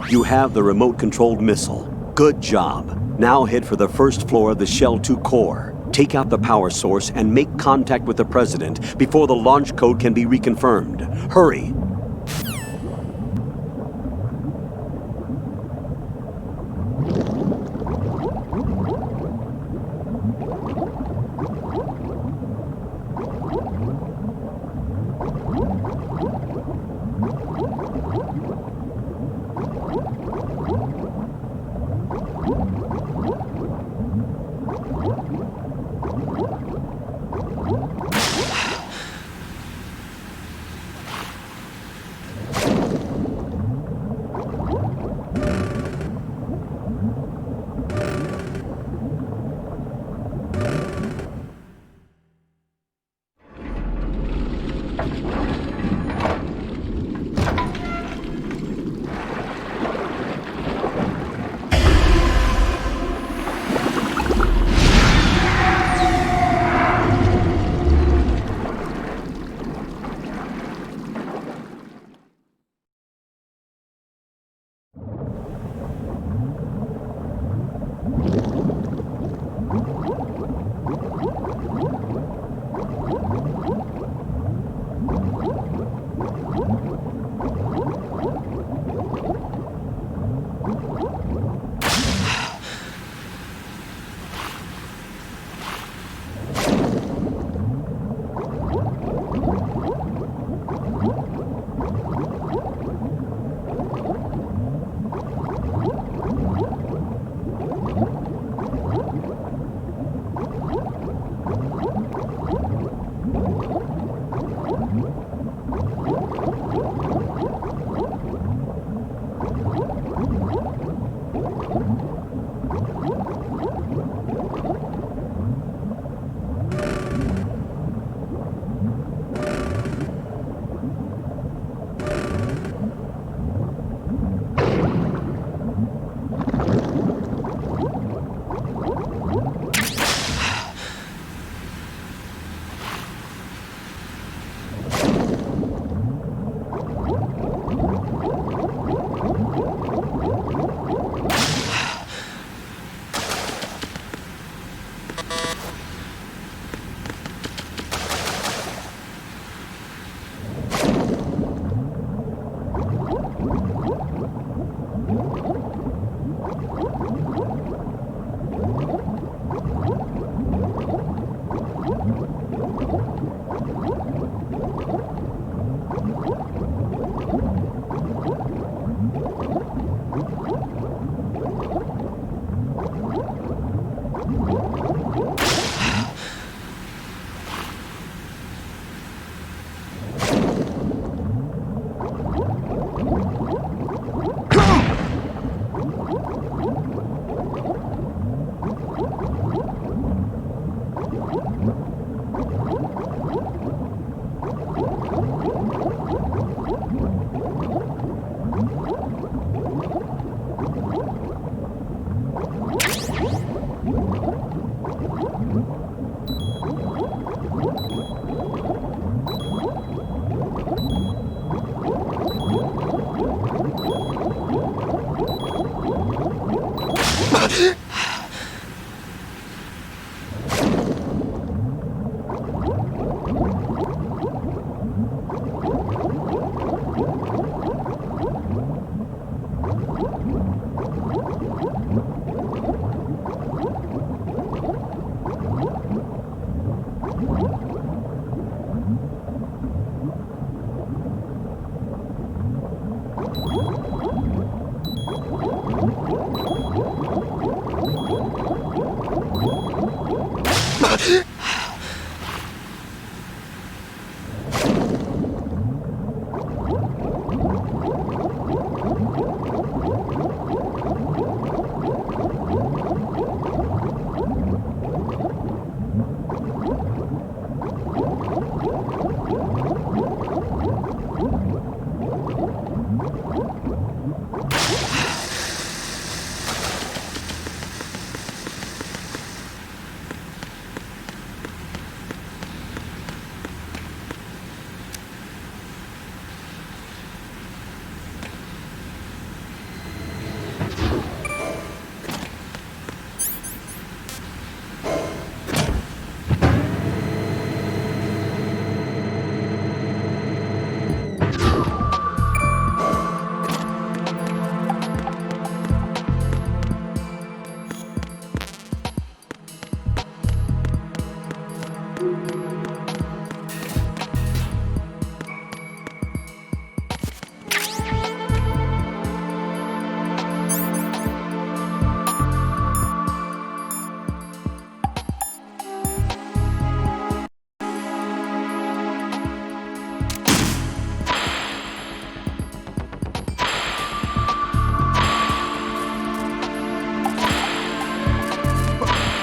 You have the remote-controlled missile. Good job. Now head for the first floor of the Shell 2 core. Take out the power source and make contact with the President before the launch code can be reconfirmed. Hurry!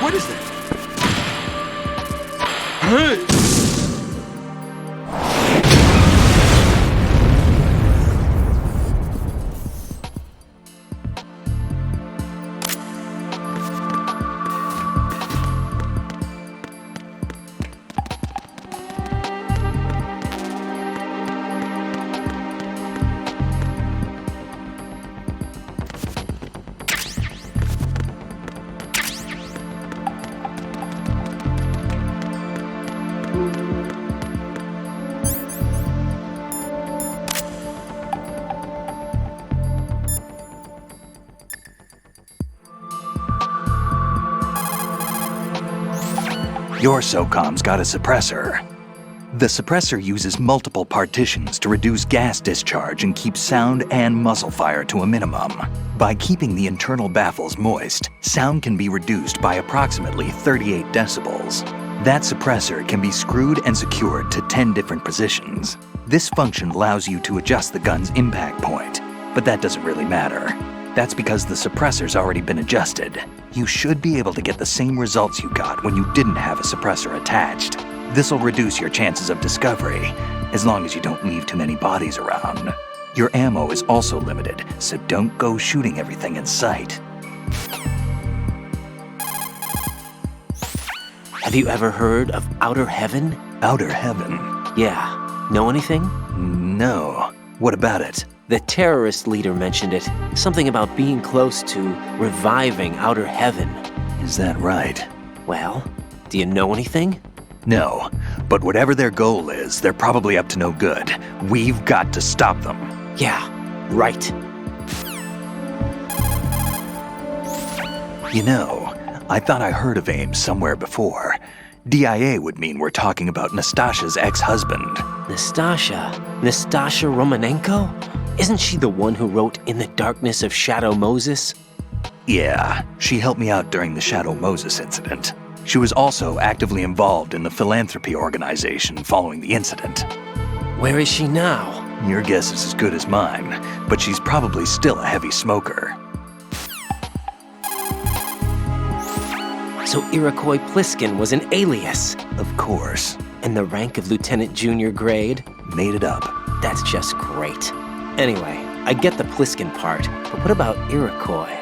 What is that? Your SOCOM's got a suppressor. The suppressor uses multiple partitions to reduce gas discharge and keep sound and muzzle fire to a minimum. By keeping the internal baffles moist, sound can be reduced by approximately 38 decibels. That suppressor can be screwed and secured to 10 different positions. This function allows you to adjust the gun's impact point, but that doesn't really matter. That's because the suppressor's already been adjusted. You should be able to get the same results you got when you didn't have a suppressor attached. This'll reduce your chances of discovery, as long as you don't leave too many bodies around. Your ammo is also limited, so don't go shooting everything in sight. Have you ever heard of Outer Heaven? Outer Heaven? Yeah. Know anything? No. What about it? The terrorist leader mentioned it. Something about being close to reviving Outer Heaven. Is that right? Well, do you know anything? No, but whatever their goal is, they're probably up to no good. We've got to stop them. Yeah, right. You know, I thought I heard of AIM somewhere before. DIA would mean we're talking about Nastasha's ex-husband. Nastasha Romanenko? Isn't she the one who wrote In the Darkness of Shadow Moses? Yeah, she helped me out during the Shadow Moses incident. She was also actively involved in the philanthropy organization following the incident. Where is she now? Your guess is as good as mine, but she's probably still a heavy smoker. So Iroquois Pliskin was an alias? Of course. And the rank of Lieutenant Junior grade? Made it up. That's just great. Anyway, I get the Pliskin part, but what about Iroquois?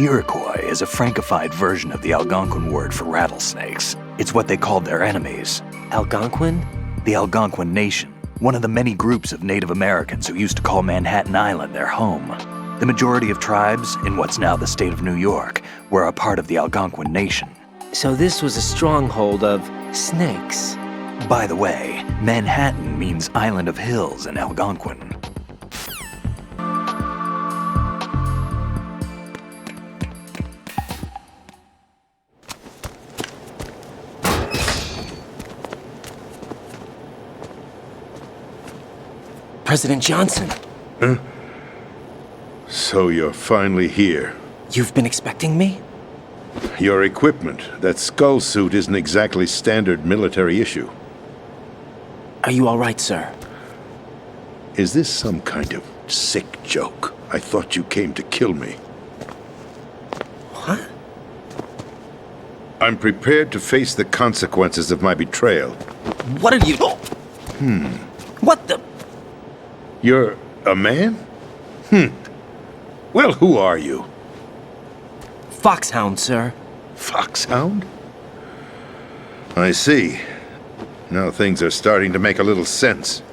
Iroquois is a Frankified version of the Algonquin word for rattlesnakes. It's what they called their enemies. Algonquin? The Algonquin Nation, one of the many groups of Native Americans who used to call Manhattan Island their home. The majority of tribes in what's now the state of New York were a part of the Algonquin Nation. So this was a stronghold of snakes. By the way, Manhattan means Island of Hills in Algonquin. President Johnson. Huh? So you're finally here. You've been expecting me? Your equipment, that skull suit, isn't exactly standard military issue. Are you all right, sir? Is this some kind of sick joke? I thought you came to kill me. What? I'm prepared to face the consequences of my betrayal. What are you... What the... You're a man? Well, who are you? Foxhound, sir. Foxhound? I see. Now things are starting to make a little sense.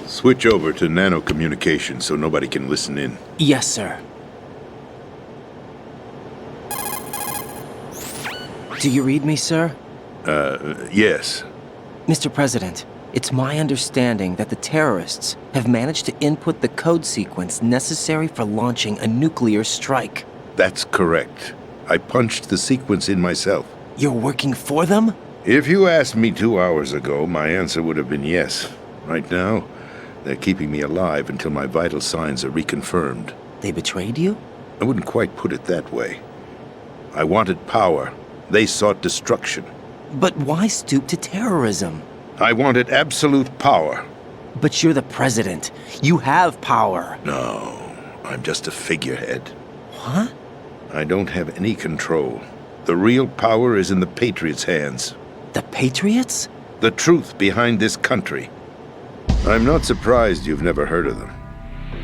Switch over to nano-communication so nobody can listen in. Yes, sir. Do you read me, sir? Yes. Mr. President, it's my understanding that the terrorists have managed to input the code sequence necessary for launching a nuclear strike. That's correct. I punched the sequence in myself. You're working for them? If you asked me 2 hours ago, my answer would have been yes. Right now, they're keeping me alive until my vital signs are reconfirmed. They betrayed you? I wouldn't quite put it that way. I wanted power. They sought destruction. But why stoop to terrorism? I wanted absolute power. But you're the president. You have power. No, I'm just a figurehead. What? I don't have any control. The real power is in the Patriots' hands. The Patriots? The truth behind this country. I'm not surprised you've never heard of them.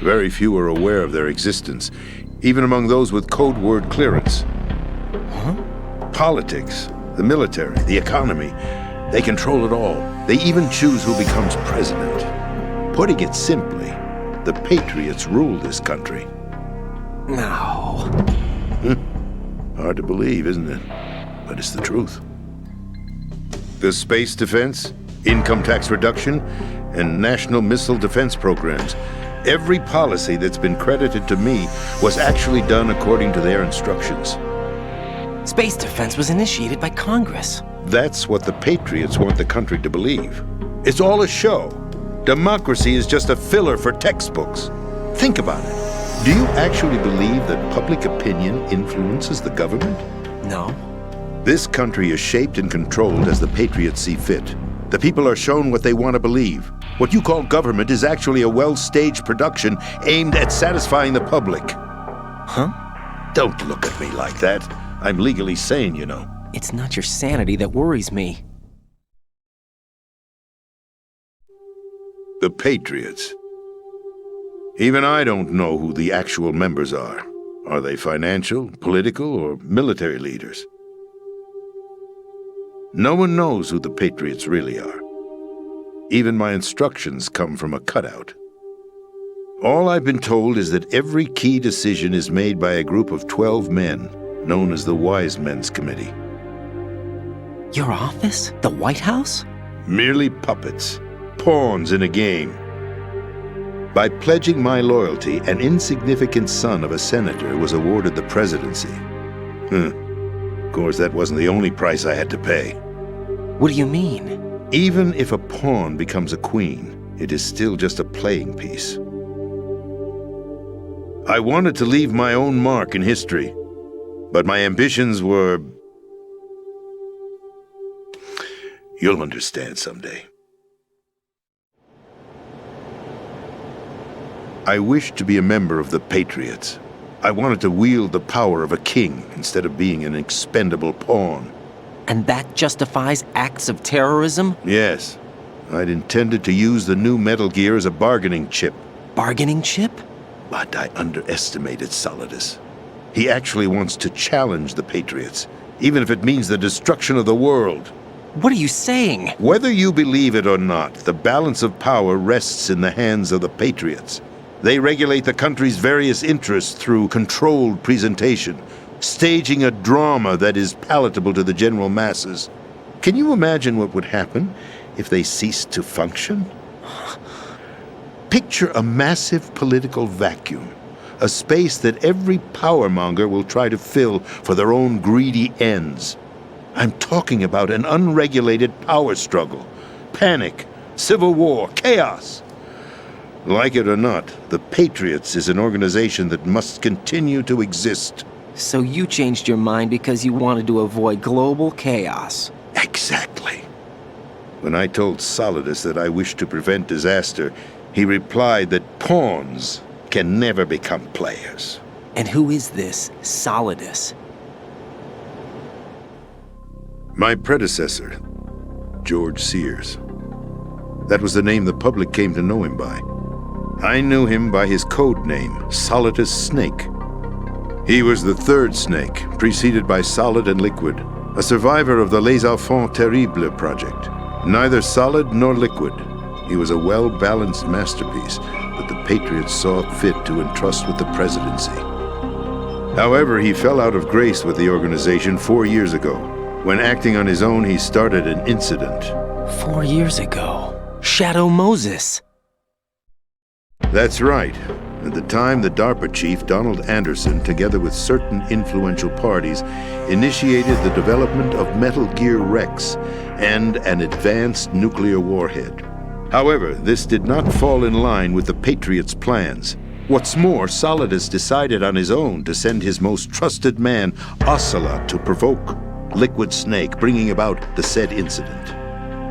Very few are aware of their existence, even among those with code word clearance. Huh? Politics, the military, the economy, they control it all. They even choose who becomes president. Putting it simply, the Patriots rule this country. No. Hard to believe, isn't it? But it's the truth. The space defense, income tax reduction, and national missile defense programs. Every policy that's been credited to me was actually done according to their instructions. Space defense was initiated by Congress. That's what the Patriots want the country to believe. It's all a show. Democracy is just a filler for textbooks. Think about it. Do you actually believe that public opinion influences the government? No. This country is shaped and controlled as the Patriots see fit. The people are shown what they want to believe. What you call government is actually a well-staged production aimed at satisfying the public. Huh? Don't look at me like that. I'm legally sane, you know. It's not your sanity that worries me. The Patriots. Even I don't know who the actual members are. Are they financial, political, or military leaders? No one knows who the Patriots really are. Even my instructions come from a cutout. All I've been told is that every key decision is made by a group of 12 men, known as the Wise Men's Committee. Your office? The White House? Merely puppets, pawns in a game. By pledging my loyalty, an insignificant son of a senator was awarded the presidency. Of course, that wasn't the only price I had to pay. What do you mean? Even if a pawn becomes a queen, it is still just a playing piece. I wanted to leave my own mark in history, but my ambitions were... You'll understand someday. I wished to be a member of the Patriots. I wanted to wield the power of a king instead of being an expendable pawn. And that justifies acts of terrorism? Yes. I'd intended to use the new Metal Gear as a bargaining chip. Bargaining chip? But I underestimated Solidus. He actually wants to challenge the Patriots, even if it means the destruction of the world. What are you saying? Whether you believe it or not, the balance of power rests in the hands of the Patriots. They regulate the country's various interests through controlled presentation, staging a drama that is palatable to the general masses. Can you imagine what would happen if they ceased to function? Picture a massive political vacuum, a space that every powermonger will try to fill for their own greedy ends. I'm talking about an unregulated power struggle, panic, civil war, chaos. Like it or not, the Patriots is an organization that must continue to exist. So you changed your mind because you wanted to avoid global chaos. Exactly. When I told Solidus that I wished to prevent disaster, he replied that pawns can never become players. And who is this Solidus? My predecessor, George Sears. That was the name the public came to know him by. I knew him by his code name, Solidus Snake. He was the third snake, preceded by Solid and Liquid, a survivor of the Les Enfants Terribles project. Neither solid nor liquid, he was a well-balanced masterpiece that the Patriots saw fit to entrust with the presidency. However, he fell out of grace with the organization 4 years ago. When acting on his own, he started an incident. 4 years ago? Shadow Moses! That's right. At the time, the DARPA chief, Donald Anderson, together with certain influential parties, initiated the development of Metal Gear Rex and an advanced nuclear warhead. However, this did not fall in line with the Patriots' plans. What's more, Solidus decided on his own to send his most trusted man, Ocelot, to provoke Liquid Snake, bringing about the said incident.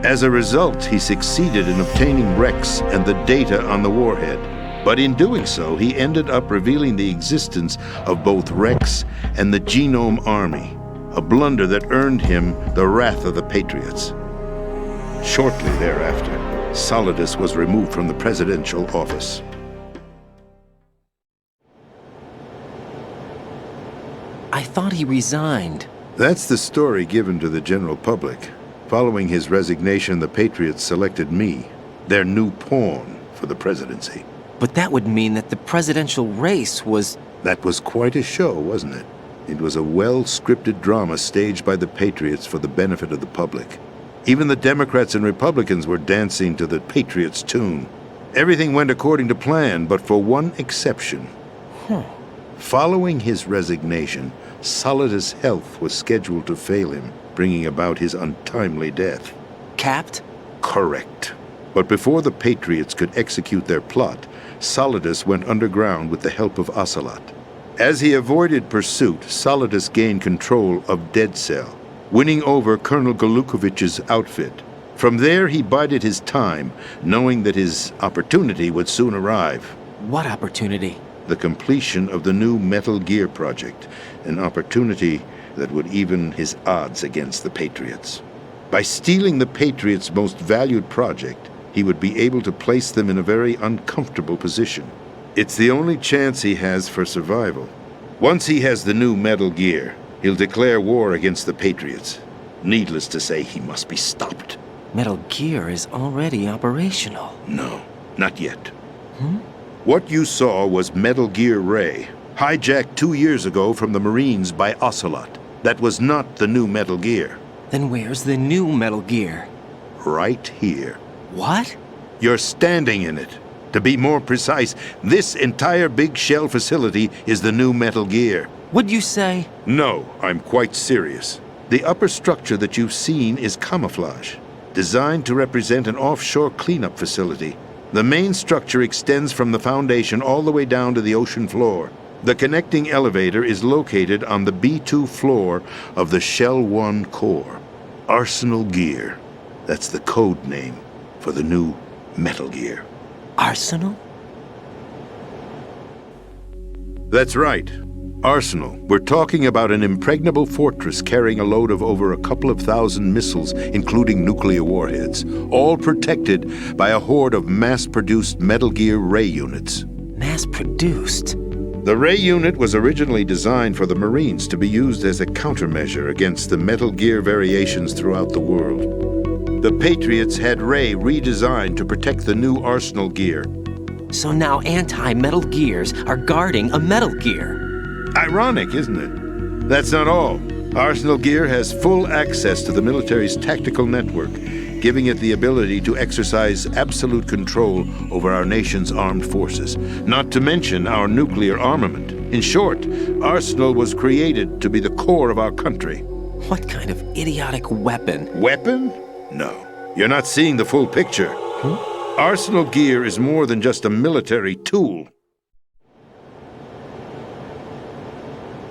As a result, he succeeded in obtaining Rex and the data on the warhead. But in doing so, he ended up revealing the existence of both Rex and the Genome Army, a blunder that earned him the wrath of the Patriots. Shortly thereafter, Solidus was removed from the presidential office. I thought he resigned. That's the story given to the general public. Following his resignation, the Patriots selected me, their new pawn, for the presidency. But that would mean that the presidential race was... That was quite a show, wasn't it? It was a well-scripted drama staged by the Patriots for the benefit of the public. Even the Democrats and Republicans were dancing to the Patriots' tune. Everything went according to plan, but for one exception. Following his resignation, Solidus' health was scheduled to fail him, bringing about his untimely death. Capped? Correct. But before the Patriots could execute their plot, Solidus went underground with the help of Ocelot. As he avoided pursuit, Solidus gained control of Dead Cell, winning over Colonel Golukovich's outfit. From there, he bided his time, knowing that his opportunity would soon arrive. What opportunity? The completion of the new Metal Gear project, an opportunity that would even his odds against the Patriots. By stealing the Patriots' most valued project, he would be able to place them in a very uncomfortable position. It's the only chance he has for survival. Once he has the new Metal Gear, he'll declare war against the Patriots. Needless to say, he must be stopped. Metal Gear is already operational. No, not yet. What you saw was Metal Gear Ray, hijacked 2 years ago from the Marines by Ocelot. That was not the new Metal Gear. Then where's the new Metal Gear? Right here. What? You're standing in it. To be more precise, this entire big shell facility is the new Metal Gear. What'd you say? No, I'm quite serious. The upper structure that you've seen is camouflage, designed to represent an offshore cleanup facility. The main structure extends from the foundation all the way down to the ocean floor. The connecting elevator is located on the B2 floor of the Shell 1 core. Arsenal Gear. That's the code name for the new Metal Gear. Arsenal? That's right. Arsenal. We're talking about an impregnable fortress carrying a load of over a couple of thousand missiles, including nuclear warheads, all protected by a horde of mass-produced Metal Gear Ray units. Mass-produced? The Ray unit was originally designed for the Marines to be used as a countermeasure against the Metal Gear variations throughout the world. The Patriots had Ray redesigned to protect the new Arsenal Gear. So now anti-Metal Gears are guarding a Metal Gear. Ironic, isn't it? That's not all. Arsenal Gear has full access to the military's tactical network, giving it the ability to exercise absolute control over our nation's armed forces, not to mention our nuclear armament. In short, Arsenal was created to be the core of our country. What kind of idiotic weapon? Weapon? No. You're not seeing the full picture. Arsenal Gear is more than just a military tool.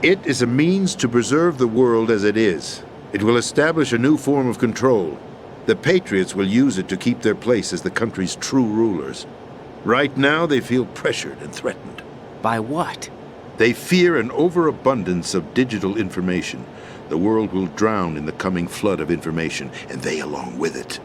It is a means to preserve the world as it is. It will establish a new form of control. The Patriots will use it to keep their place as the country's true rulers. Right now, they feel pressured and threatened. By what? They fear an overabundance of digital information. The world will drown in the coming flood of information, and they along with it.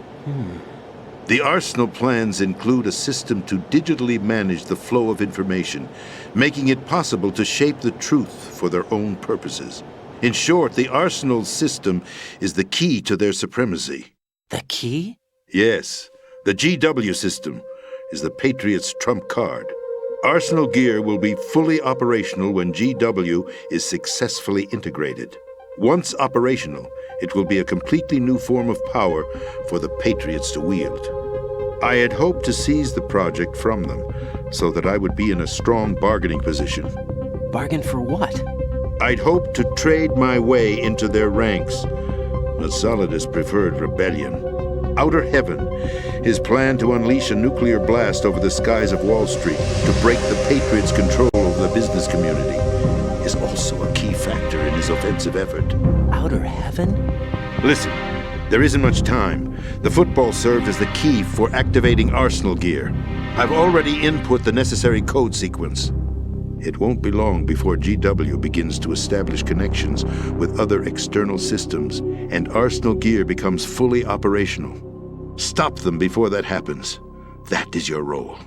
The Arsenal plans include a system to digitally manage the flow of information, making it possible to shape the truth for their own purposes. In short, the Arsenal system is the key to their supremacy. The key? Yes. The GW system is the Patriots' trump card. Arsenal Gear will be fully operational when GW is successfully integrated. Once operational, it will be a completely new form of power for the Patriots to wield. I had hoped to seize the project from them, so that I would be in a strong bargaining position. Bargain for what? I'd hoped to trade my way into their ranks, but Solidus preferred rebellion. Outer Heaven, his plan to unleash a nuclear blast over the skies of Wall Street to break the Patriots' control over the business community, is also a key factor in his offensive effort. Outer Heaven? Listen, There isn't much time. The football served as the key for activating Arsenal gear. I've already input the necessary code sequence. It won't be long before GW begins to establish connections with other external systems, and Arsenal gear becomes fully operational. Stop them before that happens. That is your role.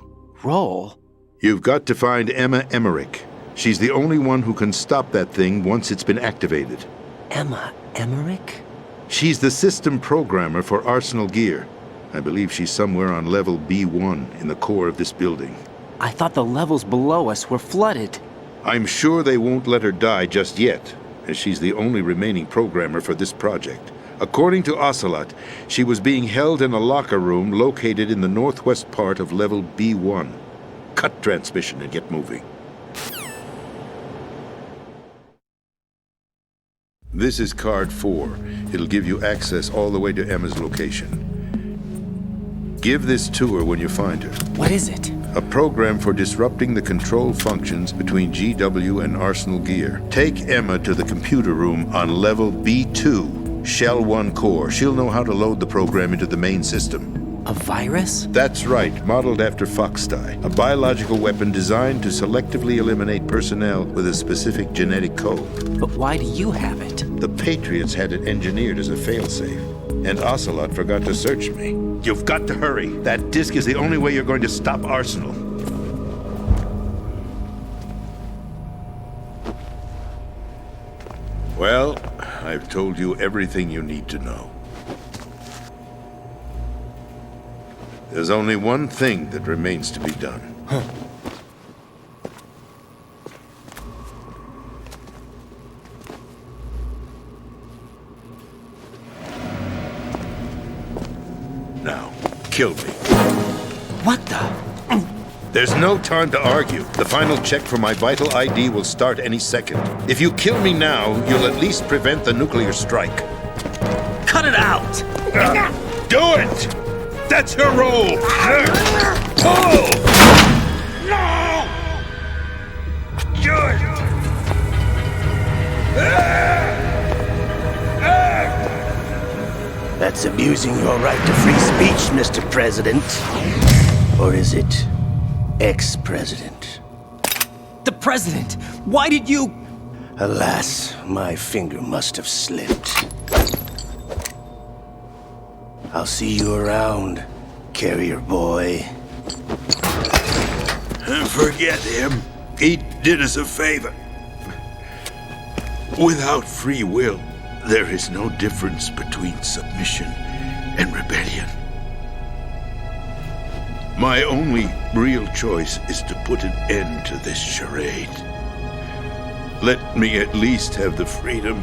Role? You've got to find Emma Emmerich. She's the only one who can stop that thing once it's been activated. Emma Emmerich? She's the system programmer for Arsenal gear. I believe she's somewhere on level B1 in the core of this building. I thought the levels below us were flooded. I'm sure they won't let her die just yet, as she's the only remaining programmer for this project. According to Ocelot, she was being held in a locker room located in the northwest part of level B1. Cut transmission and get moving. This is card 4. It'll give you access all the way to Emma's location. Give this to her when you find her. What is it? A program for disrupting the control functions between GW and Arsenal gear. Take Emma to the computer room on level B2, Shell 1 core. She'll know how to load the program into the main system. A virus? That's right, modeled after Foxdie. A biological weapon designed to selectively eliminate personnel with a specific genetic code. But why do you have it? The Patriots had it engineered as a failsafe, and Ocelot forgot to search me. You've got to hurry. That disk is the only way you're going to stop Arsenal. Well, I've told you everything you need to know. There's only one thing that remains to be done. Now, kill me. What the? There's no time to argue. The final check for my vital ID will start any second. If you kill me now, you'll at least prevent the nuclear strike. Cut it out! Do it! That's your role! Pull! No! Do it! That's abusing your right to free speech, Mr. President. Or is it ex-president? The president! Why did you... Alas, my finger must have slipped. I'll see you around, carrier boy. Forget him. He did us a favor. Without free will, there is no difference between submission and rebellion. My only real choice is to put an end to this charade. Let me at least have the freedom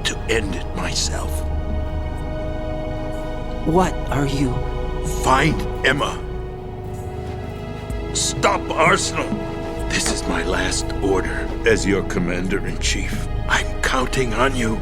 to end it myself. What are you... Find Emma. Stop Arsenal. This is my last order as your commander-in-chief. I'm counting on you.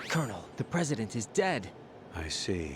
Colonel, the president is dead. I see.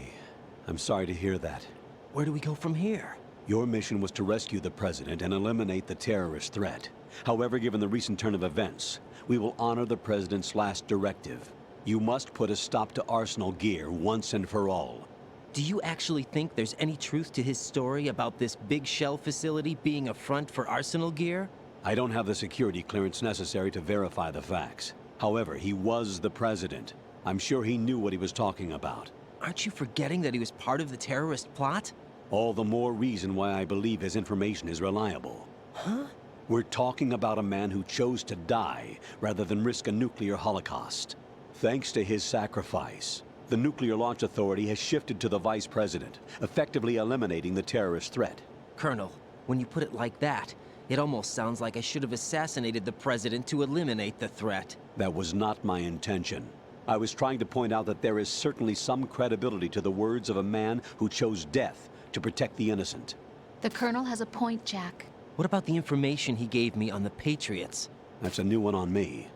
I'm sorry to hear that. Where do we go from here? Your mission was to rescue the president and eliminate the terrorist threat. However, given the recent turn of events, we will honor the president's last directive. You must put a stop to Arsenal gear once and for all. Do you actually think there's any truth to his story about this big shell facility being a front for Arsenal gear? I don't have the security clearance necessary to verify the facts. However, he was the president. I'm sure he knew what he was talking about. Aren't you forgetting that he was part of the terrorist plot? All the more reason why I believe his information is reliable. Huh? We're talking about a man who chose to die rather than risk a nuclear holocaust. Thanks to his sacrifice, the Nuclear Launch Authority has shifted to the vice president, effectively eliminating the terrorist threat. Colonel, when you put it like that, it almost sounds like I should have assassinated the president to eliminate the threat. That was not my intention. I was trying to point out that there is certainly some credibility to the words of a man who chose death to protect the innocent. The Colonel has a point, Jack. What about the information he gave me on the Patriots? That's a new one on me.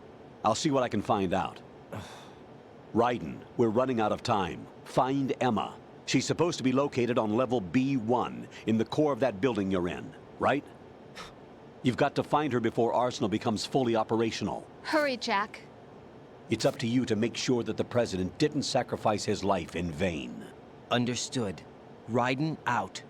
I'll see what I can find out. Raiden, we're running out of time. Find Emma. She's supposed to be located on level B1, in the core of that building you're in, right? You've got to find her before Arsenal becomes fully operational. Hurry, Jack. It's up to you to make sure that the President didn't sacrifice his life in vain. Understood. Raiden out.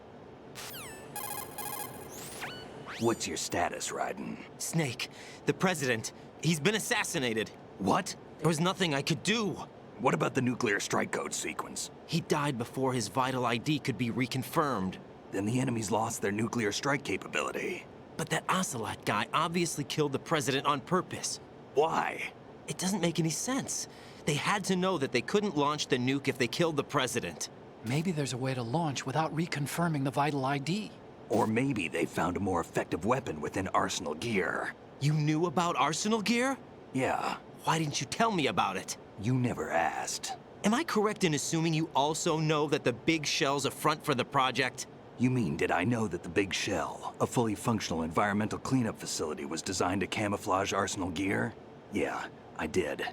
What's your status, Raiden? Snake, the President, he's been assassinated. What? There was nothing I could do. What about the nuclear strike code sequence? He died before his vital ID could be reconfirmed. Then the enemy's lost their nuclear strike capability. But that Ocelot guy obviously killed the President on purpose. Why? It doesn't make any sense. They had to know that they couldn't launch the nuke if they killed the President. Maybe there's a way to launch without reconfirming the vital ID. Or maybe they found a more effective weapon within Arsenal gear. You knew about Arsenal gear? Yeah. Why didn't you tell me about it? You never asked. Am I correct in assuming you also know that the Big Shell's a front for the project? You mean, did I know that the Big Shell, a fully functional environmental cleanup facility, was designed to camouflage Arsenal gear? Yeah, I did.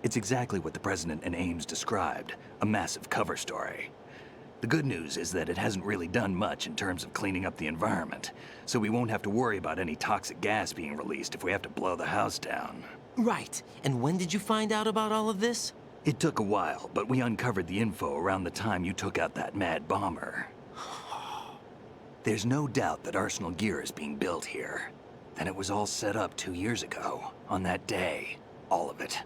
It's exactly what the President and Ames described, a massive cover story. The good news is that it hasn't really done much in terms of cleaning up the environment, so we won't have to worry about any toxic gas being released if we have to blow the house down. Right. And when did you find out about all of this? It took a while, but we uncovered the info around the time you took out that mad bomber. There's no doubt that Arsenal gear is being built here. Then it was all set up 2 years ago, on that day. All of it.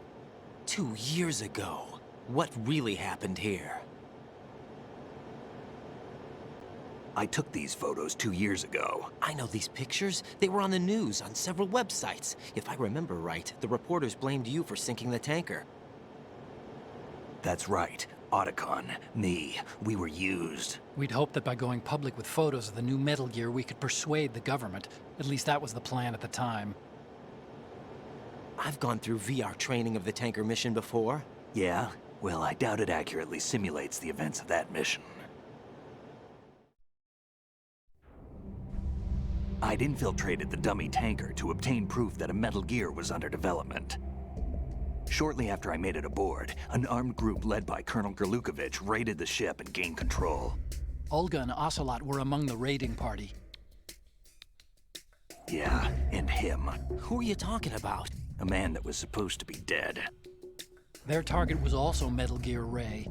2 years ago? What really happened here? I took these photos 2 years ago. I know these pictures. They were on the news, on several websites. If I remember right, the reporters blamed you for sinking the tanker. That's right. Otacon, me, we were used. We'd hoped that by going public with photos of the new Metal Gear, we could persuade the government. At least that was the plan at the time. I've gone through VR training of the tanker mission before. Yeah? Well, I doubt it accurately simulates the events of that mission. I'd infiltrated the dummy tanker to obtain proof that a Metal Gear was under development. Shortly after I made it aboard, an armed group led by Colonel Gerlukovich raided the ship and gained control. Olga and Ocelot were among the raiding party. Yeah, and him. Who are you talking about? A man that was supposed to be dead. Their target was also Metal Gear Ray.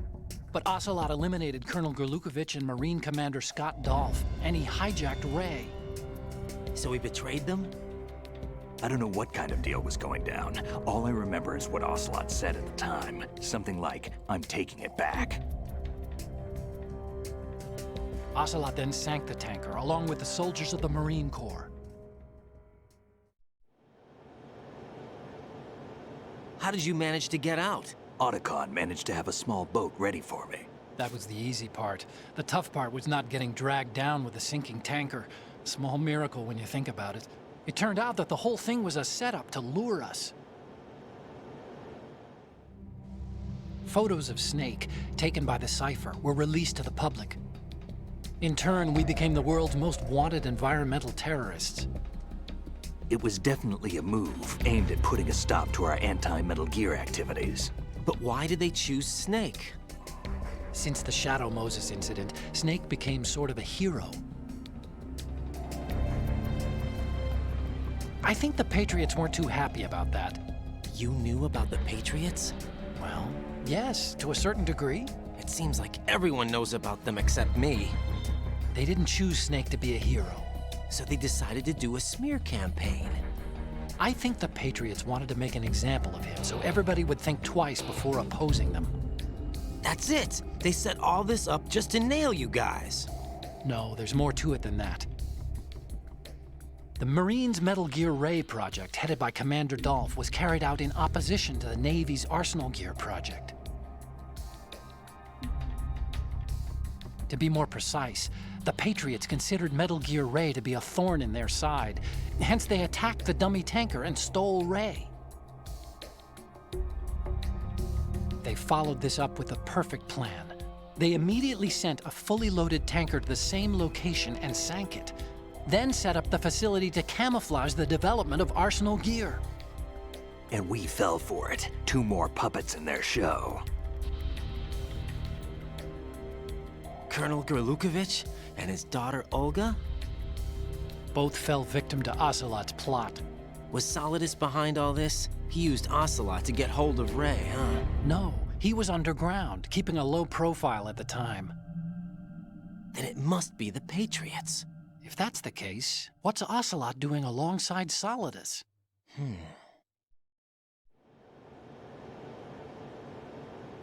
But Ocelot eliminated Colonel Gerlukovich and Marine Commander Scott Dolph, and he hijacked Ray. So he betrayed them? I don't know what kind of deal was going down. All I remember is what Ocelot said at the time. Something like, "I'm taking it back." Ocelot then sank the tanker, along with the soldiers of the Marine Corps. How did you manage to get out? Otacon managed to have a small boat ready for me. That was the easy part. The tough part was not getting dragged down with a sinking tanker. A small miracle when you think about it. It turned out that the whole thing was a setup to lure us. Photos of Snake, taken by the Cypher, were released to the public. In turn, we became the world's most wanted environmental terrorists. It was definitely a move aimed at putting a stop to our anti-Metal Gear activities. But why did they choose Snake? Since the Shadow Moses incident, Snake became sort of a hero. I think the Patriots weren't too happy about that. You knew about the Patriots? Well, yes, to a certain degree. It seems like everyone knows about them except me. They didn't choose Snake to be a hero. So they decided to do a smear campaign. I think the Patriots wanted to make an example of him so everybody would think twice before opposing them. That's it! They set all this up just to nail you guys. No, there's more to it than that. The Marines' Metal Gear Ray project, headed by Commander Dolph, was carried out in opposition to the Navy's Arsenal Gear project. To be more precise, the Patriots considered Metal Gear Ray to be a thorn in their side. Hence, they attacked the dummy tanker and stole Ray. They followed this up with a perfect plan. They immediately sent a fully loaded tanker to the same location and sank it. Then set up the facility to camouflage the development of Arsenal gear. And we fell for it. 2 more puppets in their show. Colonel Gerlukovich and his daughter Olga? Both fell victim to Ocelot's plot. Was Solidus behind all this? He used Ocelot to get hold of Ray, huh? No, he was underground, keeping a low profile at the time. Then it must be the Patriots. If that's the case, what's Ocelot doing alongside Solidus?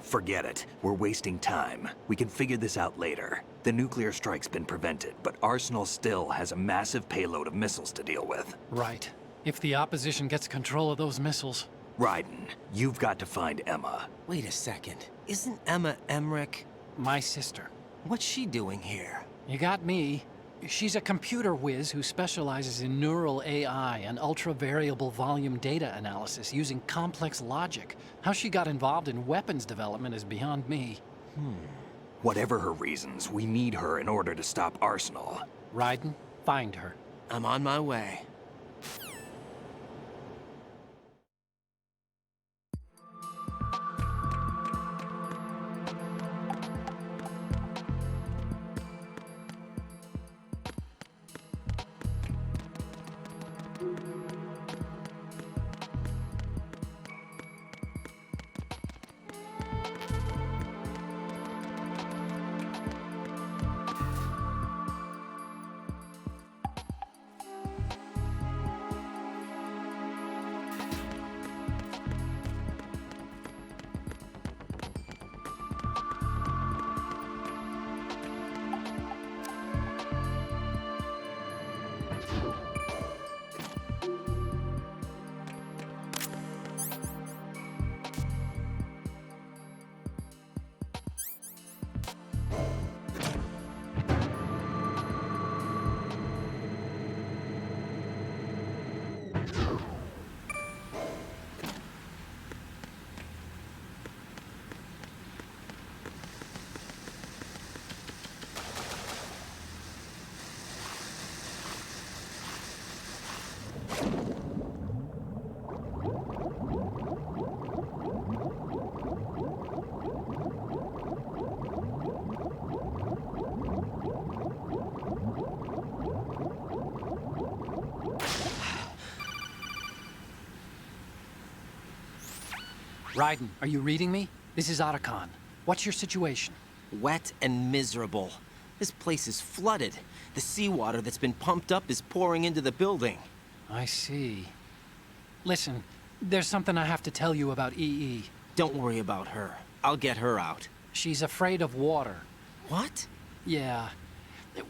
Forget it. We're wasting time. We can figure this out later. The nuclear strike's been prevented, but Arsenal still has a massive payload of missiles to deal with. Right. If the opposition gets control of those missiles... Raiden, you've got to find Emma. Wait a second. Isn't Emma Emmerich... my sister? What's she doing here? You got me. She's a computer whiz who specializes in neural AI and ultra-variable volume data analysis using complex logic. How she got involved in weapons development is beyond me. Whatever her reasons, we need her in order to stop Arsenal. Raiden, find her. I'm on my way. Raiden, are you reading me? This is Otacon. What's your situation? Wet and miserable. This place is flooded. The seawater that's been pumped up is pouring into the building. I see. Listen, there's something I have to tell you about EE. Don't worry about her. I'll get her out. She's afraid of water. What? Yeah.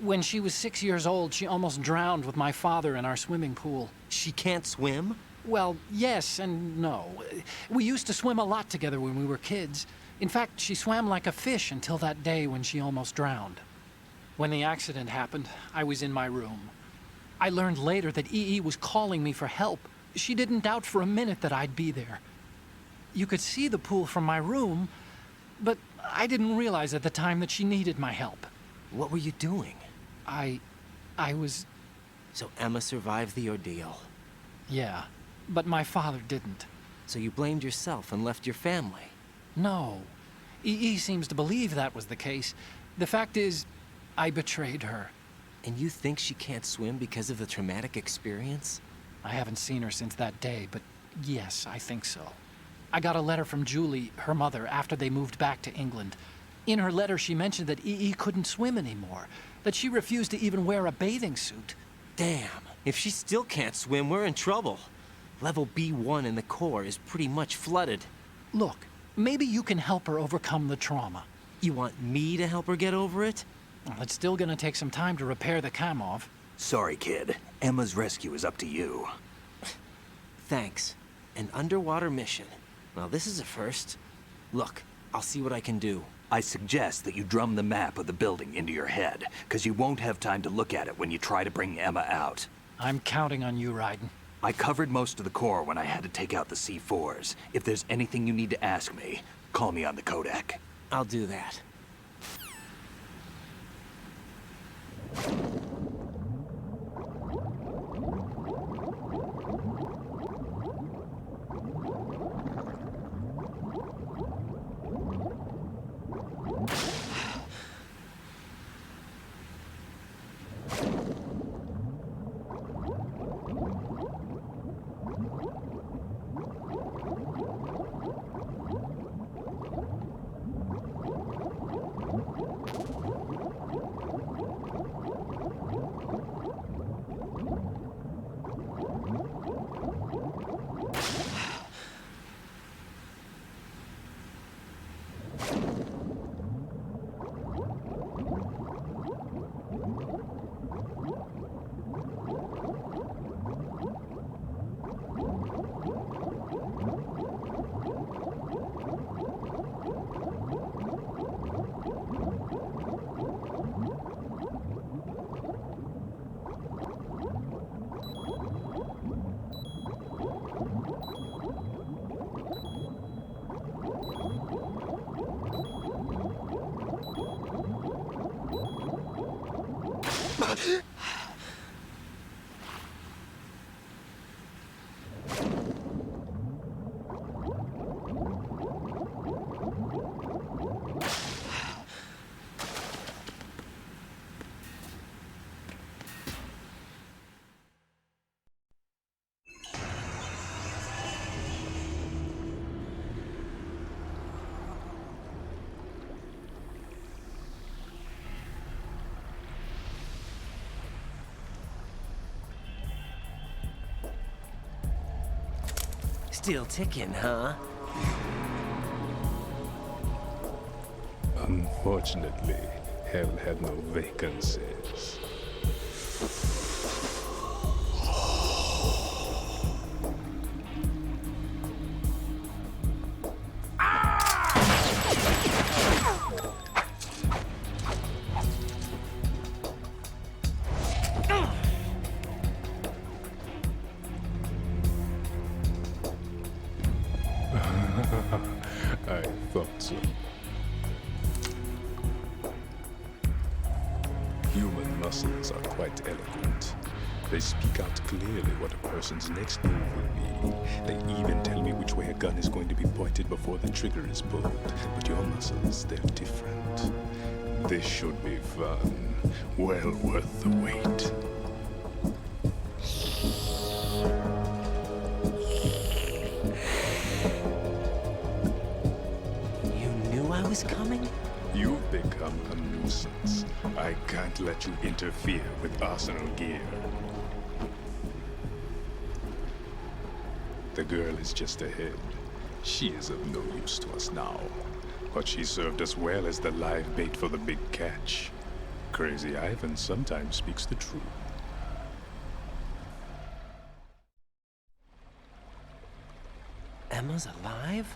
When she was 6 years old, she almost drowned with my father in our swimming pool. She can't swim? Well, yes and no. We used to swim a lot together when we were kids. In fact, she swam like a fish until that day when she almost drowned. When the accident happened, I was in my room. I learned later that EE was calling me for help. She didn't doubt for a minute that I'd be there. You could see the pool from my room, but I didn't realize at the time that she needed my help. What were you doing? I was... So Emma survived the ordeal? Yeah, but my father didn't. So you blamed yourself and left your family? No. EE seems to believe that was the case. The fact is, I betrayed her. And you think she can't swim because of the traumatic experience? I haven't seen her since that day, but yes, I think so. I got a letter from Julie, her mother, after they moved back to England. In her letter, she mentioned that EE couldn't swim anymore, that she refused to even wear a bathing suit. Damn, if she still can't swim, we're in trouble. Level B1 in the core is pretty much flooded. Look, maybe you can help her overcome the trauma. You want me to help her get over it? Well, it's still gonna take some time to repair the Kamov. Sorry, kid. Emma's rescue is up to you. Thanks. An underwater mission. Well, this is a first. Look, I'll see what I can do. I suggest that you drum the map of the building into your head, because you won't have time to look at it when you try to bring Emma out. I'm counting on you, Raiden. I covered most of the core when I had to take out the C4s. If there's anything you need to ask me, Call me on the Kodak. I'll do that. Still ticking, huh? Unfortunately, hell had no vacancies. I thought so. Human muscles are quite eloquent. They speak out clearly what a person's next move will be. They even tell me which way a gun is going to be pointed before the trigger is pulled. But your muscles, they're different. This should be fun. Well worth the wait. I was coming? You've become a nuisance. I can't let you interfere with Arsenal gear. The girl is just ahead. She is of no use to us now. But she served us well as the live bait for the big catch. Crazy Ivan sometimes speaks the truth. Emma's alive?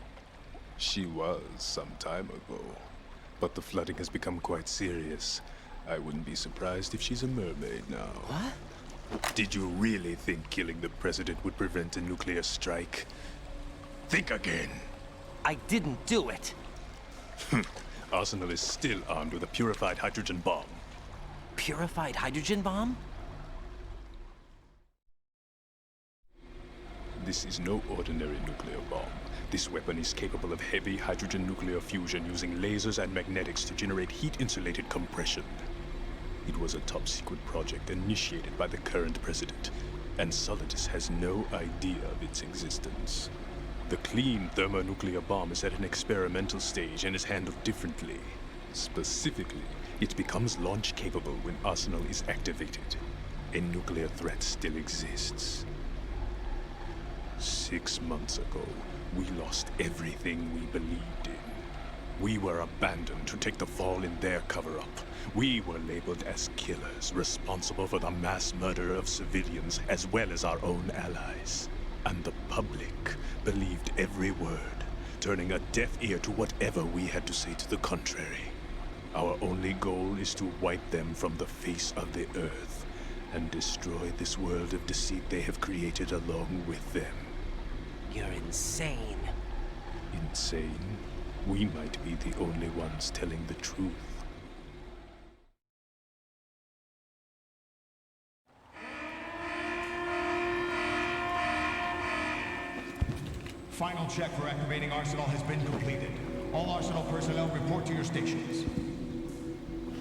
She was some time ago, but the flooding has become quite serious. I wouldn't be surprised if she's a mermaid now. What? Did you really think killing the president would prevent a nuclear strike? Think again. I didn't do it. Arsenal is still armed with a purified hydrogen bomb. Purified hydrogen bomb? This is no ordinary nuclear bomb. This weapon is capable of heavy hydrogen nuclear fusion using lasers and magnetics to generate heat-insulated compression. It was a top-secret project initiated by the current president, and Solidus has no idea of its existence. The clean thermonuclear bomb is at an experimental stage and is handled differently. Specifically, it becomes launch-capable when Arsenal is activated. A nuclear threat still exists. 6 months ago, we lost everything we believed in. We were abandoned to take the fall in their cover-up. We were labeled as killers, responsible for the mass murder of civilians as well as our own allies. And the public believed every word, turning a deaf ear to whatever we had to say to the contrary. Our only goal is to wipe them from the face of the earth and destroy this world of deceit they have created along with them. You're insane. Insane? We might be the only ones telling the truth. Final check for activating Arsenal has been completed. All Arsenal personnel report to your stations.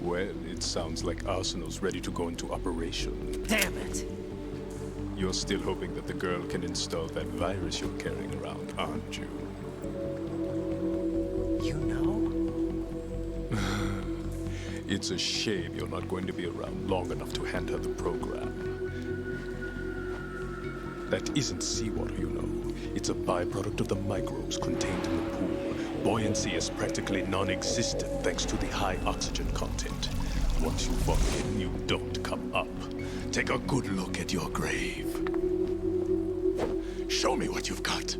Well, it sounds like Arsenal's ready to go into operation. Damn it! You're still hoping that the girl can install that virus you're carrying around, aren't you? You know? It's a shame you're not going to be around long enough to hand her the program. That isn't seawater, you know. It's a byproduct of the microbes contained in the pool. Buoyancy is practically non-existent thanks to the high oxygen content. Once you fall in, you don't come up. Take a good look at your grave. Show me what you've got.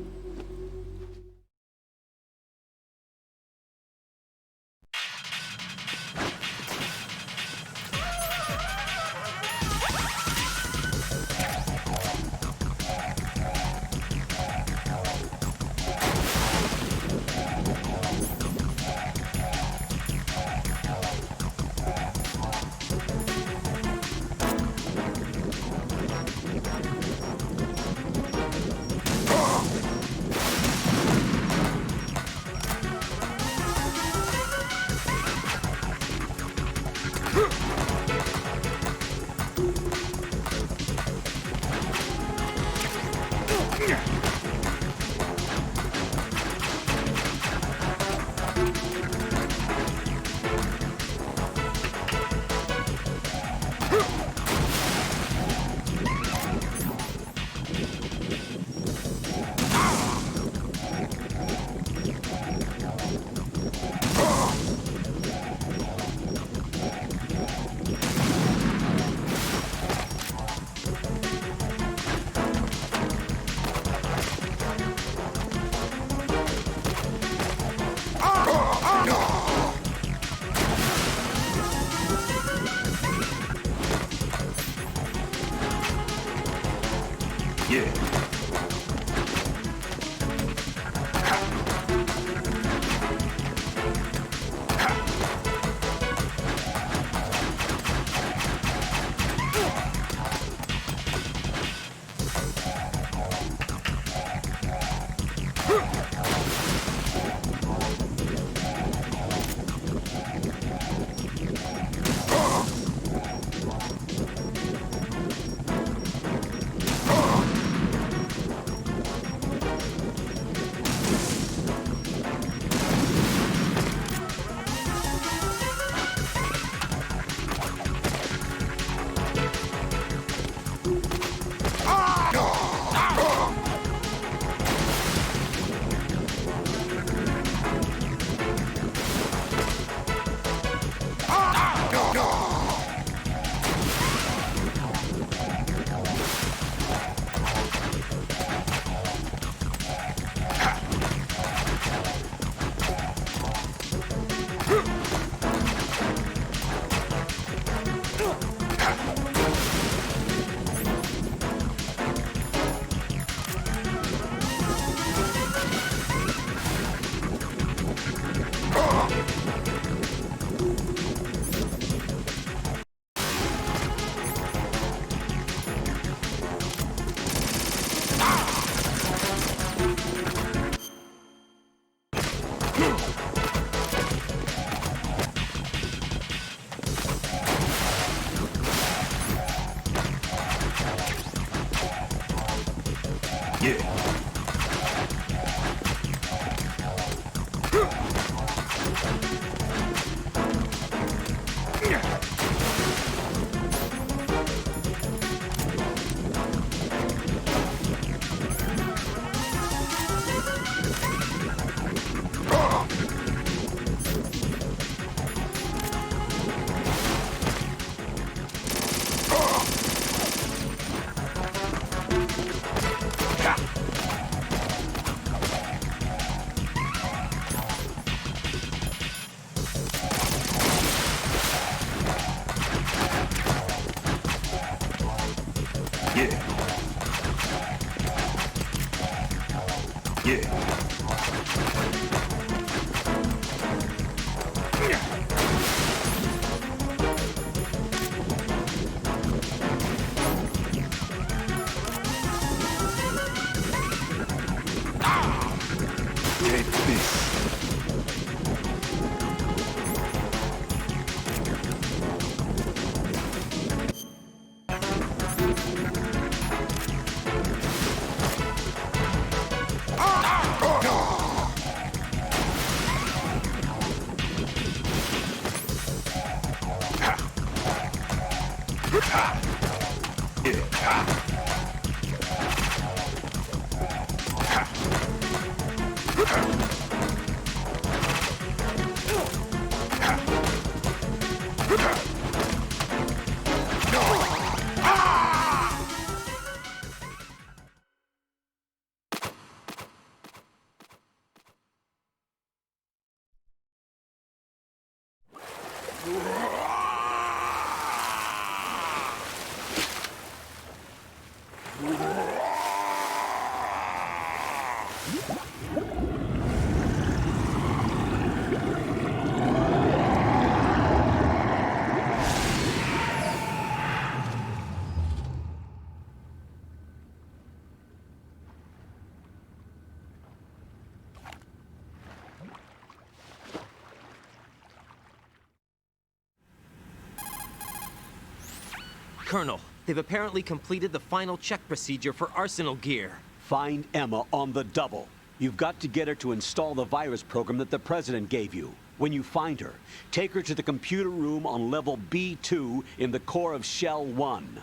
Colonel, they've apparently completed the final check procedure for arsenal gear. Find Emma on the double. You've got to get her to install the virus program that the President gave you. When you find her, take her to the computer room on level B2 in the core of Shell 1.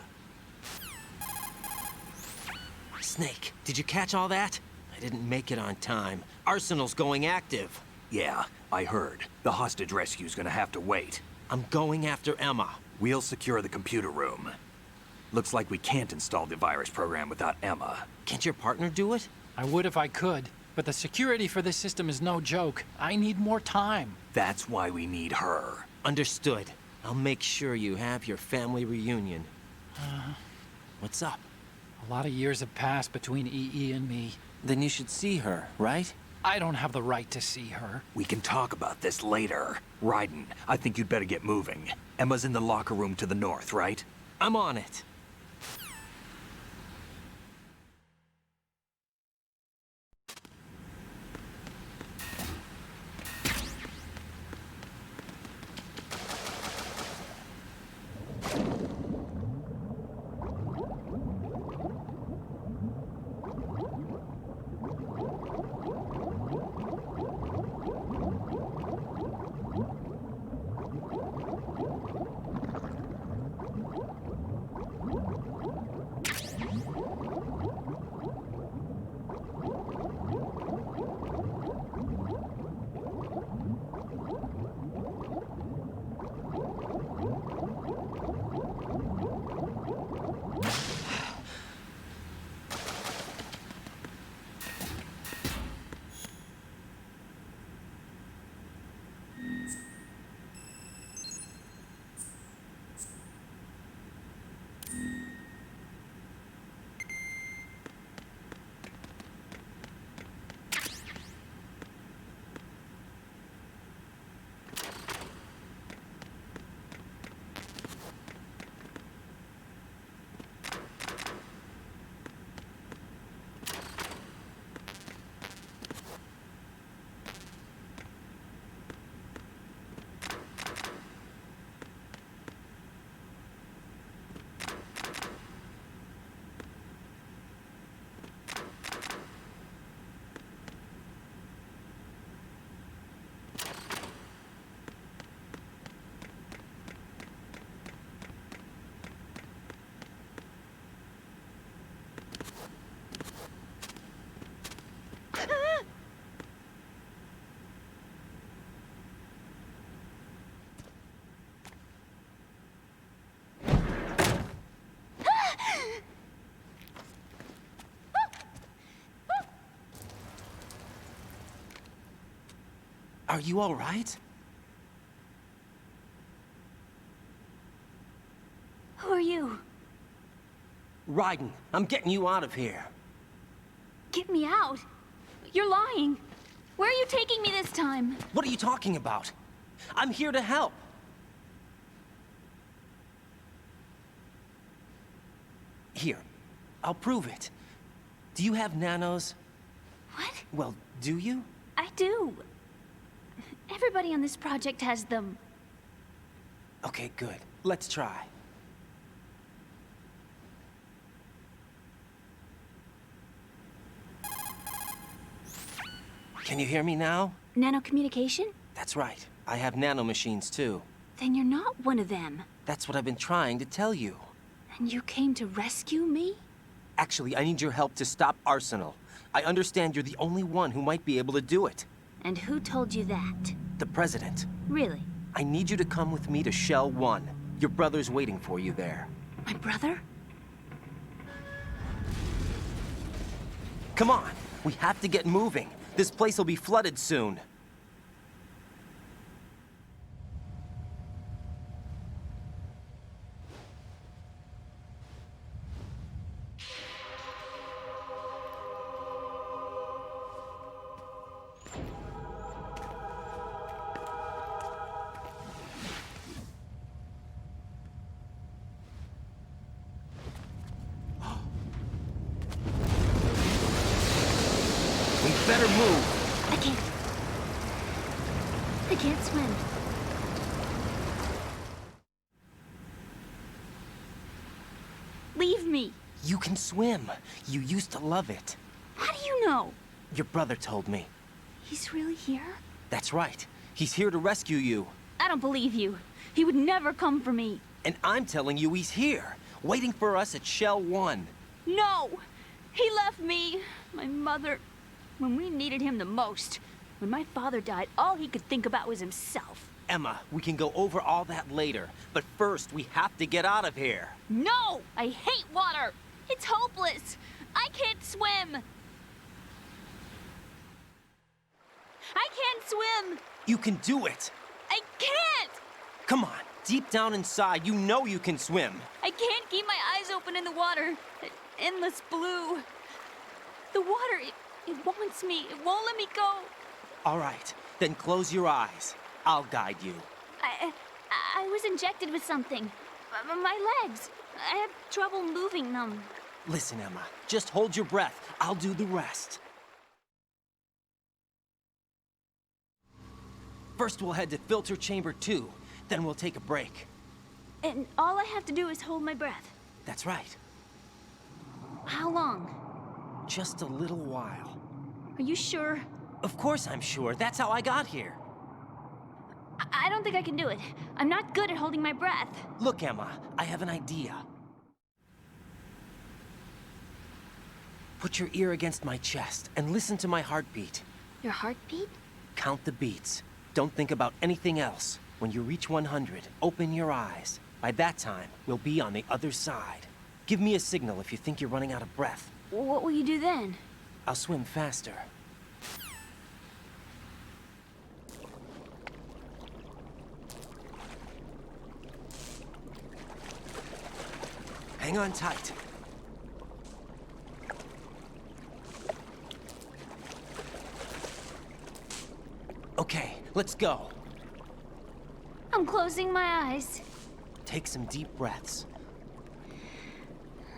Snake, did you catch all that? I didn't make it on time. Arsenal's going active. Yeah, I heard. The hostage rescue's gonna have to wait. I'm going after Emma. We'll secure the computer room. Looks like we can't install the virus program without Emma. Can't your partner do it? I would if I could, but the security for this system is no joke. I need more time. That's why we need her. Understood. I'll make sure you have your family reunion. What's up? A lot of years have passed between EE and me. Then you should see her, right? I don't have the right to see her. We can talk about this later. Raiden, I think you'd better get moving. Emma's in the locker room to the north, right? I'm on it. Are you all right? Who are you? Raiden, I'm getting you out of here. Get me out. You're lying. Where are you taking me this time? What are you talking about? I'm here to help. Here, I'll prove it. Do you have nanos? What? Well, do you? I do. Everybody on this project has them. Okay, good. Let's try. Can you hear me now? Nanocommunication? That's right. I have nanomachines too. Then you're not one of them. That's what I've been trying to tell you. And you came to rescue me? Actually, I need your help to stop Arsenal. I understand you're the only one who might be able to do it. And who told you that? The President. Really? I need you to come with me to Shell 1. Your brother's waiting for you there. My brother? Come on, we have to get moving. This place will be flooded soon. better move. I can't swim. Leave me. You can swim. You used to love it. How do you know? Your brother told me. He's really here? That's right. He's here to rescue you. I don't believe you. He would never come for me. And I'm telling you he's here, waiting for us at Shell 1. No! He left me, my mother, when we needed him the most. When my father died, all he could think about was himself. Emma, we can go over all that later, but first we have to get out of here. No! I hate water! It's hopeless! I can't swim! I can't swim! You can do it! I can't! Come on, deep down inside, you know you can swim. I can't keep my eyes open in the water. That endless blue. The water, it wants me. It won't let me go. All right, then close your eyes. I'll guide you. I was injected with something. My legs. I have trouble moving them. Listen, Emma, just hold your breath. I'll do the rest. First, we'll head to filter chamber 2. Then we'll take a break. And all I have to do is hold my breath. That's right. How long? Just a little while. Are you sure? Of course I'm sure. That's how I got here. I don't think I can do it. I'm not good at holding my breath. Look, Emma, I have an idea. Put your ear against my chest and listen to my heartbeat. Your heartbeat? Count the beats. Don't think about anything else. When you reach 100, open your eyes. By that time, we'll be on the other side. Give me a signal if you think you're running out of breath. What will you do then? I'll swim faster. Hang on tight. Okay, let's go. I'm closing my eyes. Take some deep breaths.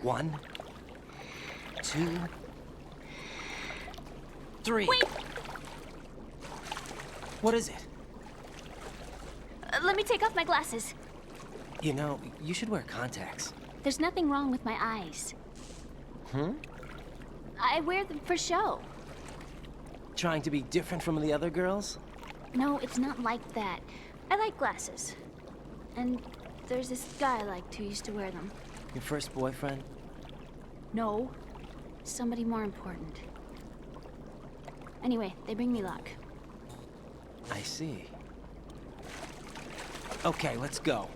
1, 2, 3. Wait! What is it? Let me take off my glasses. You know, you should wear contacts. There's nothing wrong with my eyes. I wear them for show. Trying to be different from the other girls? No, it's not like that. I like glasses. And there's this guy I liked who used to wear them. Your first boyfriend? No. Somebody more important. Anyway, they bring me luck. I see. Okay, let's go.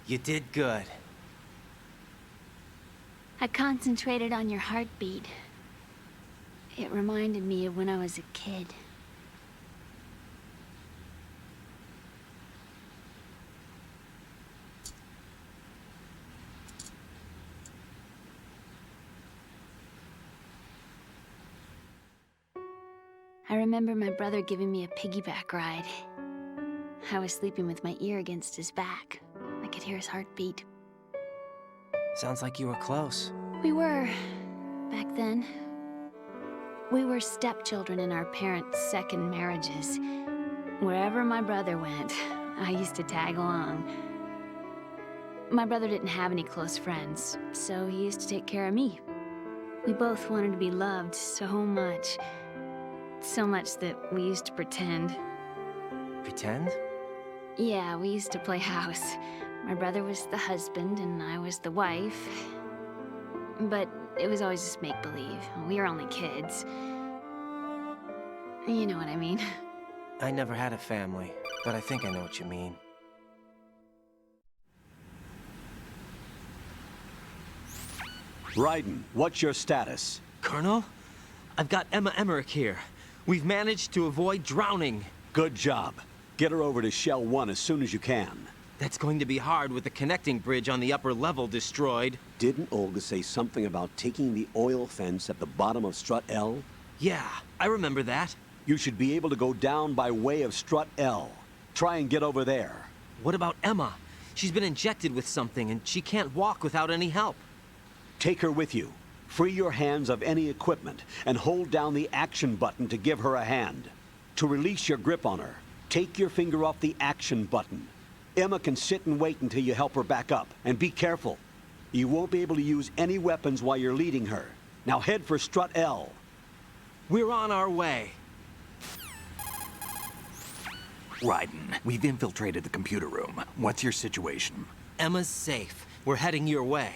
You did good. I concentrated on your heartbeat. It reminded me of when I was a kid. I remember my brother giving me a piggyback ride. I was sleeping with my ear against his back. I could hear his heartbeat. Sounds like you were close. We were, back then. We were stepchildren in our parents' second marriages. Wherever my brother went, I used to tag along. My brother didn't have any close friends, so he used to take care of me. We both wanted to be loved so much. So much that we used to pretend. Pretend? Yeah, we used to play house. My brother was the husband and I was the wife. But it was always just make-believe. We were only kids. You know what I mean. I never had a family, but I think I know what you mean. Raiden, what's your status? Colonel, I've got Emma Emmerich here. We've managed to avoid drowning. Good job. Get her over to Shell 1 as soon as you can. That's going to be hard with the connecting bridge on the upper level destroyed. Didn't Olga say something about taking the oil fence at the bottom of Strut L? Yeah, I remember that. You should be able to go down by way of Strut L. Try and get over there. What about Emma? She's been injected with something and she can't walk without any help. Take her with you. Free your hands of any equipment and hold down the action button to give her a hand. To release your grip on her, take your finger off the action button. Emma can sit and wait until you help her back up. And be careful. You won't be able to use any weapons while you're leading her. Now head for Strut L. We're on our way. Raiden, we've infiltrated the computer room. What's your situation? Emma's safe. We're heading your way.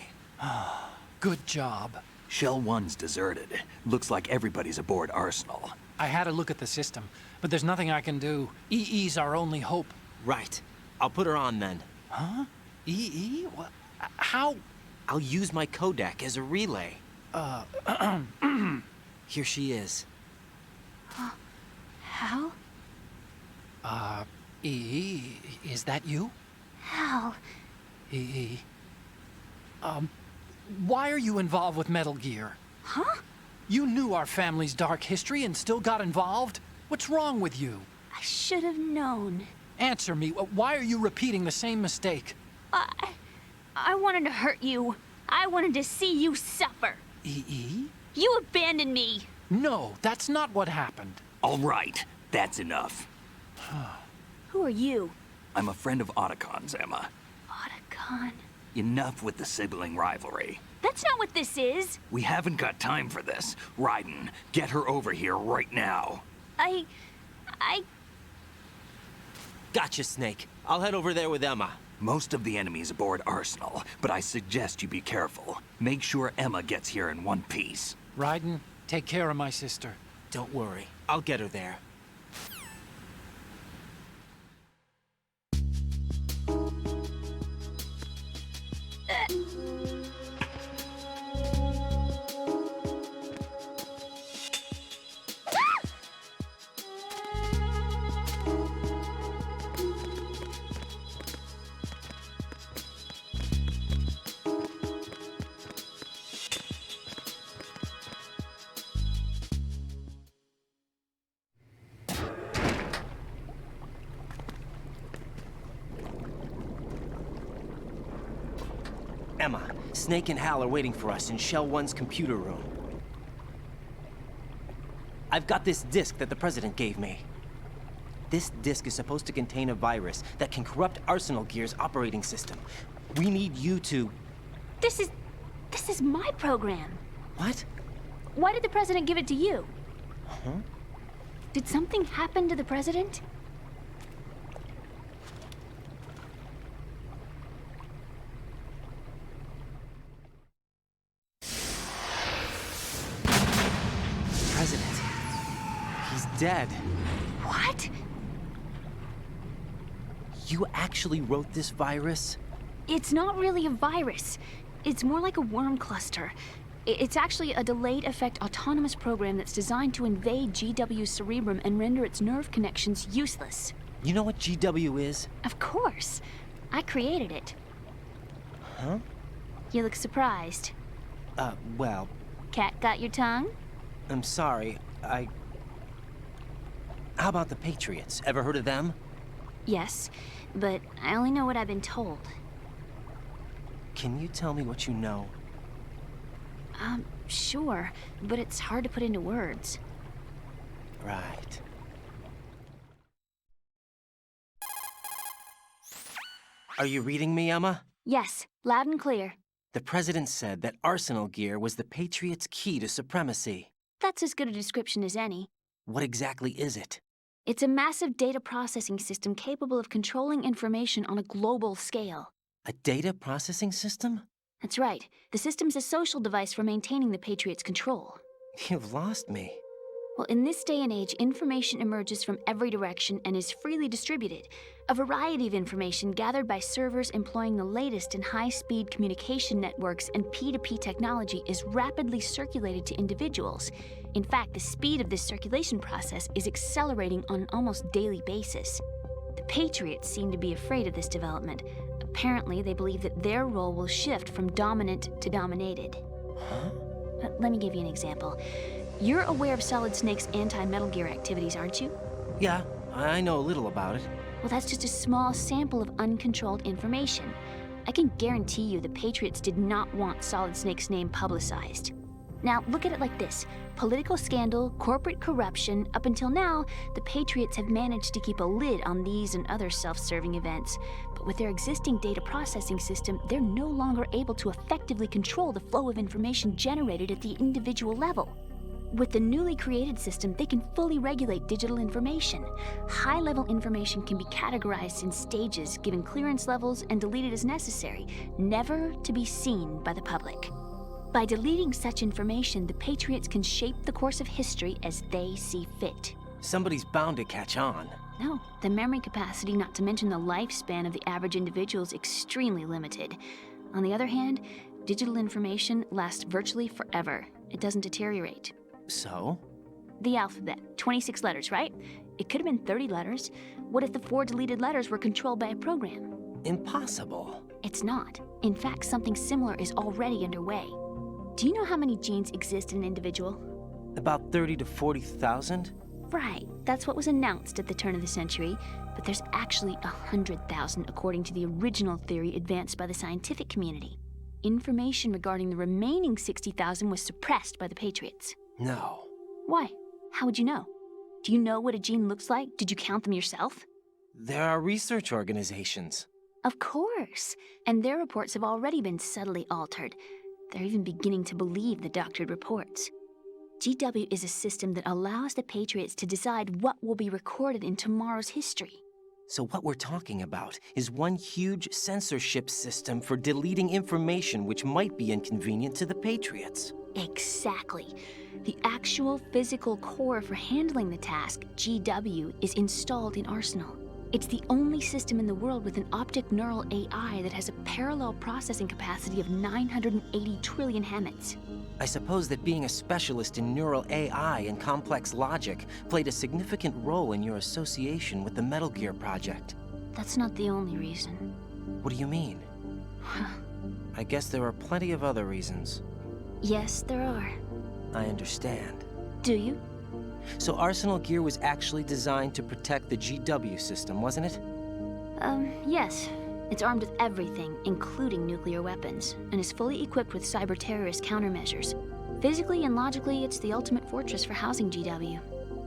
Good job. Shell 1's deserted. Looks like everybody's aboard Arsenal. I had a look at the system, but there's nothing I can do. EE's our only hope. Right. I'll put her on then. Huh? EE? What? How? I'll use my Kodak as a relay. Here she is. Hal? EE, is that you? Hal. EE. Why are you involved with Metal Gear? Huh? You knew our family's dark history and still got involved? What's wrong with you? I should have known. Answer me. Why are you repeating the same mistake? I wanted to hurt you. I wanted to see you suffer. EE? You abandoned me. No, that's not what happened. All right, that's enough. Who are you? I'm a friend of Otacon's, Emma. Otacon? Enough with the sibling rivalry. That's not what this is. We haven't got time for this. Raiden, get her over here right now. I... Gotcha, Snake. I'll head over there with Emma. Most of the enemy's aboard Arsenal, but I suggest you be careful. Make sure Emma gets here in one piece. Raiden, take care of my sister. Don't worry. I'll get her there. Emma, Snake and Hal are waiting for us in Shell 1's computer room. I've got this disk that the President gave me. This disk is supposed to contain a virus that can corrupt Arsenal Gear's operating system. We need you to... This is my program. What? Why did the President give it to you? Huh? Did something happen to the President? President. He's dead. What? You actually wrote this virus? It's not really a virus. It's more like a worm cluster. It's actually a delayed effect autonomous program that's designed to invade GW's cerebrum and render its nerve connections useless. You know what GW is? Of course. I created it. Huh? You look surprised. Well... Cat got your tongue? I'm sorry. How about the Patriots? Ever heard of them? Yes, but I only know what I've been told. Can you tell me what you know? Sure, but it's hard to put into words. Right. Are you reading me, Emma? Yes, loud and clear. The president said that Arsenal gear was the Patriots' key to supremacy. That's as good a description as any. What exactly is it? It's a massive data processing system capable of controlling information on a global scale. A data processing system? That's right. The system's a social device for maintaining the Patriots' control. You've lost me. Well, in this day and age, information emerges from every direction and is freely distributed. A variety of information gathered by servers employing the latest in high-speed communication networks and P2P technology is rapidly circulated to individuals. In fact, the speed of this circulation process is accelerating on an almost daily basis. The Patriots seem to be afraid of this development. Apparently, they believe that their role will shift from dominant to dominated. Huh? Let me give you an example. You're aware of Solid Snake's anti-Metal Gear activities, aren't you? Yeah, I know a little about it. Well, that's just a small sample of uncontrolled information. I can guarantee you the Patriots did not want Solid Snake's name publicized. Now, look at it like this. Political scandal, corporate corruption, up until now, the Patriots have managed to keep a lid on these and other self-serving events. But with their existing data processing system, they're no longer able to effectively control the flow of information generated at the individual level. With the newly created system, they can fully regulate digital information. High-level information can be categorized in stages, given clearance levels, and deleted as necessary, never to be seen by the public. By deleting such information, the Patriots can shape the course of history as they see fit. Somebody's bound to catch on. No, the memory capacity, not to mention the lifespan of the average individual, is extremely limited. On the other hand, digital information lasts virtually forever. It doesn't deteriorate. So? The alphabet, 26 letters, right? It could have been 30 letters. What if the 4 deleted letters were controlled by a program? Impossible. It's not. In fact, something similar is already underway. Do you know how many genes exist in an individual? About 30 to 40,000? Right. That's what was announced at the turn of the century. But there's actually 100,000 according to the original theory advanced by the scientific community. Information regarding the remaining 60,000 was suppressed by the Patriots. No. Why? How would you know? Do you know what a gene looks like? Did you count them yourself? There are research organizations. Of course. And their reports have already been subtly altered. They're even beginning to believe the doctored reports. GW is a system that allows the Patriots to decide what will be recorded in tomorrow's history. So what we're talking about is one huge censorship system for deleting information which might be inconvenient to the Patriots. Exactly. The actual physical core for handling the task, GW, is installed in Arsenal. It's the only system in the world with an optic neural AI that has a parallel processing capacity of 980 trillion Hammets. I suppose that being a specialist in neural AI and complex logic played a significant role in your association with the Metal Gear project. That's not the only reason. What do you mean? I guess there are plenty of other reasons. Yes, there are. I understand. Do you? So Arsenal gear was actually designed to protect the GW system, wasn't it? Yes. It's armed with everything, including nuclear weapons, and is fully equipped with cyber-terrorist countermeasures. Physically and logically, it's the ultimate fortress for housing GW.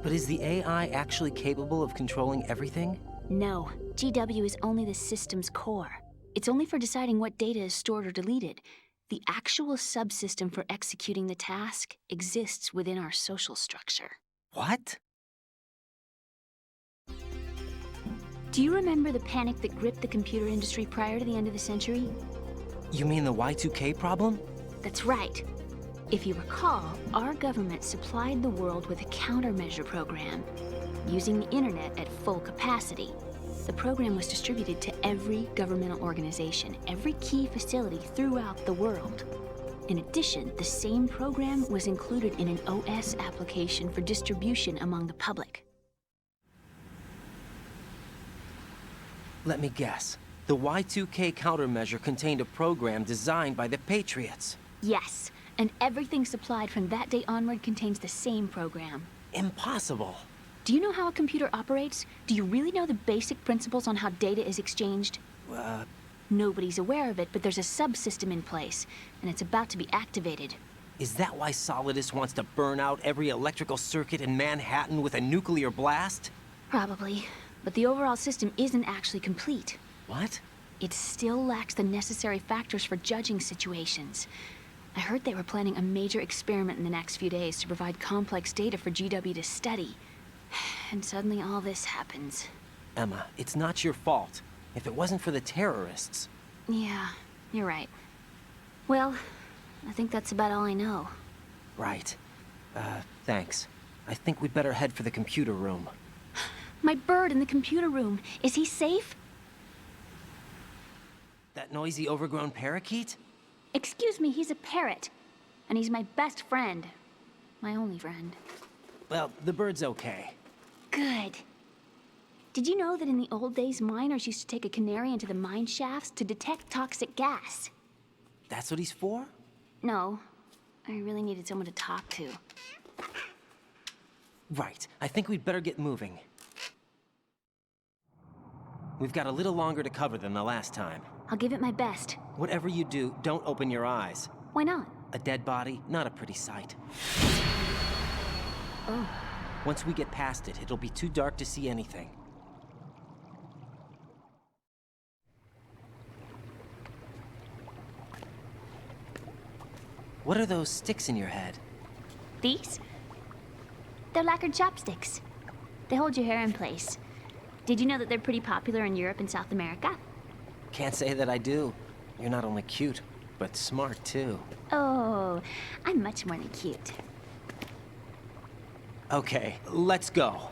But is the AI actually capable of controlling everything? No. GW is only the system's core. It's only for deciding what data is stored or deleted. The actual subsystem for executing the task exists within our social structure. What? Do you remember the panic that gripped the computer industry prior to the end of the century? You mean the Y2K problem? That's right. If you recall, our government supplied the world with a countermeasure program, using the internet at full capacity. The program was distributed to every governmental organization, every key facility throughout the world. In addition, the same program was included in an OS application for distribution among the public. Let me guess. The Y2K countermeasure contained a program designed by the Patriots. Yes, and everything supplied from that day onward contains the same program. Impossible. Do you know how a computer operates? Do you really know the basic principles on how data is exchanged? Nobody's aware of it, but there's a subsystem in place, and it's about to be activated. Is that why Solidus wants to burn out every electrical circuit in Manhattan with a nuclear blast? Probably, but the overall system isn't actually complete. What? It still lacks the necessary factors for judging situations. I heard they were planning a major experiment in the next few days to provide complex data for GW to study. And suddenly all this happens. Emma, it's not your fault. If it wasn't for the terrorists... Yeah, you're right. Well, I think that's about all I know. Right. Thanks. I think we'd better head for the computer room. My bird in the computer room. Is he safe? That noisy, overgrown parakeet? Excuse me, he's a parrot. And he's my best friend. My only friend. Well, the bird's okay. Good. Did you know that in the old days, miners used to take a canary into the mine shafts to detect toxic gas? That's what he's for? No. I really needed someone to talk to. Right. I think we'd better get moving. We've got a little longer to cover than the last time. I'll give it my best. Whatever you do, don't open your eyes. Why not? A dead body, not a pretty sight. Oh. Once we get past it, it'll be too dark to see anything. What are those sticks in your head? These? They're lacquered chopsticks. They hold your hair in place. Did you know that they're pretty popular in Europe and South America? Can't say that I do. You're not only cute, but smart too. Oh, I'm much more than cute. Okay, let's go.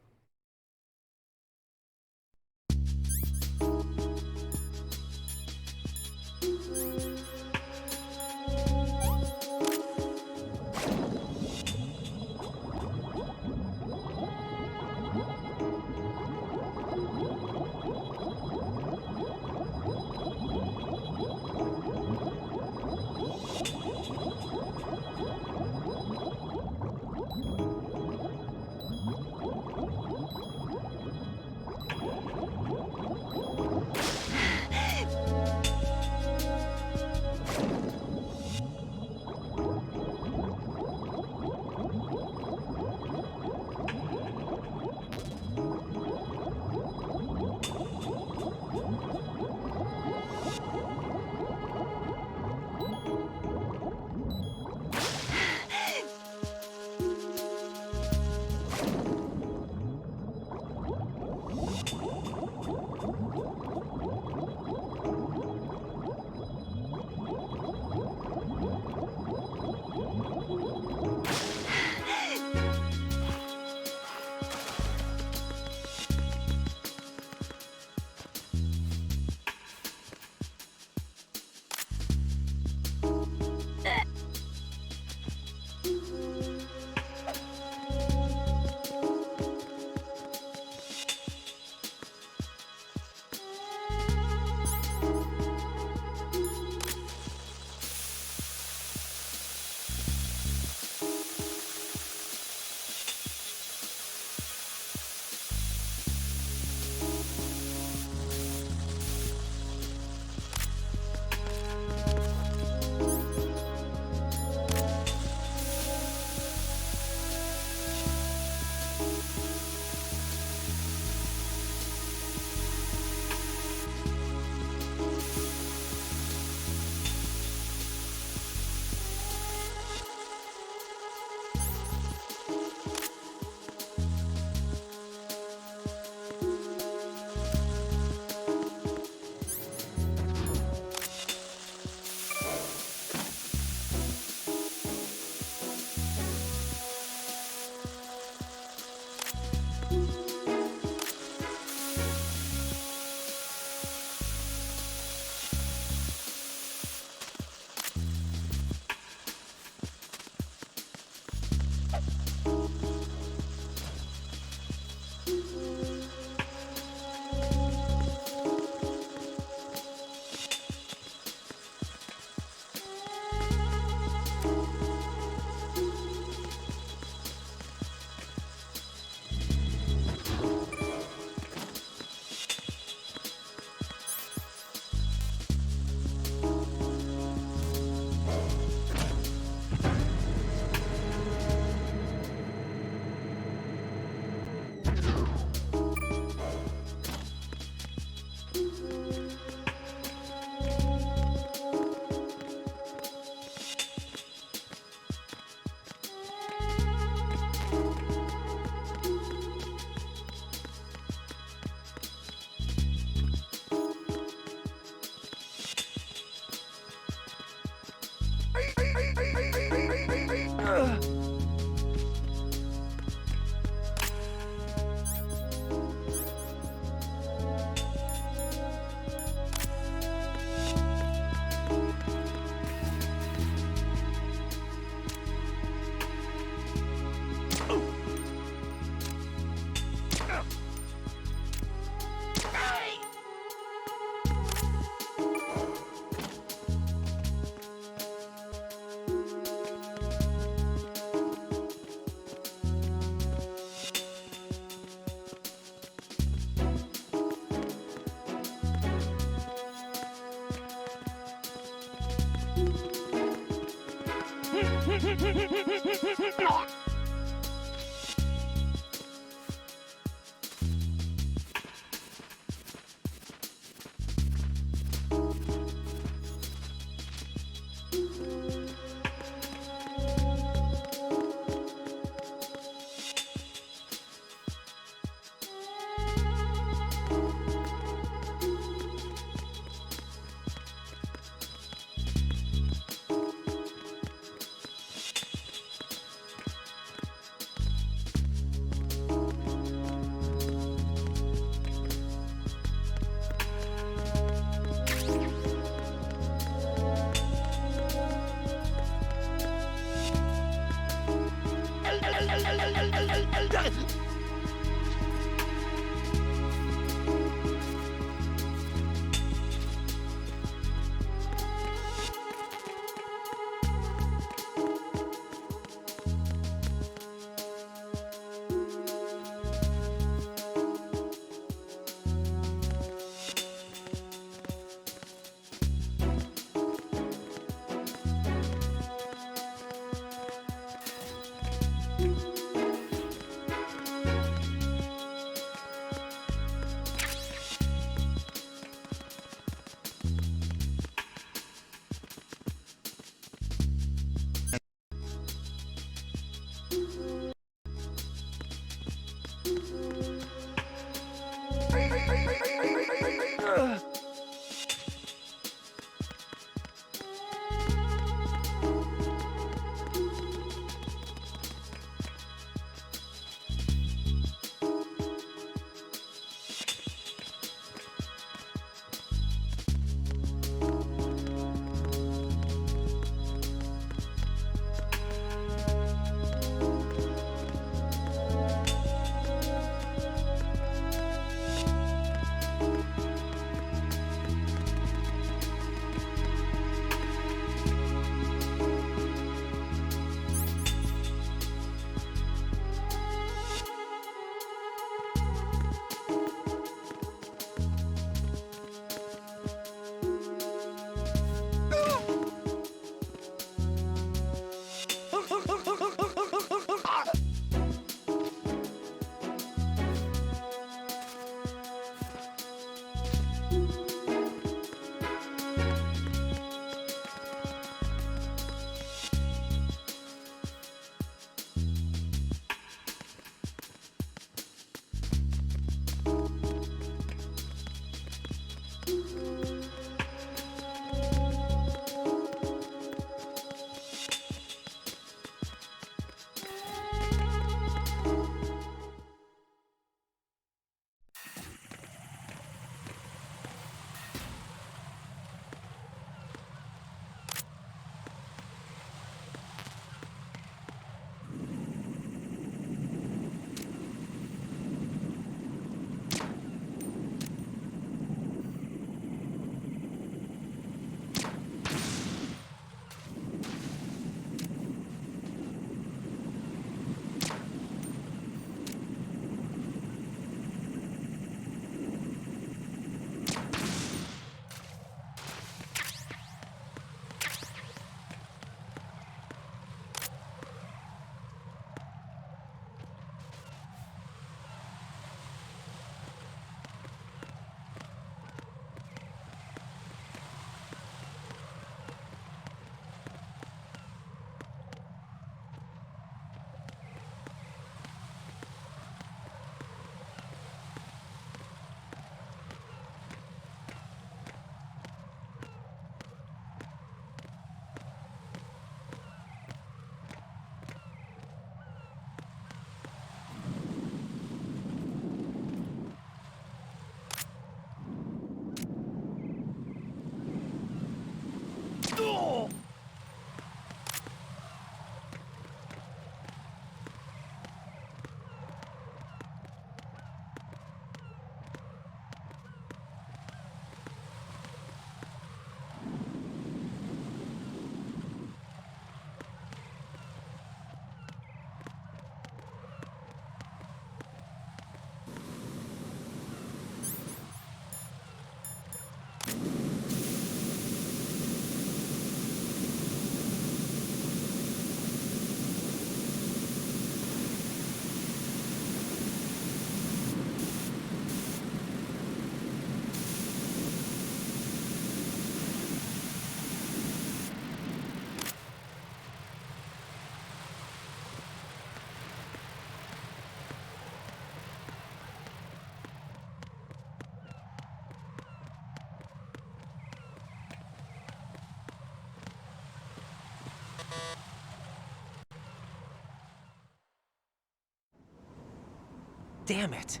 Damn it.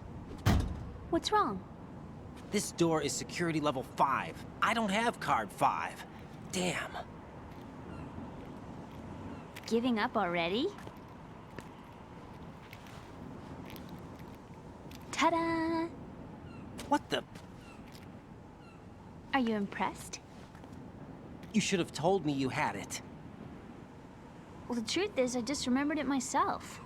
What's wrong? This door is security level 5. I don't have card 5. Damn. Giving up already? Ta-da! What the? Are you impressed? You should have told me you had it. Well, the truth is, I just remembered it myself.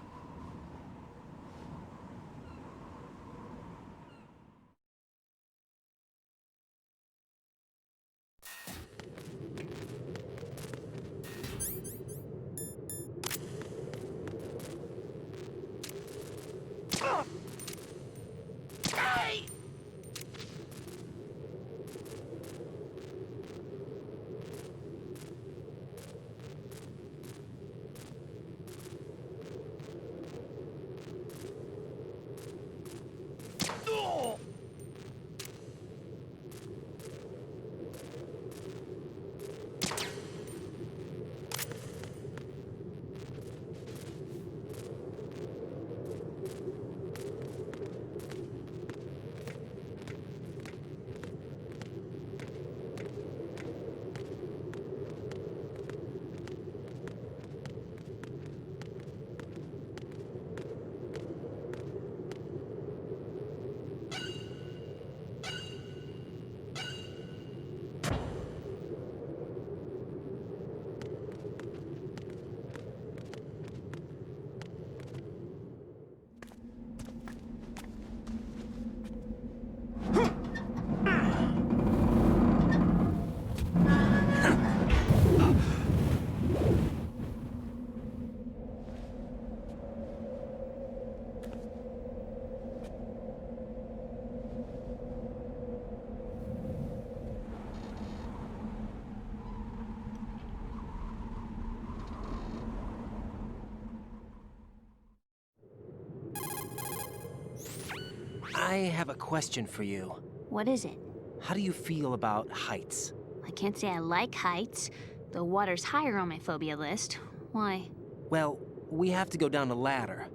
I have a question for you. What is it? How do you feel about heights? I can't say I like heights, though water's higher on my phobia list. Why? Well, we have to go down a ladder.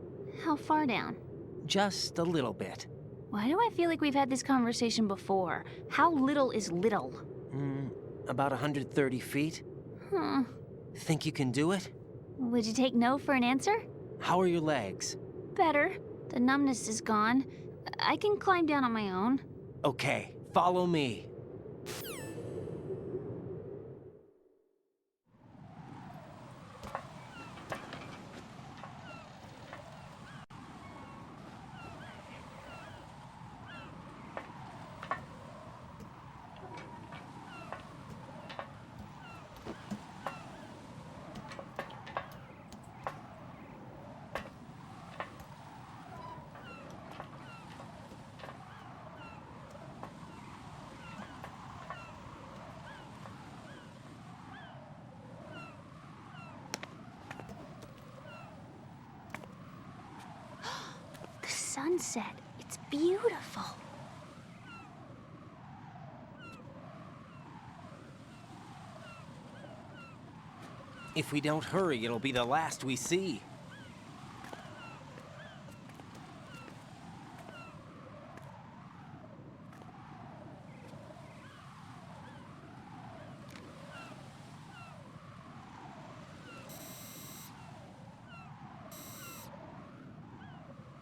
How far down? Just a little bit. Why do I feel like we've had this conversation before? How little is little? About 130 feet. Huh. Think you can do it? Would you take no for an answer? How are your legs? Better. The numbness is gone. I can climb down on my own. Okay, follow me. Sunset. It's beautiful. If we don't hurry, it'll be the last we see.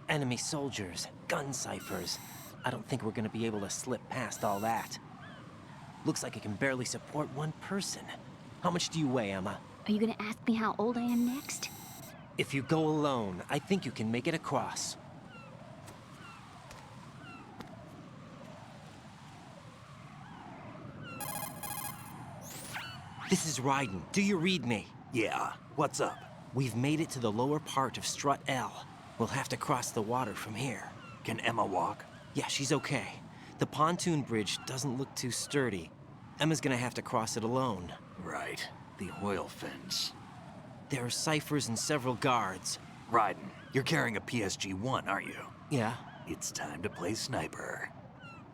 Enemy soldiers, gun ciphers. I don't think we're gonna be able to slip past all that. Looks like it can barely support one person. How much do you weigh, Emma? Are you gonna ask me how old I am next? If you go alone, I think you can make it across. This is Ryden. Do you read me? Yeah, what's up? We've made it to the lower part of Strut L. We'll have to cross the water from here. Can Emma walk? Yeah, she's okay. The pontoon bridge doesn't look too sturdy. Emma's gonna have to cross it alone. Right. The oil fence. There are ciphers and several guards. Ryden, you're carrying a PSG-1, aren't you? Yeah. It's time to play sniper.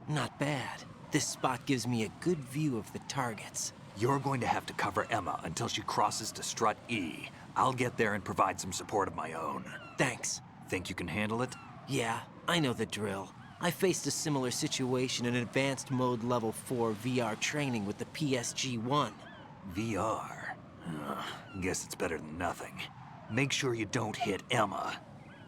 Not bad. This spot gives me a good view of the targets. You're going to have to cover Emma until she crosses to strut E. I'll get there and provide some support of my own. Thanks. Think you can handle it? Yeah, I know the drill. I faced a similar situation in Advanced Mode Level 4 VR training with the PSG-1. VR? Guess it's better than nothing. Make sure you don't hit Emma.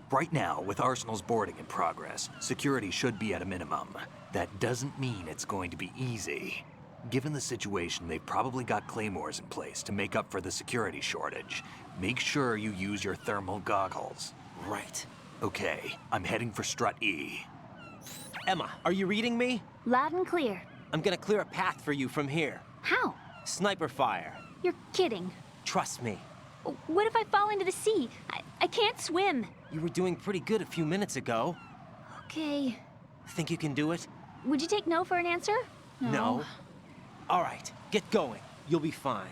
Right now, with Arsenal's boarding in progress, security should be at a minimum. That doesn't mean it's going to be easy. Given the situation, they've probably got claymores in place to make up for the security shortage. Make sure you use your thermal goggles. Right. Okay, I'm heading for strut E. Emma, are you reading me? Loud and clear. I'm gonna clear a path for you from here. How? Sniper fire. You're kidding. Trust me. What if I fall into the sea? I can't swim. You were doing pretty good a few minutes ago. Okay. Think you can do it? Would you take no for an answer? No. All right, get going. You'll be fine.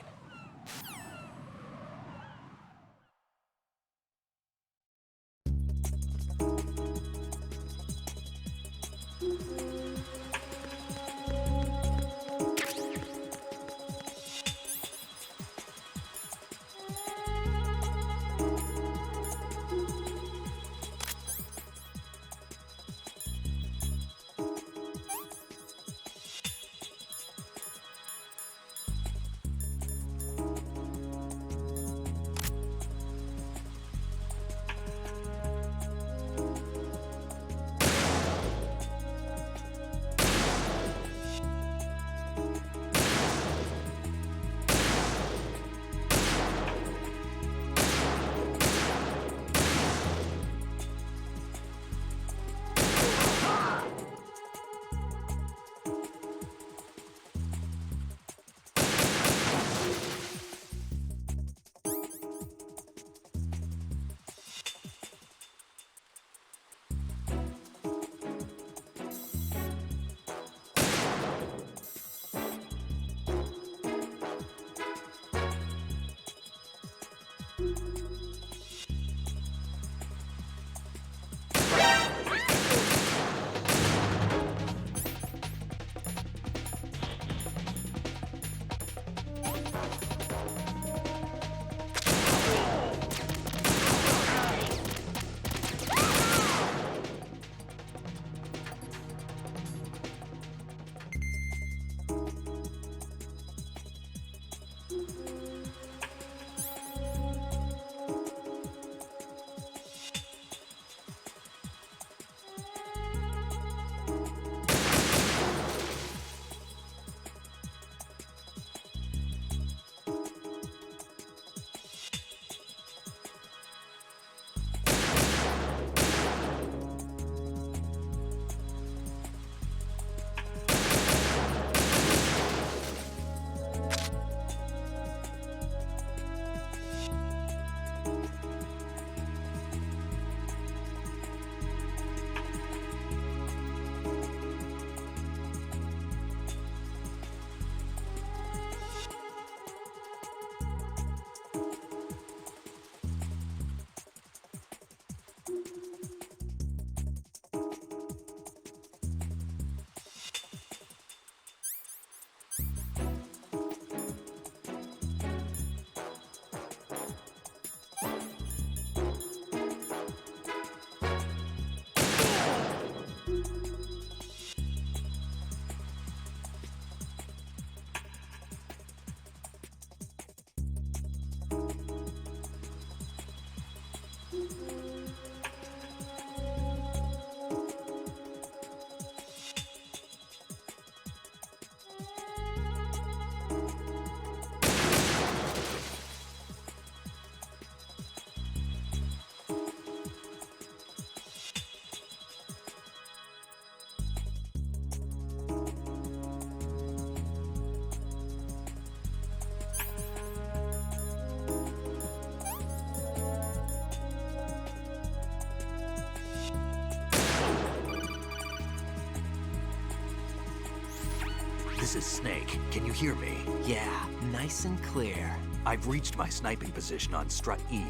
This is Snake. Can you hear me? Yeah, nice and clear. I've reached my sniping position on strut E.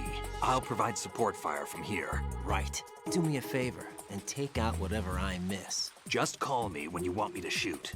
I'll provide support fire from here. Right. Do me a favor and take out whatever I miss. Just call me when you want me to shoot.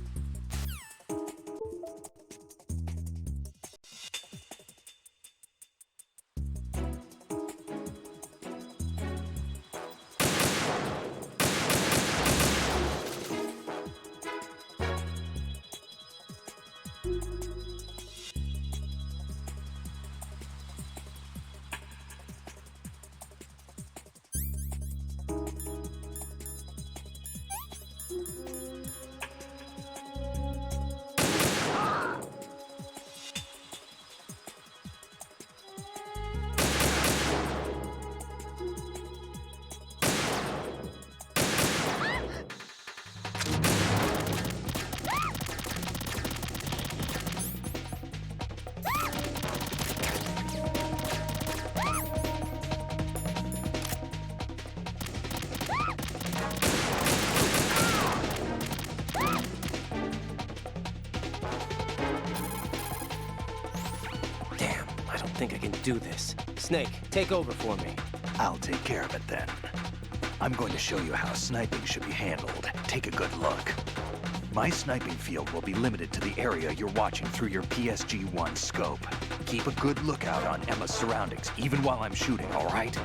can do this. Snake, take over for me. I'll take care of it then. I'm going to show you how sniping should be handled. Take a good look. My sniping field will be limited to the area you're watching through your PSG-1 scope. Keep a good lookout on Emma's surroundings, even while I'm shooting, all right?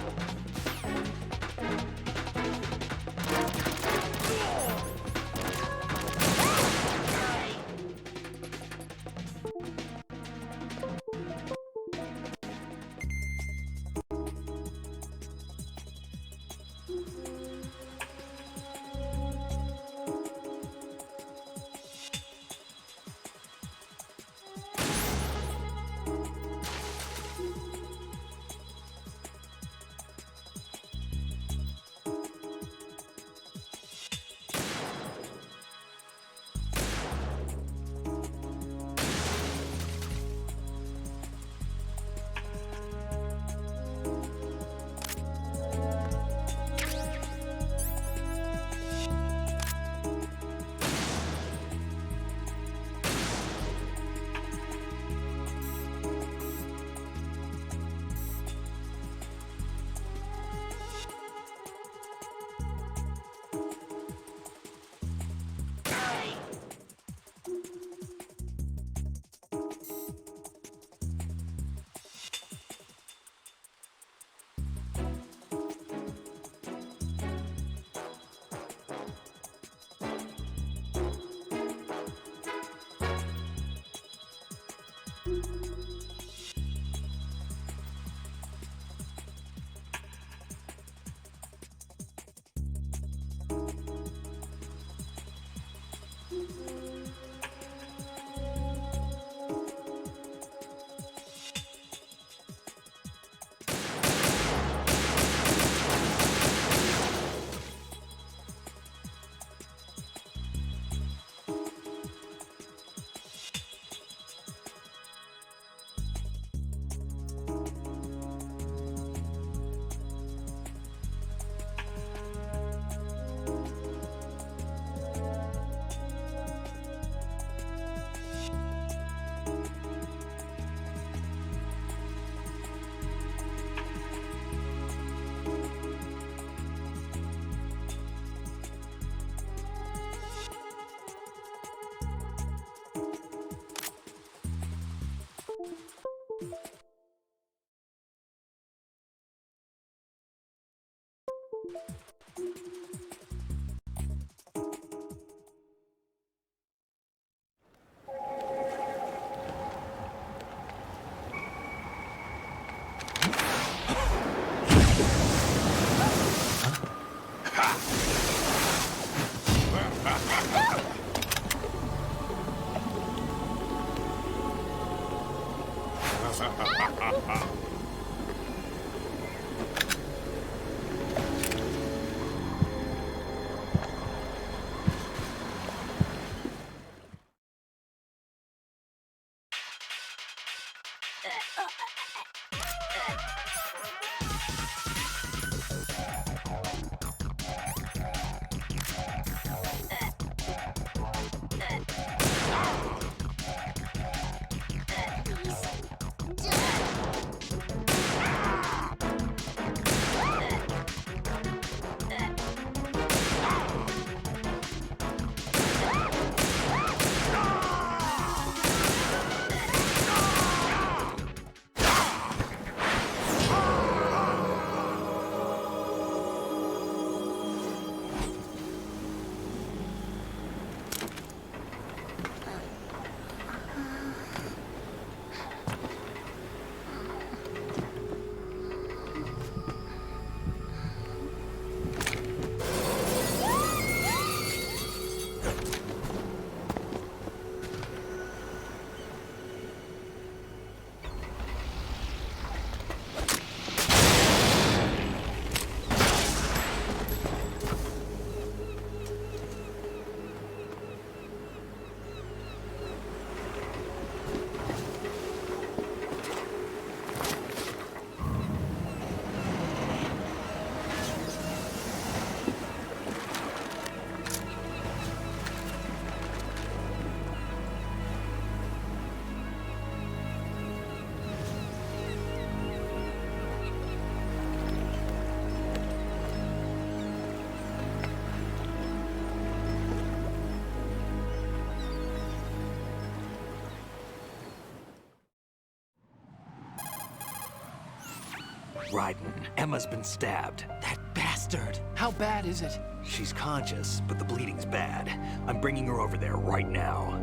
Ryden, Emma's been stabbed. That bastard! How bad is it? She's conscious, but the bleeding's bad. I'm bringing her over there right now.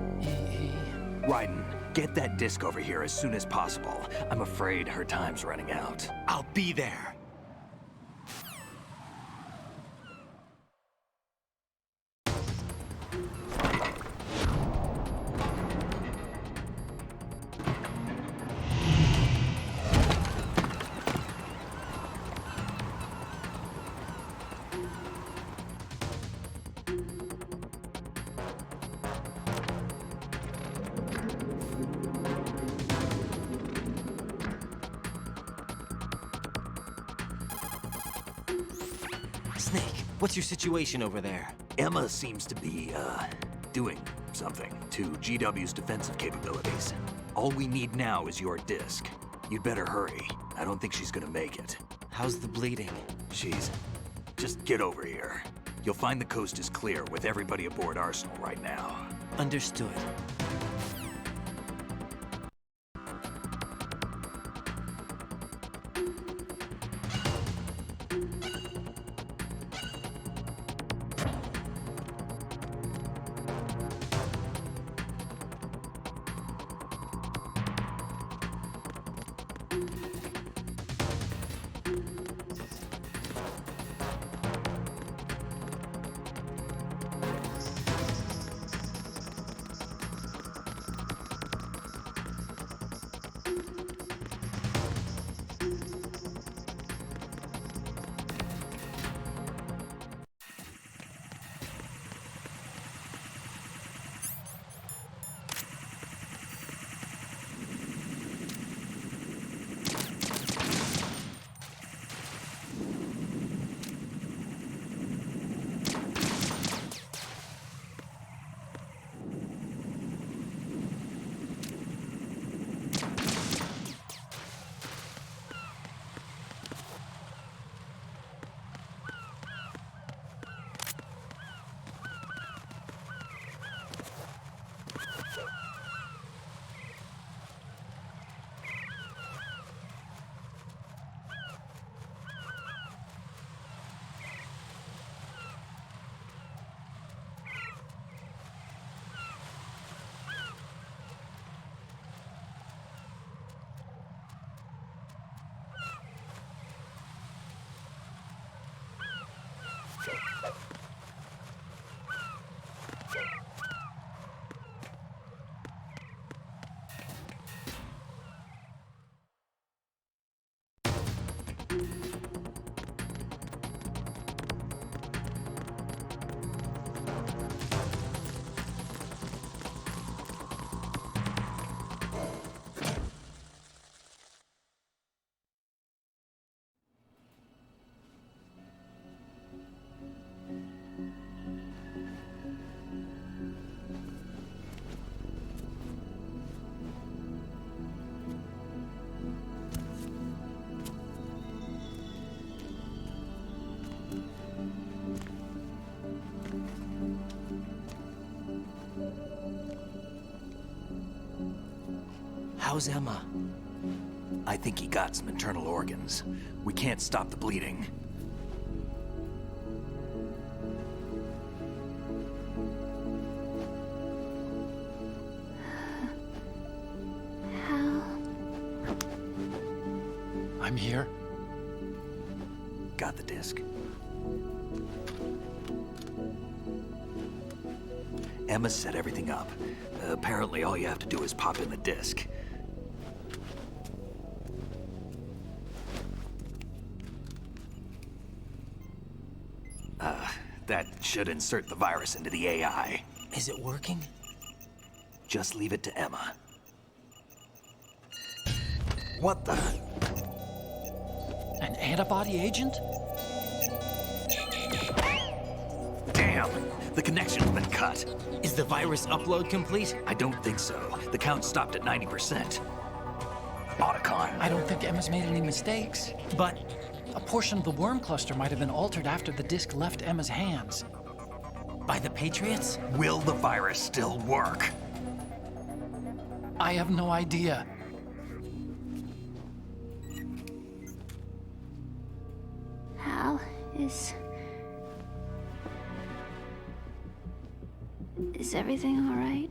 Ryden, get that disc over here as soon as possible. I'm afraid her time's running out. I'll be there. Snake, what's your situation over there? Emma seems to be, doing something to GW's defensive capabilities. All we need now is your disc. You'd better hurry. I don't think she's gonna make it. How's the bleeding? Just get over here. You'll find the coast is clear with everybody aboard Arsenal right now. Understood. How's Emma? I think he got some internal organs. We can't stop the bleeding. I'm here. Got the disc. Emma set everything up. Apparently all you have to do is pop in the disc. That should insert the virus into the AI. Is it working? Just leave it to Emma. What the? An antibody agent? Damn! The connection's been cut. Is the virus upload complete? I don't think so. The count stopped at 90%. Otacon. I don't think Emma's made any mistakes. But a portion of the worm cluster might have been altered after the disc left Emma's hands. By the Patriots? Will the virus still work? I have no idea. Is everything all right?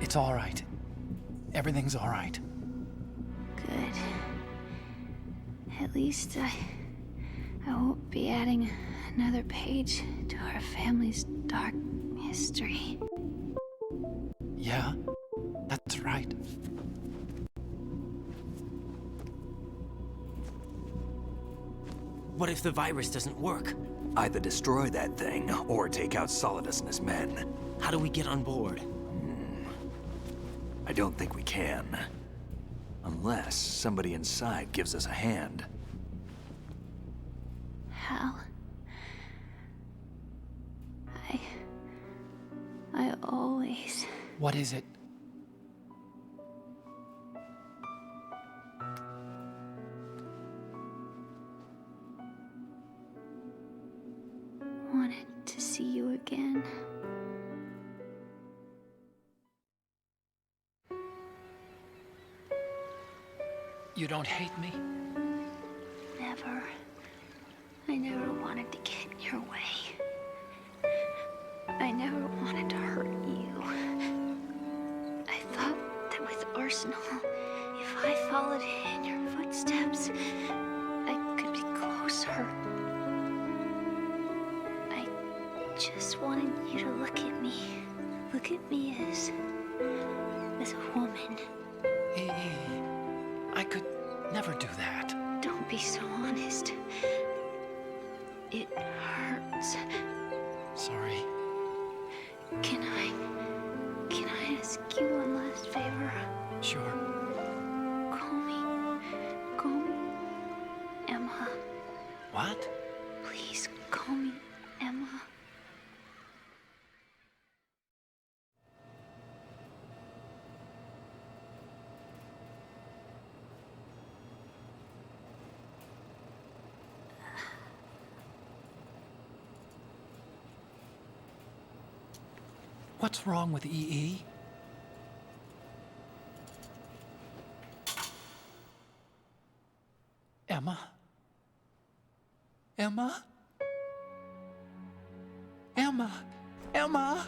It's all right. Everything's all right. Good. At least I won't be adding another page to our family's dark history. Yeah, that's right. What if the virus doesn't work? Either destroy that thing, or take out Solidus and his men. How do we get on board? I don't think we can. Unless somebody inside gives us a hand. Hal. I always... What is it? wanted to see you again. You don't hate me? Never. I never wanted to get in your way. I never wanted to hurt you. I thought that with Arsenal, if I followed in your footsteps, I could be closer. I just wanted you to look at me. Look at me as a woman. Hey, I could never do that. Don't be so honest. It hurts. Sorry. Can I ask you one last favor? Sure. Call me Emma. What? Please call me Emma. What's wrong with EE? Emma? Emma? Emma? Emma?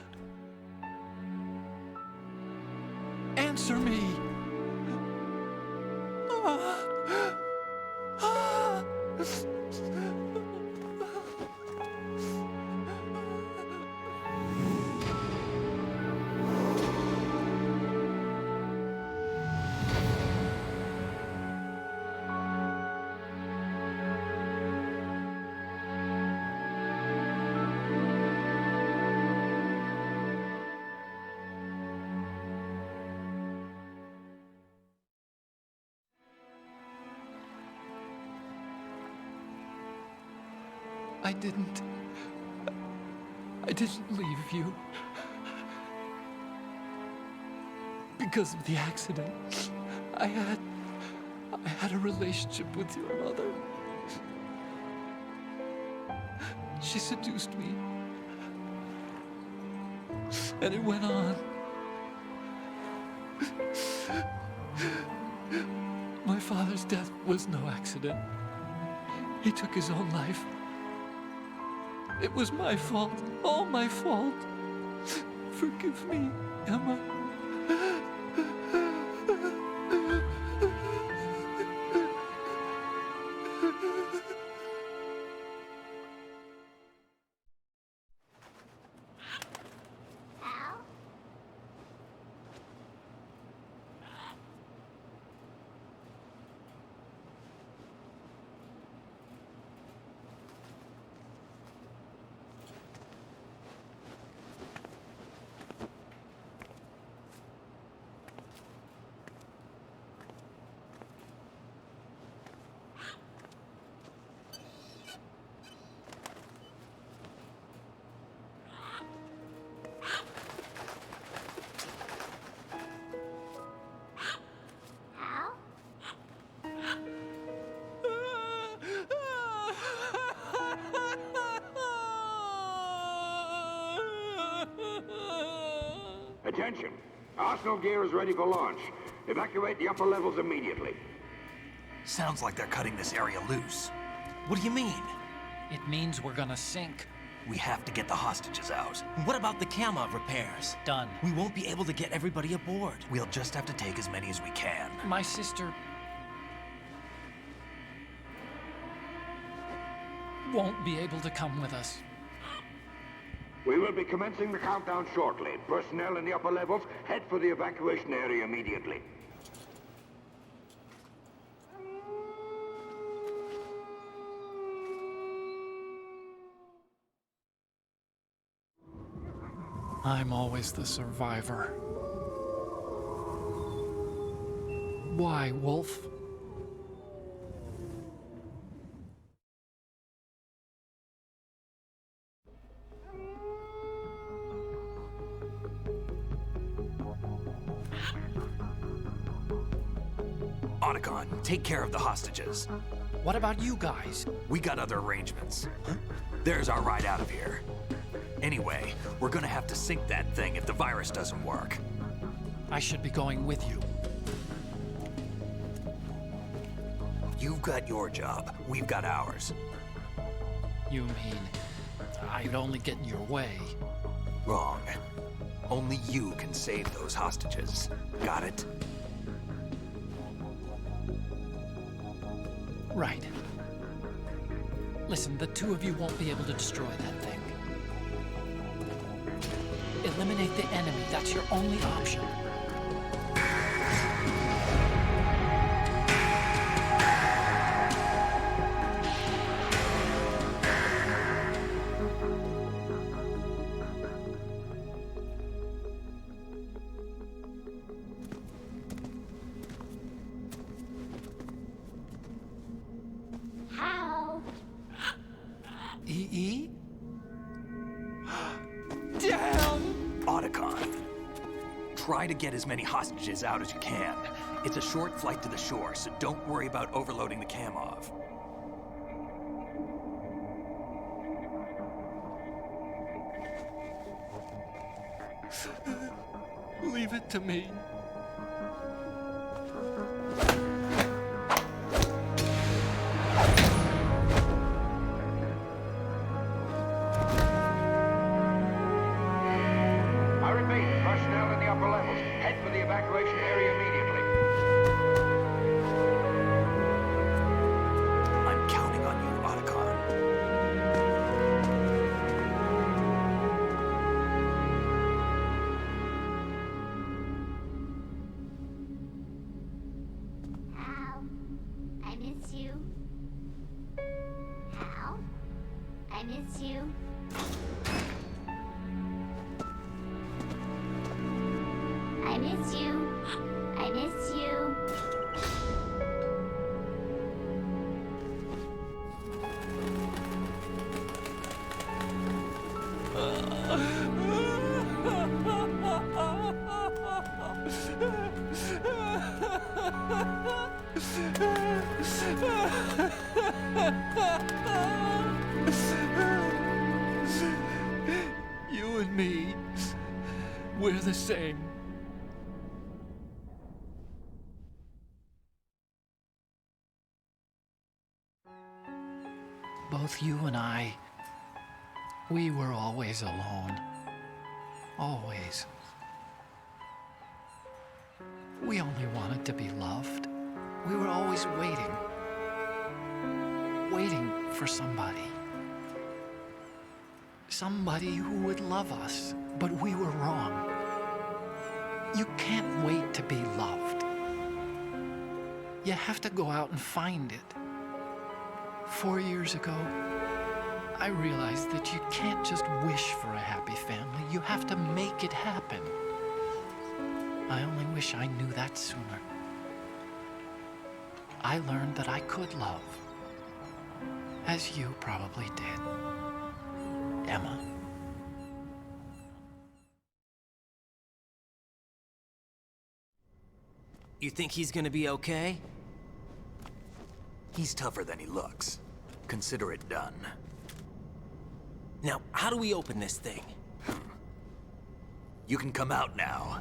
Answer me! I didn't leave you. Because of the accident, I had a relationship with your mother. She seduced me. And it went on. My father's death was no accident. He took his own life. It was my fault, all my fault. Forgive me, Emma. Attention! Arsenal gear is ready for launch. Evacuate the upper levels immediately. Sounds like they're cutting this area loose. What do you mean? It means we're gonna sink. We have to get the hostages out. What about the camera repairs? Done. We won't be able to get everybody aboard. We'll just have to take as many as we can. My sister won't be able to come with us. We will be commencing the countdown shortly. Personnel in the upper levels, head for the evacuation area immediately. I'm always the survivor. Why, Wolf? Otacon, take care of the hostages. What about you guys? We got other arrangements. There's our ride out of here. Anyway, we're gonna have to sink that thing if the virus doesn't work. I should be going with you. You've got your job. We've got ours. You mean I'd only get in your way? Wrong. Only you can save those hostages. Got it? Right. Listen, the two of you won't be able to destroy that thing. Eliminate the enemy. That's your only option. How? E.E.? Damn! Otacon, try to get as many hostages out as you can. It's a short flight to the shore, so don't worry about overloading the Kamov. Leave it to me. I repeat, personnel in the upper levels, head for the evacuation area immediately. I'm counting on you, Otacon. Hal, I miss you. Hal, I miss you. I miss you. I miss you. You and me, we're the same. Both you and I, we were always alone. Always. We only wanted to be loved. We were always waiting. Waiting for somebody. Somebody who would love us, but we were wrong. You can't wait to be loved. You have to go out and find it. 4 years ago, I realized that you can't just wish for a happy family. You have to make it happen. I only wish I knew that sooner. I learned that I could love, as you probably did, Emma. You think he's gonna be okay? He's tougher than he looks. Consider it done. Now, how do we open this thing? You can come out now.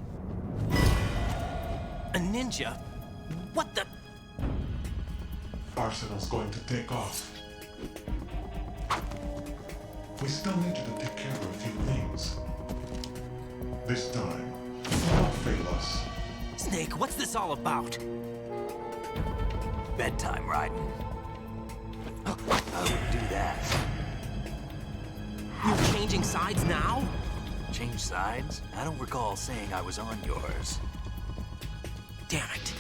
A ninja? What the? Arsenal's going to take off. We still need you to take care of a few things. This time, do not fail us. Snake, what's this all about? Bedtime riding. I would do that. You're changing sides now? Change sides? I don't recall saying I was on yours. Damn it.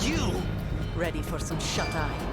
You! Ready for some shut-eye?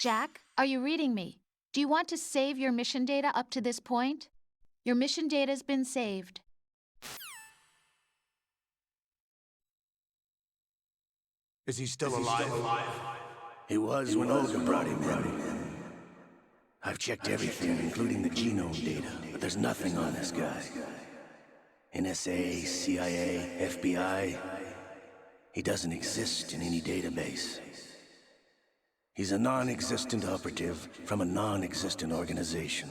Jack, are you reading me? Do you want to save your mission data up to this point? Your mission data's been saved. Is he still alive? He was when Olga brought him in. I've checked everything, including the genome data, but there's nothing on this guy. NSA, CIA, FBI. He doesn't exist in any database. He's a non-existent operative from a non-existent organization.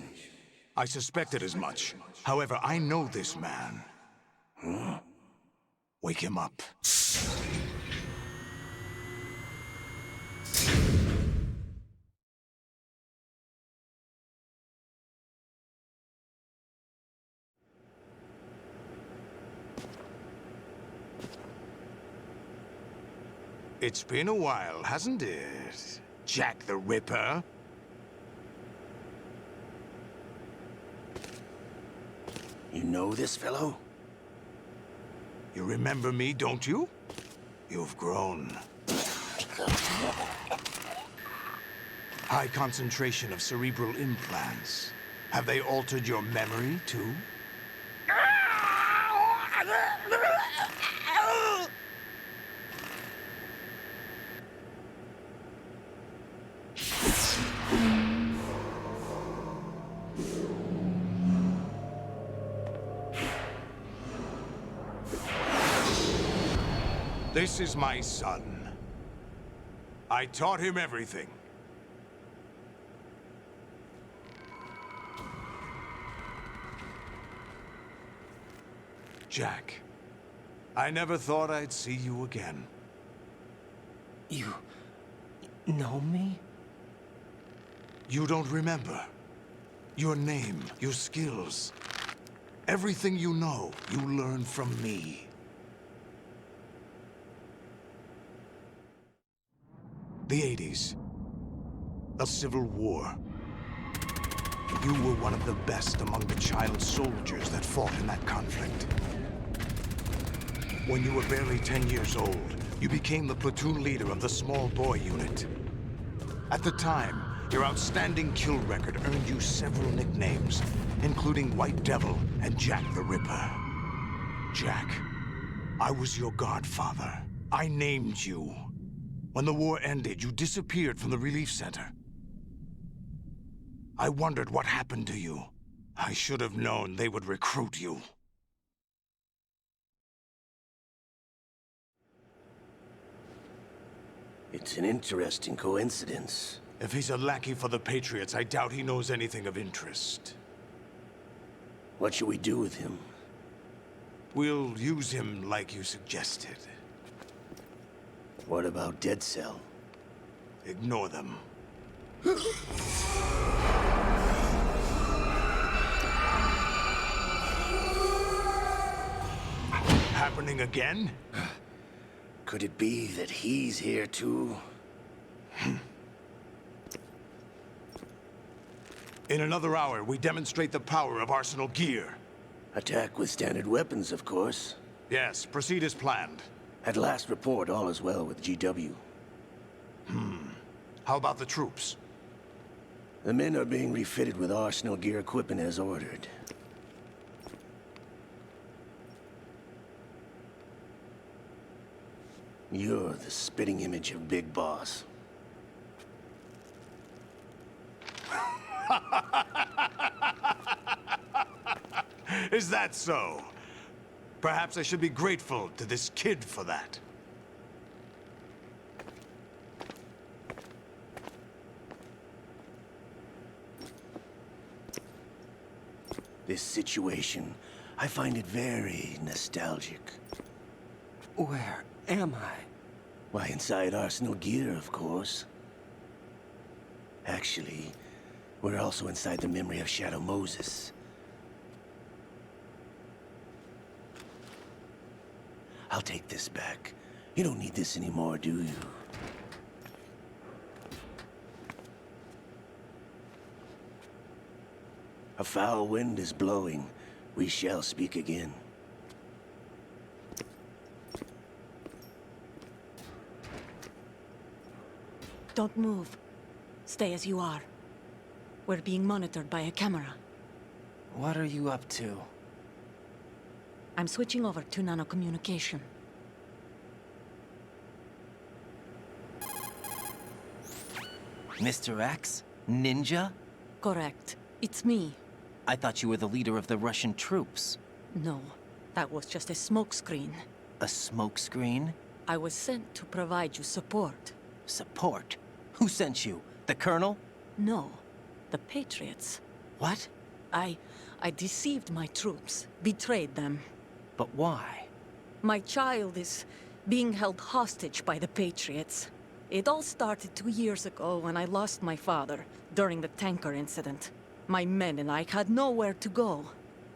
I suspected as much. However, I know this man. Wake him up. It's been a while, hasn't it? Jack the Ripper? You know this fellow? You remember me, don't you? You've grown. High concentration of cerebral implants. Have they altered your memory, too? This is my son. I taught him everything. Jack, I never thought I'd see you again. You know me? You don't remember. Your name, your skills. Everything you know, you learned from me. The 80s. A civil war. You were one of the best among the child soldiers that fought in that conflict. When you were barely 10 years old, you became the platoon leader of the small boy unit. At the time, your outstanding kill record earned you several nicknames, including White Devil and Jack the Ripper. Jack, I was your godfather. I named you. When the war ended, you disappeared from the relief center. I wondered what happened to you. I should have known they would recruit you. It's an interesting coincidence. If he's a lackey for the Patriots, I doubt he knows anything of interest. What should we do with him? We'll use him like you suggested. What about Dead Cell? Ignore them. Happening again? Could it be that he's here too? In another hour, we demonstrate the power of Arsenal gear. Attack with standard weapons, of course. Yes, proceed as planned. At last report, all is well with GW. How about the troops? The men are being refitted with Arsenal gear equipment as ordered. You're the spitting image of Big Boss. Is that so? Perhaps I should be grateful to this kid for that. This situation, I find it very nostalgic. Where am I? Why, inside Arsenal gear, of course. Actually, we're also inside the memory of Shadow Moses. I'll take this back. You don't need this anymore, do you? A foul wind is blowing. We shall speak again. Don't move. Stay as you are. We're being monitored by a camera. What are you up to? I'm switching over to nanocommunication. Mr. X? Ninja? Correct. It's me. I thought you were the leader of the Russian troops. No, that was just a smokescreen. A smokescreen? I was sent to provide you support. Support? Who sent you? The Colonel? No, the Patriots. What? I deceived my troops, betrayed them. But why? My child is being held hostage by the Patriots. It all started 2 years ago when I lost my father during the tanker incident. My men and I had nowhere to go,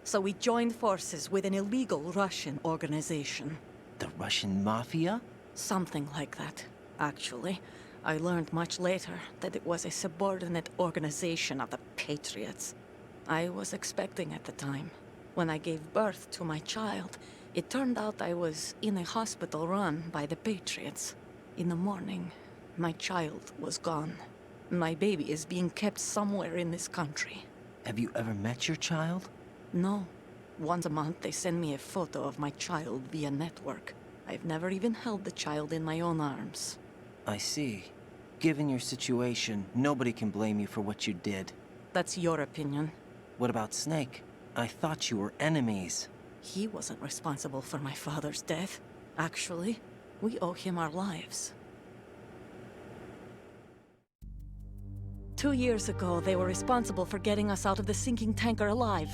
so we joined forces with an illegal Russian organization. The Russian Mafia? Something like that, actually. I learned much later that it was a subordinate organization of the Patriots. I was expecting at the time. When I gave birth to my child, it turned out I was in a hospital run by the Patriots. In the morning, my child was gone. My baby is being kept somewhere in this country. Have you ever met your child? No. Once a month, they send me a photo of my child via network. I've never even held the child in my own arms. I see. Given your situation, nobody can blame you for what you did. That's your opinion. What about Snake? I thought you were enemies. He wasn't responsible for my father's death. Actually, we owe him our lives. 2 years ago, they were responsible for getting us out of the sinking tanker alive.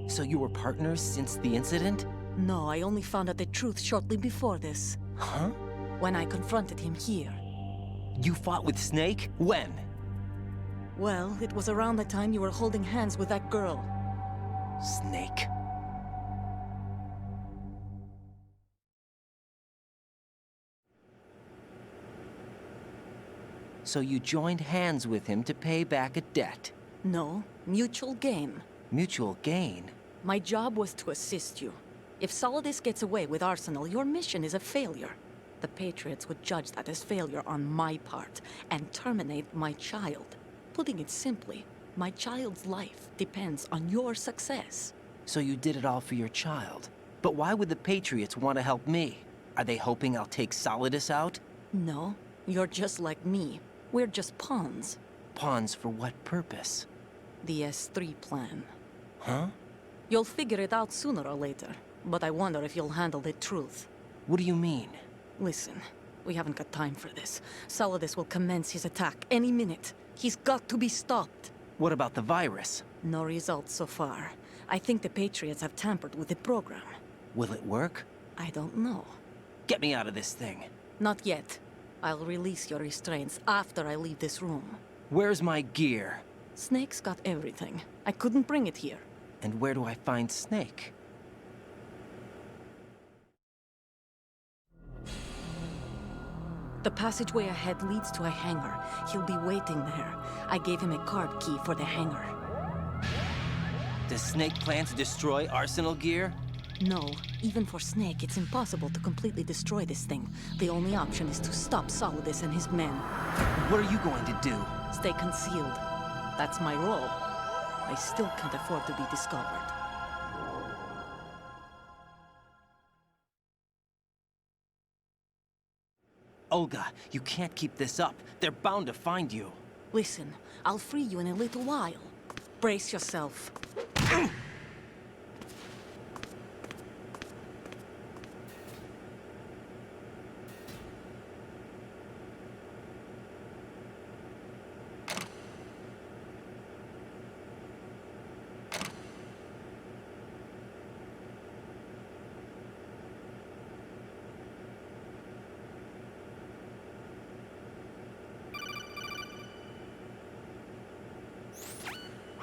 So you were partners since the incident? No, I only found out the truth shortly before this. Huh? When I confronted him here. You fought with Snake? When? Well, it was around the time you were holding hands with that girl. Snake. So you joined hands with him to pay back a debt? No, mutual gain. Mutual gain? My job was to assist you. If Solidus gets away with Arsenal, your mission is a failure. The Patriots would judge that as failure on my part and terminate my child. Putting it simply, my child's life depends on your success. So you did it all for your child. But why would the Patriots want to help me? Are they hoping I'll take Solidus out? No, you're just like me. We're just pawns. Pawns for what purpose? The S3 plan. Huh? You'll figure it out sooner or later, but I wonder if you'll handle the truth. What do you mean? Listen, we haven't got time for this. Solidus will commence his attack any minute. He's got to be stopped. What about the virus? No results so far. I think the Patriots have tampered with the program. Will it work? I don't know. Get me out of this thing. Not yet. I'll release your restraints after I leave this room. Where's my gear? Snake's got everything. I couldn't bring it here. And where do I find Snake? The passageway ahead leads to a hangar. He'll be waiting there. I gave him a card key for the hangar. Does Snake plan to destroy Arsenal gear? No. Even for Snake, it's impossible to completely destroy this thing. The only option is to stop Solidus and his men. What are you going to do? Stay concealed. That's my role. I still can't afford to be discovered. Olga, you can't keep this up. They're bound to find you. Listen, I'll free you in a little while. Brace yourself.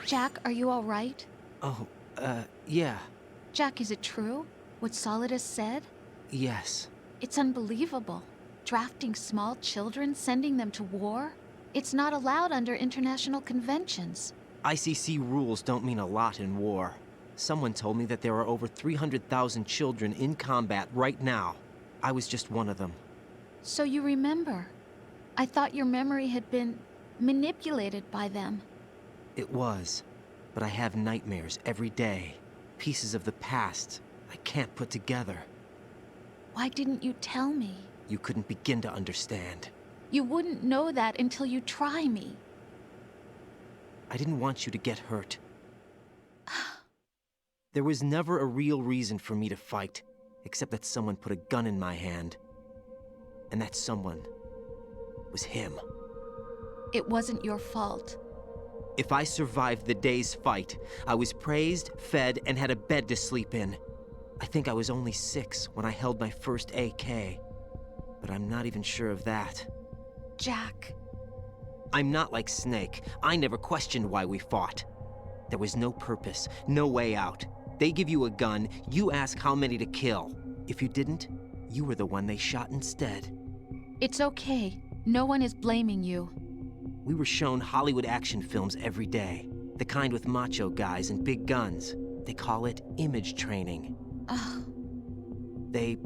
Jack, are you all right? Oh, yeah. Jack, is it true? What Solidus said? Yes. It's unbelievable. Drafting small children, sending them to war? It's not allowed under international conventions. ICC rules don't mean a lot in war. Someone told me that there are over 300,000 children in combat right now. I was just one of them. So you remember. I thought your memory had been manipulated by them. It was, but I have nightmares every day. Pieces of the past I can't put together. Why didn't you tell me? You couldn't begin to understand. You wouldn't know that until you try me. I didn't want you to get hurt. There was never a real reason for me to fight, except that someone put a gun in my hand. And that someone was him. It wasn't your fault. If I survived the day's fight, I was praised, fed, and had a bed to sleep in. I think I was only 6 when I held my first AK. But I'm not even sure of that. Jack. I'm not like Snake. I never questioned why we fought. There was no purpose, no way out. They give you a gun, you ask how many to kill. If you didn't, you were the one they shot instead. It's okay. No one is blaming you. We were shown Hollywood action films every day. The kind with macho guys and big guns. They call it image training. They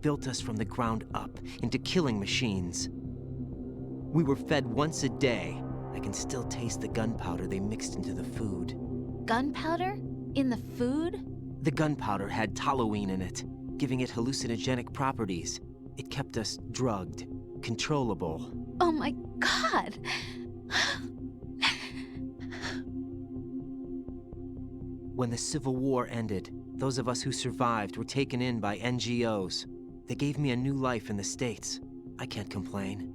built us from the ground up into killing machines. We were fed once a day. I can still taste the gunpowder they mixed into the food. Gunpowder? In the food? The gunpowder had toluene in it, giving it hallucinogenic properties. It kept us drugged, controllable. Oh my God! When the Civil War ended, those of us who survived were taken in by NGOs. They gave me a new life in the States. I can't complain.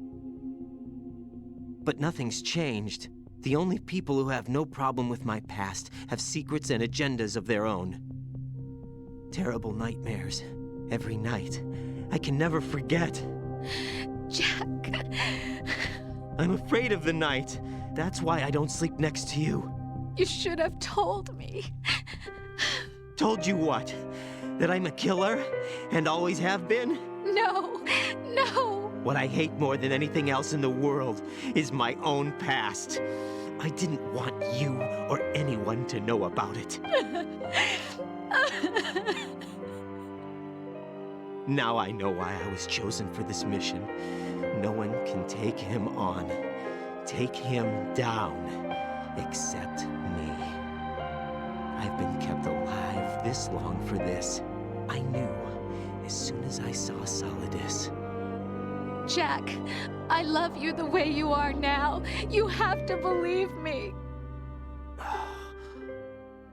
But nothing's changed. The only people who have no problem with my past have secrets and agendas of their own. Terrible nightmares. Every night. I can never forget. Jack. I'm afraid of the night. That's why I don't sleep next to you. You should have told me. Told you what? That I'm a killer? And always have been? No, no. What I hate more than anything else in the world is my own past. I didn't want you or anyone to know about it. Now I know why I was chosen for this mission. No one can take him on, take him down, except me. I've been kept alive this long for this. I knew as soon as I saw Solidus. Jack, I love you the way you are now. You have to believe me.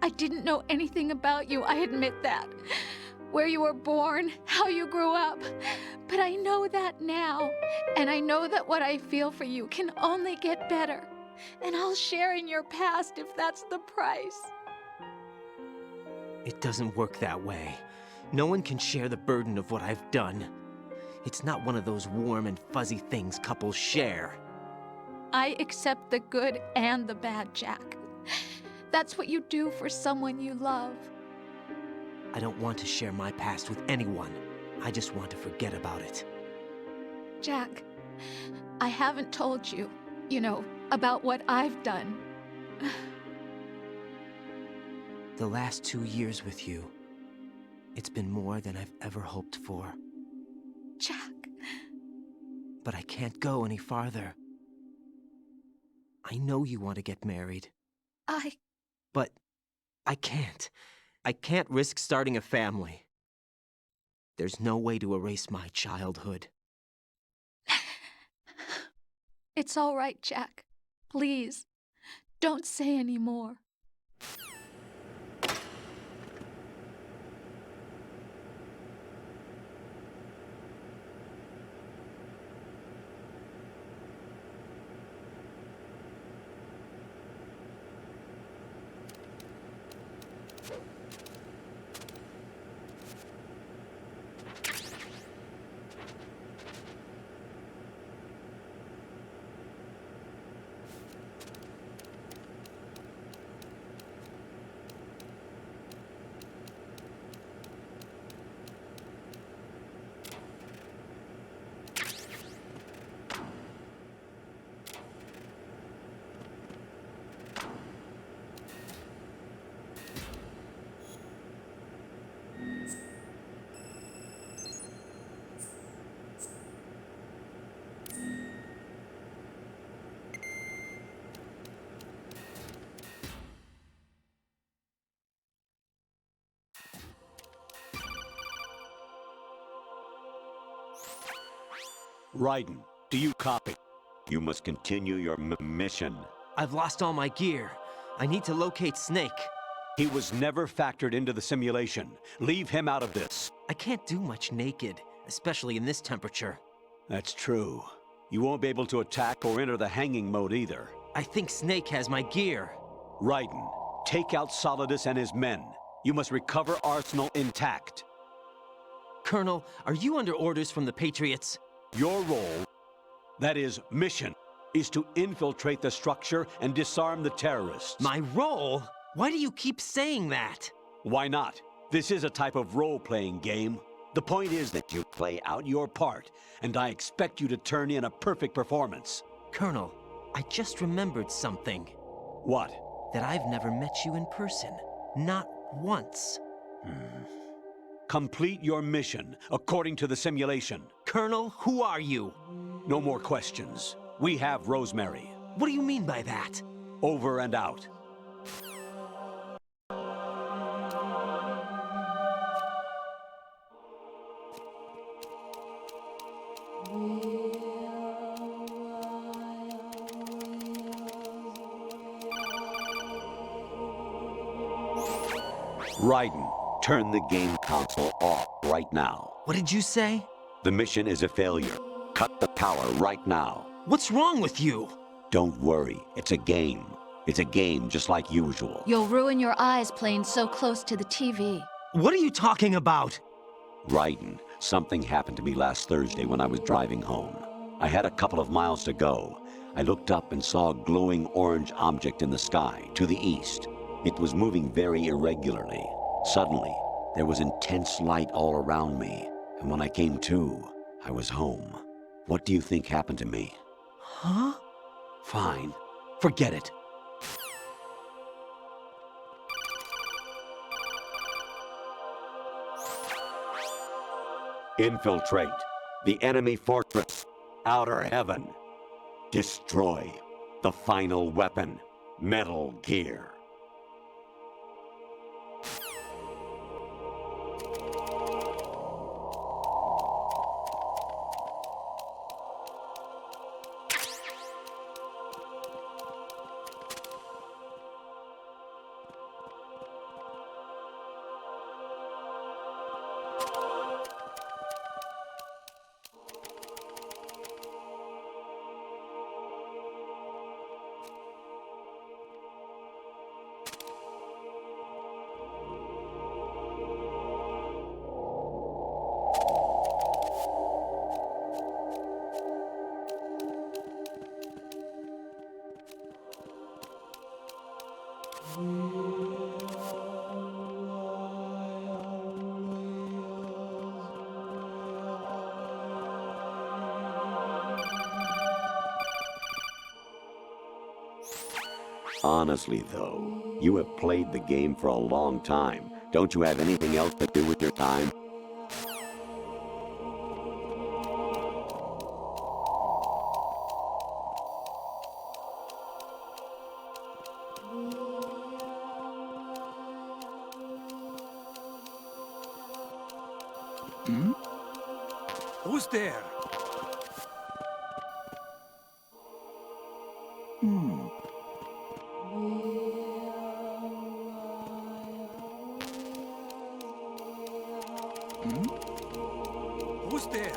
I didn't know anything about you, I admit that. Where you were born, how you grew up. But I know that now. And I know that what I feel for you can only get better. And I'll share in your past if that's the price. It doesn't work that way. No one can share the burden of what I've done. It's not one of those warm and fuzzy things couples share. I accept the good and the bad, Jack. That's what you do for someone you love. I don't want to share my past with anyone. I just want to forget about it. Jack, I haven't told you, about what I've done. The last 2 years with you, it's been more than I've ever hoped for. Jack. But I can't go any farther. I know you want to get married. But I can't. I can't risk starting a family. There's no way to erase my childhood. It's all right, Jack. Please, don't say any more. Raiden, do you copy? You must continue your mission. I've lost all my gear. I need to locate Snake. He was never factored into the simulation. Leave him out of this. I can't do much naked, especially in this temperature. That's true. You won't be able to attack or enter the hanging mode either. I think Snake has my gear. Raiden, take out Solidus and his men. You must recover Arsenal intact. Colonel, are you under orders from the Patriots? Your role, that is, mission, is to infiltrate the structure and disarm the terrorists. My role? Why do you keep saying that? Why not? This is a type of role-playing game. The point is that you play out your part, and I expect you to turn in a perfect performance. Colonel, I just remembered something. What? That I've never met you in person. Not once. Complete your mission, according to the simulation. Colonel, who are you? No more questions. We have Rosemary. What do you mean by that? Over and out. Raiden, turn the game console off right now. What did you say? The mission is a failure. Cut the power right now. What's wrong with you? Don't worry, it's a game. It's a game just like usual. You'll ruin your eyes playing so close to the TV. What are you talking about? Raiden, something happened to me last Thursday when I was driving home. I had a couple of miles to go. I looked up and saw a glowing orange object in the sky, to the east. It was moving very irregularly. Suddenly, there was intense light all around me, and when I came to, I was home. What do you think happened to me? Huh? Fine. Forget it. Infiltrate the enemy fortress, Outer Heaven. Destroy the final weapon, Metal Gear. Honestly, though, you have played the game for a long time. Don't you have anything else to do with your time? Who's there? Who's there?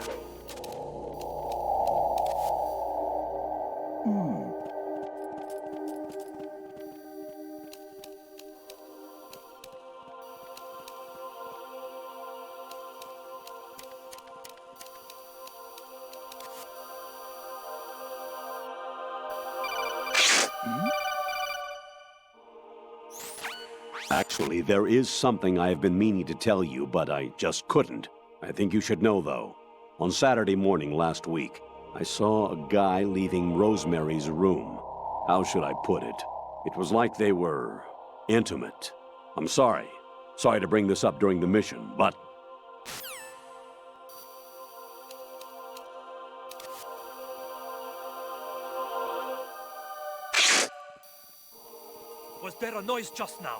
Actually, there is something I have been meaning to tell you, but I just couldn't. I think you should know, though. On Saturday morning last week, I saw a guy leaving Rosemary's room. How should I put it? It was like they were intimate. I'm sorry. Sorry to bring this up during the mission, but... Was there a noise just now?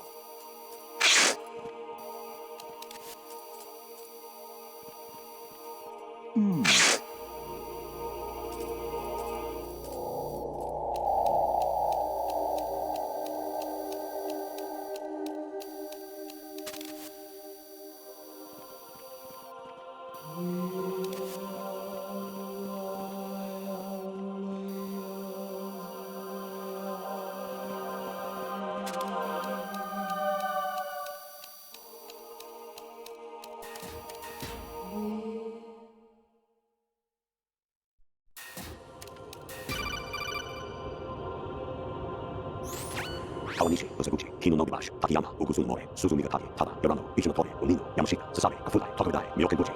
Kawanishi, Osaguchi, Kino no Gibash, Takiyama, Ugusu More, Suzumi Gatari, Tada, Yorano, Ichinotore, Onino, Yamashita, Sasabe, Kafudai, Tokudai, Miyokenbuchi.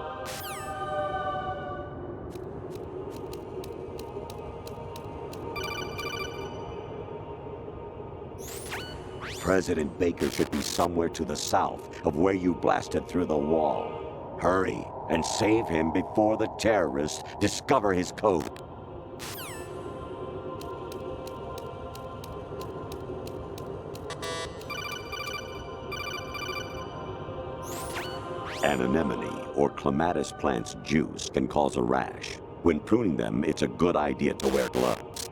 President Baker should be somewhere to the south of where you blasted through the wall. Hurry and save him before the terrorists discover his code. An anemone or clematis plant's juice can cause a rash. When pruning them, it's a good idea to wear gloves.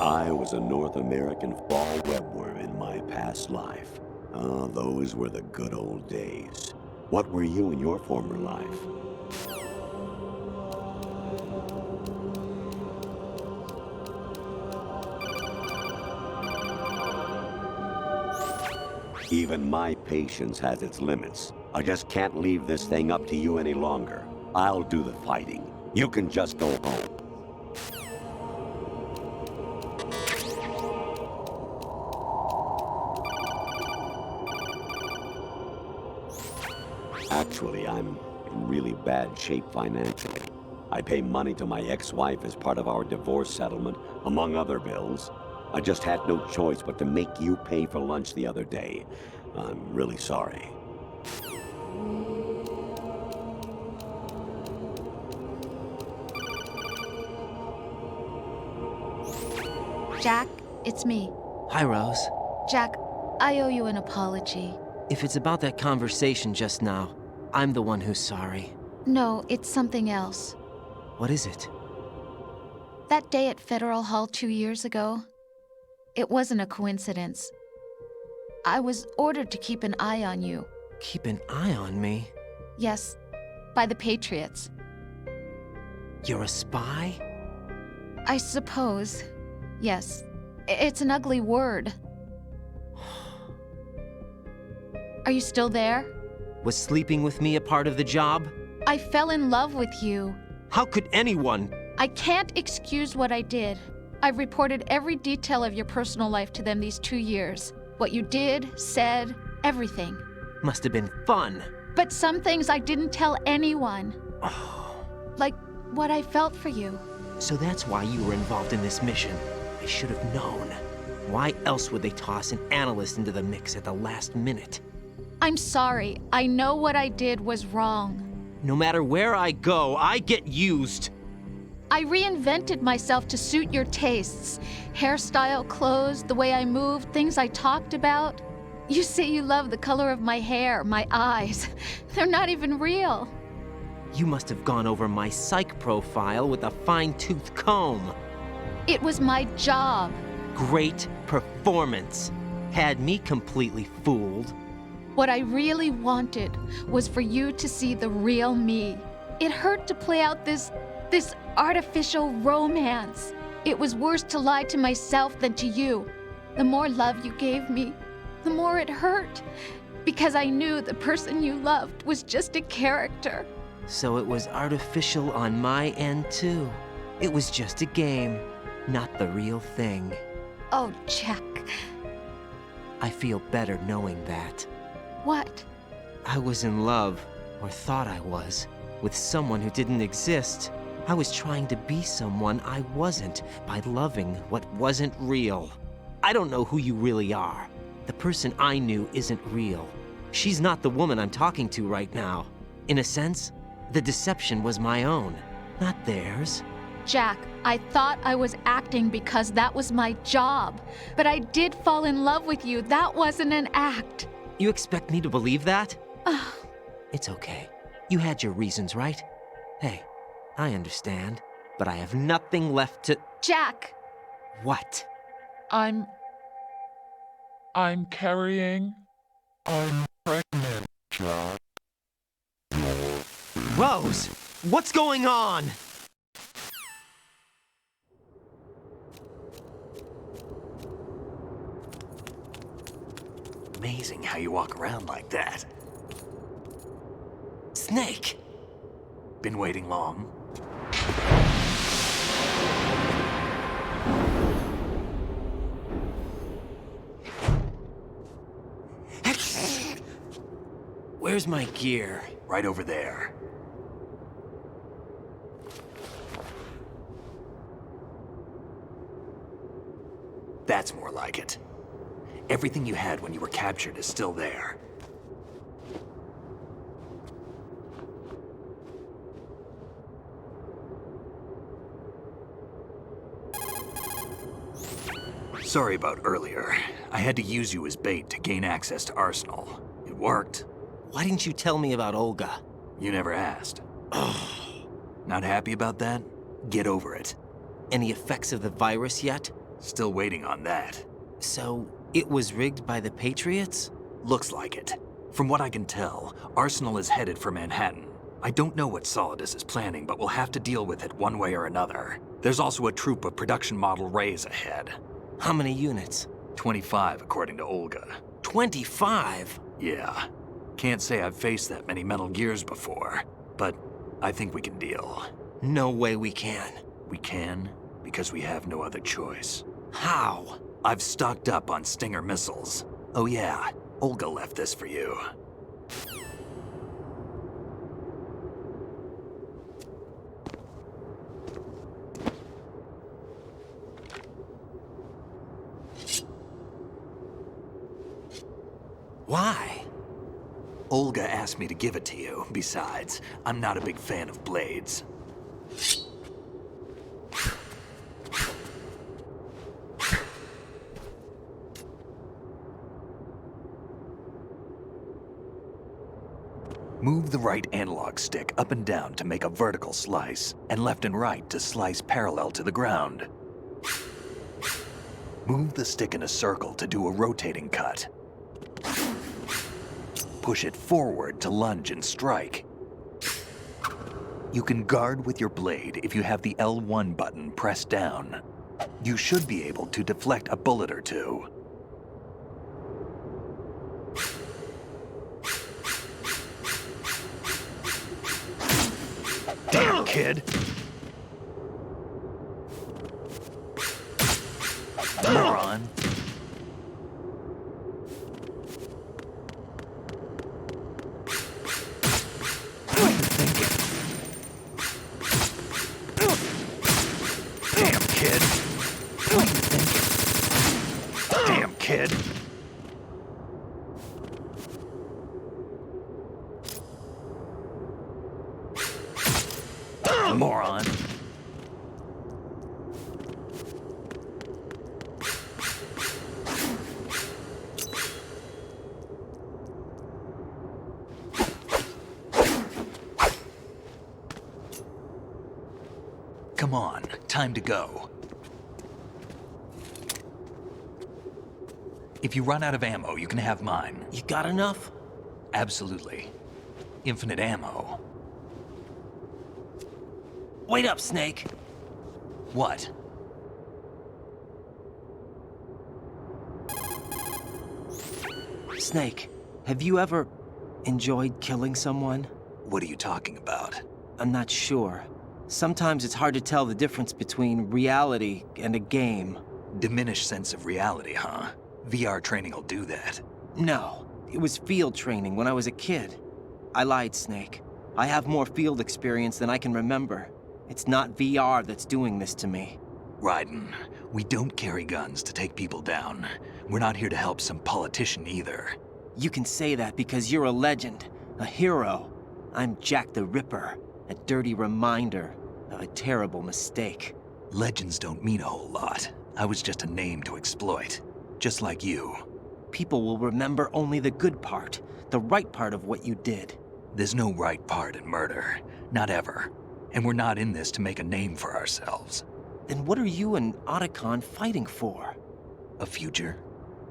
I was a North American fall webworm in my past life. Ah, those were the good old days. What were you in your former life? Even my patience has its limits. I just can't leave this thing up to you any longer. I'll do the fighting. You can just go home. Actually, I'm in really bad shape financially. I pay money to my ex-wife as part of our divorce settlement, among other bills. I just had no choice but to make you pay for lunch the other day. I'm really sorry. Jack, it's me. Hi, Rose. Jack, I owe you an apology. If it's about that conversation just now, I'm the one who's sorry. No, it's something else. What is it? That day at Federal Hall 2 years ago, it wasn't a coincidence. I was ordered to keep an eye on you. Keep an eye on me? Yes, by the Patriots. You're a spy? I suppose. Yes. It's an ugly word. Are you still there? Was sleeping with me a part of the job? I fell in love with you. How could anyone? I can't excuse what I did. I've reported every detail of your personal life to them these 2 years. What you did, said, everything. Must have been fun. But some things I didn't tell anyone. Like what I felt for you. So that's why you were involved in this mission. I should have known. Why else would they toss an analyst into the mix at the last minute? I'm sorry. I know what I did was wrong. No matter where I go, I get used. I reinvented myself to suit your tastes. Hairstyle, clothes, the way I moved, things I talked about. You say you love the color of my hair, my eyes. They're not even real. You must have gone over my psych profile with a fine-tooth comb. It was my job. Great performance. Had me completely fooled. What I really wanted was for you to see the real me. It hurt to play out this artificial romance. It was worse to lie to myself than to you. The more love you gave me, the more it hurt. Because I knew the person you loved was just a character. So it was artificial on my end too. It was just a game, not the real thing. Oh, Jack. I feel better knowing that. What? I was in love, or thought I was, with someone who didn't exist. I was trying to be someone I wasn't by loving what wasn't real. I don't know who you really are. The person I knew isn't real. She's not the woman I'm talking to right now. In a sense, the deception was my own, not theirs. Jack, I thought I was acting because that was my job. But I did fall in love with you. That wasn't an act. You expect me to believe that? It's okay. You had your reasons, right? Hey, I understand, but I have nothing left to... Jack! What? I'm carrying... I'm pregnant, Jack. Rose! What's going on? Amazing how you walk around like that. Snake! Been waiting long? Where's my gear? Right over there. That's more like it. Everything you had when you were captured is still there. Sorry about earlier. I had to use you as bait to gain access to Arsenal. It worked. Why didn't you tell me about Olga? You never asked. Not happy about that? Get over it. Any effects of the virus yet? Still waiting on that. So, it was rigged by the Patriots? Looks like it. From what I can tell, Arsenal is headed for Manhattan. I don't know what Solidus is planning, but we'll have to deal with it one way or another. There's also a troop of production model Rays ahead. How many units? 25, according to Olga. 25? Yeah. Can't say I've faced that many Metal Gears before, but I think we can deal. No way we can. We can, because we have no other choice. How? I've stocked up on Stinger missiles. Oh yeah, Olga left this for you. Why? Olga asked me to give it to you. Besides, I'm not a big fan of blades. Move the right analog stick up and down to make a vertical slice, and left and right to slice parallel to the ground. Move the stick in a circle to do a rotating cut. Push it forward to lunge and strike. You can guard with your blade if you have the L1 button pressed down. You should be able to deflect a bullet or two. kid. Moron. What are you thinking? Damn kid. What are you thinking? Damn kid. Moron. Come on, time to go. If you run out of ammo, you can have mine. You got enough? Absolutely. Infinite ammo. Wait up, Snake. What? Snake, have you ever enjoyed killing someone? What are you talking about? I'm not sure. Sometimes it's hard to tell the difference between reality and a game. Diminished sense of reality, huh? VR training will do that. No, it was field training when I was a kid. I lied, Snake. I have more field experience than I can remember. It's not VR that's doing this to me. Raiden, we don't carry guns to take people down. We're not here to help some politician either. You can say that because you're a legend, a hero. I'm Jack the Ripper, a dirty reminder of a terrible mistake. Legends don't mean a whole lot. I was just a name to exploit, just like you. People will remember only the good part, the right part of what you did. There's no right part in murder, not ever. And we're not in this to make a name for ourselves. Then what are you and Otacon fighting for? A future.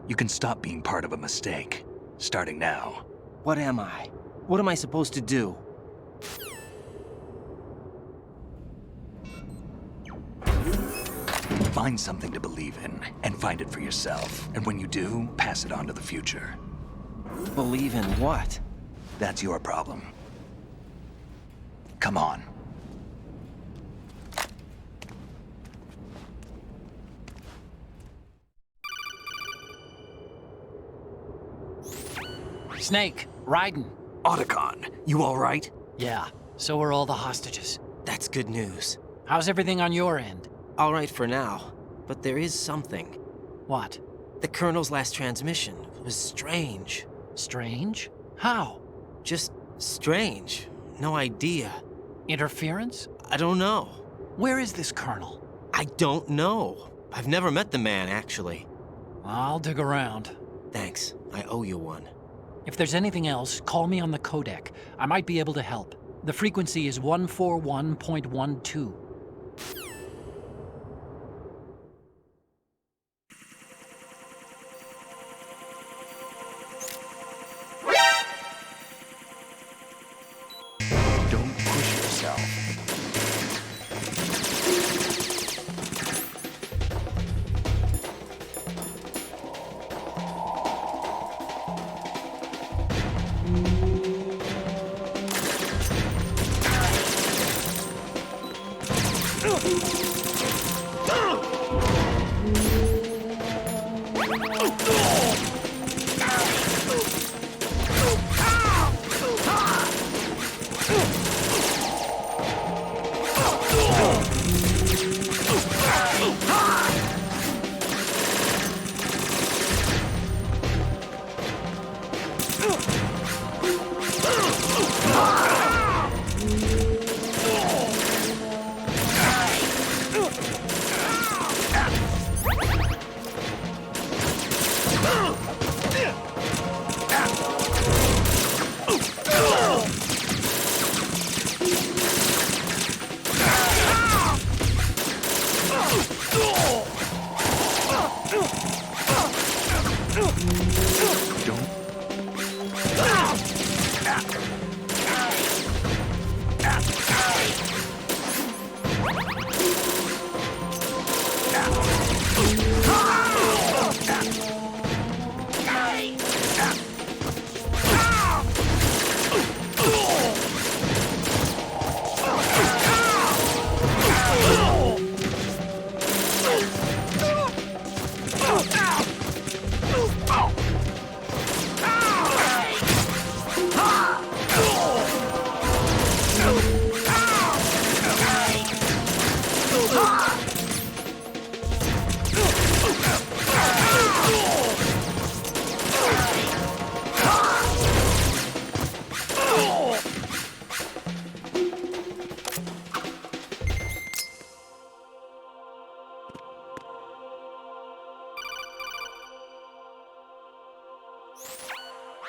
You can stop being part of a mistake, starting now. What am I? What am I supposed to do? Find something to believe in, and find it for yourself. And when you do, pass it on to the future. Believe in what? That's your problem. Come on. Snake, Raiden. Otacon, you all right? Yeah, so are all the hostages. That's good news. How's everything on your end? All right for now, but there is something. What? The Colonel's last transmission was strange. Strange? How? Just strange. No idea. Interference? I don't know. Where is this Colonel? I don't know. I've never met the man, actually. I'll dig around. Thanks. I owe you one. If there's anything else, call me on the codec. I might be able to help. The frequency is 141.12. Don't push yourself.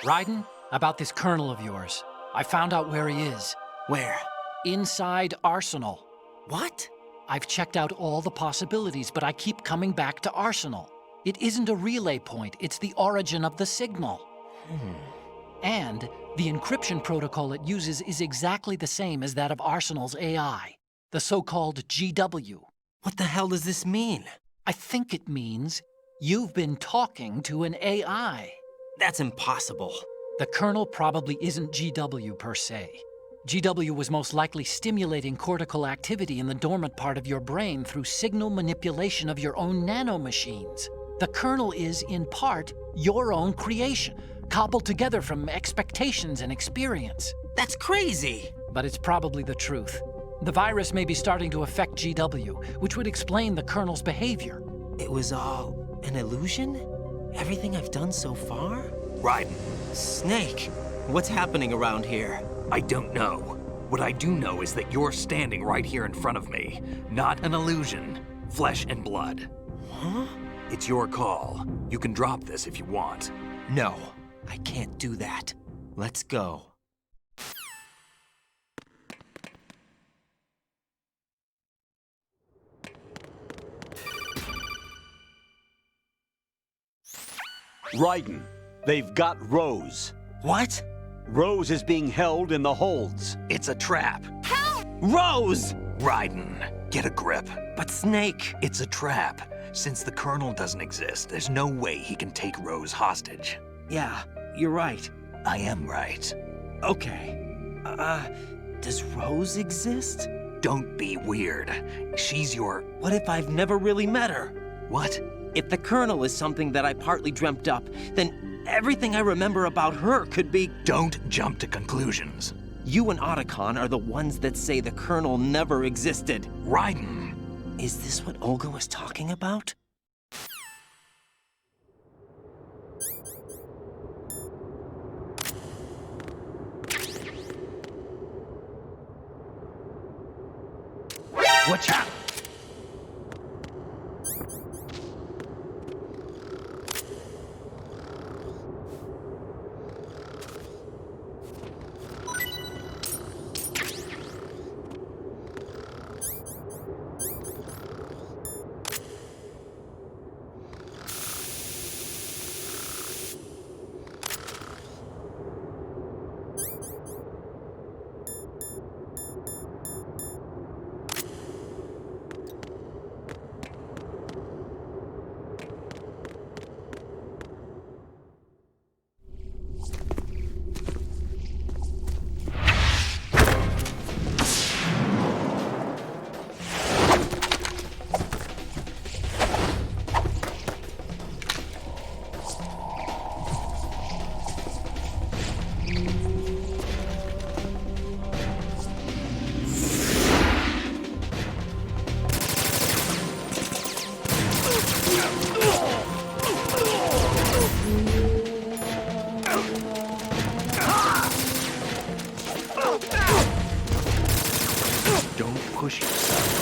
Raiden, about this colonel of yours. I found out where he is. Where? Inside Arsenal. What? I've checked out all the possibilities, but I keep coming back to Arsenal. It isn't a relay point, it's the origin of the signal. And the encryption protocol it uses is exactly the same as that of Arsenal's AI, the so-called GW. What the hell does this mean? I think it means you've been talking to an AI. That's impossible. The kernel probably isn't GW per se. GW was most likely stimulating cortical activity in the dormant part of your brain through signal manipulation of your own nanomachines. The kernel is, in part, your own creation, cobbled together from expectations and experience. That's crazy! But it's probably the truth. The virus may be starting to affect GW, which would explain the kernel's behavior. It was all an illusion? Everything I've done so far? Raiden. Snake, what's happening around here? I don't know. What I do know is that you're standing right here in front of me. Not an illusion. Flesh and blood. Huh? It's your call. You can drop this if you want. No, I can't do that. Let's go. Raiden, they've got Rose. What? Rose is being held in the holds. It's a trap. Help! Rose! Raiden, get a grip. But Snake... It's a trap. Since the Colonel doesn't exist, there's no way he can take Rose hostage. Yeah, you're right. I am right. Okay. Does Rose exist? Don't be weird. She's your... What if I've never really met her? What? If the Colonel is something that I partly dreamt up, then everything I remember about her could be... Don't jump to conclusions. You and Otacon are the ones that say the Colonel never existed. Raiden! Is this what Olga was talking about? Watch out! push yourself.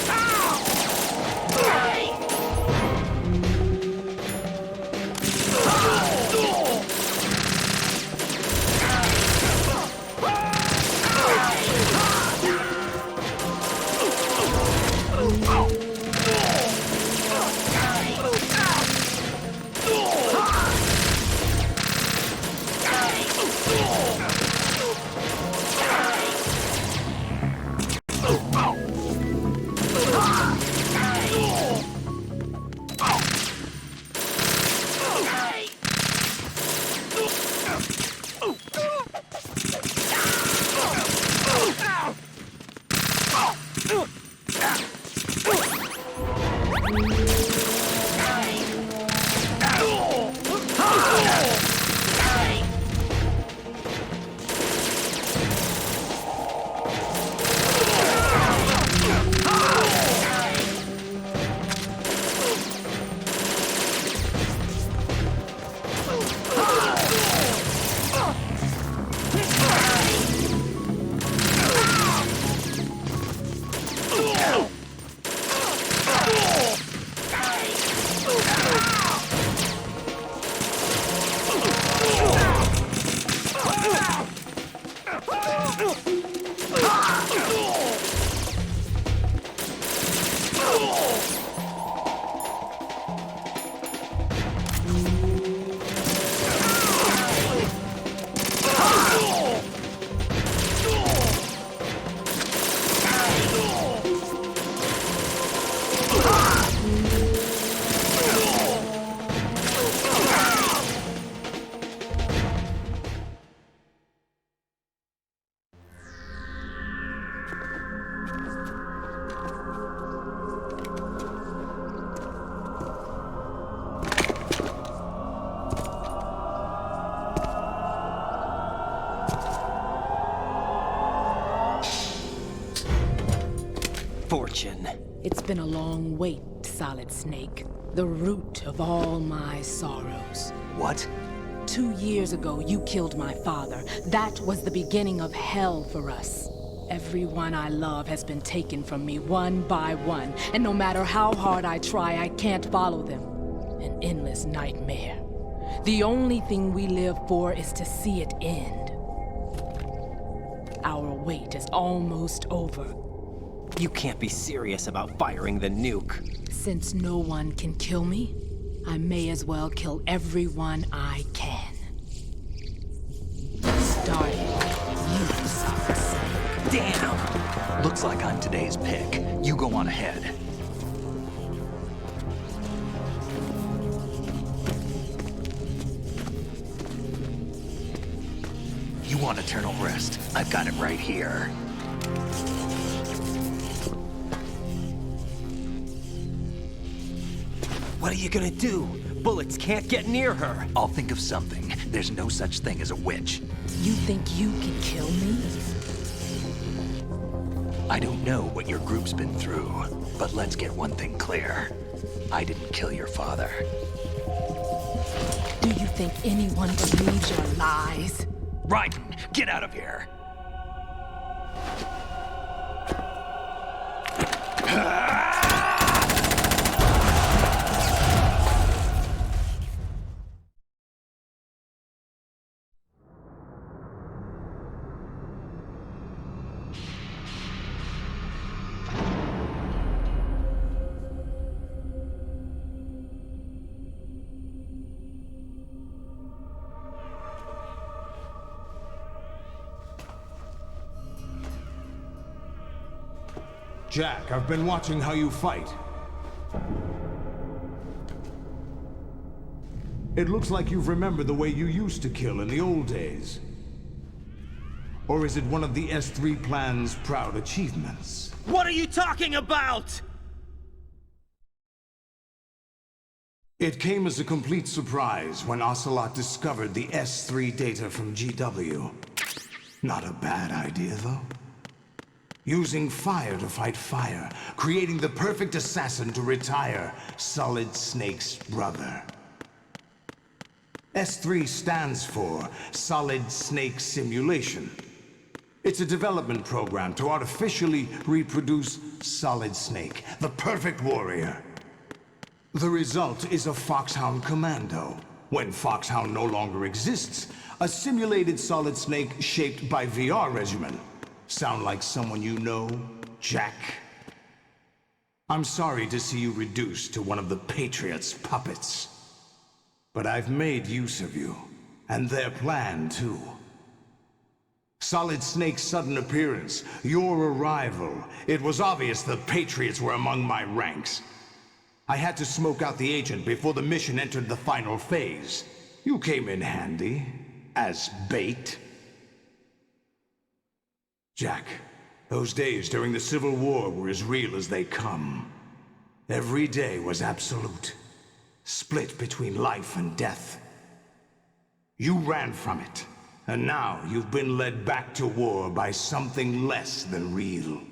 fortune. It's been a long wait, Solid Snake. The root of all my sorrows. What? 2 years ago, you killed my father. That was the beginning of hell for us. Everyone I love has been taken from me one by one, and no matter how hard I try, I can't follow them. An endless nightmare. The only thing we live for is to see it end. Our wait is almost over. You can't be serious about firing the nuke. Since no one can kill me, I may as well kill everyone I can. Starting with you, Solid Snake. Damn! Looks like I'm today's pick. You go on ahead. You want eternal rest? I've got it right here. What are you gonna do? Bullets can't get near her. I'll think of something. There's no such thing as a witch. You think you can kill me? I don't know what your group's been through, but let's get one thing clear. I didn't kill your father. Do you think anyone believes your lies? Raiden, get out of here! Jack, I've been watching how you fight. It looks like you've remembered the way you used to kill in the old days. Or is it one of the S3 plan's proud achievements? What are you talking about? It came as a complete surprise when Ocelot discovered the S3 data from GW. Not a bad idea, though. Using fire to fight fire, creating the perfect assassin to retire Solid Snake's brother. S3 stands for Solid Snake Simulation. It's a development program to artificially reproduce Solid Snake, the perfect warrior. The result is a Foxhound Commando. When Foxhound no longer exists, a simulated Solid Snake shaped by VR regimen. Sound like someone you know, Jack? I'm sorry to see you reduced to one of the Patriots' puppets. But I've made use of you, and their plan too. Solid Snake's sudden appearance, your arrival, it was obvious the Patriots were among my ranks. I had to smoke out the agent before the mission entered the final phase. You came in handy, as bait. Jack, those days during the Civil War were as real as they come. Every day was absolute, split between life and death. You ran from it, and now you've been led back to war by something less than real.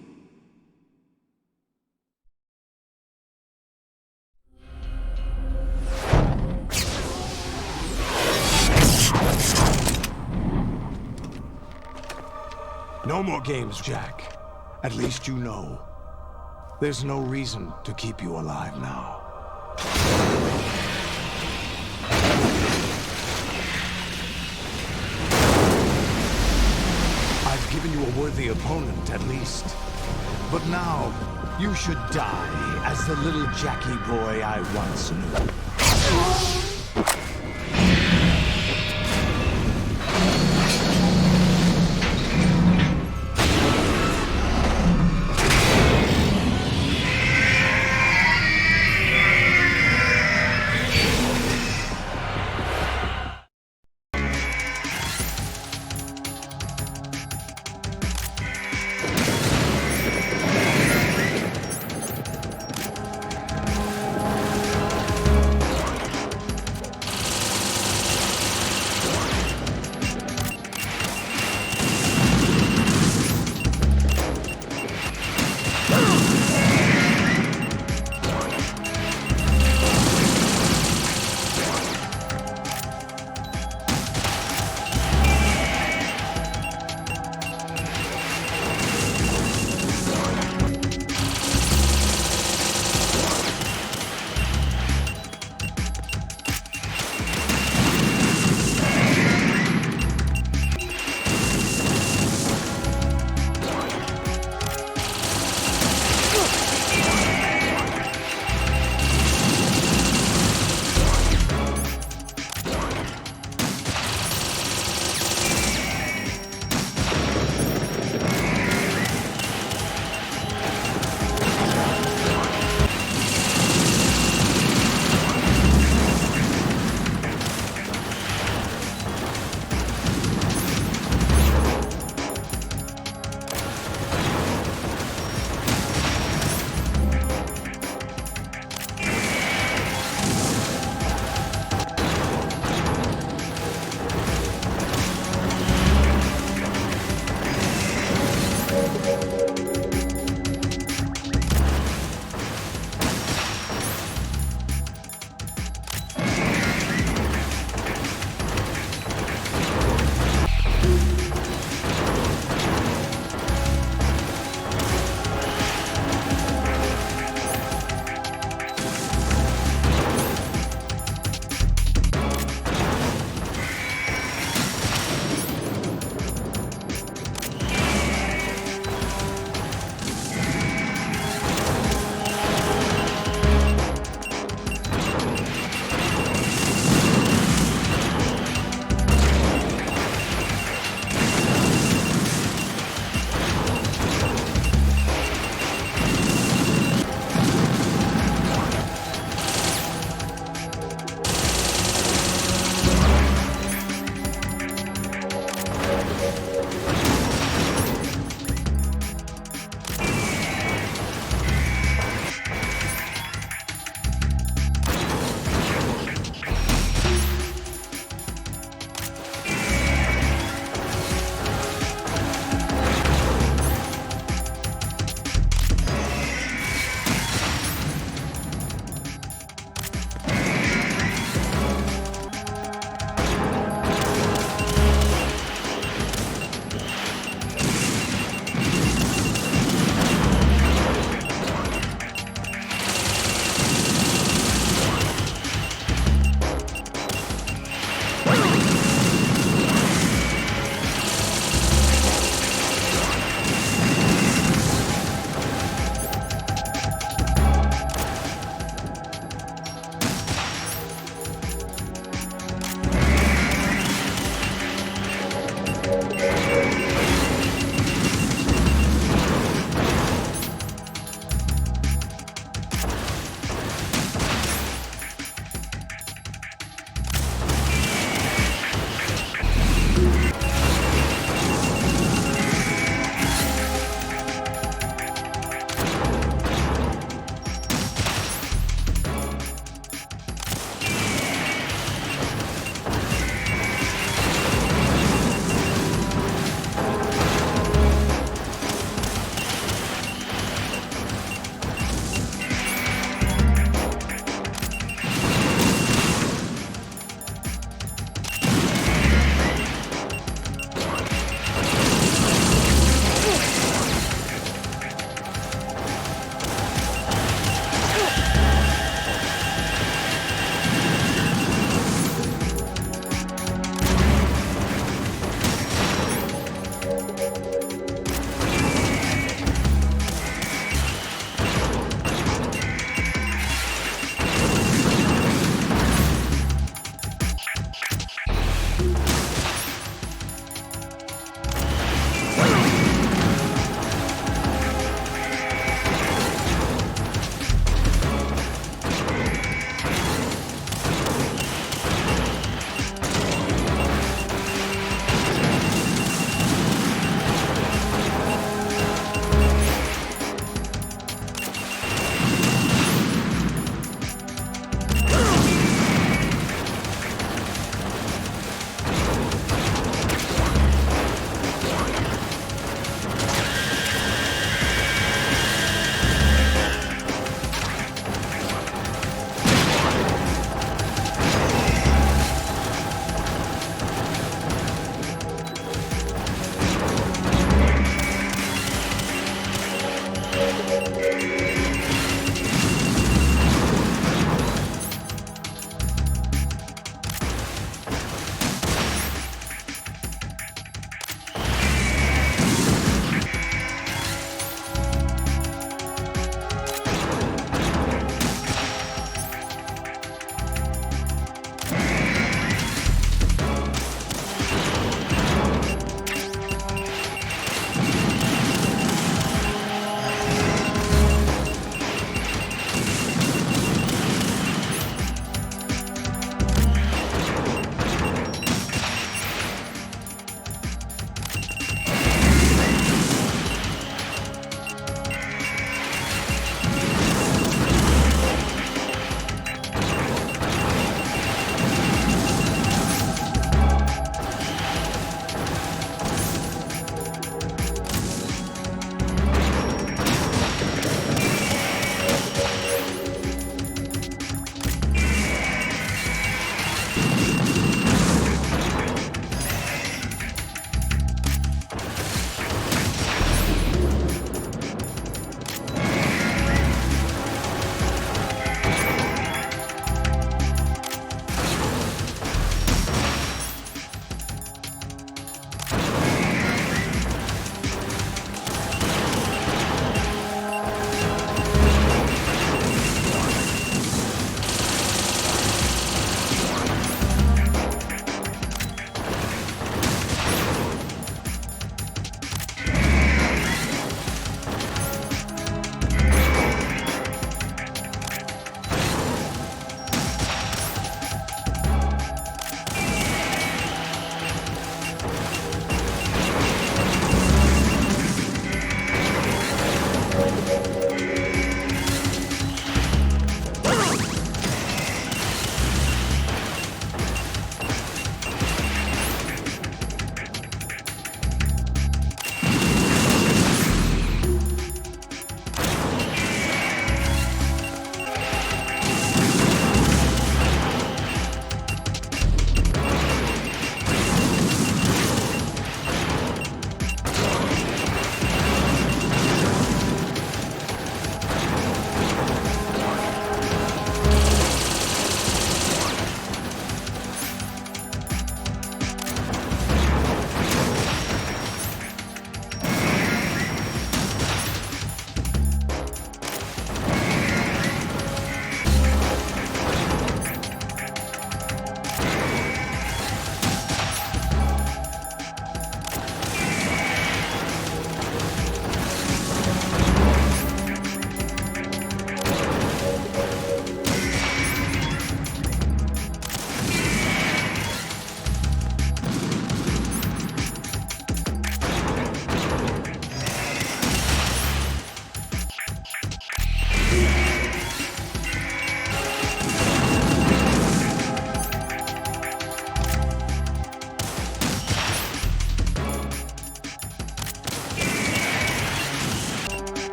No more games, Jack. At least you know. There's no reason to keep you alive now. I've given you a worthy opponent, at least. But now, you should die as the little Jackie boy I once knew.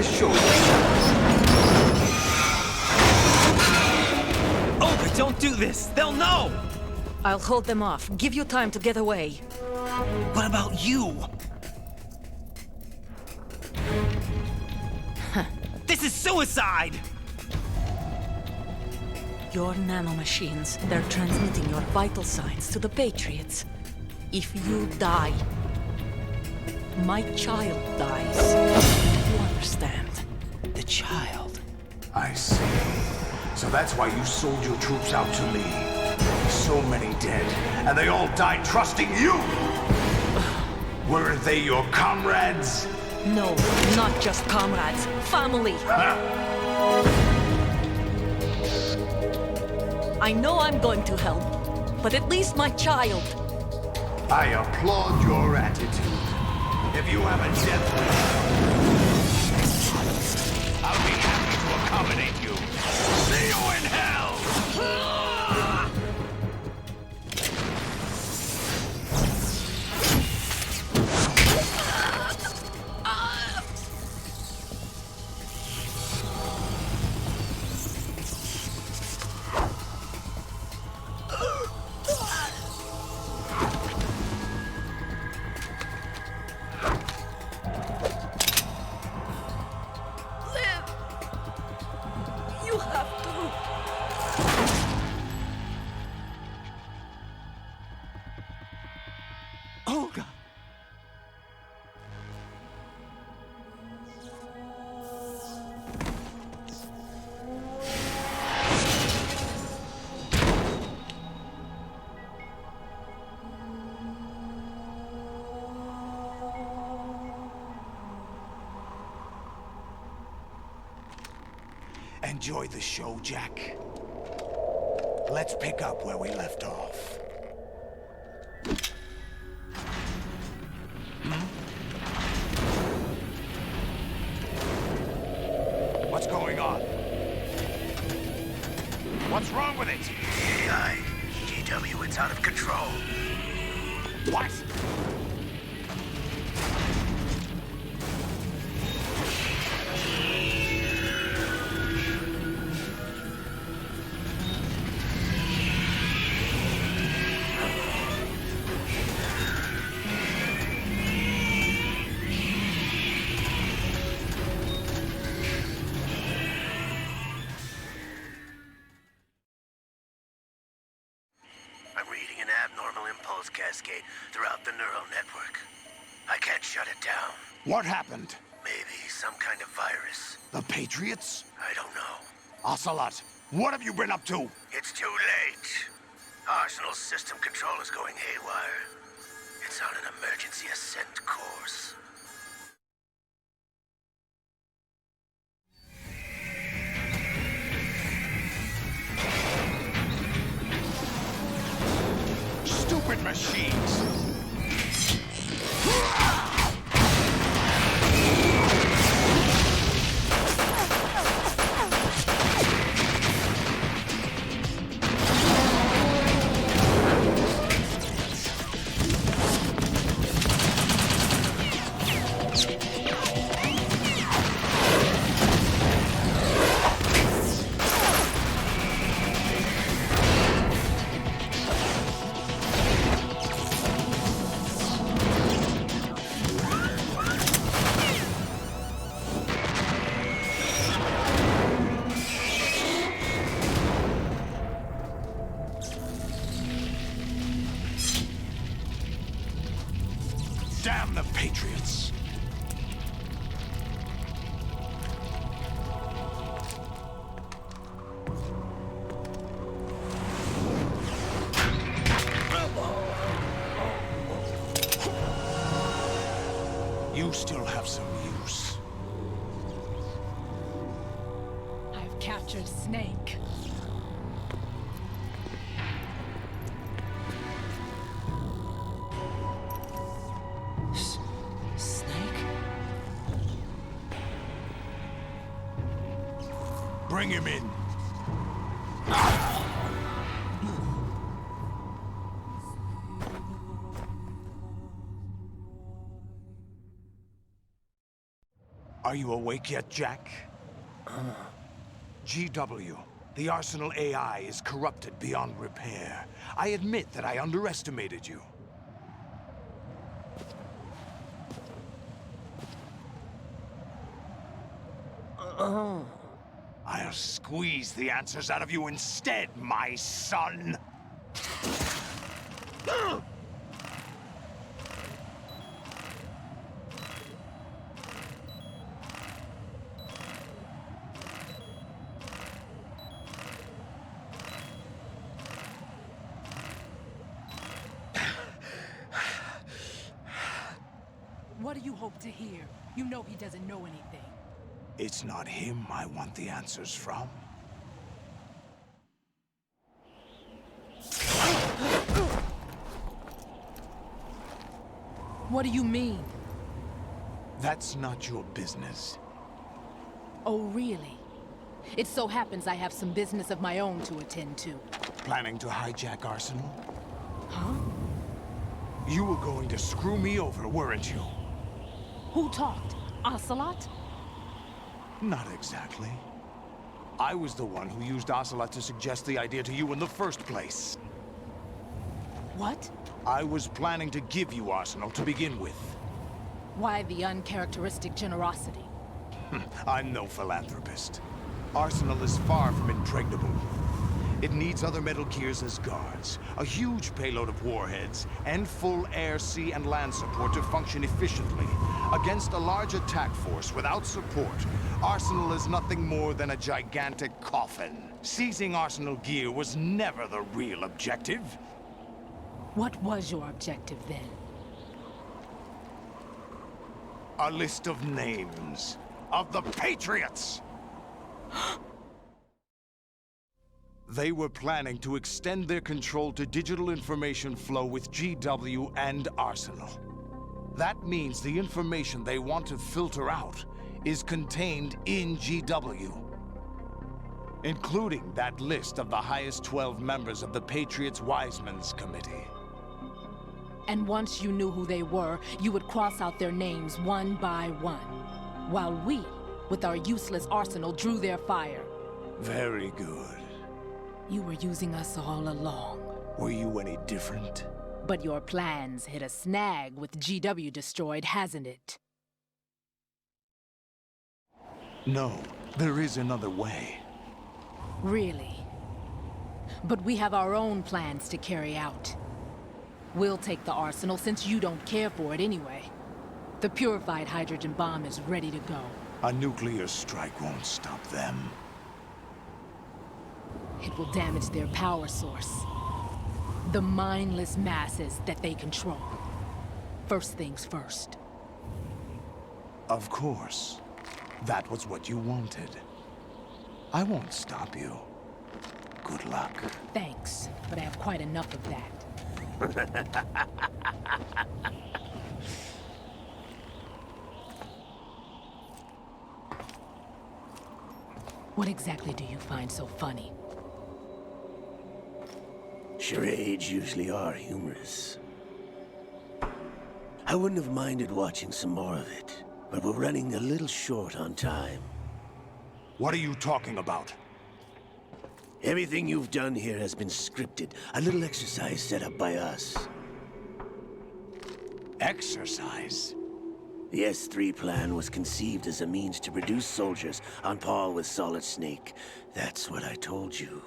show you. Olga, don't do this. They'll know. I'll hold them off. Give you time to get away. What about you? This is suicide! Your nanomachines, they're transmitting your vital signs to the Patriots. If you die, my child dies. You understand? The child? I see. So that's why you sold your troops out to me. So many dead, and they all died trusting you! Weren't they your comrades? No, not just comrades. Family! I know I'm going to help, but at least my child. I applaud your attitude. If you have a death wish, I'll be happy to accommodate you. See you in hell! Enjoy the show, Jack. Let's pick up where we left off. What's going on? What's wrong with it? AI. GW, it's out of control. What? Cascade throughout the neural network. I can't shut it down. What happened? Maybe some kind of virus. The Patriots? I don't know. Ocelot, what have you been up to? It's too late. Arsenal's system control is going haywire. It's on an emergency ascent course. Stupid machines! Damn the Patriots! You still have some use. I've captured Snake. Bring him in. Are you awake yet, Jack? GW, the Arsenal AI is corrupted beyond repair. I admit that I underestimated you. I'll squeeze the answers out of you instead, my son! What do you hope to hear? You know he doesn't know anything. It's not him I want the answers from. What do you mean? That's not your business. Oh, really? It so happens I have some business of my own to attend to. Planning to hijack Arsenal? Huh? You were going to screw me over, weren't you? Who talked? Ocelot? Not exactly. I was the one who used Ocelot to suggest the idea to you in the first place. What? I was planning to give you Arsenal to begin with. Why the uncharacteristic generosity? I'm no philanthropist. Arsenal is far from impregnable. It needs other Metal Gears as guards, a huge payload of warheads, and full air, sea, and land support to function efficiently. Against a large attack force without support, Arsenal is nothing more than a gigantic coffin. Seizing Arsenal gear was never the real objective. What was your objective then? A list of names of the Patriots! They were planning to extend their control to digital information flow with GW and Arsenal. That means the information they want to filter out is contained in GW, including that list of the highest 12 members of the Patriots Wiseman's Committee. And once you knew who they were, you would cross out their names one by one, while we, with our useless arsenal, drew their fire. Very good. You were using us all along. Were you any different? But your plans hit a snag with GW destroyed, hasn't it? No, there is another way. Really? But we have our own plans to carry out. We'll take the arsenal since you don't care for it anyway. The purified hydrogen bomb is ready to go. A nuclear strike won't stop them. It will damage their power source. The mindless masses that they control. First things first. Of course. That was what you wanted. I won't stop you. Good luck. Thanks, but I have quite enough of that. What exactly do you find so funny? Charades usually are humorous. I wouldn't have minded watching some more of it, but we're running a little short on time. What are you talking about? Everything you've done here has been scripted. A little exercise set up by us. Exercise? The S3 plan was conceived as a means to produce soldiers on par with Solid Snake. That's what I told you.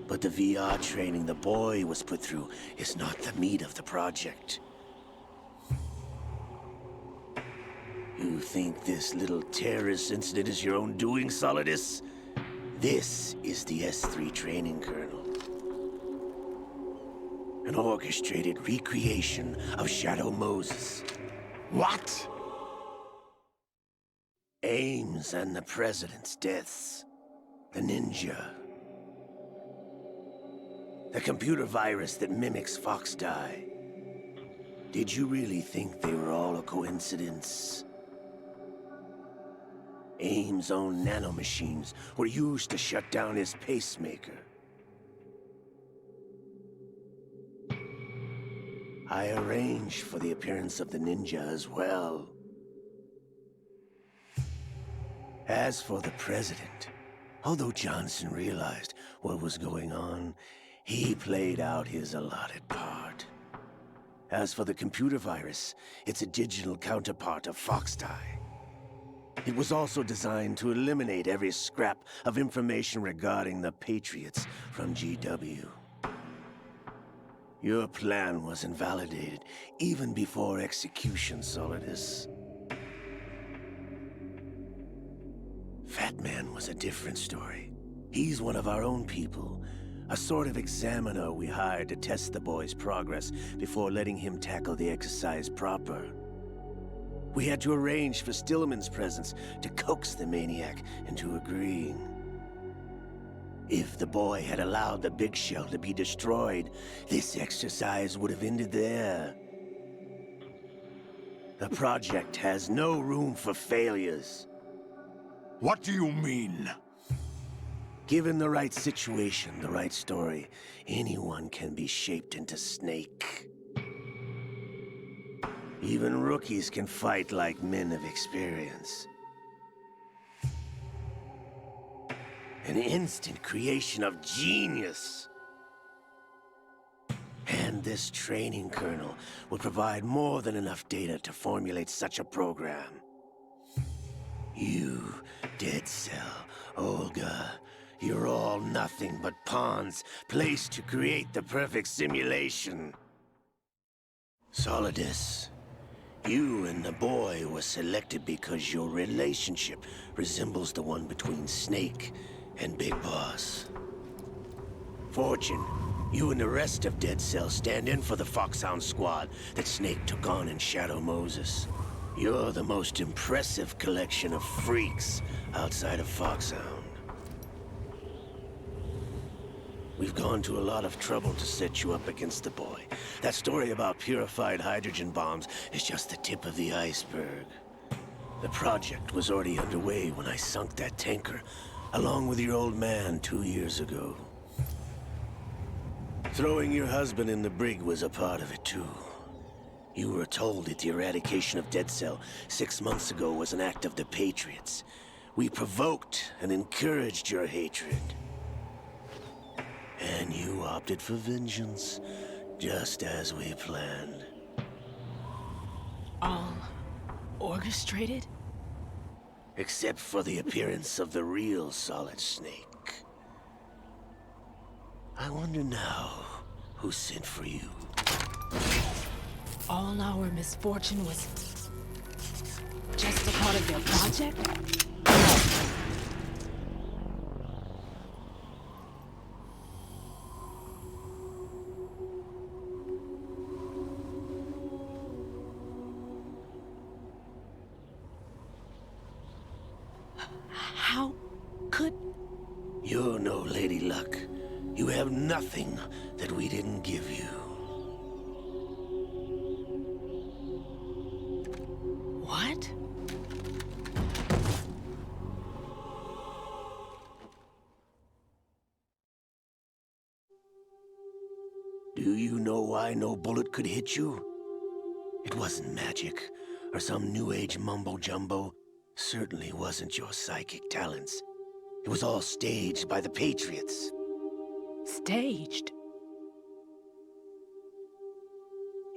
But the VR training the boy was put through is not the meat of the project. You think this little terrorist incident is your own doing, Solidus? This is the S3 training kernel. An orchestrated recreation of Shadow Moses. What? Ames and the President's deaths. The ninja. The computer virus that mimics Fox Die. Did you really think they were all a coincidence? Ames' own nanomachines were used to shut down his pacemaker. I arranged for the appearance of the ninja as well. As for the president, although Johnson realized what was going on, he played out his allotted part. As for the computer virus, it's a digital counterpart of Foxtie. It was also designed to eliminate every scrap of information regarding the Patriots from GW. Your plan was invalidated even before execution, Solidus. Fat Man was a different story. He's one of our own people, a sort of examiner we hired to test the boy's progress before letting him tackle the exercise proper. We had to arrange for Stillman's presence to coax the maniac into agreeing. If the boy had allowed the big shell to be destroyed, this exercise would have ended there. The project has no room for failures. What do you mean? Given the right situation, the right story, anyone can be shaped into Snake. Even rookies can fight like men of experience. An instant creation of genius. And this training kernel would provide more than enough data to formulate such a program. You, Dead Cell, Olga, you're all nothing but pawns placed to create the perfect simulation. Solidus, you and the boy were selected because your relationship resembles the one between Snake and Big Boss. Fortune, you and the rest of Dead Cell stand in for the Foxhound squad that Snake took on in Shadow Moses. You're the most impressive collection of freaks outside of Foxhound. We've gone to a lot of trouble to set you up against the boy. That story about purified hydrogen bombs is just the tip of the iceberg. The project was already underway when I sunk that tanker, along with your old man 2 years ago. Throwing your husband in the brig was a part of it too. You were told that the eradication of Dead Cell 6 months ago was an act of the Patriots. We provoked and encouraged your hatred. And you opted for vengeance, just as we planned. All orchestrated? Except for the appearance of the real Solid Snake. I wonder now who sent for you. All our misfortune was just a part of their project? How could... You're no Lady Luck. You have nothing that we didn't give you. What? Do you know why no bullet could hit you? It wasn't magic, or some new age mumbo-jumbo. Certainly wasn't your psychic talents. It was all staged by the Patriots. Staged?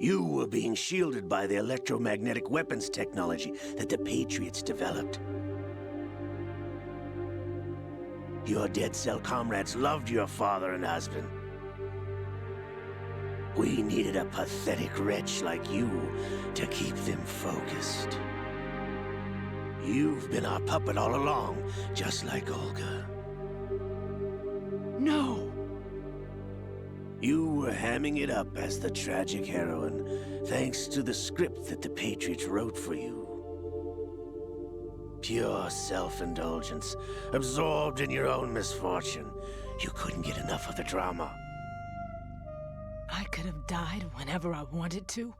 You were being shielded by the electromagnetic weapons technology that the Patriots developed. Your Dead Cell comrades loved your father and husband. We needed a pathetic wretch like you to keep them focused. You've been our puppet all along, just like Olga. No! You were hamming it up as the tragic heroine, thanks to the script that the Patriots wrote for you. Pure self-indulgence, absorbed in your own misfortune. You couldn't get enough of the drama. I could have died whenever I wanted to.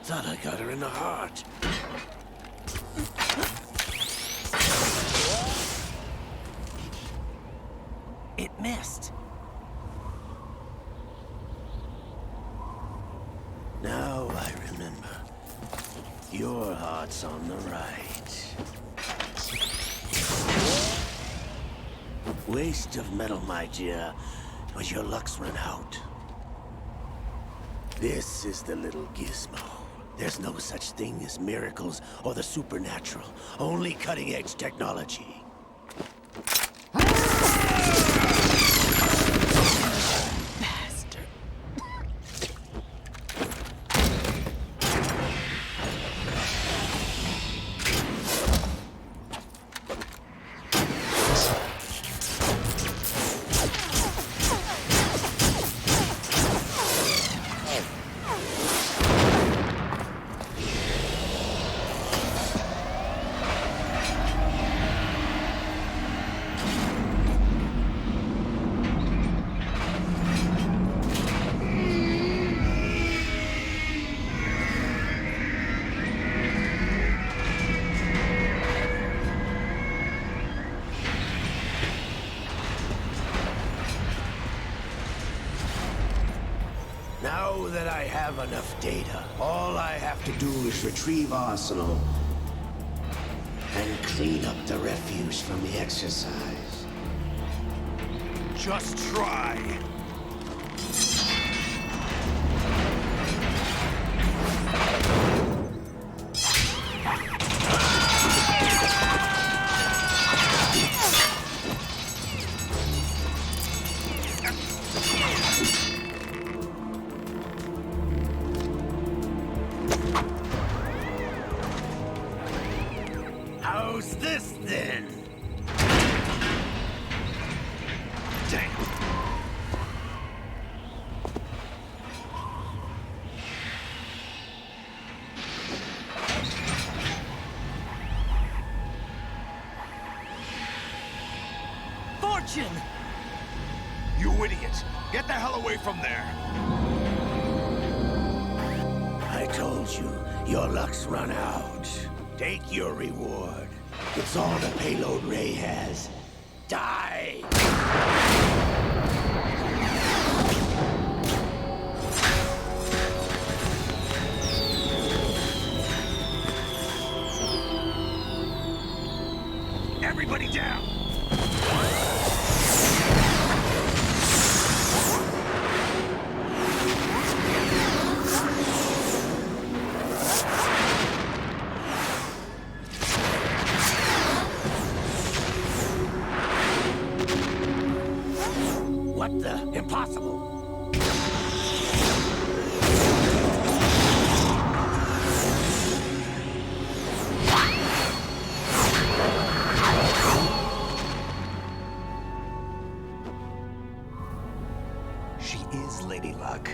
Thought I got her in the heart. It missed. Now I remember. Your heart's on the right. Waste of metal, my dear, but your luck's run out. This is the little gizmo. There's no such thing as miracles or the supernatural, only cutting-edge technology. Now that I have enough data, all I have to do is retrieve Arsenal and clean up the refuse from the exercise. Just try. How's this then? Damn. Fortune! You idiot! Get the hell away from there! I told you, your luck's run out. Take your reward. It's all the payload Ray has. Die! Everybody down! What the? Impossible! She is Lady Luck.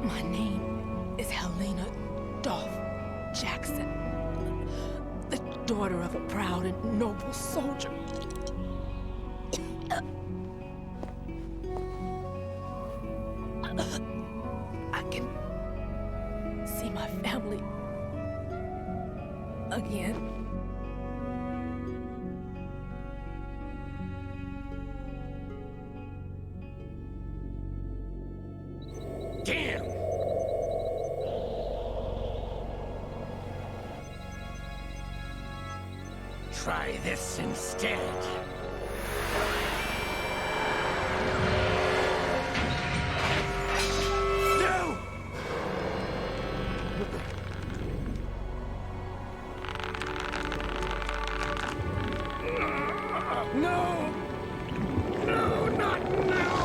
My name is Helena Dolph Jackson, the daughter of a proud and noble soldier. I can see my family again. Damn! Try this instead. No! No! No, not now!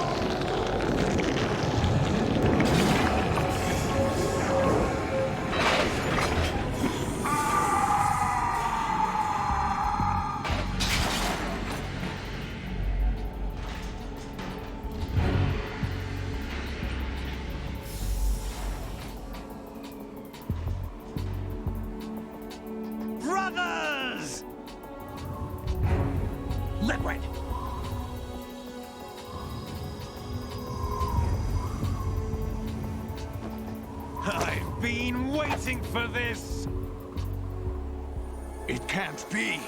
Brothers! Liquid! I've been waiting for this! It can't be.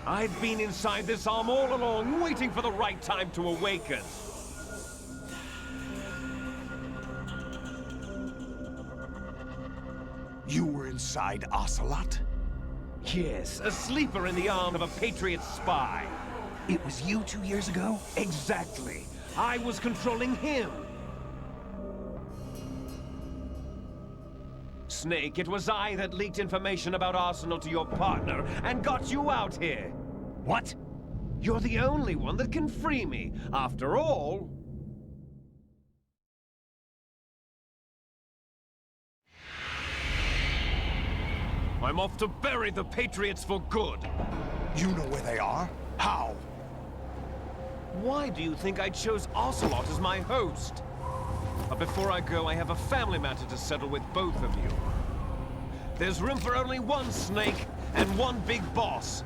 I've been inside this arm all along, waiting for the right time to awaken. You were inside Ocelot? Yes, a sleeper in the arm of a Patriot spy. It was you 2 years ago? Exactly. I was controlling him. Snake, it was I that leaked information about Arsenal to your partner and got you out here. What? You're the only one that can free me. After all... I'm off to bury the Patriots for good. You know where they are? How? Why do you think I chose Ocelot as my host? But before I go, I have a family matter to settle with both of you. There's room for only one Snake and one big boss.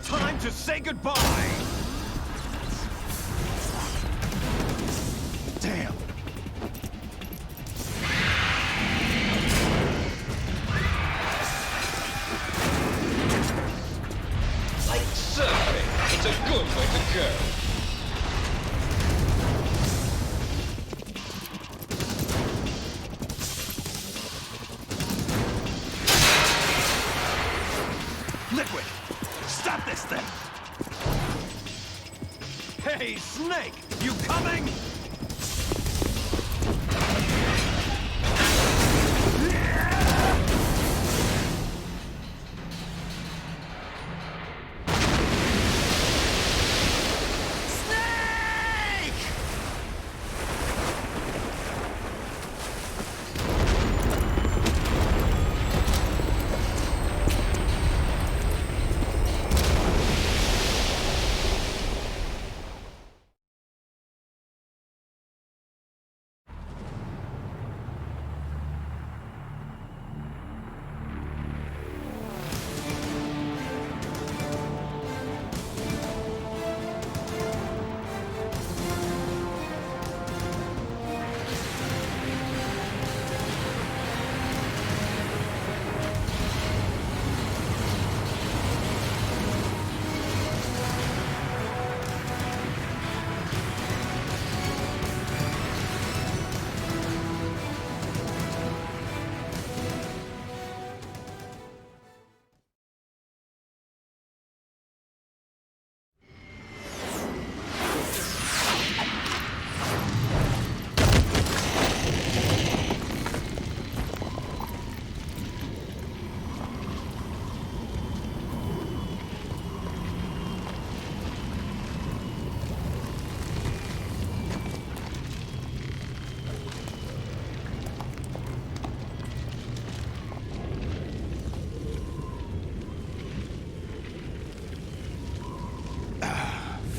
Time to say goodbye! Damn! Like surfing, it's a good way to go. Liquid! Stop this thing! Hey, Snake! You coming?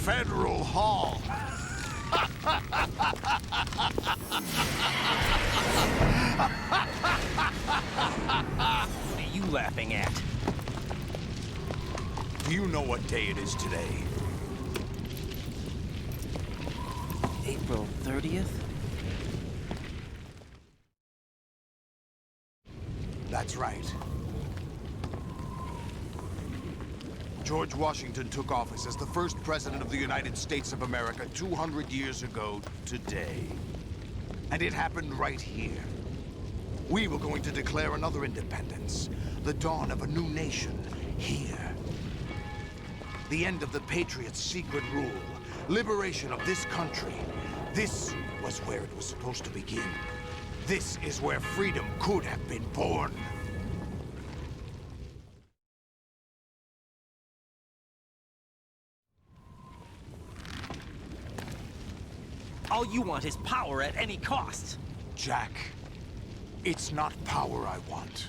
Federal Hall. What are you laughing at? Do you know what day it is today? April 30th? That's right. George Washington took office as the first president of the United States of America 200 years ago today. And it happened right here. We were going to declare another independence, the dawn of a new nation, here. The end of the Patriots' secret rule, liberation of this country. This was where it was supposed to begin. This is where freedom could have been born. All you want is power at any cost. Jack, it's not power I want.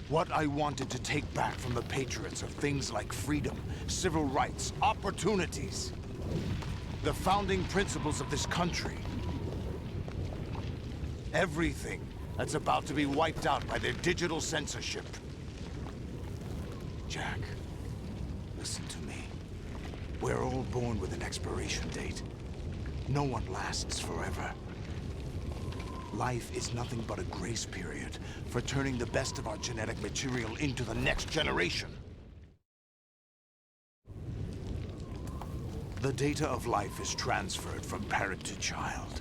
What I wanted to take back from the Patriots are things like freedom, civil rights, opportunities. The founding principles of this country. Everything that's about to be wiped out by their digital censorship. Jack, listen to me. We're all born with an expiration date. No one lasts forever. Life is nothing but a grace period for turning the best of our genetic material into the next generation. The data of life is transferred from parent to child.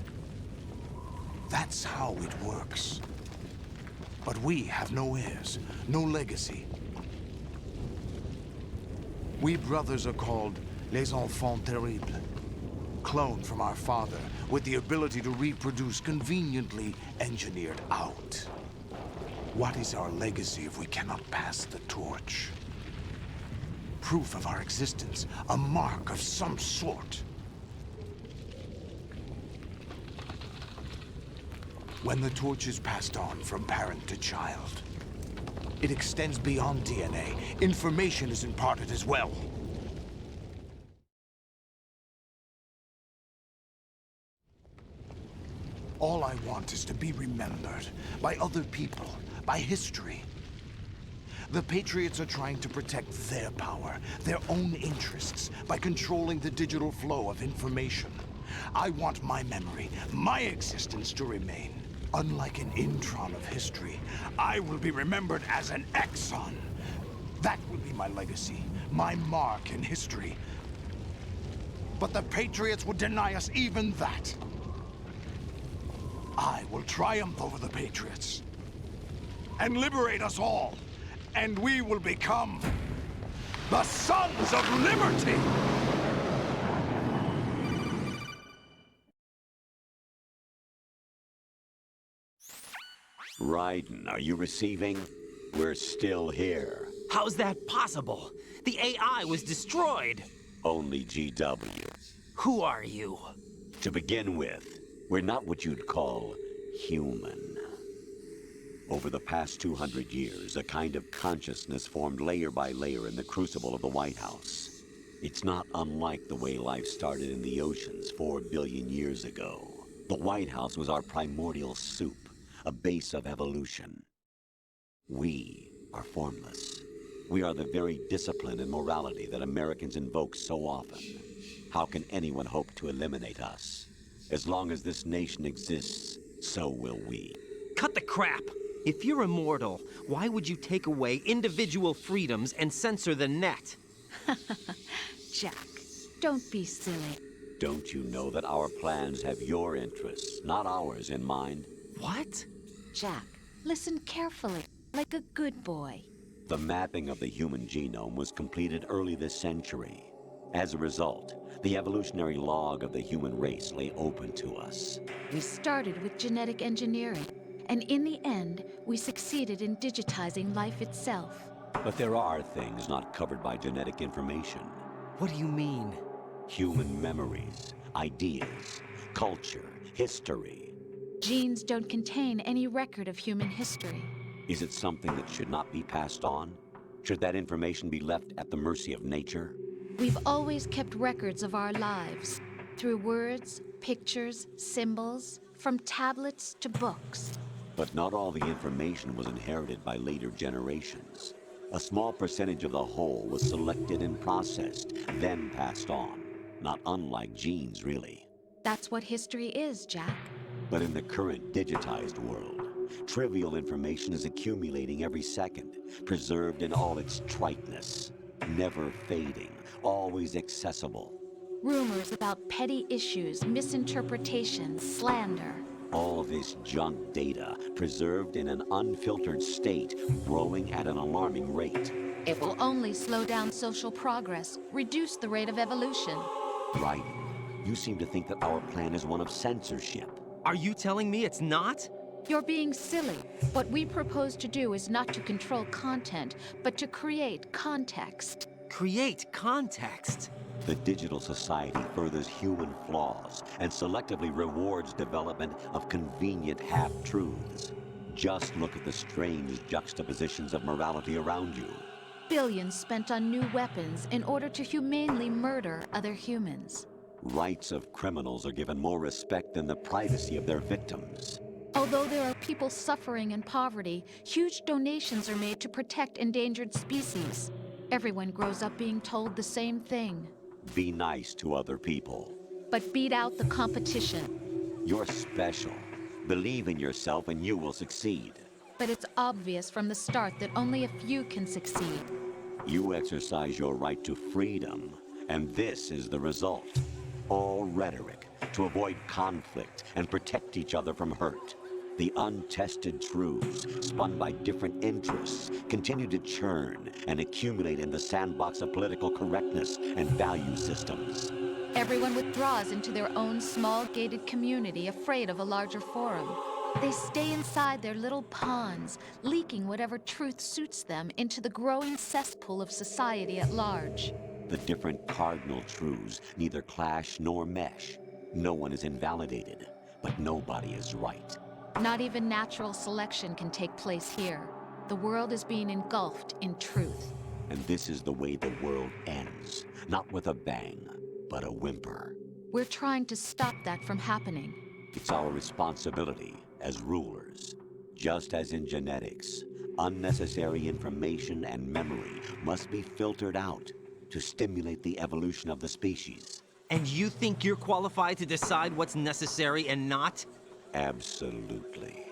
That's how it works. But we have no heirs, no legacy. We brothers are called les enfants terribles. Cloned from our father, with the ability to reproduce conveniently engineered out. What is our legacy if we cannot pass the torch? Proof of our existence, a mark of some sort. When the torch is passed on from parent to child, it extends beyond DNA. Information is imparted as well. All I want is to be remembered by other people, by history. The Patriots are trying to protect their power, their own interests, by controlling the digital flow of information. I want my memory, my existence to remain. Unlike an intron of history, I will be remembered as an exon. That will be my legacy, my mark in history. But the Patriots would deny us even that. I will triumph over the Patriots and liberate us all, and we will become the Sons of Liberty! Raiden, are you receiving? We're still here. How's that possible? The AI was destroyed. Only GW. Who are you? To begin with, we're not what you'd call human. Over the past 200 years, a kind of consciousness formed layer by layer in the crucible of the White House. It's not unlike the way life started in the oceans 4 billion years ago. The White House was our primordial soup, a base of evolution. We are formless. We are the very discipline and morality that Americans invoke so often. How can anyone hope to eliminate us? As long as this nation exists, so will we. Cut the crap! If you're immortal, why would you take away individual freedoms and censor the net? Jack, don't be silly. Don't you know that our plans have your interests, not ours, in mind? What? Jack, listen carefully, like a good boy. The mapping of the human genome was completed early this century. As a result, the evolutionary log of the human race lay open to us. We started with genetic engineering, and in the end, we succeeded in digitizing life itself. But there are things not covered by genetic information. What do you mean? Human memories, ideas, culture, history. Genes don't contain any record of human history. Is it something that should not be passed on? Should that information be left at the mercy of nature? We've always kept records of our lives, through words, pictures, symbols, from tablets to books. But not all the information was inherited by later generations. A small percentage of the whole was selected and processed, then passed on. Not unlike genes, really. That's what history is, Jack. But in the current digitized world, trivial information is accumulating every second, preserved in all its triteness, never fading, always accessible. Rumors about petty issues, misinterpretations, slander. All this junk data, preserved in an unfiltered state, growing at an alarming rate. It will only slow down social progress, reduce the rate of evolution. Right. You seem to think that our plan is one of censorship. Are you telling me it's not? You're being silly. What we propose to do is not to control content, but to create context. Create context? The digital society furthers human flaws and selectively rewards development of convenient half-truths. Just look at the strange juxtapositions of morality around you. Billions spent on new weapons in order to humanely murder other humans. Rights of criminals are given more respect than the privacy of their victims. Although there are people suffering in poverty, huge donations are made to protect endangered species. Everyone grows up being told the same thing. Be nice to other people. But beat out the competition. You're special. Believe in yourself and you will succeed. But it's obvious from the start that only a few can succeed. You exercise your right to freedom, and this is the result. All rhetoric to avoid conflict and protect each other from hurt. The untested truths, spun by different interests, continue to churn and accumulate in the sandbox of political correctness and value systems. Everyone withdraws into their own small gated community, afraid of a larger forum. They stay inside their little ponds, leaking whatever truth suits them into the growing cesspool of society at large. The different cardinal truths neither clash nor mesh. No one is invalidated, but nobody is right. Not even natural selection can take place here. The world is being engulfed in truth. And this is the way the world ends. Not with a bang, but a whimper. We're trying to stop that from happening. It's our responsibility as rulers. Just as in genetics, unnecessary information and memory must be filtered out to stimulate the evolution of the species. And you think you're qualified to decide what's necessary and not? Absolutely.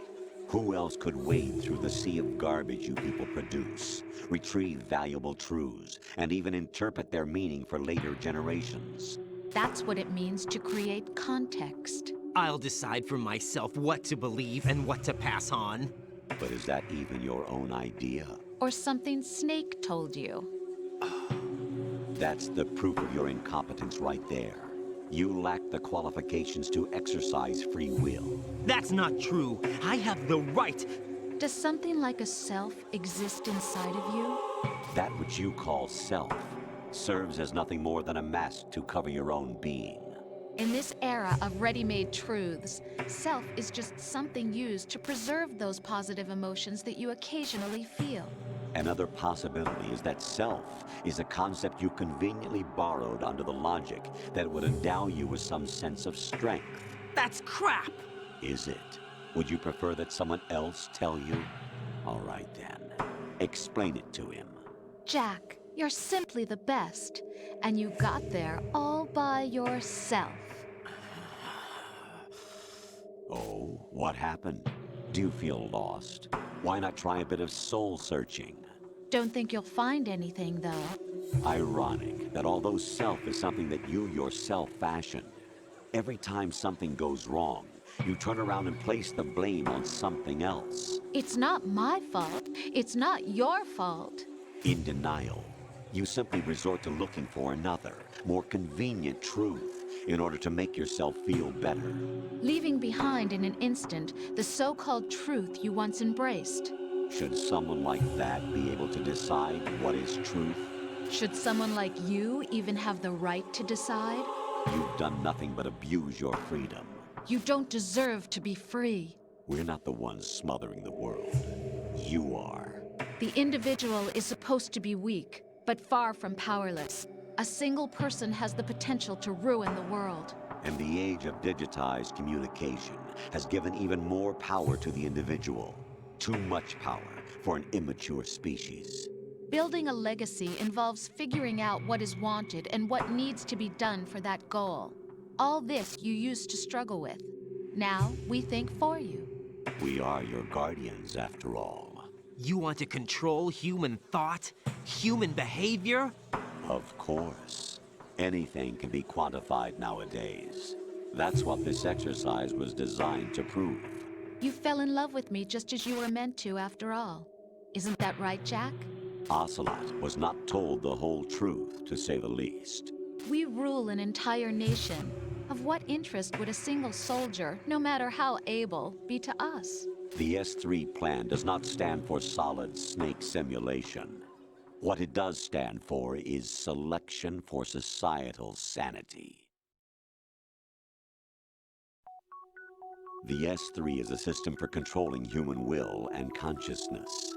Who else could wade through the sea of garbage you people produce, retrieve valuable truths, and even interpret their meaning for later generations? That's what it means to create context. I'll decide for myself what to believe and what to pass on. But is that even your own idea? Or something Snake told you? That's the proof of your incompetence right there. You lack the qualifications to exercise free will. That's not true. I have the right. Does something like a self exist inside of you? That which you call self serves as nothing more than a mask to cover your own being. In this era of ready-made truths, self is just something used to preserve those positive emotions that you occasionally feel. Another possibility is that self is a concept you conveniently borrowed under the logic that would endow you with some sense of strength. That's crap! Is it? Would you prefer that someone else tell you? All right then. Explain it to him. Jack, you're simply the best. And you got there all by yourself. Oh, what happened? Do you feel lost? Why not try a bit of soul searching? Don't think you'll find anything, though. Ironic that although self is something that you yourself fashioned, every time something goes wrong, you turn around and place the blame on something else. It's not my fault. It's not your fault. In denial, you simply resort to looking for another, more convenient truth in order to make yourself feel better. Leaving behind in an instant the so-called truth you once embraced. Should someone like that be able to decide what is truth? Should someone like you even have the right to decide? You've done nothing but abuse your freedom. You don't deserve to be free. We're not the ones smothering the world. You are. The individual is supposed to be weak, but far from powerless. A single person has the potential to ruin the world. And the age of digitized communication has given even more power to the individual. Too much power for an immature species. Building a legacy involves figuring out what is wanted and what needs to be done for that goal. All this you used to struggle with. Now we think for you. We are your guardians, after all. You want to control human thought? Human behavior? Of course. Anything can be quantified nowadays. That's what this exercise was designed to prove. You fell in love with me just as you were meant to, after all. Isn't that right, Jack? Ocelot was not told the whole truth, to say the least. We rule an entire nation. Of what interest would a single soldier, no matter how able, be to us? The S3 plan does not stand for solid snake simulation. What it does stand for is selection for societal sanity. The S3 is a system for controlling human will and consciousness.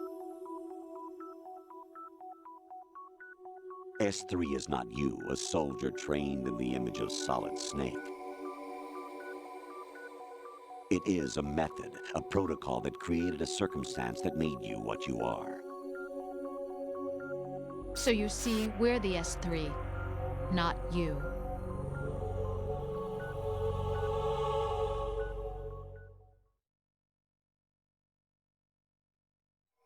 S3 is not you, a soldier trained in the image of Solid Snake. It is a method, a protocol that created a circumstance that made you what you are. So you see, we're the S3. not you.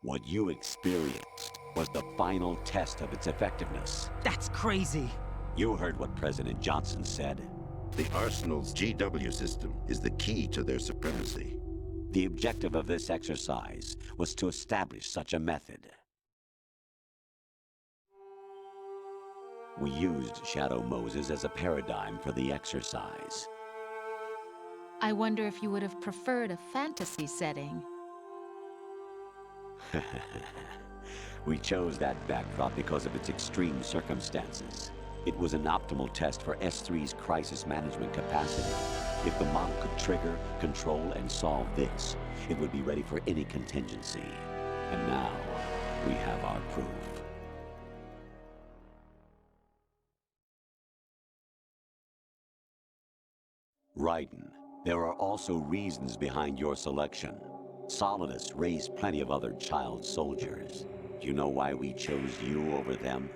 What you experienced was the final test of its effectiveness. That's crazy. You heard what President Johnson said. The Arsenal's GW system is the key to their supremacy. The objective of this exercise was to establish such a method. We used Shadow Moses as a paradigm for the exercise. I wonder if you would have preferred a fantasy setting. We chose that backdrop because of its extreme circumstances. It was an optimal test for S3's crisis management capacity. If the model could trigger, control, and solve this, it would be ready for any contingency. And now, we have our proof. Raiden, there are also reasons behind your selection. Solidus raised plenty of other child soldiers. Do you know why we chose you over them?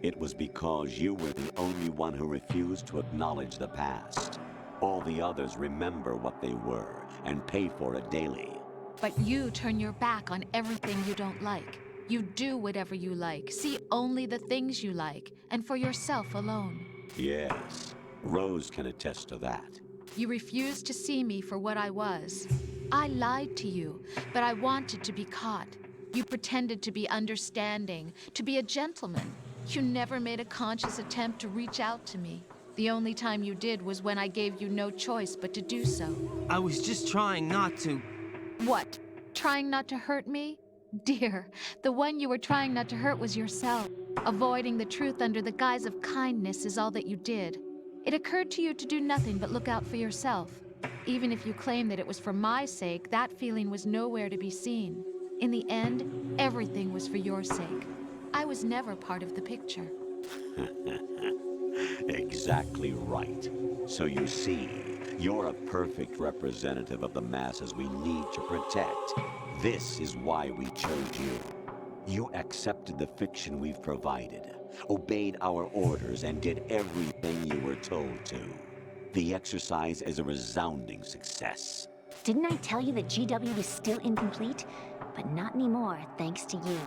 It was because you were the only one who refused to acknowledge the past. All the others remember what they were and pay for it daily. But you turn your back on everything you don't like. You do whatever you like, see only the things you like, and for yourself alone. Yes, Rose can attest to that. You refused to see me for what I was. I lied to you, but I wanted to be caught. You pretended to be understanding, to be a gentleman. You never made a conscious attempt to reach out to me. The only time you did was when I gave you no choice but to do so. I was just trying not to... What? Trying not to hurt me? Dear, the one you were trying not to hurt was yourself. Avoiding the truth under the guise of kindness is all that you did. It occurred to you to do nothing but look out for yourself. Even if you claim that it was for my sake, that feeling was nowhere to be seen. In the end, everything was for your sake. I was never part of the picture. Exactly right. So you see, you're a perfect representative of the masses we need to protect. This is why we chose you. You accepted the fiction we've provided, obeyed our orders, and did everything you were told to. The exercise is a resounding success. Didn't I tell you that GW is still incomplete? But not anymore, thanks to you.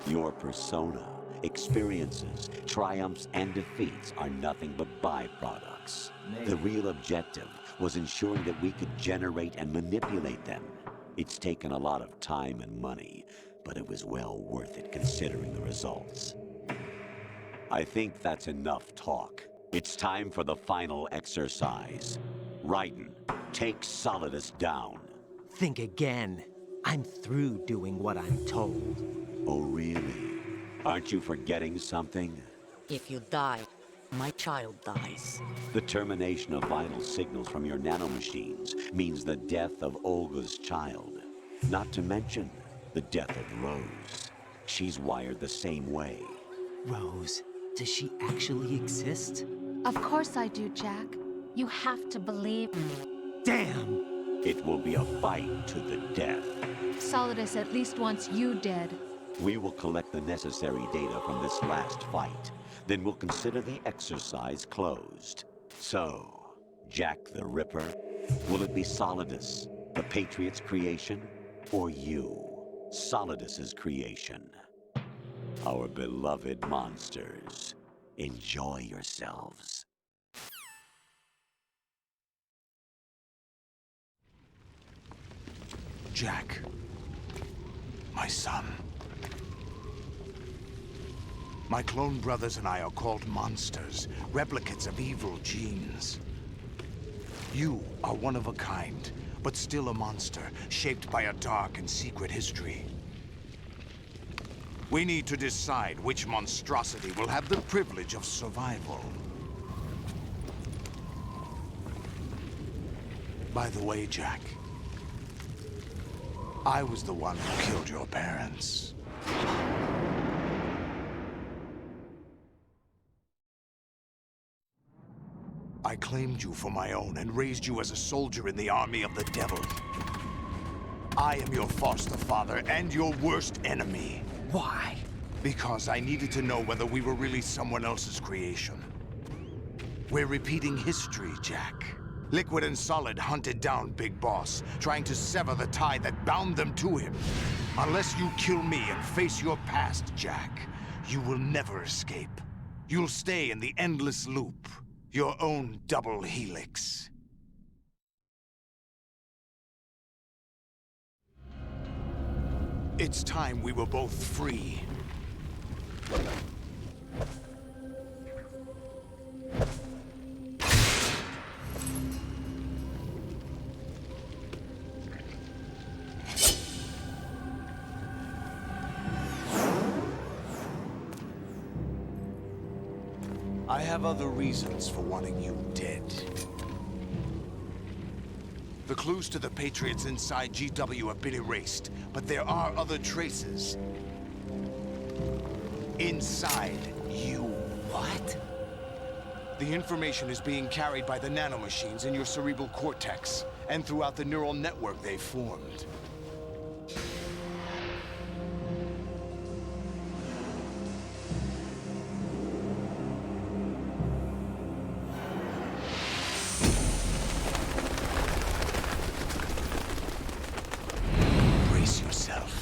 Your persona, experiences, triumphs, and defeats are nothing but byproducts. The real objective was ensuring that we could generate and manipulate them. It's taken a lot of time and money, but it was well worth it considering the results. I think that's enough talk. It's time for the final exercise. Raiden, take Solidus down. Think again. I'm through doing what I'm told. Oh, really? Aren't you forgetting something? If you die, my child dies. The termination of vital signals from your nanomachines means the death of Olga's child. Not to mention the death of Rose. She's wired the same way. Rose, does she actually exist? Of course I do, Jack. You have to believe me. Damn! It will be a fight to the death. Solidus at least wants you dead. We will collect the necessary data from this last fight. Then we'll consider the exercise closed. So, Jack the Ripper, will it be Solidus, the Patriot's creation, or you, Solidus's creation? Our beloved monsters, enjoy yourselves. Jack, my son. My clone brothers and I are called monsters, replicates of evil genes. You are one of a kind, but still a monster, shaped by a dark and secret history. We need to decide which monstrosity will have the privilege of survival. By the way, Jack, I was the one who killed your parents. I claimed you for my own and raised you as a soldier in the army of the devil. I am your foster father and your worst enemy. Why? Because I needed to know whether we were really someone else's creation. We're repeating history, Jack. Liquid and Solid hunted down Big Boss, trying to sever the tie that bound them to him. Unless you kill me and face your past, Jack, you will never escape. You'll stay in the endless loop, your own double helix. It's time we were both free. I have other reasons for wanting you dead. The clues to the Patriots inside GW have been erased, but there are other traces. Inside you. What? The information is being carried by the nanomachines in your cerebral cortex, and throughout the neural network they formed. Brace yourself.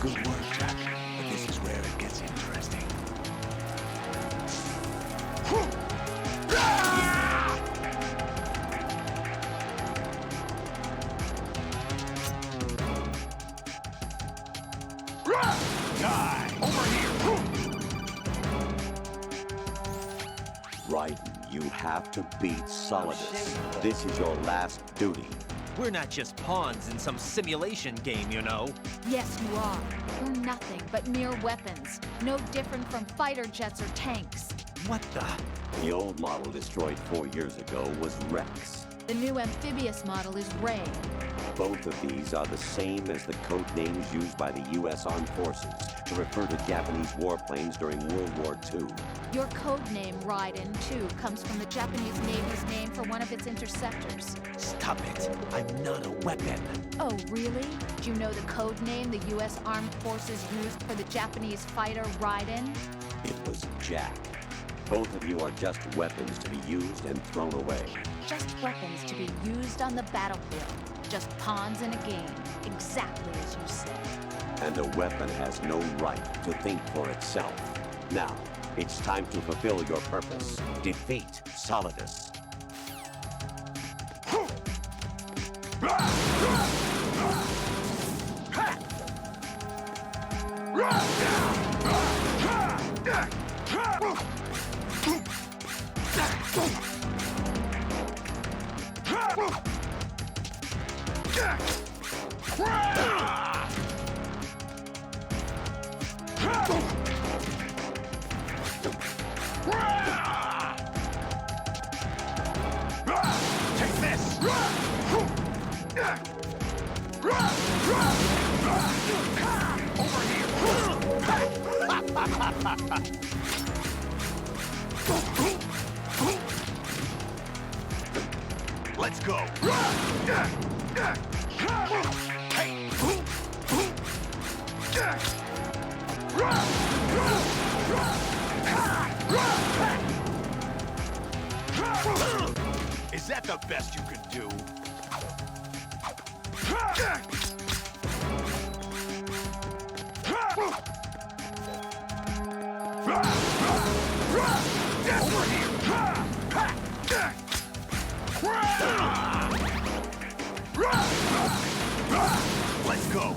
Good work, Jack. But this is where it gets interesting. Die! Over here! Right, you have to beat Solidus. This is your last duty. We're not just pawns in some simulation game, you know. Yes, you are. You're nothing but mere weapons. No different from fighter jets or tanks. What the? The old model destroyed 4 years ago was Rex. The new amphibious model is Ray. Both of these are the same as the code names used by the U.S. Armed Forces to refer to Japanese warplanes during World War II. Your code name, Raiden, too, comes from the Japanese Navy's name for one of its interceptors. Stop it. I'm not a weapon. Oh, really? Do you know the code name the U.S. Armed Forces used for the Japanese fighter Raiden? It was Jack. Both of you are just weapons to be used and thrown away. Just weapons to be used on the battlefield. Just pawns in a game, exactly as you said. And a weapon has no right to think for itself. Now, it's time to fulfill your purpose. Defeat Solidus. Take this! Over here! Let's go! Is that the best you could do? Over here! Let's go!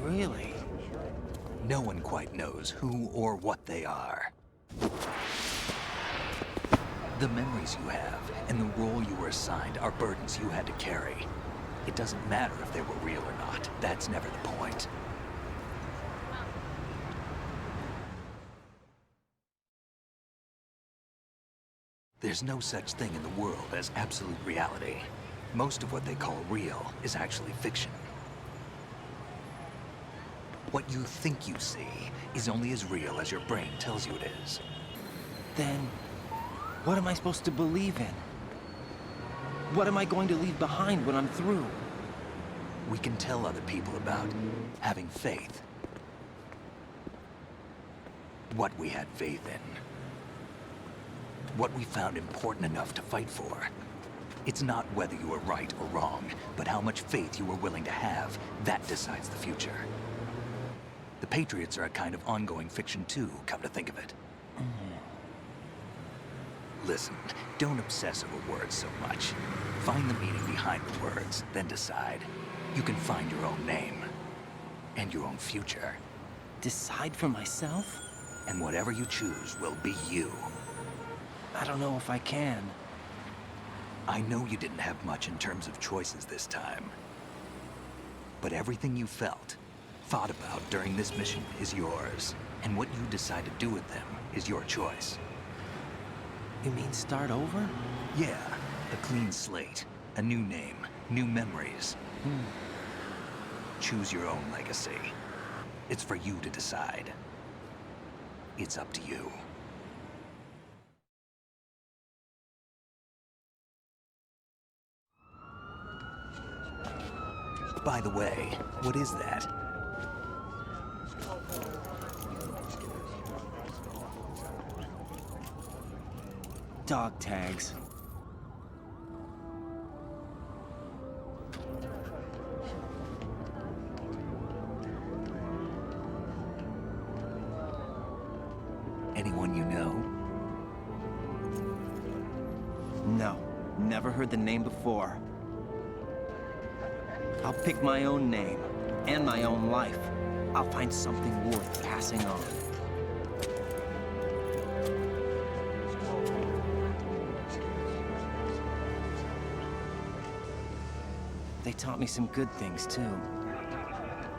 Really? No one quite knows who or what they are. The memories you have and the role you were assigned are burdens you had to carry. It doesn't matter if they were real or not. That's never the point. There's no such thing in the world as absolute reality. Most of what they call real is actually fiction. What you think you see is only as real as your brain tells you it is. Then, what am I supposed to believe in? What am I going to leave behind when I'm through? We can tell other people about having faith. What we had faith in. What we found important enough to fight for. It's not whether you were right or wrong, but how much faith you were willing to have. That decides the future. The Patriots are a kind of ongoing fiction too, come to think of it. Listen, don't obsess over words so much. Find the meaning behind the words, then decide. You can find your own name. And your own future. Decide for myself? And whatever you choose will be you. I don't know if I can. I know you didn't have much in terms of choices this time. But everything you felt, thought about during this mission is yours. And what you decide to do with them is your choice. You mean start over? Yeah, a clean slate, a new name, new memories. Choose your own legacy. It's for you to decide. It's up to you. By the way, what is that? Dog tags. Anyone you know? No, never heard the name before. I'll pick my own name, and my own life. I'll find something worth passing on. They taught me some good things, too.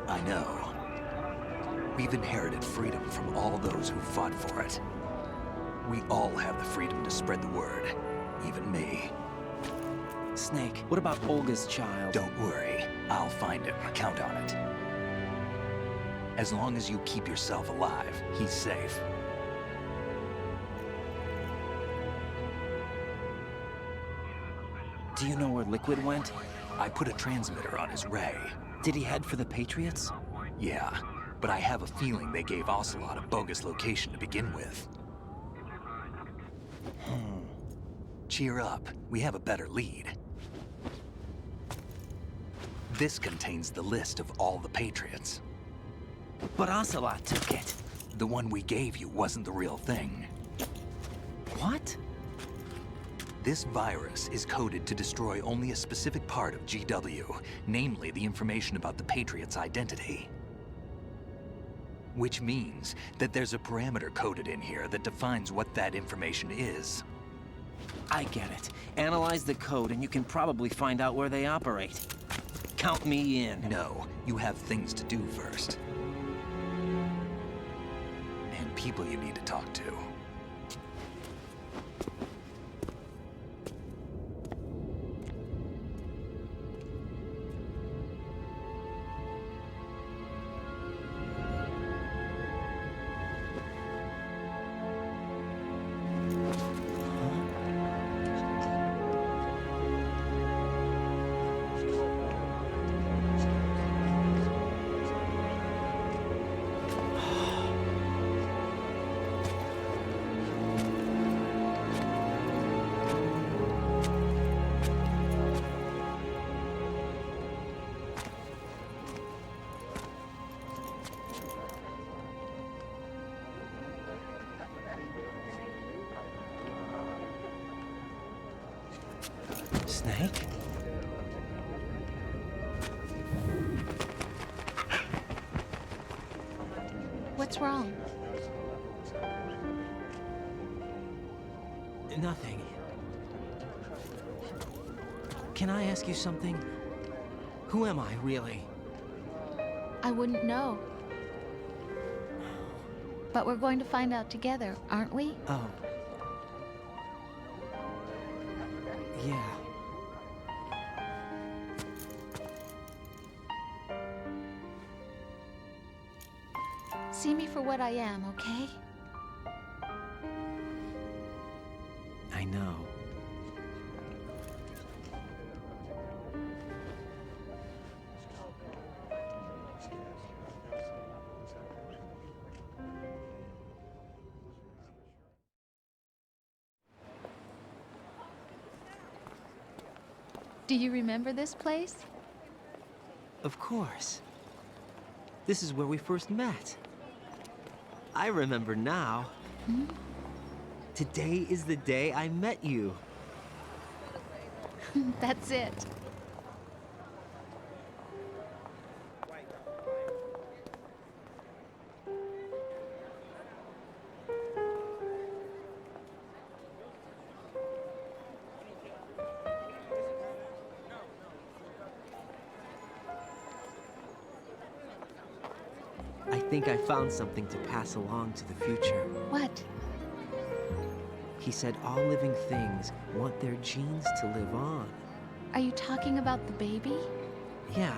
I know. We've inherited freedom from all those who fought for it. We all have the freedom to spread the word, even me. Snake, what about Olga's child? Don't worry, I'll find him. Count on it. As long as you keep yourself alive, he's safe. Do you know where Liquid went? I put a transmitter on his ray. Did he head for the Patriots? Yeah, but I have a feeling they gave Ocelot a bogus location to begin with. Cheer up, we have a better lead. This contains the list of all the Patriots. But Ocelot took it. The one we gave you wasn't the real thing. What? This virus is coded to destroy only a specific part of GW, namely the information about the Patriots' identity. Which means that there's a parameter coded in here that defines what that information is. I get it. Analyze the code and you can probably find out where they operate. Count me in. No, you have things to do first. And people you need to talk to. Snake? What's wrong? Nothing. Can I ask you something? Who am I, really? I wouldn't know. But we're going to find out together, aren't we? Oh. Yeah. See me for what I am, okay? I know. Do you remember this place? Of course. This is where we first met. I remember now. Hmm? Today is the day I met you. That's it. I think I found something to pass along to the future. What? He said all living things want their genes to live on. Are you talking about the baby? Yeah.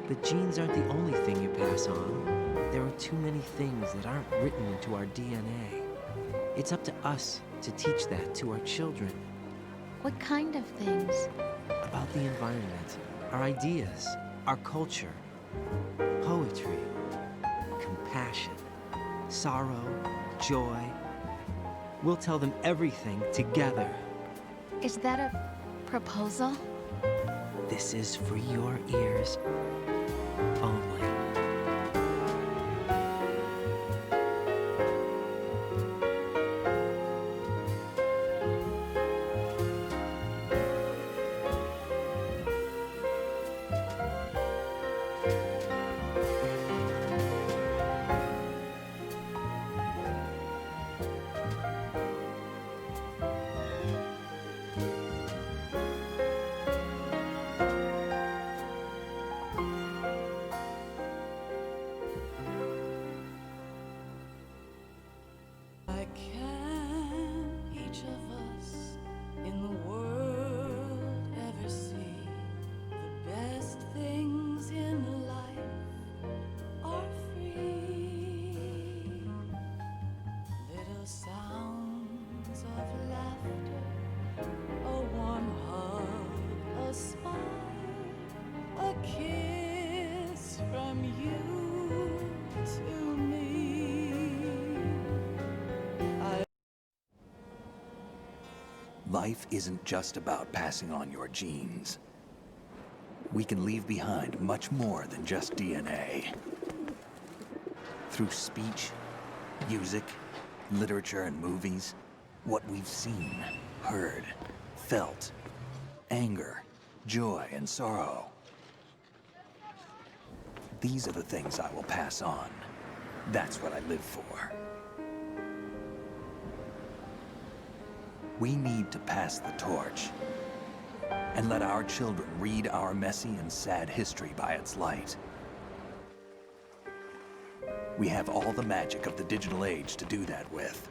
But genes aren't the only thing you pass on. There are too many things that aren't written into our DNA. It's up to us to teach that to our children. What kind of things? About the environment, our ideas, our culture, poetry, compassion, sorrow, joy. We'll tell them everything together. Is that a proposal? This is for your ears only. Life isn't just about passing on your genes. We can leave behind much more than just DNA. Through speech, music, literature, and movies, what we've seen, heard, felt, anger, joy, and sorrow. These are the things I will pass on. That's what I live for. We need to pass the torch and let our children read our messy and sad history by its light. We have all the magic of the digital age to do that with.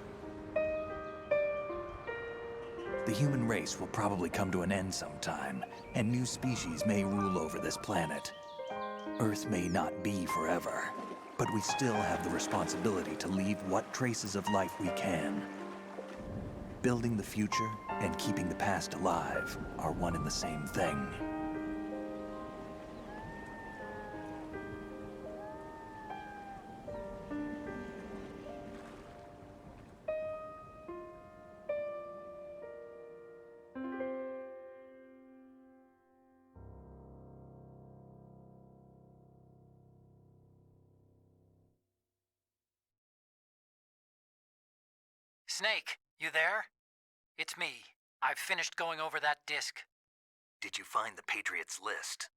The human race will probably come to an end sometime, and new species may rule over this planet. Earth may not be forever, but we still have the responsibility to leave what traces of life we can. Building the future and keeping the past alive are one and the same thing. Snake, you there? It's me. I've finished going over that disk. Did you find the Patriots list?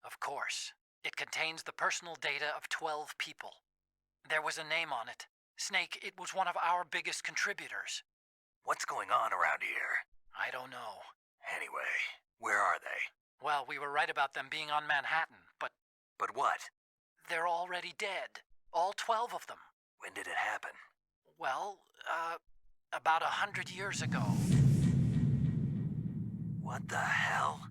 Of course. It contains the personal data of 12 people. There was a name on it. Snake, it was one of our biggest contributors. What's going on around here? I don't know. Anyway, where are they? Well, we were right about them being on Manhattan, but But what? they're already dead. All 12 of them. When did it happen? Well, about 100 years ago. What the hell?